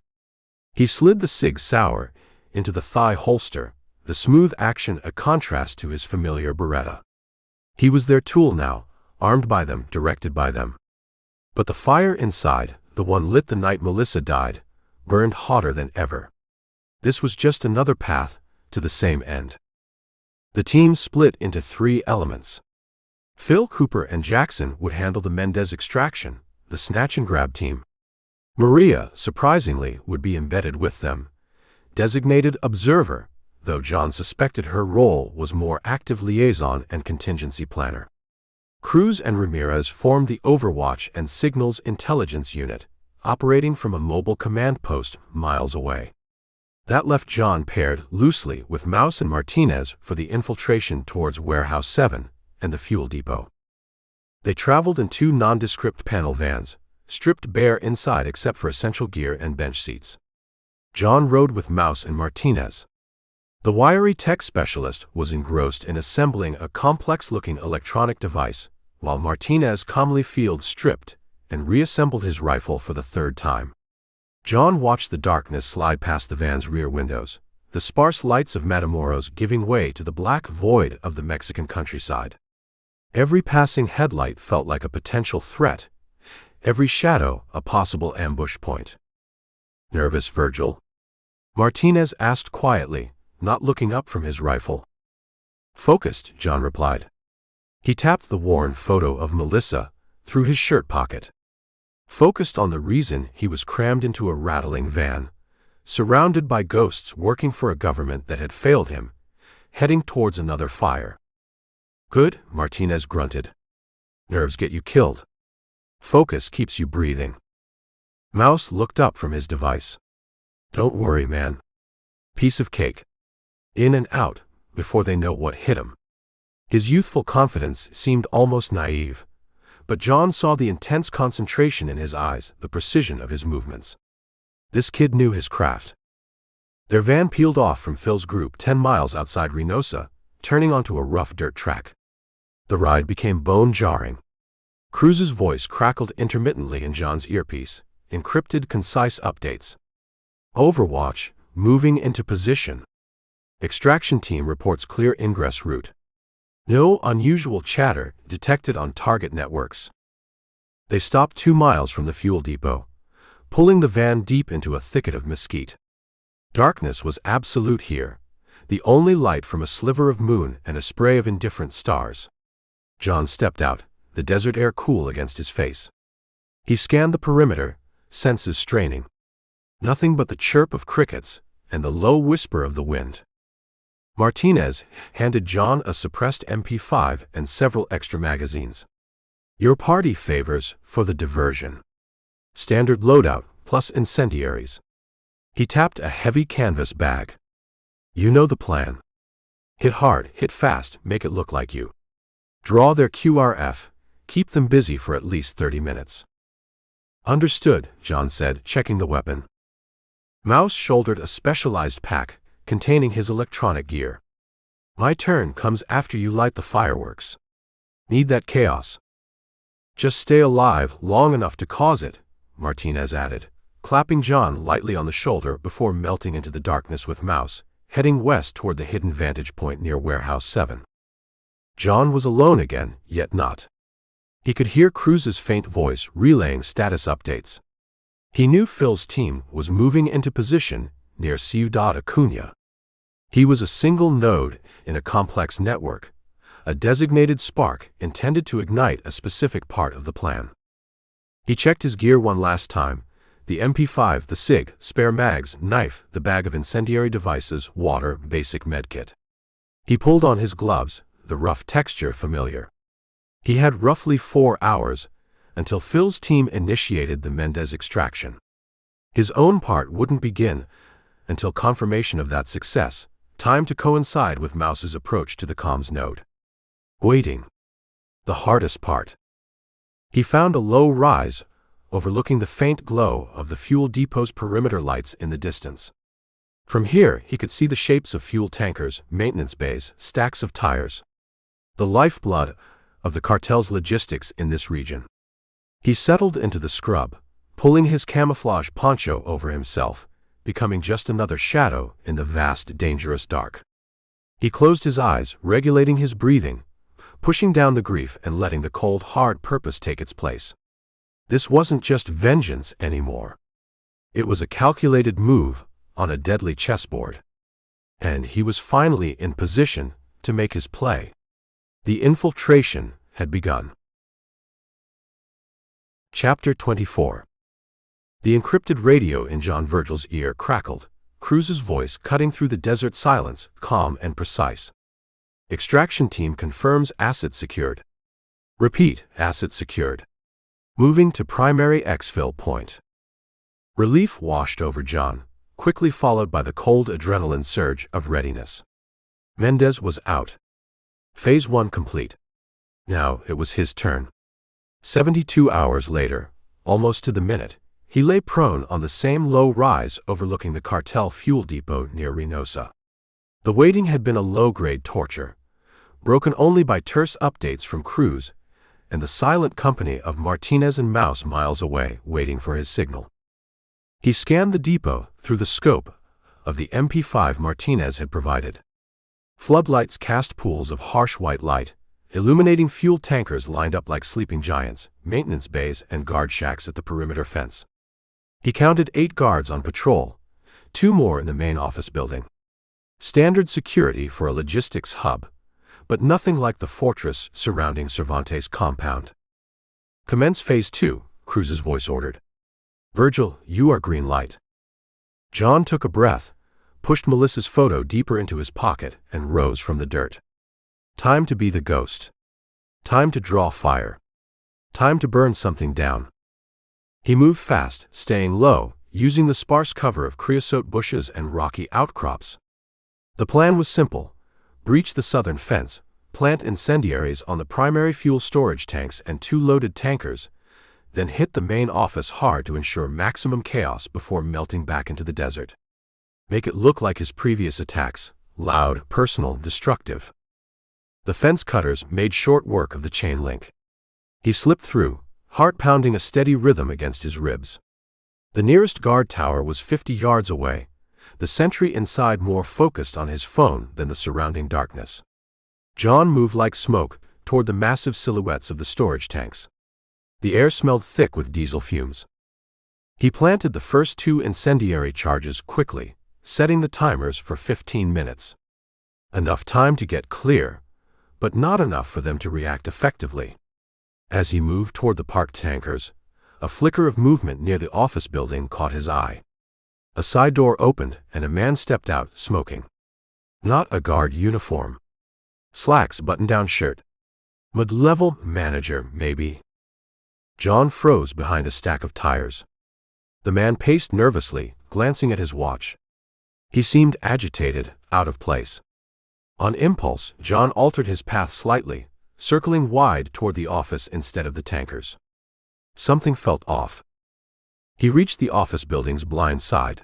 He slid the Sig Sauer into the thigh holster, the smooth action a contrast to his familiar Beretta. He was their tool now, armed by them, directed by them. But the fire inside, the one lit the night Melissa died, burned hotter than ever. This was just another path to the same end. The team split into 3 elements. Phil, Cooper, and Jackson would handle the Mendez extraction, the snatch and grab team. Maria, surprisingly, would be embedded with them. Designated observer, though John suspected her role was more active liaison and contingency planner. Cruz and Ramirez formed the Overwatch and Signals Intelligence Unit, operating from a mobile command post miles away. That left John paired loosely with Mouse and Martinez for the infiltration towards Warehouse 7 and the fuel depot. They traveled in 2 nondescript panel vans, stripped bare inside except for essential gear and bench seats. John rode with Mouse and Martinez. The wiry tech specialist was engrossed in assembling a complex-looking electronic device, while Martinez calmly field-stripped and reassembled his rifle for the 3rd time. John watched the darkness slide past the van's rear windows, the sparse lights of Matamoros giving way to the black void of the Mexican countryside. Every passing headlight felt like a potential threat, every shadow a possible ambush point. "Nervous, Virgil?" Martinez asked quietly, not looking up from his rifle. "Focused," John replied. He tapped the worn photo of Melissa through his shirt pocket. Focused on the reason he was crammed into a rattling van, surrounded by ghosts working for a government that had failed him, heading towards another fire. "Good," Martinez grunted. "Nerves get you killed. Focus keeps you breathing." Mouse looked up from his device. "Don't worry, man. Piece of cake. In and out before they know what hit him." His youthful confidence seemed almost naive, but John saw the intense concentration in his eyes, the precision of his movements. This kid knew his craft. Their van peeled off from Phil's group 10 miles outside Reynosa, turning onto a rough dirt track. The ride became bone-jarring. Cruz's voice crackled intermittently in John's earpiece, encrypted concise updates. "Overwatch, moving into position. Extraction team reports clear ingress route. No unusual chatter detected on target networks." They stopped 2 miles from the fuel depot, pulling the van deep into a thicket of mesquite. Darkness was absolute here, the only light from a sliver of moon and a spray of indifferent stars. John stepped out, the desert air cool against his face. He scanned the perimeter, senses straining. Nothing but the chirp of crickets and the low whisper of the wind. Martinez handed John a suppressed MP5 and several extra magazines. "Your party favors for the diversion. Standard loadout plus incendiaries." He tapped a heavy canvas bag. "You know the plan. Hit hard, hit fast, make it look like you. Draw their QRF, keep them busy for at least 30 minutes. "Understood," John said, checking the weapon. Mouse shouldered a specialized pack containing his electronic gear. "My turn comes after you light the fireworks. Need that chaos. Just stay alive long enough to cause it," Martinez added, clapping John lightly on the shoulder before melting into the darkness with Mouse, heading west toward the hidden vantage point near Warehouse 7. John was alone again, yet not. He could hear Cruz's faint voice relaying status updates. He knew Phil's team was moving into position near Ciudad Acuña. He was a single node in a complex network, a designated spark intended to ignite a specific part of the plan. He checked his gear one last time: the MP5, the SIG, spare mags, knife, the bag of incendiary devices, water, basic medkit. He pulled on his gloves, the rough texture familiar. He had roughly 4 hours until Phil's team initiated the Mendez extraction. His own part wouldn't begin until confirmation of that success, time to coincide with Mouse's approach to the comms node. Waiting. The hardest part. He found a low rise, overlooking the faint glow of the fuel depot's perimeter lights in the distance. From here, he could see the shapes of fuel tankers, maintenance bays, stacks of tires. The lifeblood of the cartel's logistics in this region. He settled into the scrub, pulling his camouflage poncho over himself, becoming just another shadow in the vast, dangerous dark. He closed his eyes, regulating his breathing, pushing down the grief and letting the cold, hard purpose take its place. This wasn't just vengeance anymore. It was a calculated move on a deadly chessboard. And he was finally in position to make his play. The infiltration had begun. Chapter 24. The encrypted radio in John Virgil's ear crackled, Cruz's voice cutting through the desert silence, calm and precise. "Extraction team confirms asset secured. Repeat, asset secured. Moving to primary exfil point." Relief washed over John, quickly followed by the cold adrenaline surge of readiness. Mendez was out. Phase 1 complete. Now it was his turn. 72 hours later, almost to the minute, he lay prone on the same low rise overlooking the cartel fuel depot near Reynosa. The waiting had been a low-grade torture, broken only by terse updates from Cruz and the silent company of Martinez and Mouse miles away waiting for his signal. He scanned the depot through the scope of the MP5 Martinez had provided. Floodlights cast pools of harsh white light, illuminating fuel tankers lined up like sleeping giants, maintenance bays and guard shacks at the perimeter fence. He counted 8 guards on patrol, 2 more in the main office building. Standard security for a logistics hub, but nothing like the fortress surrounding Cervantes' compound. "Commence Phase 2, Cruz's voice ordered. "Virgil, you are green light." John took a breath, pushed Melissa's photo deeper into his pocket, and rose from the dirt. Time to be the ghost. Time to draw fire. Time to burn something down. He moved fast, staying low, using the sparse cover of creosote bushes and rocky outcrops. The plan was simple: breach the southern fence, plant incendiaries on the primary fuel storage tanks and 2 loaded tankers, then hit the main office hard to ensure maximum chaos before melting back into the desert. Make it look like his previous attacks: loud, personal, destructive. The fence cutters made short work of the chain link. He slipped through, heart pounding a steady rhythm against his ribs. The nearest guard tower was 50 yards away, the sentry inside more focused on his phone than the surrounding darkness. John moved like smoke toward the massive silhouettes of the storage tanks. The air smelled thick with diesel fumes. He planted the first 2 incendiary charges quickly, setting the timers for 15 minutes. Enough time to get clear, but not enough for them to react effectively. As he moved toward the parked tankers, a flicker of movement near the office building caught his eye. A side door opened and a man stepped out, smoking. Not a guard uniform. Slacks, button-down shirt. Mid-level manager, maybe. John froze behind a stack of tires. The man paced nervously, glancing at his watch. He seemed agitated, out of place. On impulse, John altered his path slightly, circling wide toward the office instead of the tankers. Something felt off. He reached the office building's blind side.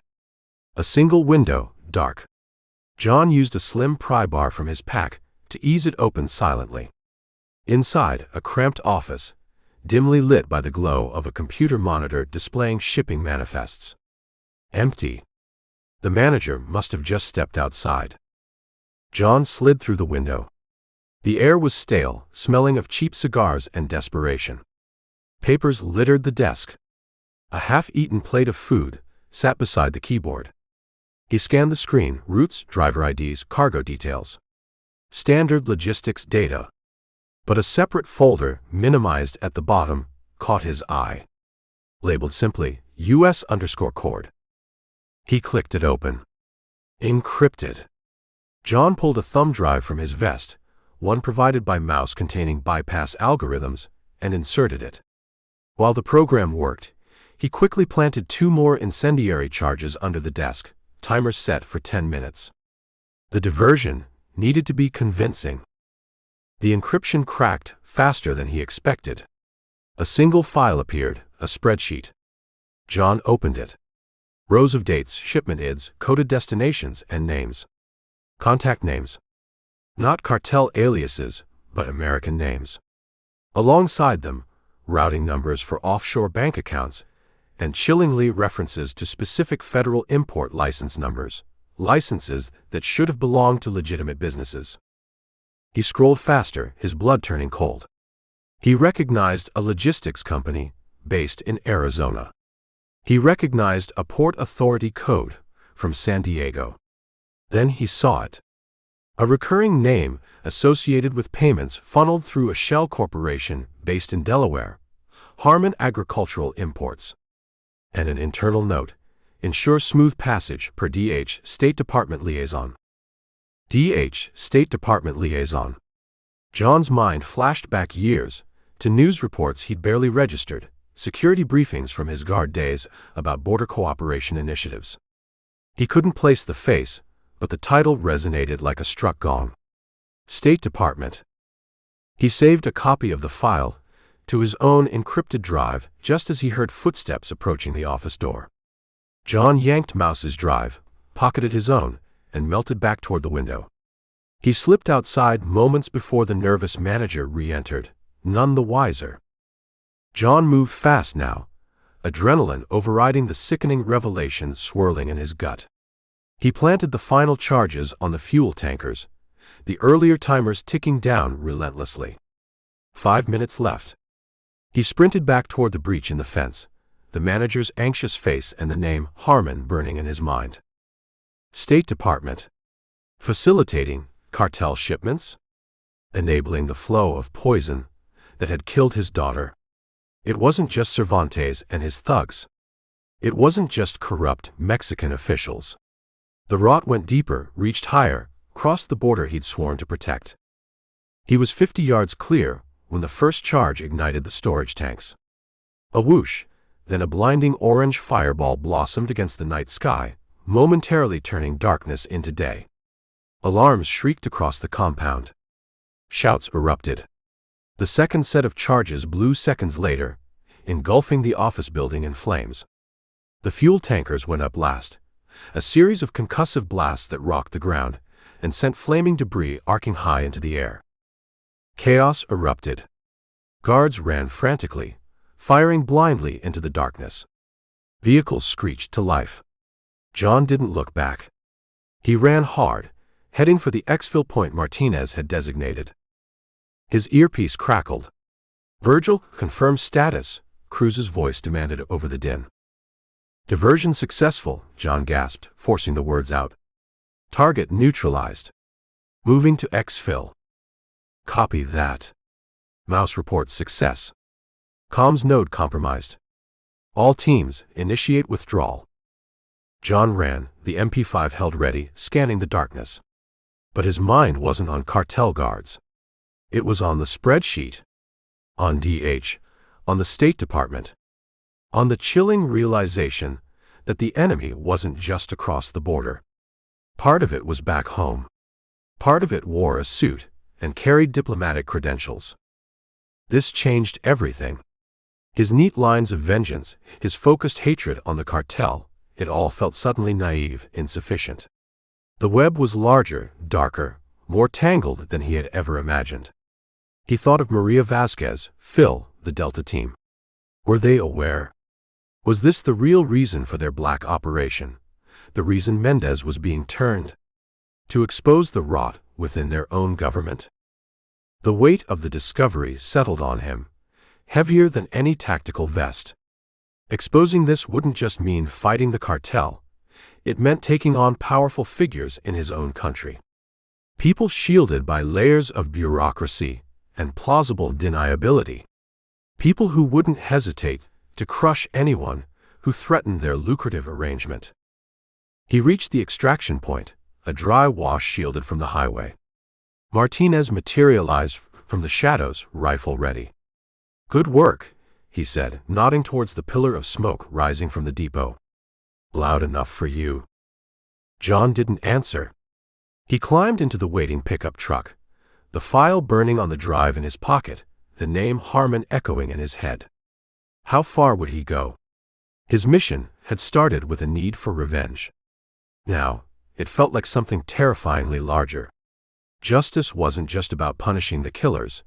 A single window, dark. John used a slim pry bar from his pack to ease it open silently. Inside, a cramped office, dimly lit by the glow of a computer monitor displaying shipping manifests. Empty. The manager must have just stepped outside. John slid through the window. The air was stale, smelling of cheap cigars and desperation. Papers littered the desk. A half-eaten plate of food sat beside the keyboard. He scanned the screen: routes, driver IDs, cargo details. Standard logistics data. But a separate folder, minimized at the bottom, caught his eye. Labeled simply, US_cord. He clicked it open. Encrypted. John pulled a thumb drive from his vest, one provided by Mouse containing bypass algorithms, and inserted it. While the program worked, he quickly planted 2 more incendiary charges under the desk, timer set for 10 minutes. The diversion needed to be convincing. The encryption cracked faster than he expected. A single file appeared, a spreadsheet. John opened it. Rows of dates, shipment IDs, coded destinations, and names. Contact names. Not cartel aliases, but American names. Alongside them, routing numbers for offshore bank accounts, and chillingly references to specific federal import license numbers, licenses that should have belonged to legitimate businesses. He scrolled faster, his blood turning cold. He recognized a logistics company based in Arizona. He recognized a Port Authority code from San Diego. Then he saw it. A recurring name associated with payments funneled through a shell corporation based in Delaware, Harmon Agricultural Imports. And an internal note: ensure smooth passage per DH State Department liaison. DH State Department liaison. John's mind flashed back years to news reports he'd barely registered, security briefings from his guard days about border cooperation initiatives. He couldn't place the face, but the title resonated like a struck gong. State Department. He saved a copy of the file to his own encrypted drive just as he heard footsteps approaching the office door. John yanked Mouse's drive, pocketed his own, and melted back toward the window. He slipped outside moments before the nervous manager re-entered, none the wiser. John moved fast now, adrenaline overriding the sickening revelation swirling in his gut. He planted the final charges on the fuel tankers, the earlier timers ticking down relentlessly. 5 minutes left. He sprinted back toward the breach in the fence, the manager's anxious face and the name Harmon burning in his mind. State Department. Facilitating cartel shipments? Enabling the flow of poison that had killed his daughter. It wasn't just Cervantes and his thugs. It wasn't just corrupt Mexican officials. The rot went deeper, reached higher, crossed the border he'd sworn to protect. He was 50 yards clear when the first charge ignited the storage tanks. A whoosh, then a blinding orange fireball blossomed against the night sky, momentarily turning darkness into day. Alarms shrieked across the compound. Shouts erupted. The second set of charges blew seconds later, engulfing the office building in flames. The fuel tankers went up last, a series of concussive blasts that rocked the ground and sent flaming debris arcing high into the air. Chaos erupted. Guards ran frantically, firing blindly into the darkness. Vehicles screeched to life. John didn't look back. He ran hard, heading for the exfil point Martinez had designated. His earpiece crackled. "Virgil, confirm status," Cruz's voice demanded over the din. "Diversion successful," John gasped, forcing the words out. "Target neutralized. Moving to exfil." "Copy that." Mouse reports success. Comms node compromised. "All teams, initiate withdrawal." John ran, the MP5 held ready, scanning the darkness. But his mind wasn't on cartel guards. It was on the spreadsheet. On DH. On the State Department. On the chilling realization that the enemy wasn't just across the border. Part of it was back home. Part of it wore a suit and carried diplomatic credentials. This changed everything. His neat lines of vengeance, his focused hatred on the cartel, it all felt suddenly naive, insufficient. The web was larger, darker, more tangled than he had ever imagined. He thought of Maria Vasquez, Phil, the Delta team. Were they aware? Was this the real reason for their black operation? The reason Mendez was being turned? To expose the rot within their own government? The weight of the discovery settled on him, heavier than any tactical vest. Exposing this wouldn't just mean fighting the cartel. It meant taking on powerful figures in his own country. People shielded by layers of bureaucracy and plausible deniability. People who wouldn't hesitate to crush anyone who threatened their lucrative arrangement. He reached the extraction point, a dry wash shielded from the highway. Martinez materialized from the shadows, rifle ready. "Good work," he said, nodding towards the pillar of smoke rising from the depot. "Loud enough for you." John didn't answer. He climbed into the waiting pickup truck, the file burning on the drive in his pocket, the name Harmon echoing in his head. How far would he go? His mission had started with a need for revenge. Now, it felt like something terrifyingly larger. Justice wasn't just about punishing the killers.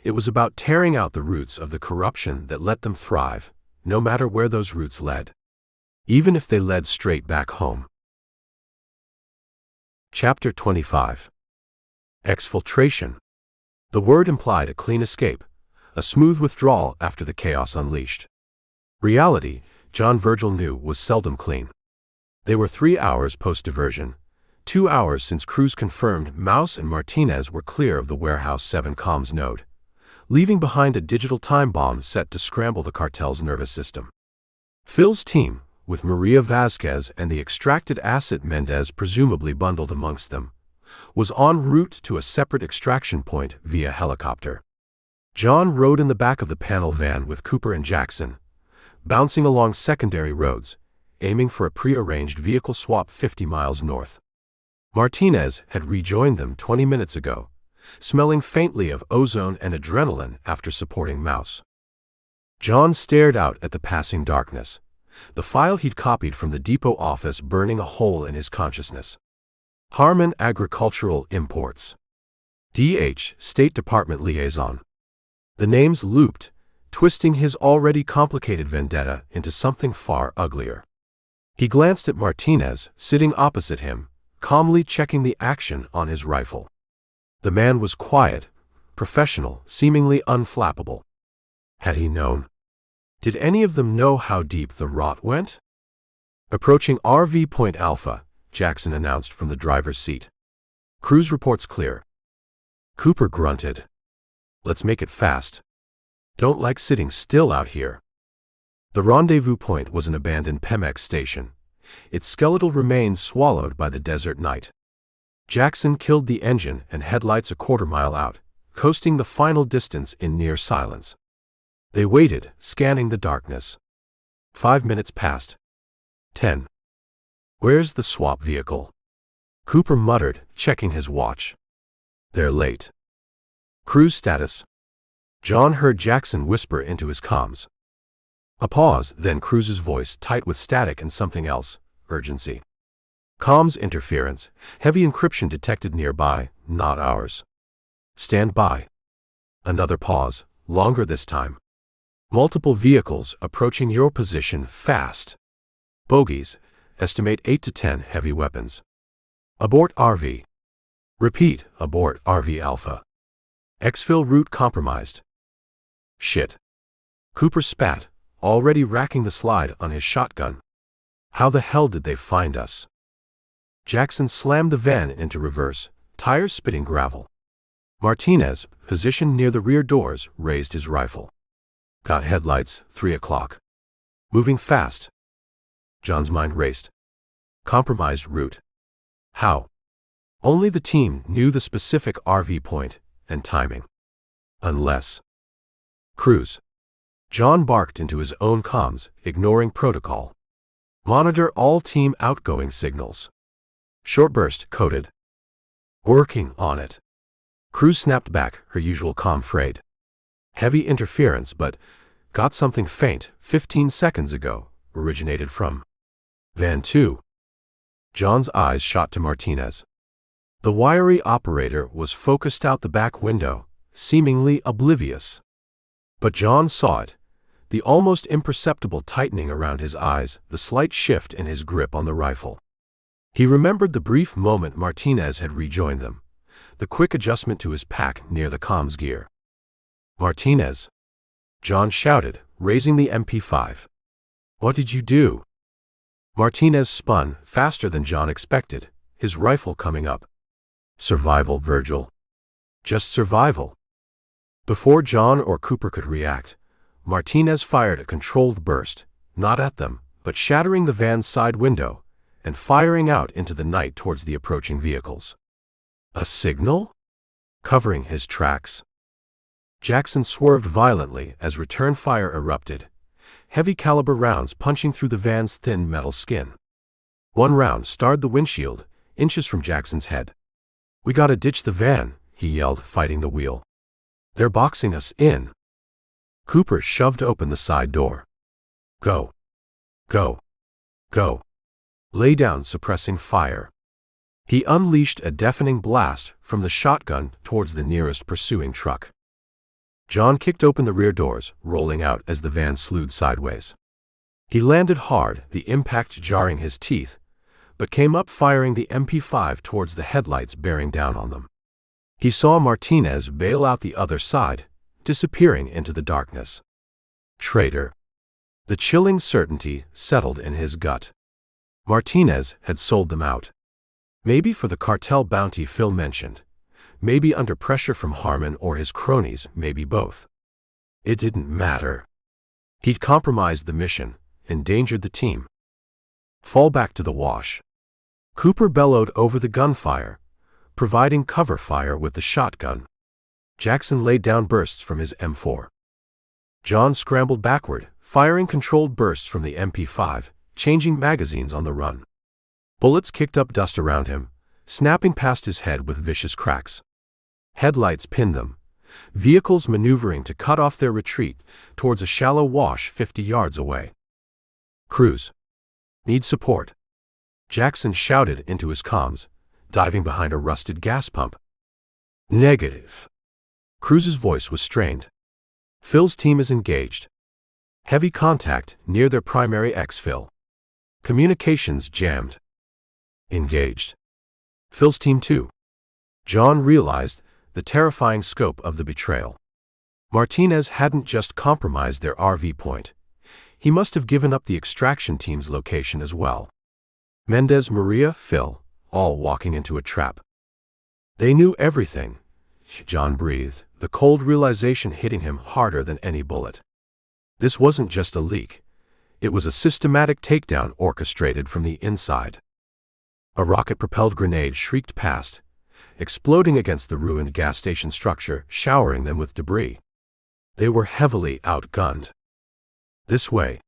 It was about tearing out the roots of the corruption that let them thrive, no matter where those roots led. Even if they led straight back home. Chapter 25. Exfiltration. The word implied a clean escape, a smooth withdrawal after the chaos unleashed. Reality, John Virgil knew, was seldom clean. They were 3 hours post-diversion, 2 hours since Cruz confirmed Mouse and Martinez were clear of the Warehouse 7 comms node, leaving behind a digital time bomb set to scramble the cartel's nervous system. Phil's team, with Maria Vasquez and the extracted asset Mendez presumably bundled amongst them, was en route to a separate extraction point via helicopter. John rode in the back of the panel van with Cooper and Jackson, bouncing along secondary roads, aiming for a pre-arranged vehicle swap 50 miles north. Martinez had rejoined them 20 minutes ago, smelling faintly of ozone and adrenaline after supporting Mouse. John stared out at the passing darkness, the file he'd copied from the depot office burning a hole in his consciousness. Harmon Agricultural Imports. DH, State Department Liaison. The names looped, twisting his already complicated vendetta into something far uglier. He glanced at Martinez, sitting opposite him, calmly checking the action on his rifle. The man was quiet, professional, seemingly unflappable. Had he known? Did any of them know how deep the rot went? Approaching RV Point Alpha, Jackson announced from the driver's seat. Cruise reports clear. Cooper grunted. Let's make it fast. Don't like sitting still out here. The rendezvous point was an abandoned Pemex station, its skeletal remains swallowed by the desert night. Jackson killed the engine and headlights a quarter-mile out, coasting the final distance in near silence. They waited, scanning the darkness. 5 minutes passed. 10. Where's the swap vehicle? Cooper muttered, checking his watch. They're late. Cruise status. John heard Jackson whisper into his comms. A pause, then Cruise's voice, tight with static and something else, urgency. Comms interference, heavy encryption detected nearby, not ours. Stand by. Another pause, longer this time. Multiple vehicles approaching your position fast. Bogies, estimate 8 to 10 heavy weapons. Abort RV. Repeat, abort RV Alpha. Exfil route compromised. Shit. Cooper spat, already racking the slide on his shotgun. How the hell did they find us? Jackson slammed the van into reverse, tires spitting gravel. Martinez, positioned near the rear doors, raised his rifle. Got headlights, 3 o'clock. Moving fast. John's mind raced. Compromised route. How? Only the team knew the specific RV point and timing. Unless. Cruise. John barked into his own comms, ignoring protocol. Monitor all team outgoing signals. Short burst coded. Working on it. Cruise snapped back, her usual comm frayed. Heavy interference, but got something faint 15 seconds ago, originated from Van 2. John's eyes shot to Martinez. The wiry operator was focused out the back window, seemingly oblivious. But John saw it, the almost imperceptible tightening around his eyes, the slight shift in his grip on the rifle. He remembered the brief moment Martinez had rejoined them, the quick adjustment to his pack near the comms gear. Martinez. John shouted, raising the MP5. What did you do? Martinez spun, faster than John expected, his rifle coming up. Survival, Virgil. Just survival. Before John or Cooper could react, Martinez fired a controlled burst, not at them, but shattering the van's side window, and firing out into the night towards the approaching vehicles. A signal? Covering his tracks. Jackson swerved violently as return fire erupted, heavy caliber rounds punching through the van's thin metal skin. One round starred the windshield, inches from Jackson's head. We gotta ditch the van, he yelled, fighting the wheel. They're boxing us in. Cooper shoved open the side door. Go. Go. Go. Lay down, suppressing fire. He unleashed a deafening blast from the shotgun towards the nearest pursuing truck. John kicked open the rear doors, rolling out as the van slewed sideways. He landed hard, the impact jarring his teeth, but came up firing the MP5 towards the headlights bearing down on them. He saw Martinez bail out the other side, disappearing into the darkness. Traitor. The chilling certainty settled in his gut. Martinez had sold them out. Maybe for the cartel bounty Phil mentioned. Maybe under pressure from Harmon or his cronies, maybe both. It didn't matter. He'd compromised the mission, endangered the team. Fall back to the wash. Cooper bellowed over the gunfire, providing cover fire with the shotgun. Jackson laid down bursts from his M4. John scrambled backward, firing controlled bursts from the MP5, changing magazines on the run. Bullets kicked up dust around him, snapping past his head with vicious cracks. Headlights pinned them, vehicles maneuvering to cut off their retreat towards a shallow wash 50 yards away. Cruise. Need support. Jackson shouted into his comms, diving behind a rusted gas pump. Negative. Cruise's voice was strained. Phil's team is engaged. Heavy contact near their primary exfil. Communications jammed. Engaged. Phil's team too. John realized the terrifying scope of the betrayal. Martinez hadn't just compromised their RV point. He must have given up the extraction team's location as well. Mendez, Maria, Phil, all walking into a trap. They knew everything. John breathed, the cold realization hitting him harder than any bullet. This wasn't just a leak. It was a systematic takedown orchestrated from the inside. A rocket-propelled grenade shrieked past, exploding against the ruined gas station structure, showering them with debris. They were heavily outgunned. "This way,"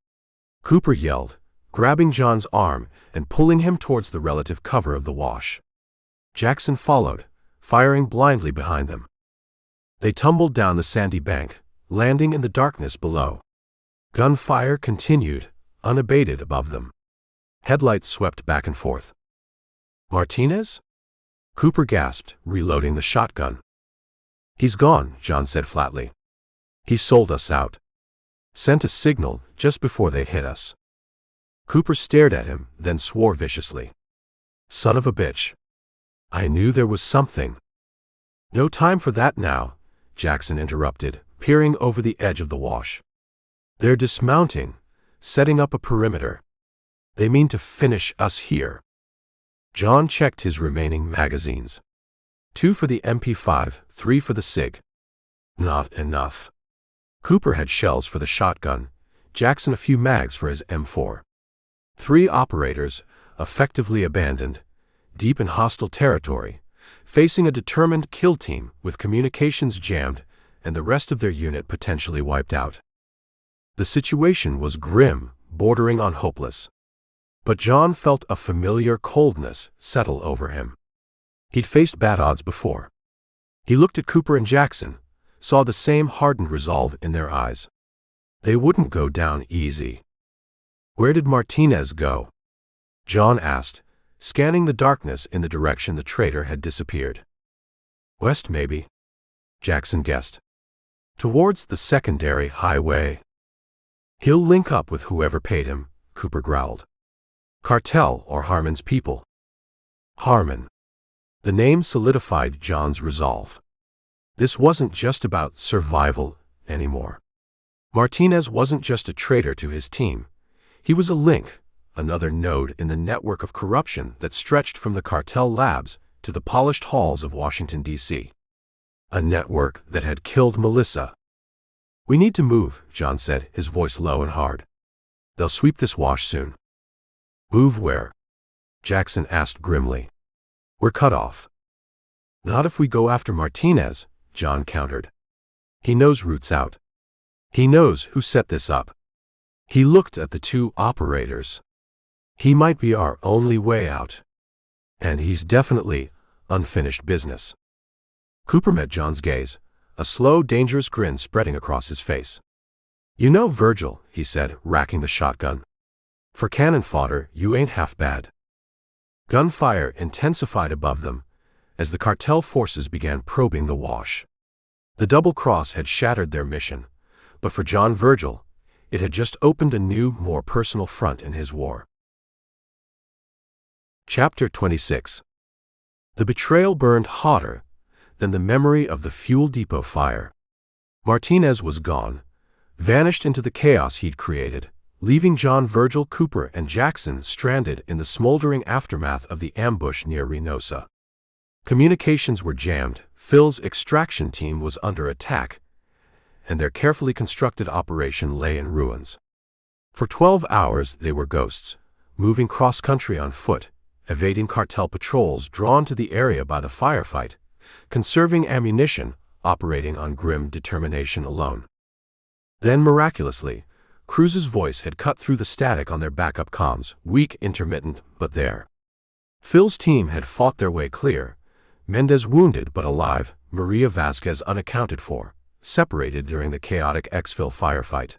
Cooper yelled, grabbing John's arm and pulling him towards the relative cover of the wash. Jackson followed, firing blindly behind them. They tumbled down the sandy bank, landing in the darkness below. Gunfire continued, unabated above them. Headlights swept back and forth. "Martinez?" Cooper gasped, reloading the shotgun. "He's gone," John said flatly. "He sold us out. Sent a signal just before they hit us." Cooper stared at him, then swore viciously. "Son of a bitch. I knew there was something." "No time for that now," Jackson interrupted, peering over the edge of the wash. "They're dismounting, setting up a perimeter. They mean to finish us here." John checked his remaining magazines. 2 for the MP5, 3 for the SIG. Not enough. Cooper had shells for the shotgun, Jackson a few mags for his M4. 3 operators, effectively abandoned, deep in hostile territory, facing a determined kill team with communications jammed and the rest of their unit potentially wiped out. The situation was grim, bordering on hopeless. But John felt a familiar coldness settle over him. He'd faced bad odds before. He looked at Cooper and Jackson, saw the same hardened resolve in their eyes. They wouldn't go down easy. "Where did Martinez go?" John asked, scanning the darkness in the direction the traitor had disappeared. "West, maybe," Jackson guessed. "Towards the secondary highway." "He'll link up with whoever paid him," Cooper growled. "Cartel or Harmon's people." Harmon. The name solidified John's resolve. This wasn't just about survival anymore. Martinez wasn't just a traitor to his team. He was a link, another node in the network of corruption that stretched from the cartel labs to the polished halls of Washington, D.C. A network that had killed Melissa. "We need to move," John said, his voice low and hard. "They'll sweep this wash soon." "Move where?" Jackson asked grimly. "We're cut off." "Not if we go after Martinez," John countered. "He knows routes out. He knows who set this up." He looked at the 2 operators. "He might be our only way out. And he's definitely unfinished business." Cooper met John's gaze, a slow, dangerous grin spreading across his face. "You know Virgil," he said, racking the shotgun. "For cannon fodder, you ain't half bad." Gunfire intensified above them as the cartel forces began probing the wash. The double cross had shattered their mission, but for John Virgil, it had just opened a new, more personal front in his war. Chapter 26. The betrayal burned hotter than the memory of the fuel depot fire. Martinez was gone, vanished into the chaos he'd created, leaving John Virgil, Cooper, and Jackson stranded in the smoldering aftermath of the ambush near Reynosa. Communications were jammed, Phil's extraction team was under attack, and their carefully constructed operation lay in ruins. For 12 hours they were ghosts, moving cross-country on foot, evading cartel patrols drawn to the area by the firefight, conserving ammunition, operating on grim determination alone. Then, miraculously, Cruz's voice had cut through the static on their backup comms, weak, intermittent, but there. Phil's team had fought their way clear, Mendez wounded but alive, Maria Vasquez unaccounted for, separated during the chaotic exfil firefight.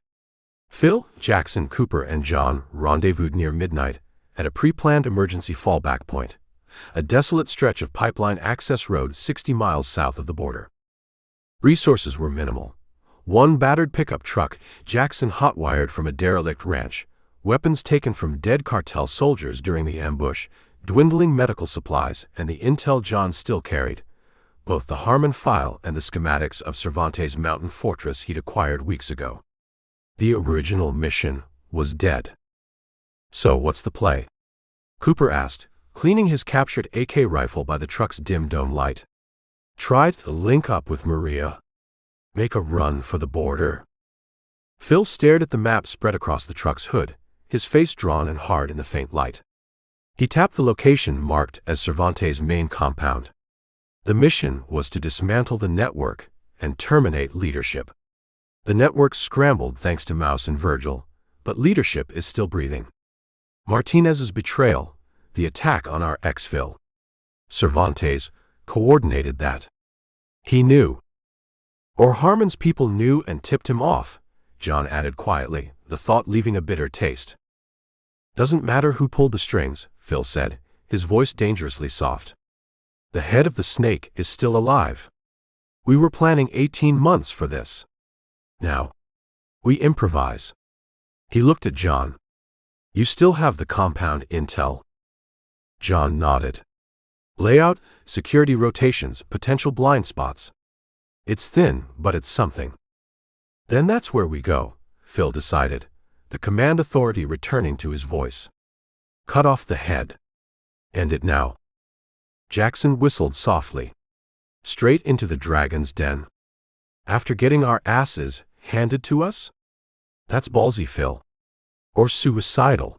Phil, Jackson, Cooper, and John rendezvoused near midnight at a pre-planned emergency fallback point, a desolate stretch of pipeline access road 60 miles south of the border. Resources were minimal. One battered pickup truck, Jackson hot-wired from a derelict ranch, weapons taken from dead cartel soldiers during the ambush, dwindling medical supplies, and the intel John still carried, both the Harmon file and the schematics of Cervantes' mountain fortress he'd acquired weeks ago. The original mission was dead. So what's the play? Cooper asked, cleaning his captured AK rifle by the truck's dim dome light. Try to link up with Maria. Make a run for the border. Phil stared at the map spread across the truck's hood, his face drawn and hard in the faint light. He tapped the location marked as Cervantes' main compound. The mission was to dismantle the network and terminate leadership. The network scrambled thanks to Mouse and Virgil, but leadership is still breathing. Martinez's betrayal, the attack on our exfil. Cervantes coordinated that. He knew. Or Harmon's people knew and tipped him off, John added quietly, the thought leaving a bitter taste. Doesn't matter who pulled the strings, Phil said, his voice dangerously soft. The head of the snake is still alive. We were planning 18 months for this. Now, we improvise. He looked at John. You still have the compound intel? John nodded. Layout, security rotations, potential blind spots. It's thin, but it's something. Then that's where we go, Phil decided, the command authority returning to his voice. Cut off the head. End it now. Jackson whistled softly. Straight into the dragon's den. After getting our asses handed to us? That's ballsy, Phil. Or suicidal.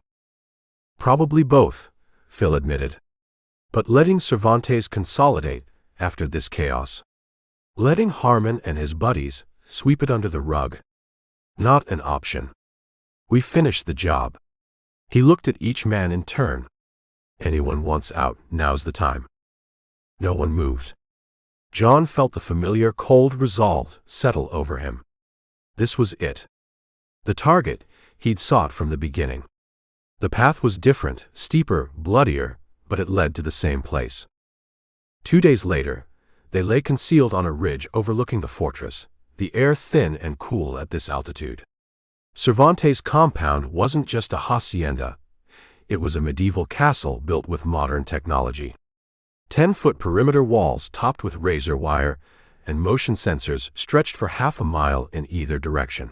Probably both, Phil admitted. But letting Cervantes consolidate after this chaos. Letting Harmon and his buddies sweep it under the rug. Not an option. We finished the job. He looked at each man in turn. Anyone wants out, now's the time. No one moved. John felt the familiar cold resolve settle over him. This was it. The target he'd sought from the beginning. The path was different, steeper, bloodier, but it led to the same place. 2 days later, they lay concealed on a ridge overlooking the fortress, the air thin and cool at this altitude. Cervantes' compound wasn't just a hacienda. It was a medieval castle built with modern technology. 10-foot perimeter walls topped with razor wire and motion sensors stretched for half a mile in either direction.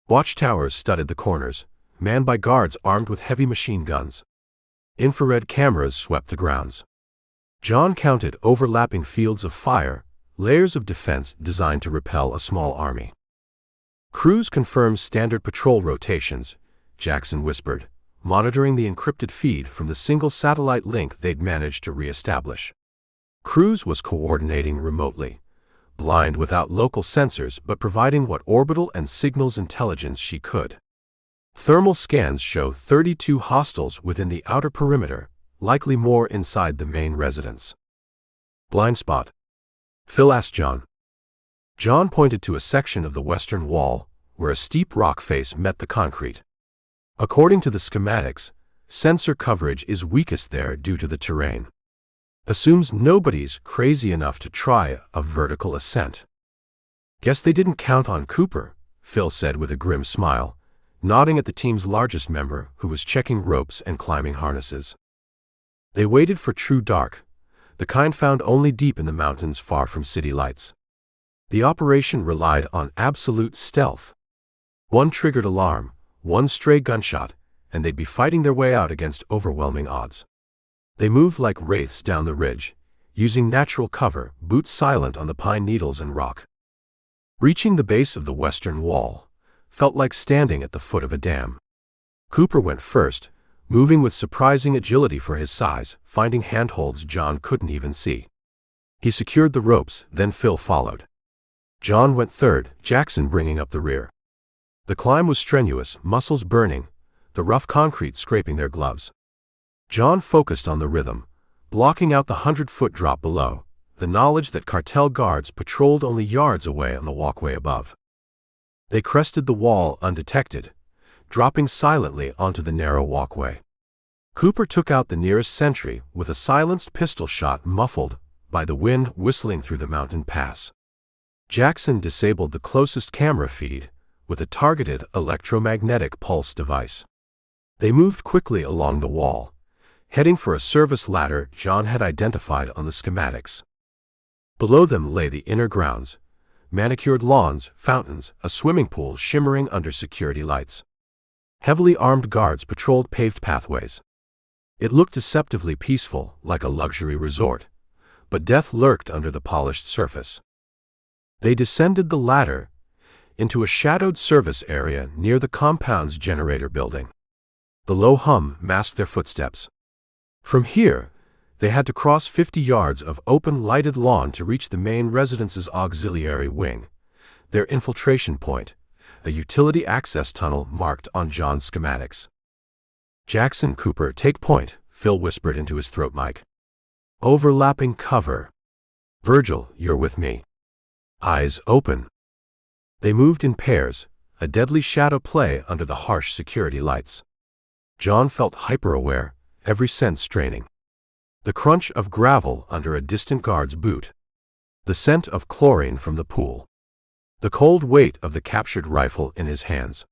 Watchtowers studded the corners, manned by guards armed with heavy machine guns. Infrared cameras swept the grounds. John counted overlapping fields of fire, layers of defense designed to repel a small army. Crews confirmed standard patrol rotations, Jackson whispered, monitoring the encrypted feed from the single satellite link they'd managed to re-establish. Cruz was coordinating remotely, blind without local sensors but providing what orbital and signals intelligence she could. Thermal scans show 32 hostiles within the outer perimeter, likely more inside the main residence. Blind spot? Phil asked John. John pointed to a section of the western wall, where a steep rock face met the concrete. According to the schematics, sensor coverage is weakest there due to the terrain. Assumes nobody's crazy enough to try a vertical ascent. Guess they didn't count on Cooper, Phil said with a grim smile, nodding at the team's largest member who was checking ropes and climbing harnesses. They waited for true dark, the kind found only deep in the mountains far from city lights. The operation relied on absolute stealth. One triggered alarm, one stray gunshot, and they'd be fighting their way out against overwhelming odds. They moved like wraiths down the ridge, using natural cover, boots silent on the pine needles and rock. Reaching the base of the western wall felt like standing at the foot of a dam. Cooper went first, moving with surprising agility for his size, finding handholds John couldn't even see. He secured the ropes, then Phil followed. John went third, Jackson bringing up the rear. The climb was strenuous, muscles burning, the rough concrete scraping their gloves. John focused on the rhythm, blocking out the 100-foot drop below, the knowledge that cartel guards patrolled only yards away on the walkway above. They crested the wall undetected, dropping silently onto the narrow walkway. Cooper took out the nearest sentry with a silenced pistol shot muffled by the wind whistling through the mountain pass. Jackson disabled the closest camera feed with a targeted electromagnetic pulse device. They moved quickly along the wall, heading for a service ladder John had identified on the schematics. Below them lay the inner grounds, manicured lawns, fountains, a swimming pool shimmering under security lights. Heavily armed guards patrolled paved pathways. It looked deceptively peaceful, like a luxury resort, but death lurked under the polished surface. They descended the ladder into a shadowed service area near the compound's generator building. The low hum masked their footsteps. From here, they had to cross 50 yards of open lighted lawn to reach the main residence's auxiliary wing, their infiltration point, a utility access tunnel marked on John's schematics. "Jackson, Cooper, take point," Phil whispered into his throat mic. "Overlapping cover. Virgil, you're with me. Eyes open." They moved in pairs, a deadly shadow play under the harsh security lights. John felt hyper-aware, every sense straining. The crunch of gravel under a distant guard's boot. The scent of chlorine from the pool. The cold weight of the captured rifle in his hands.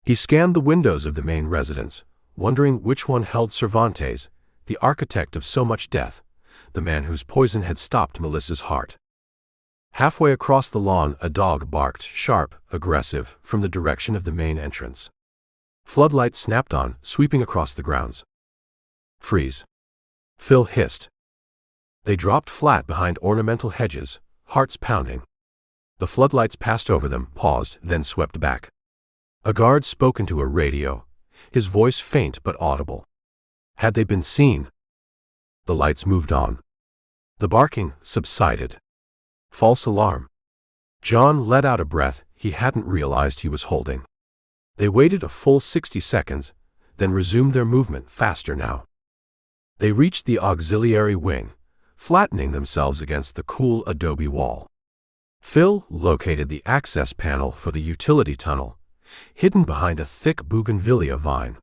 He scanned the windows of the main residence, wondering which one held Cervantes, the architect of so much death, the man whose poison had stopped Melissa's heart. Halfway across the lawn, a dog barked, sharp, aggressive, from the direction of the main entrance. Floodlights snapped on, sweeping across the grounds. "Freeze," Phil hissed. They dropped flat behind ornamental hedges, hearts pounding. The floodlights passed over them, paused, then swept back. A guard spoke into a radio, his voice faint but audible. Had they been seen? The lights moved on. The barking subsided. False alarm. John let out a breath he hadn't realized he was holding. They waited a full 60 seconds, then resumed their movement, faster now. They reached the auxiliary wing, flattening themselves against the cool adobe wall. Phil located the access panel for the utility tunnel, hidden behind a thick bougainvillea vine.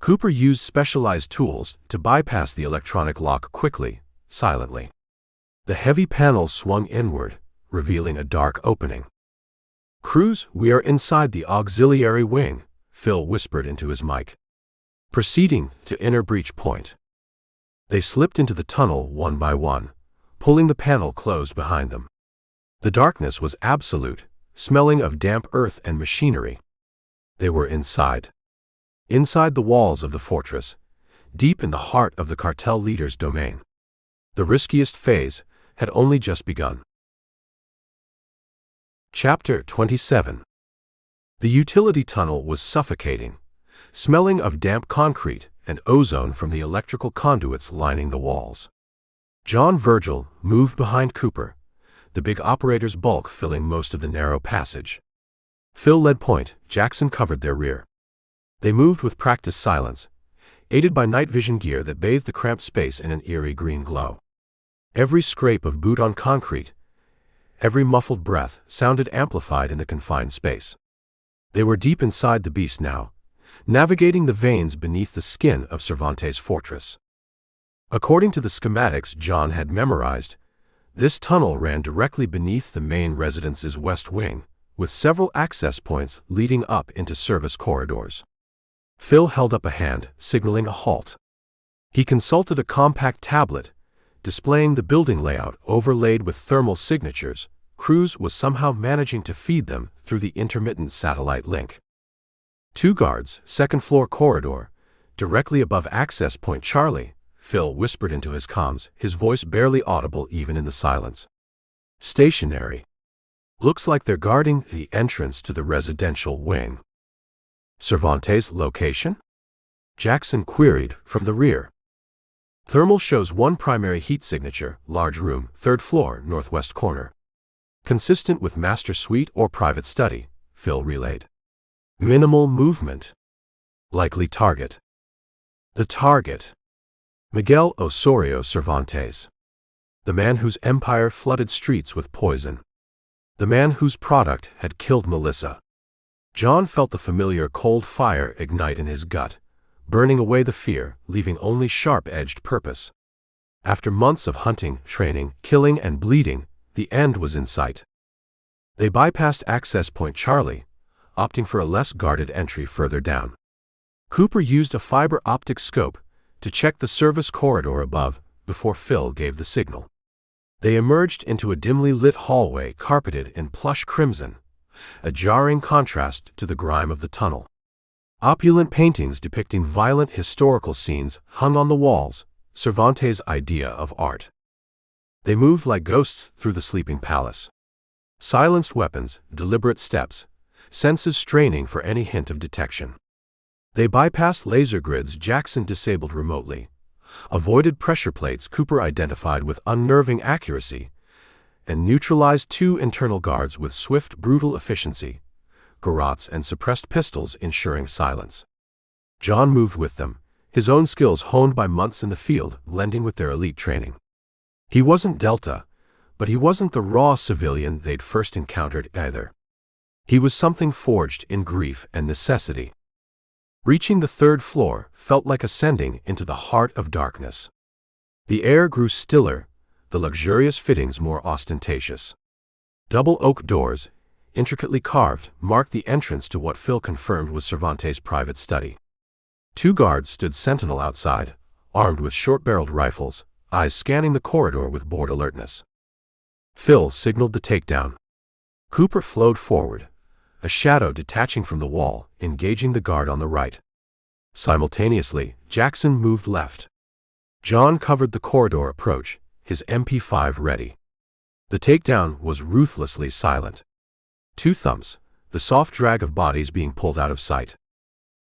Cooper used specialized tools to bypass the electronic lock quickly, silently. The heavy panel swung inward, revealing a dark opening. "Cruz, we are inside the auxiliary wing," Phil whispered into his mic. "Proceeding to inner breach point." They slipped into the tunnel one by one, pulling the panel closed behind them. The darkness was absolute, smelling of damp earth and machinery. They were inside. Inside the walls of the fortress, deep in the heart of the cartel leader's domain. The riskiest phase had only just begun. Chapter 27. The utility tunnel was suffocating, smelling of damp concrete and ozone from the electrical conduits lining the walls. John Virgil moved behind Cooper, the big operator's bulk filling most of the narrow passage. Phil led point, Jackson covered their rear. They moved with practiced silence, aided by night vision gear that bathed the cramped space in an eerie green glow. Every scrape of boot on concrete, every muffled breath, sounded amplified in the confined space. They were deep inside the beast now, navigating the veins beneath the skin of Cervantes' fortress. According to the schematics John had memorized, this tunnel ran directly beneath the main residence's west wing, with several access points leading up into service corridors. Phil held up a hand, signaling a halt. He consulted a compact tablet, displaying the building layout overlaid with thermal signatures. Cruz was somehow managing to feed them through the intermittent satellite link. 2 guards, second-floor corridor, directly above access point Charlie, Phil whispered into his comms, his voice barely audible even in the silence. "Stationary. Looks like they're guarding the entrance to the residential wing." "Cervantes' location?" Jackson queried from the rear. "Thermal shows one primary heat signature, large room, 3rd floor, northwest corner. Consistent with master suite or private study," Phil relayed. "Minimal movement. Likely target." The target. Miguel Osorio Cervantes. The man whose empire flooded streets with poison. The man whose product had killed Melissa. John felt the familiar cold fire ignite in his gut, burning away the fear, leaving only sharp-edged purpose. After months of hunting, training, killing, and bleeding, the end was in sight. They bypassed access point Charlie, opting for a less guarded entry further down. Cooper used a fiber optic scope to check the service corridor above before Phil gave the signal. They emerged into a dimly lit hallway carpeted in plush crimson, a jarring contrast to the grime of the tunnel. Opulent paintings depicting violent historical scenes hung on the walls, Cervantes' idea of art. They moved like ghosts through the sleeping palace. Silenced weapons, deliberate steps, senses straining for any hint of detection. They bypassed laser grids Jackson disabled remotely, avoided pressure plates Cooper identified with unnerving accuracy, and neutralized two internal guards with swift, brutal efficiency, garrotes and suppressed pistols ensuring silence. John moved with them, his own skills honed by months in the field, blending with their elite training. He wasn't Delta, but he wasn't the raw civilian they'd first encountered either. He was something forged in grief and necessity. Reaching the third floor felt like ascending into the heart of darkness. The air grew stiller, the luxurious fittings more ostentatious. Double oak doors, intricately carved, marked the entrance to what Phil confirmed was Cervantes' private study. Two guards stood sentinel outside, armed with short-barreled rifles, eyes scanning the corridor with bored alertness. Phil signaled the takedown. Cooper flowed forward, a shadow detaching from the wall, engaging the guard on the right. Simultaneously, Jackson moved left. John covered the corridor approach, his MP5 ready. The takedown was ruthlessly silent. Two thumps, the soft drag of bodies being pulled out of sight.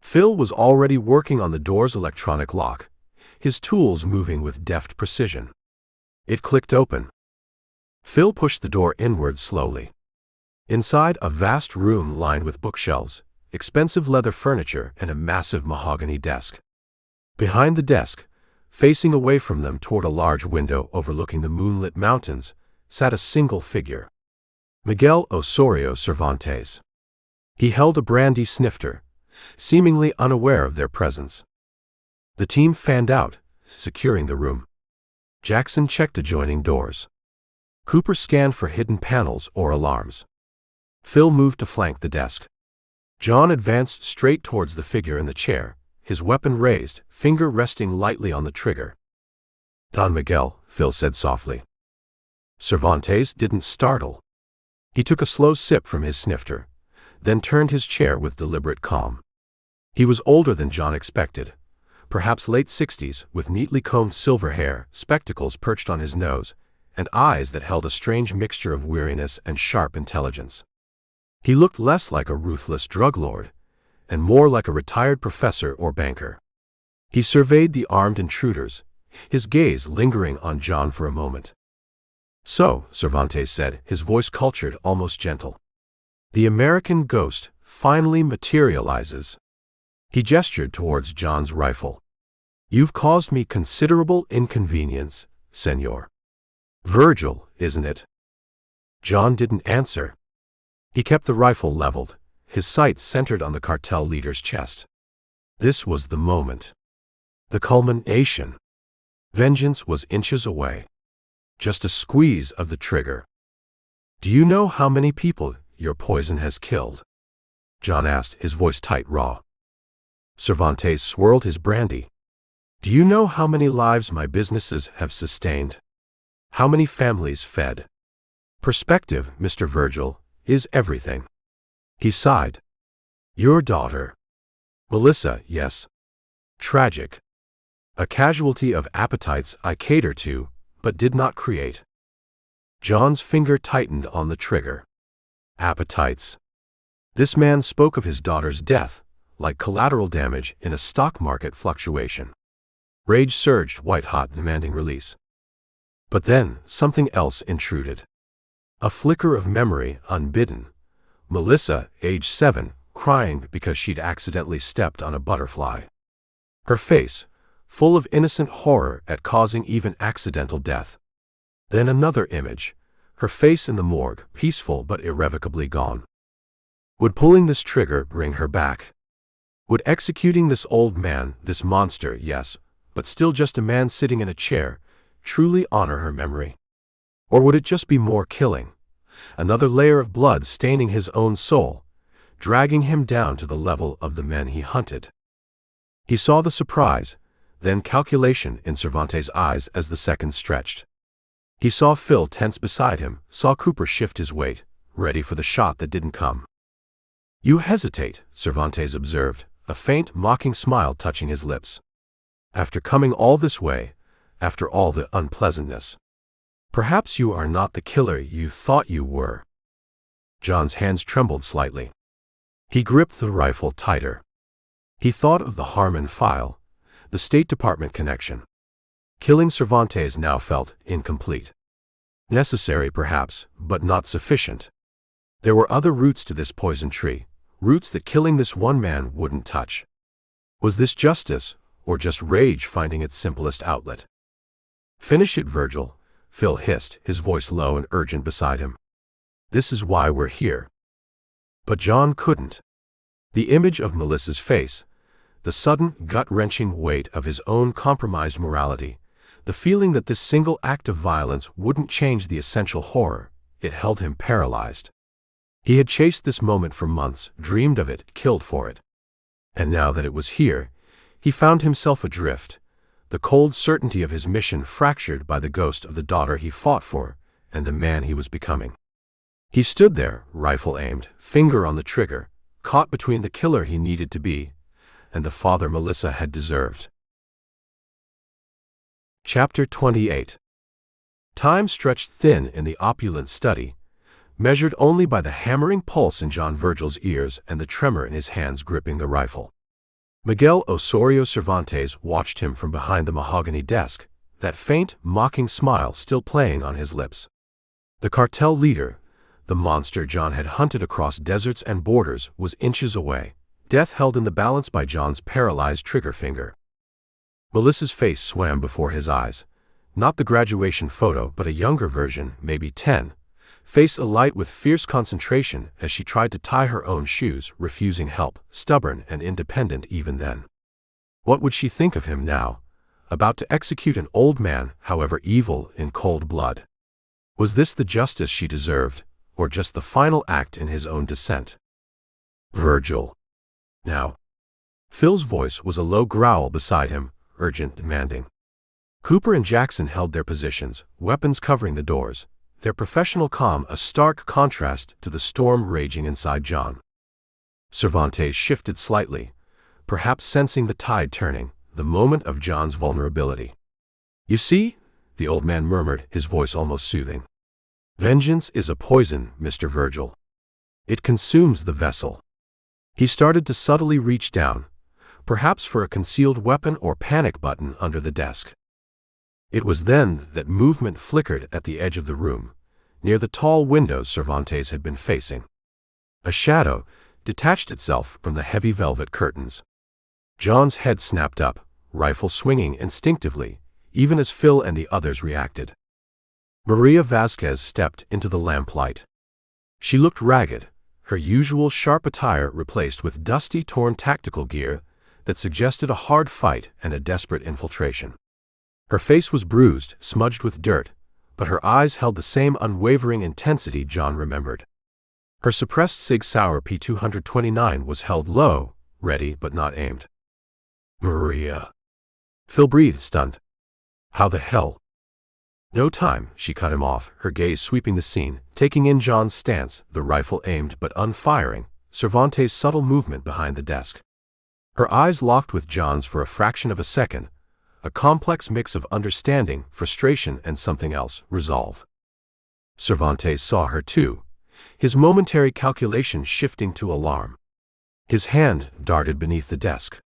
Phil was already working on the door's electronic lock, his tools moving with deft precision. It clicked open. Phil pushed the door inward slowly. Inside, a vast room lined with bookshelves, expensive leather furniture, and a massive mahogany desk. Behind the desk, facing away from them toward a large window overlooking the moonlit mountains, sat a single figure. Miguel Osorio Cervantes. He held a brandy snifter, seemingly unaware of their presence. The team fanned out, securing the room. Jackson checked adjoining doors. Cooper scanned for hidden panels or alarms. Phil moved to flank the desk. John advanced straight towards the figure in the chair, his weapon raised, finger resting lightly on the trigger. "Don Miguel," Phil said softly. Cervantes didn't startle. He took a slow sip from his snifter, then turned his chair with deliberate calm. He was older than John expected, perhaps late 60s, with neatly combed silver hair, spectacles perched on his nose, and eyes that held a strange mixture of weariness and sharp intelligence. He looked less like a ruthless drug lord, and more like a retired professor or banker. He surveyed the armed intruders, his gaze lingering on John for a moment. "So," Cervantes said, his voice cultured, almost gentle. "The American ghost finally materializes." He gestured towards John's rifle. "You've caused me considerable inconvenience, Senor. Virgil, isn't it?" John didn't answer. He kept the rifle leveled, his sights centered on the cartel leader's chest. This was the moment. The culmination. Vengeance was inches away. Just a squeeze of the trigger. "Do you know how many people your poison has killed?" John asked, his voice tight, raw. Cervantes swirled his brandy. "Do you know how many lives my businesses have sustained? How many families fed? Perspective, Mr. Virgil, is everything." He sighed. "Your daughter. Melissa, yes. Tragic. A casualty of appetites I cater to, but did not create." John's finger tightened on the trigger. Appetites. This man spoke of his daughter's death, like collateral damage in a stock market fluctuation. Rage surged white-hot, demanding release. But then, something else intruded. A flicker of memory, unbidden. Melissa, age 7, crying because she'd accidentally stepped on a butterfly. Her face, full of innocent horror at causing even accidental death. Then another image, her face in the morgue, peaceful but irrevocably gone. Would pulling this trigger bring her back? Would executing this old man, this monster, yes, but still just a man sitting in a chair, truly honor her memory? Or would it just be more killing? Another layer of blood staining his own soul, dragging him down to the level of the men he hunted. He saw the surprise, then calculation in Cervantes' eyes as the seconds stretched. He saw Phil tense beside him, saw Cooper shift his weight, ready for the shot that didn't come. "You hesitate," Cervantes observed, a faint, mocking smile touching his lips. "After coming all this way, after all the unpleasantness. Perhaps you are not the killer you thought you were." John's hands trembled slightly. He gripped the rifle tighter. He thought of the Harmon file, the State Department connection. Killing Cervantes now felt incomplete. Necessary, perhaps, but not sufficient. There were other roots to this poison tree, roots that killing this one man wouldn't touch. Was this justice, or just rage finding its simplest outlet? "Finish it, Virgil," Phil hissed, his voice low and urgent beside him. "This is why we're here." But John couldn't. The image of Melissa's face, the sudden, gut-wrenching weight of his own compromised morality, the feeling that this single act of violence wouldn't change the essential horror, it held him paralyzed. He had chased this moment for months, dreamed of it, killed for it. And now that it was here, he found himself adrift, the cold certainty of his mission fractured by the ghost of the daughter he fought for and the man he was becoming. He stood there, rifle aimed, finger on the trigger, caught between the killer he needed to be and the father Melissa had deserved. Chapter 28. Time stretched thin in the opulent study, measured only by the hammering pulse in John Virgil's ears and the tremor in his hands gripping the rifle. Miguel Osorio Cervantes watched him from behind the mahogany desk, that faint, mocking smile still playing on his lips. The cartel leader, the monster John had hunted across deserts and borders, was inches away, death held in the balance by John's paralyzed trigger finger. Melissa's face swam before his eyes. Not the graduation photo, but a younger version, maybe 10, face alight with fierce concentration as she tried to tie her own shoes, refusing help, stubborn and independent even then. What would she think of him now, about to execute an old man, however evil, in cold blood? Was this the justice she deserved, or just the final act in his own descent? "Virgil. Now." Phil's voice was a low growl beside him, urgent, demanding. Cooper and Jackson held their positions, weapons covering the doors, their professional calm a stark contrast to the storm raging inside John. Cervantes shifted slightly, perhaps sensing the tide turning, the moment of John's vulnerability. "You see," the old man murmured, his voice almost soothing. "Vengeance is a poison, Mr. Virgil. It consumes the vessel." He started to subtly reach down, perhaps for a concealed weapon or panic button under the desk. It was then that movement flickered at the edge of the room, near the tall windows Cervantes had been facing. A shadow detached itself from the heavy velvet curtains. John's head snapped up, rifle swinging instinctively, even as Phil and the others reacted. Maria Vasquez stepped into the lamplight. She looked ragged, her usual sharp attire replaced with dusty, torn tactical gear that suggested a hard fight and a desperate infiltration. Her face was bruised, smudged with dirt, but her eyes held the same unwavering intensity John remembered. Her suppressed Sig Sauer P229 was held low, ready but not aimed. "Maria." Phil breathed, stunned. "How the hell?" "No time," she cut him off, her gaze sweeping the scene, taking in John's stance, the rifle aimed but unfiring, Cervantes' subtle movement behind the desk. Her eyes locked with John's for a fraction of a second, a complex mix of understanding, frustration, and something else, resolve. Cervantes saw her too, his momentary calculation shifting to alarm. His hand darted beneath the desk.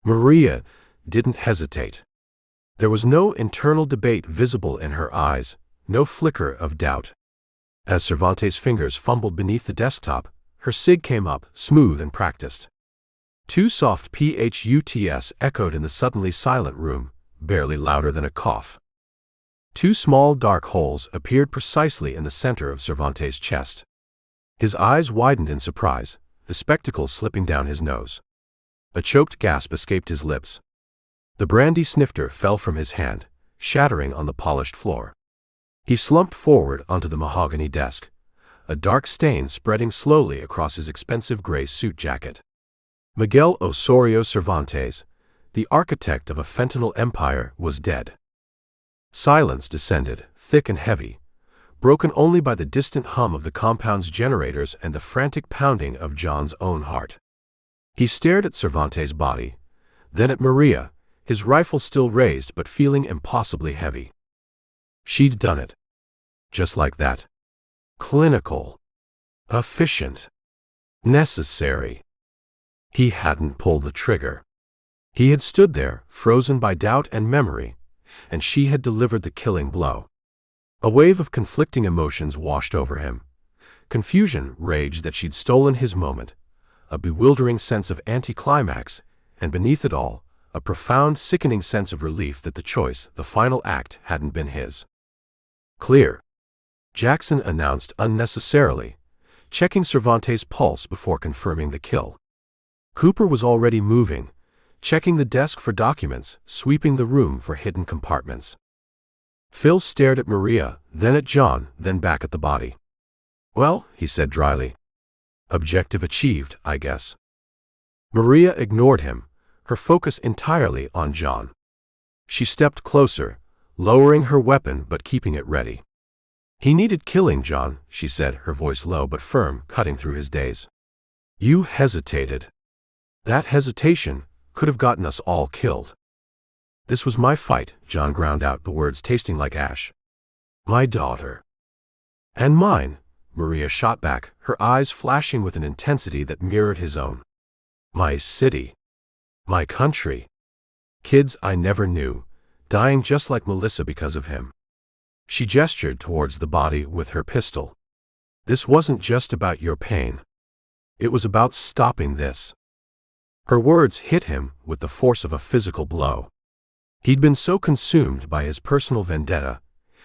Maria didn't hesitate. There was no internal debate visible in her eyes, no flicker of doubt. As Cervantes' fingers fumbled beneath the desktop, her Sig came up, smooth and practiced. Two soft PHUTS echoed in the suddenly silent room, barely louder than a cough. Two small dark holes appeared precisely in the center of Cervantes' chest. His eyes widened in surprise, the spectacles slipping down his nose. A choked gasp escaped his lips. The brandy snifter fell from his hand, shattering on the polished floor. He slumped forward onto the mahogany desk, a dark stain spreading slowly across his expensive gray suit jacket. Miguel Osorio Cervantes, the architect of a fentanyl empire, was dead. Silence descended, thick and heavy, broken only by the distant hum of the compound's generators and the frantic pounding of John's own heart. He stared at Cervantes' body, then at Maria, his rifle still raised but feeling impossibly heavy. She'd done it. Just like that. Clinical. Efficient. Necessary. He hadn't pulled the trigger. He had stood there, frozen by doubt and memory, and she had delivered the killing blow. A wave of conflicting emotions washed over him. Confusion, rage that she'd stolen his moment, a bewildering sense of anticlimax, and beneath it all, a profound, sickening sense of relief that the choice, the final act, hadn't been his. Clear. Jackson announced unnecessarily, checking Cervantes' pulse before confirming the kill. Cooper was already moving, checking the desk for documents, sweeping the room for hidden compartments. Phil stared at Maria, then at John, then back at the body. "Well," he said dryly. "Objective achieved, I guess." Maria ignored him, her focus entirely on John. She stepped closer, lowering her weapon but keeping it ready. "He needed killing, John," she said, her voice low but firm, cutting through his daze. "You hesitated. That hesitation could have gotten us all killed." "This was my fight," John ground out, the words tasting like ash. "My daughter." "And mine," Maria shot back, her eyes flashing with an intensity that mirrored his own. "My city. My country. Kids I never knew, dying just like Melissa because of him." She gestured towards the body with her pistol. "This wasn't just about your pain. It was about stopping this." Her words hit him with the force of a physical blow. He'd been so consumed by his personal vendetta,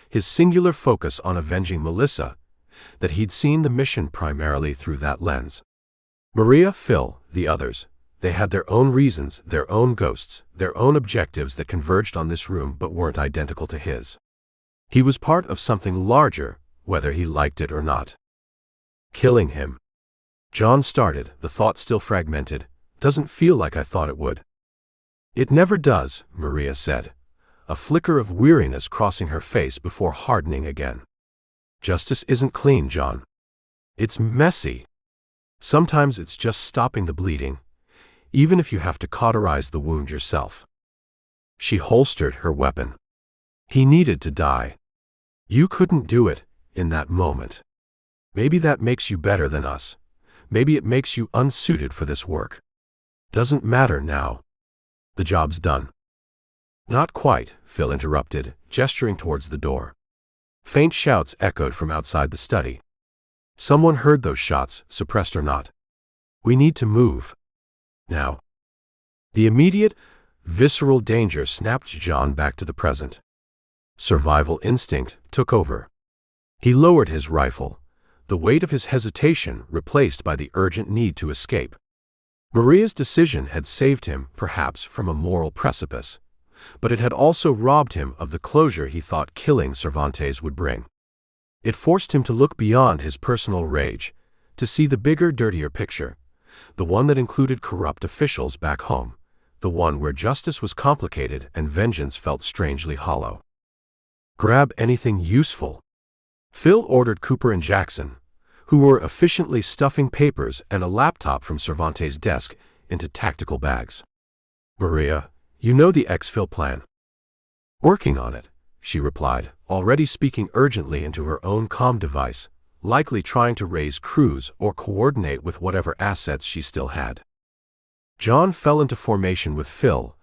his singular focus on avenging Melissa, that he'd seen the mission primarily through that lens. Maria, Phil, the others, they had their own reasons, their own ghosts, their own objectives that converged on this room but weren't identical to his. He was part of something larger, whether he liked it or not. "Killing him." John started, the thought still fragmented. "Doesn't feel like I thought it would." "It never does," Maria said, a flicker of weariness crossing her face before hardening again. "Justice isn't clean, John. It's messy. Sometimes it's just stopping the bleeding, even if you have to cauterize the wound yourself." She holstered her weapon. "He needed to die. You couldn't do it in that moment. Maybe that makes you better than us. Maybe it makes you unsuited for this work. Doesn't matter now. The job's done." "Not quite," Phil interrupted, gesturing towards the door. Faint shouts echoed from outside the study. Someone heard those shots, suppressed or not. "We need to move. Now." The immediate, visceral danger snapped John back to the present. Survival instinct took over. He lowered his rifle, the weight of his hesitation replaced by the urgent need to escape. Maria's decision had saved him, perhaps, from a moral precipice, but it had also robbed him of the closure he thought killing Cervantes would bring. It forced him to look beyond his personal rage, to see the bigger, dirtier picture, the one that included corrupt officials back home, the one where justice was complicated and vengeance felt strangely hollow. "Grab anything useful," Phil ordered Cooper and Jackson, who were efficiently stuffing papers and a laptop from Cervantes' desk into tactical bags. "Maria, you know the exfil plan." "Working on it," she replied, already speaking urgently into her own comm device, likely trying to raise crews or coordinate with whatever assets she still had. John fell into formation with Phil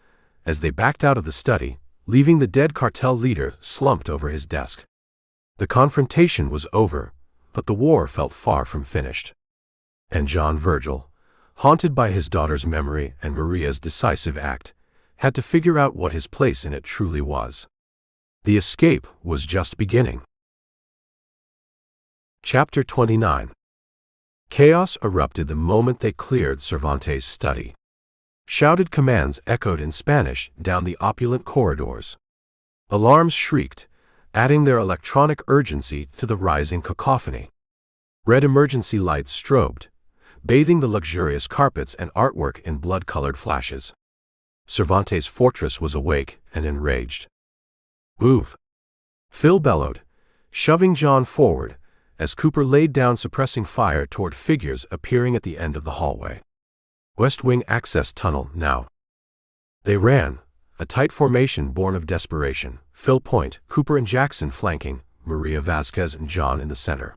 as they backed out of the study, leaving the dead cartel leader slumped over his desk. The confrontation was over, but the war felt far from finished. And John Virgil, haunted by his daughter's memory and Maria's decisive act, had to figure out what his place in it truly was. The escape was just beginning. Chapter 29. Chaos erupted the moment they cleared Cervantes' study. Shouted commands echoed in Spanish down the opulent corridors. Alarms shrieked, adding their electronic urgency to the rising cacophony. Red emergency lights strobed, bathing the luxurious carpets and artwork in blood-colored flashes. Cervantes' fortress was awake and enraged. "Move!" Phil bellowed, shoving John forward, as Cooper laid down suppressing fire toward figures appearing at the end of the hallway. West Wing access tunnel now. They ran, a tight formation born of desperation, Phil Point, Cooper and Jackson flanking, Maria Vasquez and John in the center.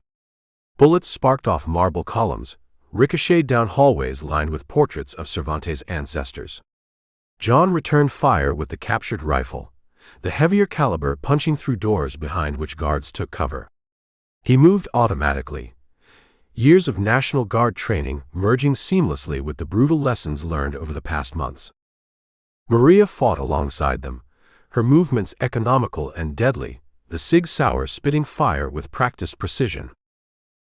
Bullets sparked off marble columns, ricocheted down hallways lined with portraits of Cervantes' ancestors. John returned fire with the captured rifle, the heavier caliber punching through doors behind which guards took cover. He moved automatically, years of National Guard training merging seamlessly with the brutal lessons learned over the past months. Maria fought alongside them, her movements economical and deadly, the Sig Sauer spitting fire with practiced precision.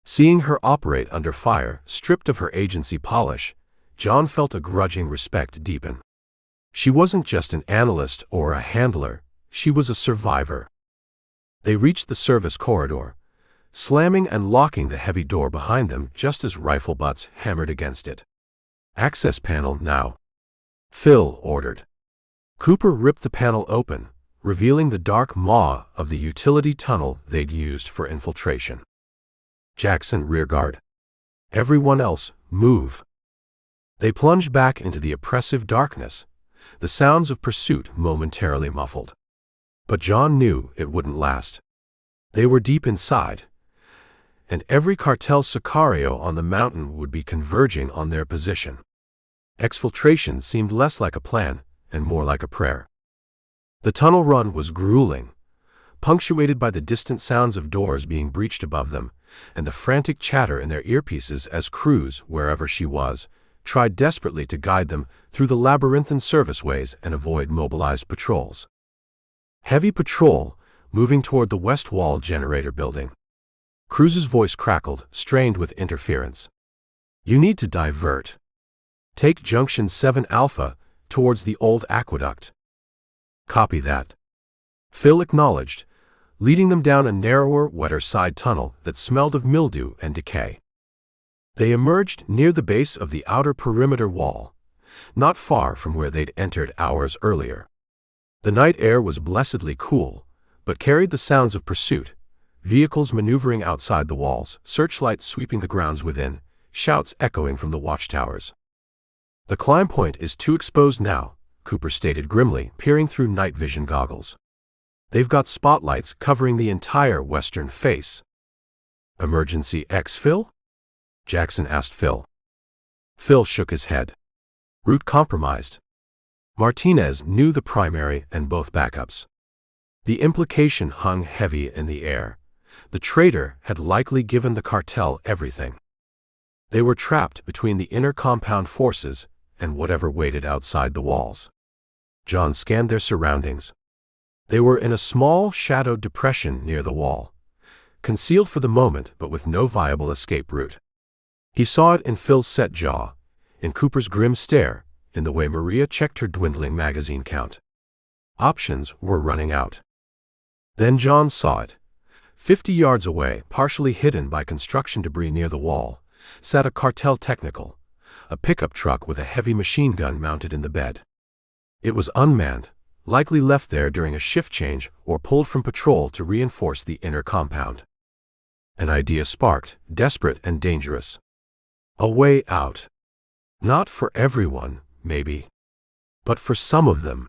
Seeing her operate under fire, stripped of her agency polish, John felt a grudging respect deepen. She wasn't just an analyst or a handler, she was a survivor. They reached the service corridor, slamming and locking the heavy door behind them just as rifle butts hammered against it. "Access panel now," Phil ordered. Cooper ripped the panel open, revealing the dark maw of the utility tunnel they'd used for infiltration. Jackson rearguard. Everyone else, move. They plunged back into the oppressive darkness, the sounds of pursuit momentarily muffled. But John knew it wouldn't last. They were deep inside, and every cartel sicario on the mountain would be converging on their position. Exfiltration seemed less like a plan and more like a prayer. The tunnel run was grueling, punctuated by the distant sounds of doors being breached above them, and the frantic chatter in their earpieces as Cruz, wherever she was, tried desperately to guide them through the labyrinthine serviceways and avoid mobilized patrols. Heavy patrol, moving toward the west wall generator building. Cruz's voice crackled, strained with interference. "You need to divert. Take Junction 7 Alpha towards the old aqueduct." "Copy that." Phil acknowledged, leading them down a narrower, wetter side tunnel that smelled of mildew and decay. They emerged near the base of the outer perimeter wall, not far from where they'd entered hours earlier. The night air was blessedly cool, but carried the sounds of pursuit, vehicles maneuvering outside the walls, searchlights sweeping the grounds within, shouts echoing from the watchtowers. "The climb point is too exposed now," Cooper stated grimly, peering through night vision goggles. "They've got spotlights covering the entire western face." "Emergency exfil?" Jackson asked Phil. Phil shook his head. "Route compromised." Martinez knew the primary and both backups. The implication hung heavy in the air. The traitor had likely given the cartel everything. They were trapped between the inner compound forces and whatever waited outside the walls. John scanned their surroundings. They were in a small, shadowed depression near the wall, concealed for the moment but with no viable escape route. He saw it in Phil's set jaw, in Cooper's grim stare, in the way Maria checked her dwindling magazine count. Options were running out. Then John saw it. 50 yards away, partially hidden by construction debris near the wall, sat a cartel technical, a pickup truck with a heavy machine gun mounted in the bed. It was unmanned, likely left there during a shift change or pulled from patrol to reinforce the inner compound. An idea sparked, desperate and dangerous. A way out. Not for everyone, maybe, but for some of them.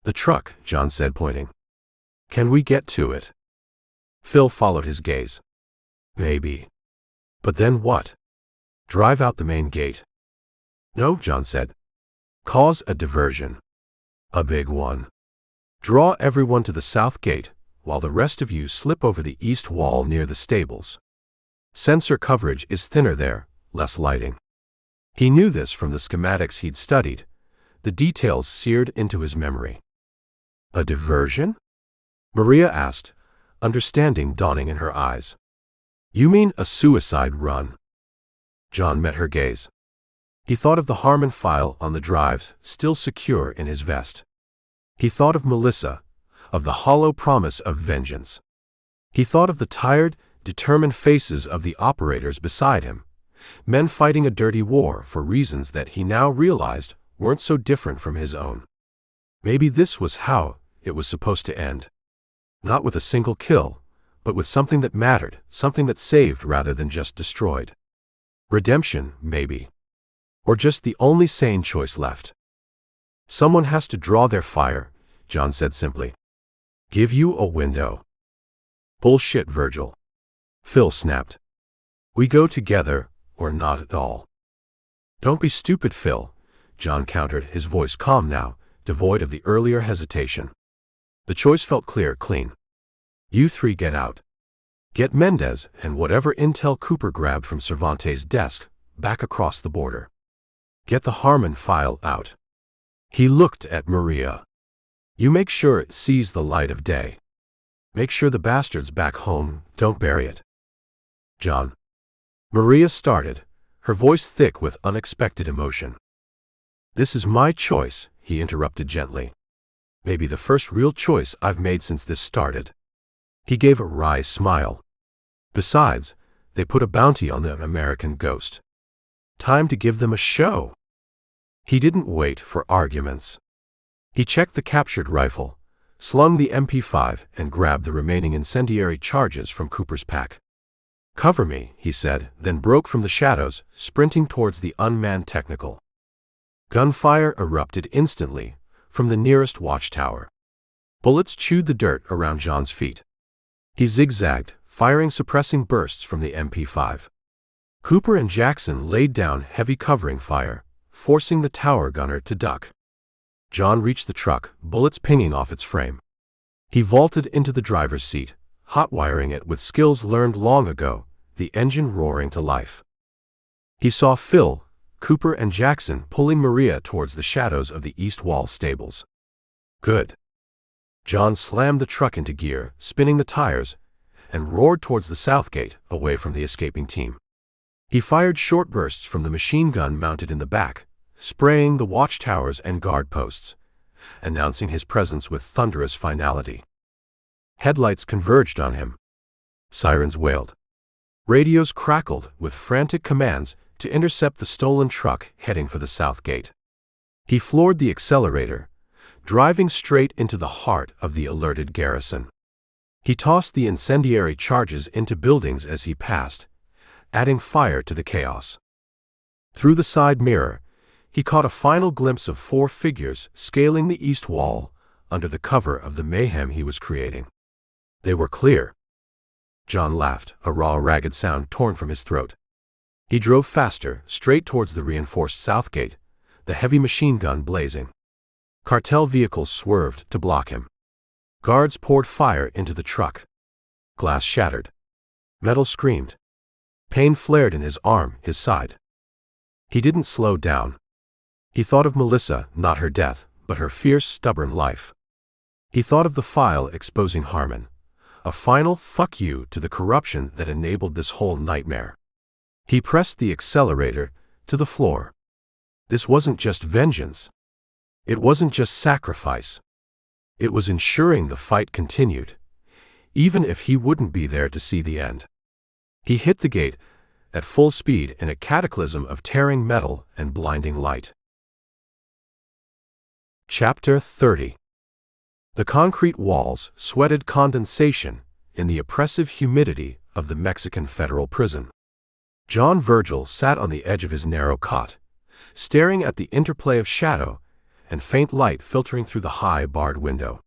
"The truck," John said, pointing. "Can we get to it?" Phil followed his gaze. "Maybe. But then what? Drive out the main gate?" "No," John said. "Cause a diversion. A big one. Draw everyone to the south gate, while the rest of you slip over the east wall near the stables. Sensor coverage is thinner there, less lighting." He knew this from the schematics he'd studied, the details seared into his memory. "A diversion?" Maria asked, understanding dawning in her eyes. "You mean a suicide run?" John met her gaze. He thought of the Harmon file on the drive, still secure in his vest. He thought of Melissa, of the hollow promise of vengeance. He thought of the tired, determined faces of the operators beside him, men fighting a dirty war for reasons that he now realized weren't so different from his own. Maybe this was how it was supposed to end. Not with a single kill, but with something that mattered, something that saved rather than just destroyed. Redemption, maybe. Or just the only sane choice left. Someone has to draw their fire, John said simply. Give you a window. Bullshit, Virgil. Phil snapped. We go together, or not at all. Don't be stupid, Phil, John countered, his voice calm now, devoid of the earlier hesitation. The choice felt clear, clean. You three get out. Get Mendez and whatever intel Cooper grabbed from Cervantes' desk back across the border. Get the Harmon file out. He looked at Maria. You make sure it sees the light of day. Make sure the bastard's back home, don't bury it. John. Maria started, her voice thick with unexpected emotion. This is my choice, he interrupted gently. Maybe the first real choice I've made since this started. He gave a wry smile. Besides, they put a bounty on the American ghost. Time to give them a show. He didn't wait for arguments. He checked the captured rifle, slung the MP5, and grabbed the remaining incendiary charges from Cooper's pack. Cover me, he said, then broke from the shadows, sprinting towards the unmanned technical. Gunfire erupted instantly from the nearest watchtower. Bullets chewed the dirt around John's feet. He zigzagged, firing suppressing bursts from the MP5. Cooper and Jackson laid down heavy covering fire, forcing the tower gunner to duck. John reached the truck, bullets pinging off its frame. He vaulted into the driver's seat, hot-wiring it with skills learned long ago, the engine roaring to life. He saw Phil, Cooper and Jackson pulling Maria towards the shadows of the east wall stables. Good. John slammed the truck into gear, spinning the tires, and roared towards the south gate, away from the escaping team. He fired short bursts from the machine gun mounted in the back, spraying the watchtowers and guard posts, announcing his presence with thunderous finality. Headlights converged on him. Sirens wailed. Radios crackled with frantic commands to intercept the stolen truck heading for the south gate. He floored the accelerator, driving straight into the heart of the alerted garrison. He tossed the incendiary charges into buildings as he passed, adding fire to the chaos. Through the side mirror, he caught a final glimpse of 4 figures scaling the east wall under the cover of the mayhem he was creating. They were clear. John laughed, a raw, ragged sound torn from his throat. He drove faster, straight towards the reinforced south gate, the heavy machine gun blazing. Cartel vehicles swerved to block him. Guards poured fire into the truck. Glass shattered. Metal screamed. Pain flared in his arm, his side. He didn't slow down. He thought of Melissa, not her death, but her fierce, stubborn life. He thought of the file exposing Harmon, a final fuck you to the corruption that enabled this whole nightmare. He pressed the accelerator to the floor. This wasn't just vengeance. It wasn't just sacrifice. It was ensuring the fight continued, even if he wouldn't be there to see the end. He hit the gate at full speed in a cataclysm of tearing metal and blinding light. Chapter 30. The concrete walls sweated condensation in the oppressive humidity of the Mexican federal prison. John Virgil sat on the edge of his narrow cot, staring at the interplay of shadow and faint light filtering through the high barred window.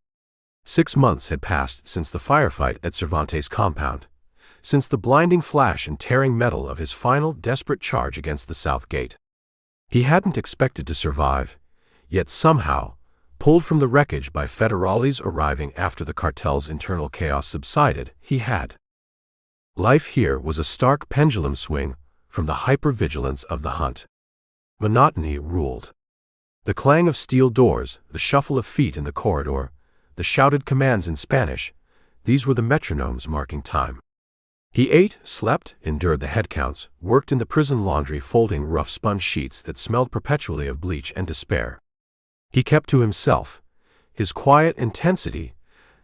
6 months had passed since the firefight at Cervantes' compound, since the blinding flash and tearing metal of his final desperate charge against the south gate. He hadn't expected to survive, yet somehow, pulled from the wreckage by federales arriving after the cartel's internal chaos subsided, he had. Life here was a stark pendulum swing from the hypervigilance of the hunt. Monotony ruled. The clang of steel doors, the shuffle of feet in the corridor, the shouted commands in Spanish, these were the metronomes marking time. He ate, slept, endured the head counts, worked in the prison laundry folding rough sponge sheets that smelled perpetually of bleach and despair. He kept to himself, his quiet intensity,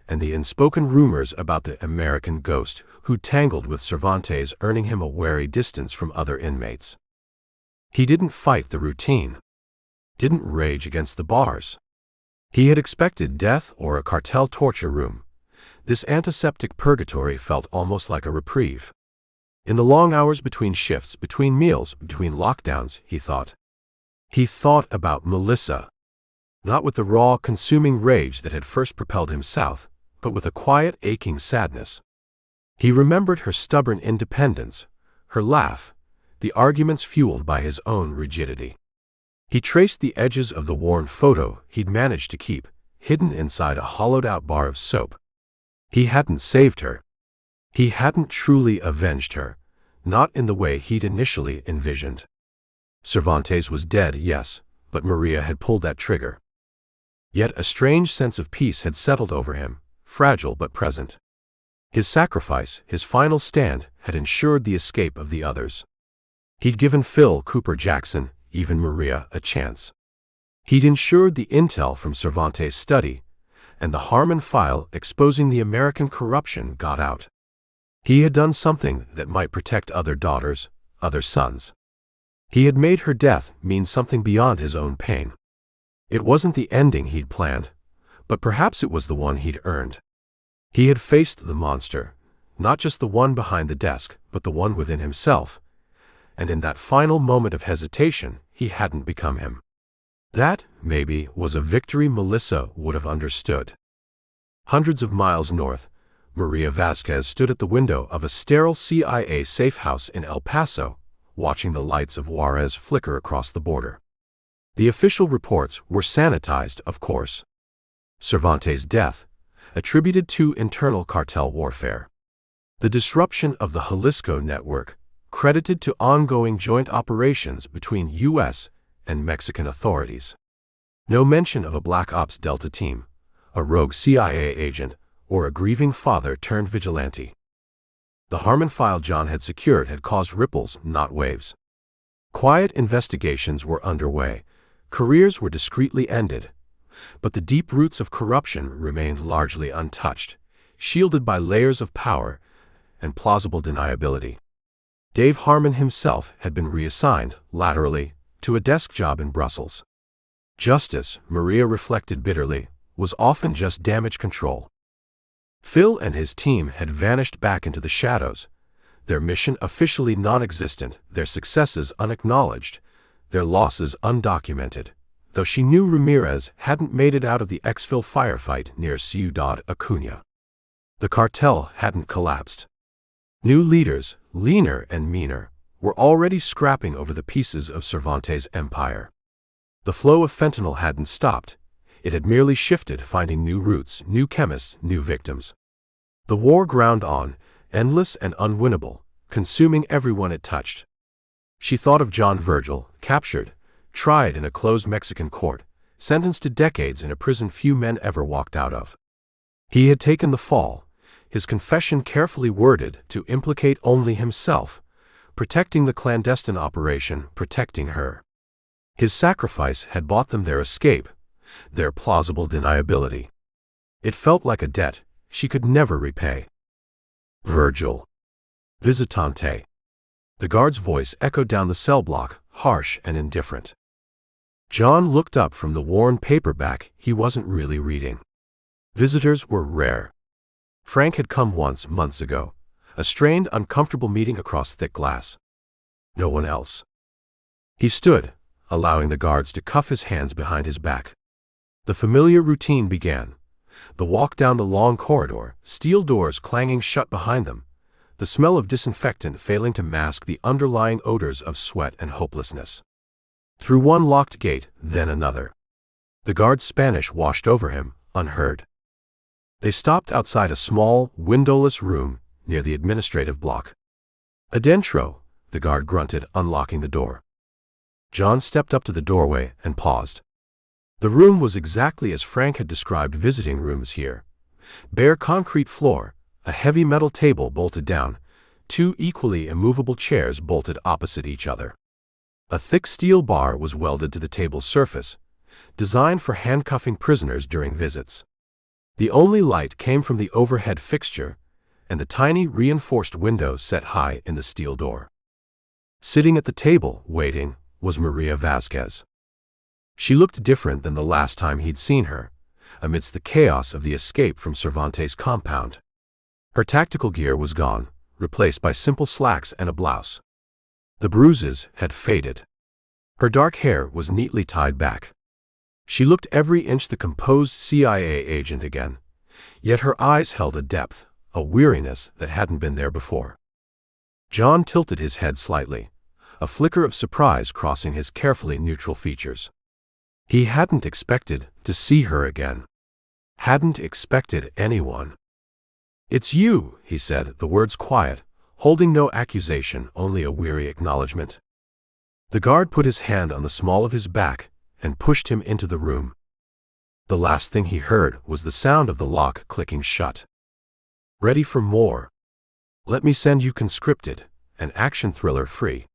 and the unspoken rumors about the American ghost who tangled with Cervantes earning him a wary distance from other inmates. He didn't fight the routine. Didn't rage against the bars. He had expected death or a cartel torture room, This antiseptic purgatory felt almost like a reprieve. In the long hours between shifts, between meals, between lockdowns, he thought. He thought about Melissa. Not with the raw, consuming rage that had first propelled him south, but with a quiet, aching sadness. He remembered her stubborn independence, her laugh, the arguments fueled by his own rigidity. He traced the edges of the worn photo he'd managed to keep, hidden inside a hollowed-out bar of soap. He hadn't saved her. He hadn't truly avenged her, not in the way he'd initially envisioned. Cervantes was dead, yes, but Maria had pulled that trigger. Yet a strange sense of peace had settled over him, fragile but present. His sacrifice, his final stand, had ensured the escape of the others. He'd given Phil, Cooper Jackson, even Maria, a chance. He'd ensured the intel from Cervantes' study, and the Harmon file exposing the American corruption got out. He had done something that might protect other daughters, other sons. He had made her death mean something beyond his own pain. It wasn't the ending he'd planned, but perhaps it was the one he'd earned. He had faced the monster, not just the one behind the desk, but the one within himself, and in that final moment of hesitation, he hadn't become him. That, maybe, was a victory Melissa would have understood. Hundreds of miles north, Maria Vasquez stood at the window of a sterile CIA safe house in El Paso, watching the lights of Juarez flicker across the border. The official reports were sanitized, of course. Cervantes' death, attributed to internal cartel warfare. The disruption of the Jalisco network, credited to ongoing joint operations between U.S. and Mexican authorities. No mention of a Black Ops Delta team, a rogue CIA agent, or a grieving father turned vigilante. The Harmon file John had secured had caused ripples, not waves. Quiet investigations were underway, careers were discreetly ended, but the deep roots of corruption remained largely untouched, shielded by layers of power and plausible deniability. Dave Harmon himself had been reassigned, laterally, to a desk job in Brussels. Justice, Maria reflected bitterly, was often just damage control. Phil and his team had vanished back into the shadows, their mission officially non-existent, their successes unacknowledged, their losses undocumented, though she knew Ramirez hadn't made it out of the exfil firefight near Ciudad Acuña. The cartel hadn't collapsed. New leaders, leaner and meaner, were already scrapping over the pieces of Cervantes' empire. The flow of fentanyl hadn't stopped, it had merely shifted, finding new routes, new chemists, new victims. The war ground on, endless and unwinnable, consuming everyone it touched. She thought of John Virgil, captured, tried in a closed Mexican court, sentenced to decades in a prison few men ever walked out of. He had taken the fall, his confession carefully worded to implicate only himself, protecting the clandestine operation, protecting her. His sacrifice had bought them their escape, their plausible deniability. It felt like a debt she could never repay. Virgil. Visitante. The guard's voice echoed down the cell block, harsh and indifferent. John looked up from the worn paperback he wasn't really reading. Visitors were rare. Frank had come once, months ago, a strained, uncomfortable meeting across thick glass. No one else. He stood, allowing the guards to cuff his hands behind his back. The familiar routine began. The walk down the long corridor, steel doors clanging shut behind them, the smell of disinfectant failing to mask the underlying odors of sweat and hopelessness. Through one locked gate, then another. The guard's Spanish washed over him, unheard. They stopped outside a small, windowless room near the administrative block. "Adentro," the guard grunted, unlocking the door. John stepped up to the doorway and paused. The room was exactly as Frank had described visiting rooms here. Bare concrete floor, a heavy metal table bolted down, two equally immovable chairs bolted opposite each other. A thick steel bar was welded to the table's surface, designed for handcuffing prisoners during visits. The only light came from the overhead fixture and the tiny reinforced window set high in the steel door. Sitting at the table, waiting, was Maria Vasquez. She looked different than the last time he'd seen her, amidst the chaos of the escape from Cervantes' compound. Her tactical gear was gone, replaced by simple slacks and a blouse. The bruises had faded. Her dark hair was neatly tied back. She looked every inch the composed CIA agent again, yet her eyes held a depth, a weariness that hadn't been there before. John tilted his head slightly, a flicker of surprise crossing his carefully neutral features. He hadn't expected to see her again. Hadn't expected anyone. "It's you," he said, the words quiet, holding no accusation, only a weary acknowledgement. The guard put his hand on the small of his back and pushed him into the room. The last thing he heard was the sound of the lock clicking shut. "Ready for more? Let me send you Conscripted, an action thriller free."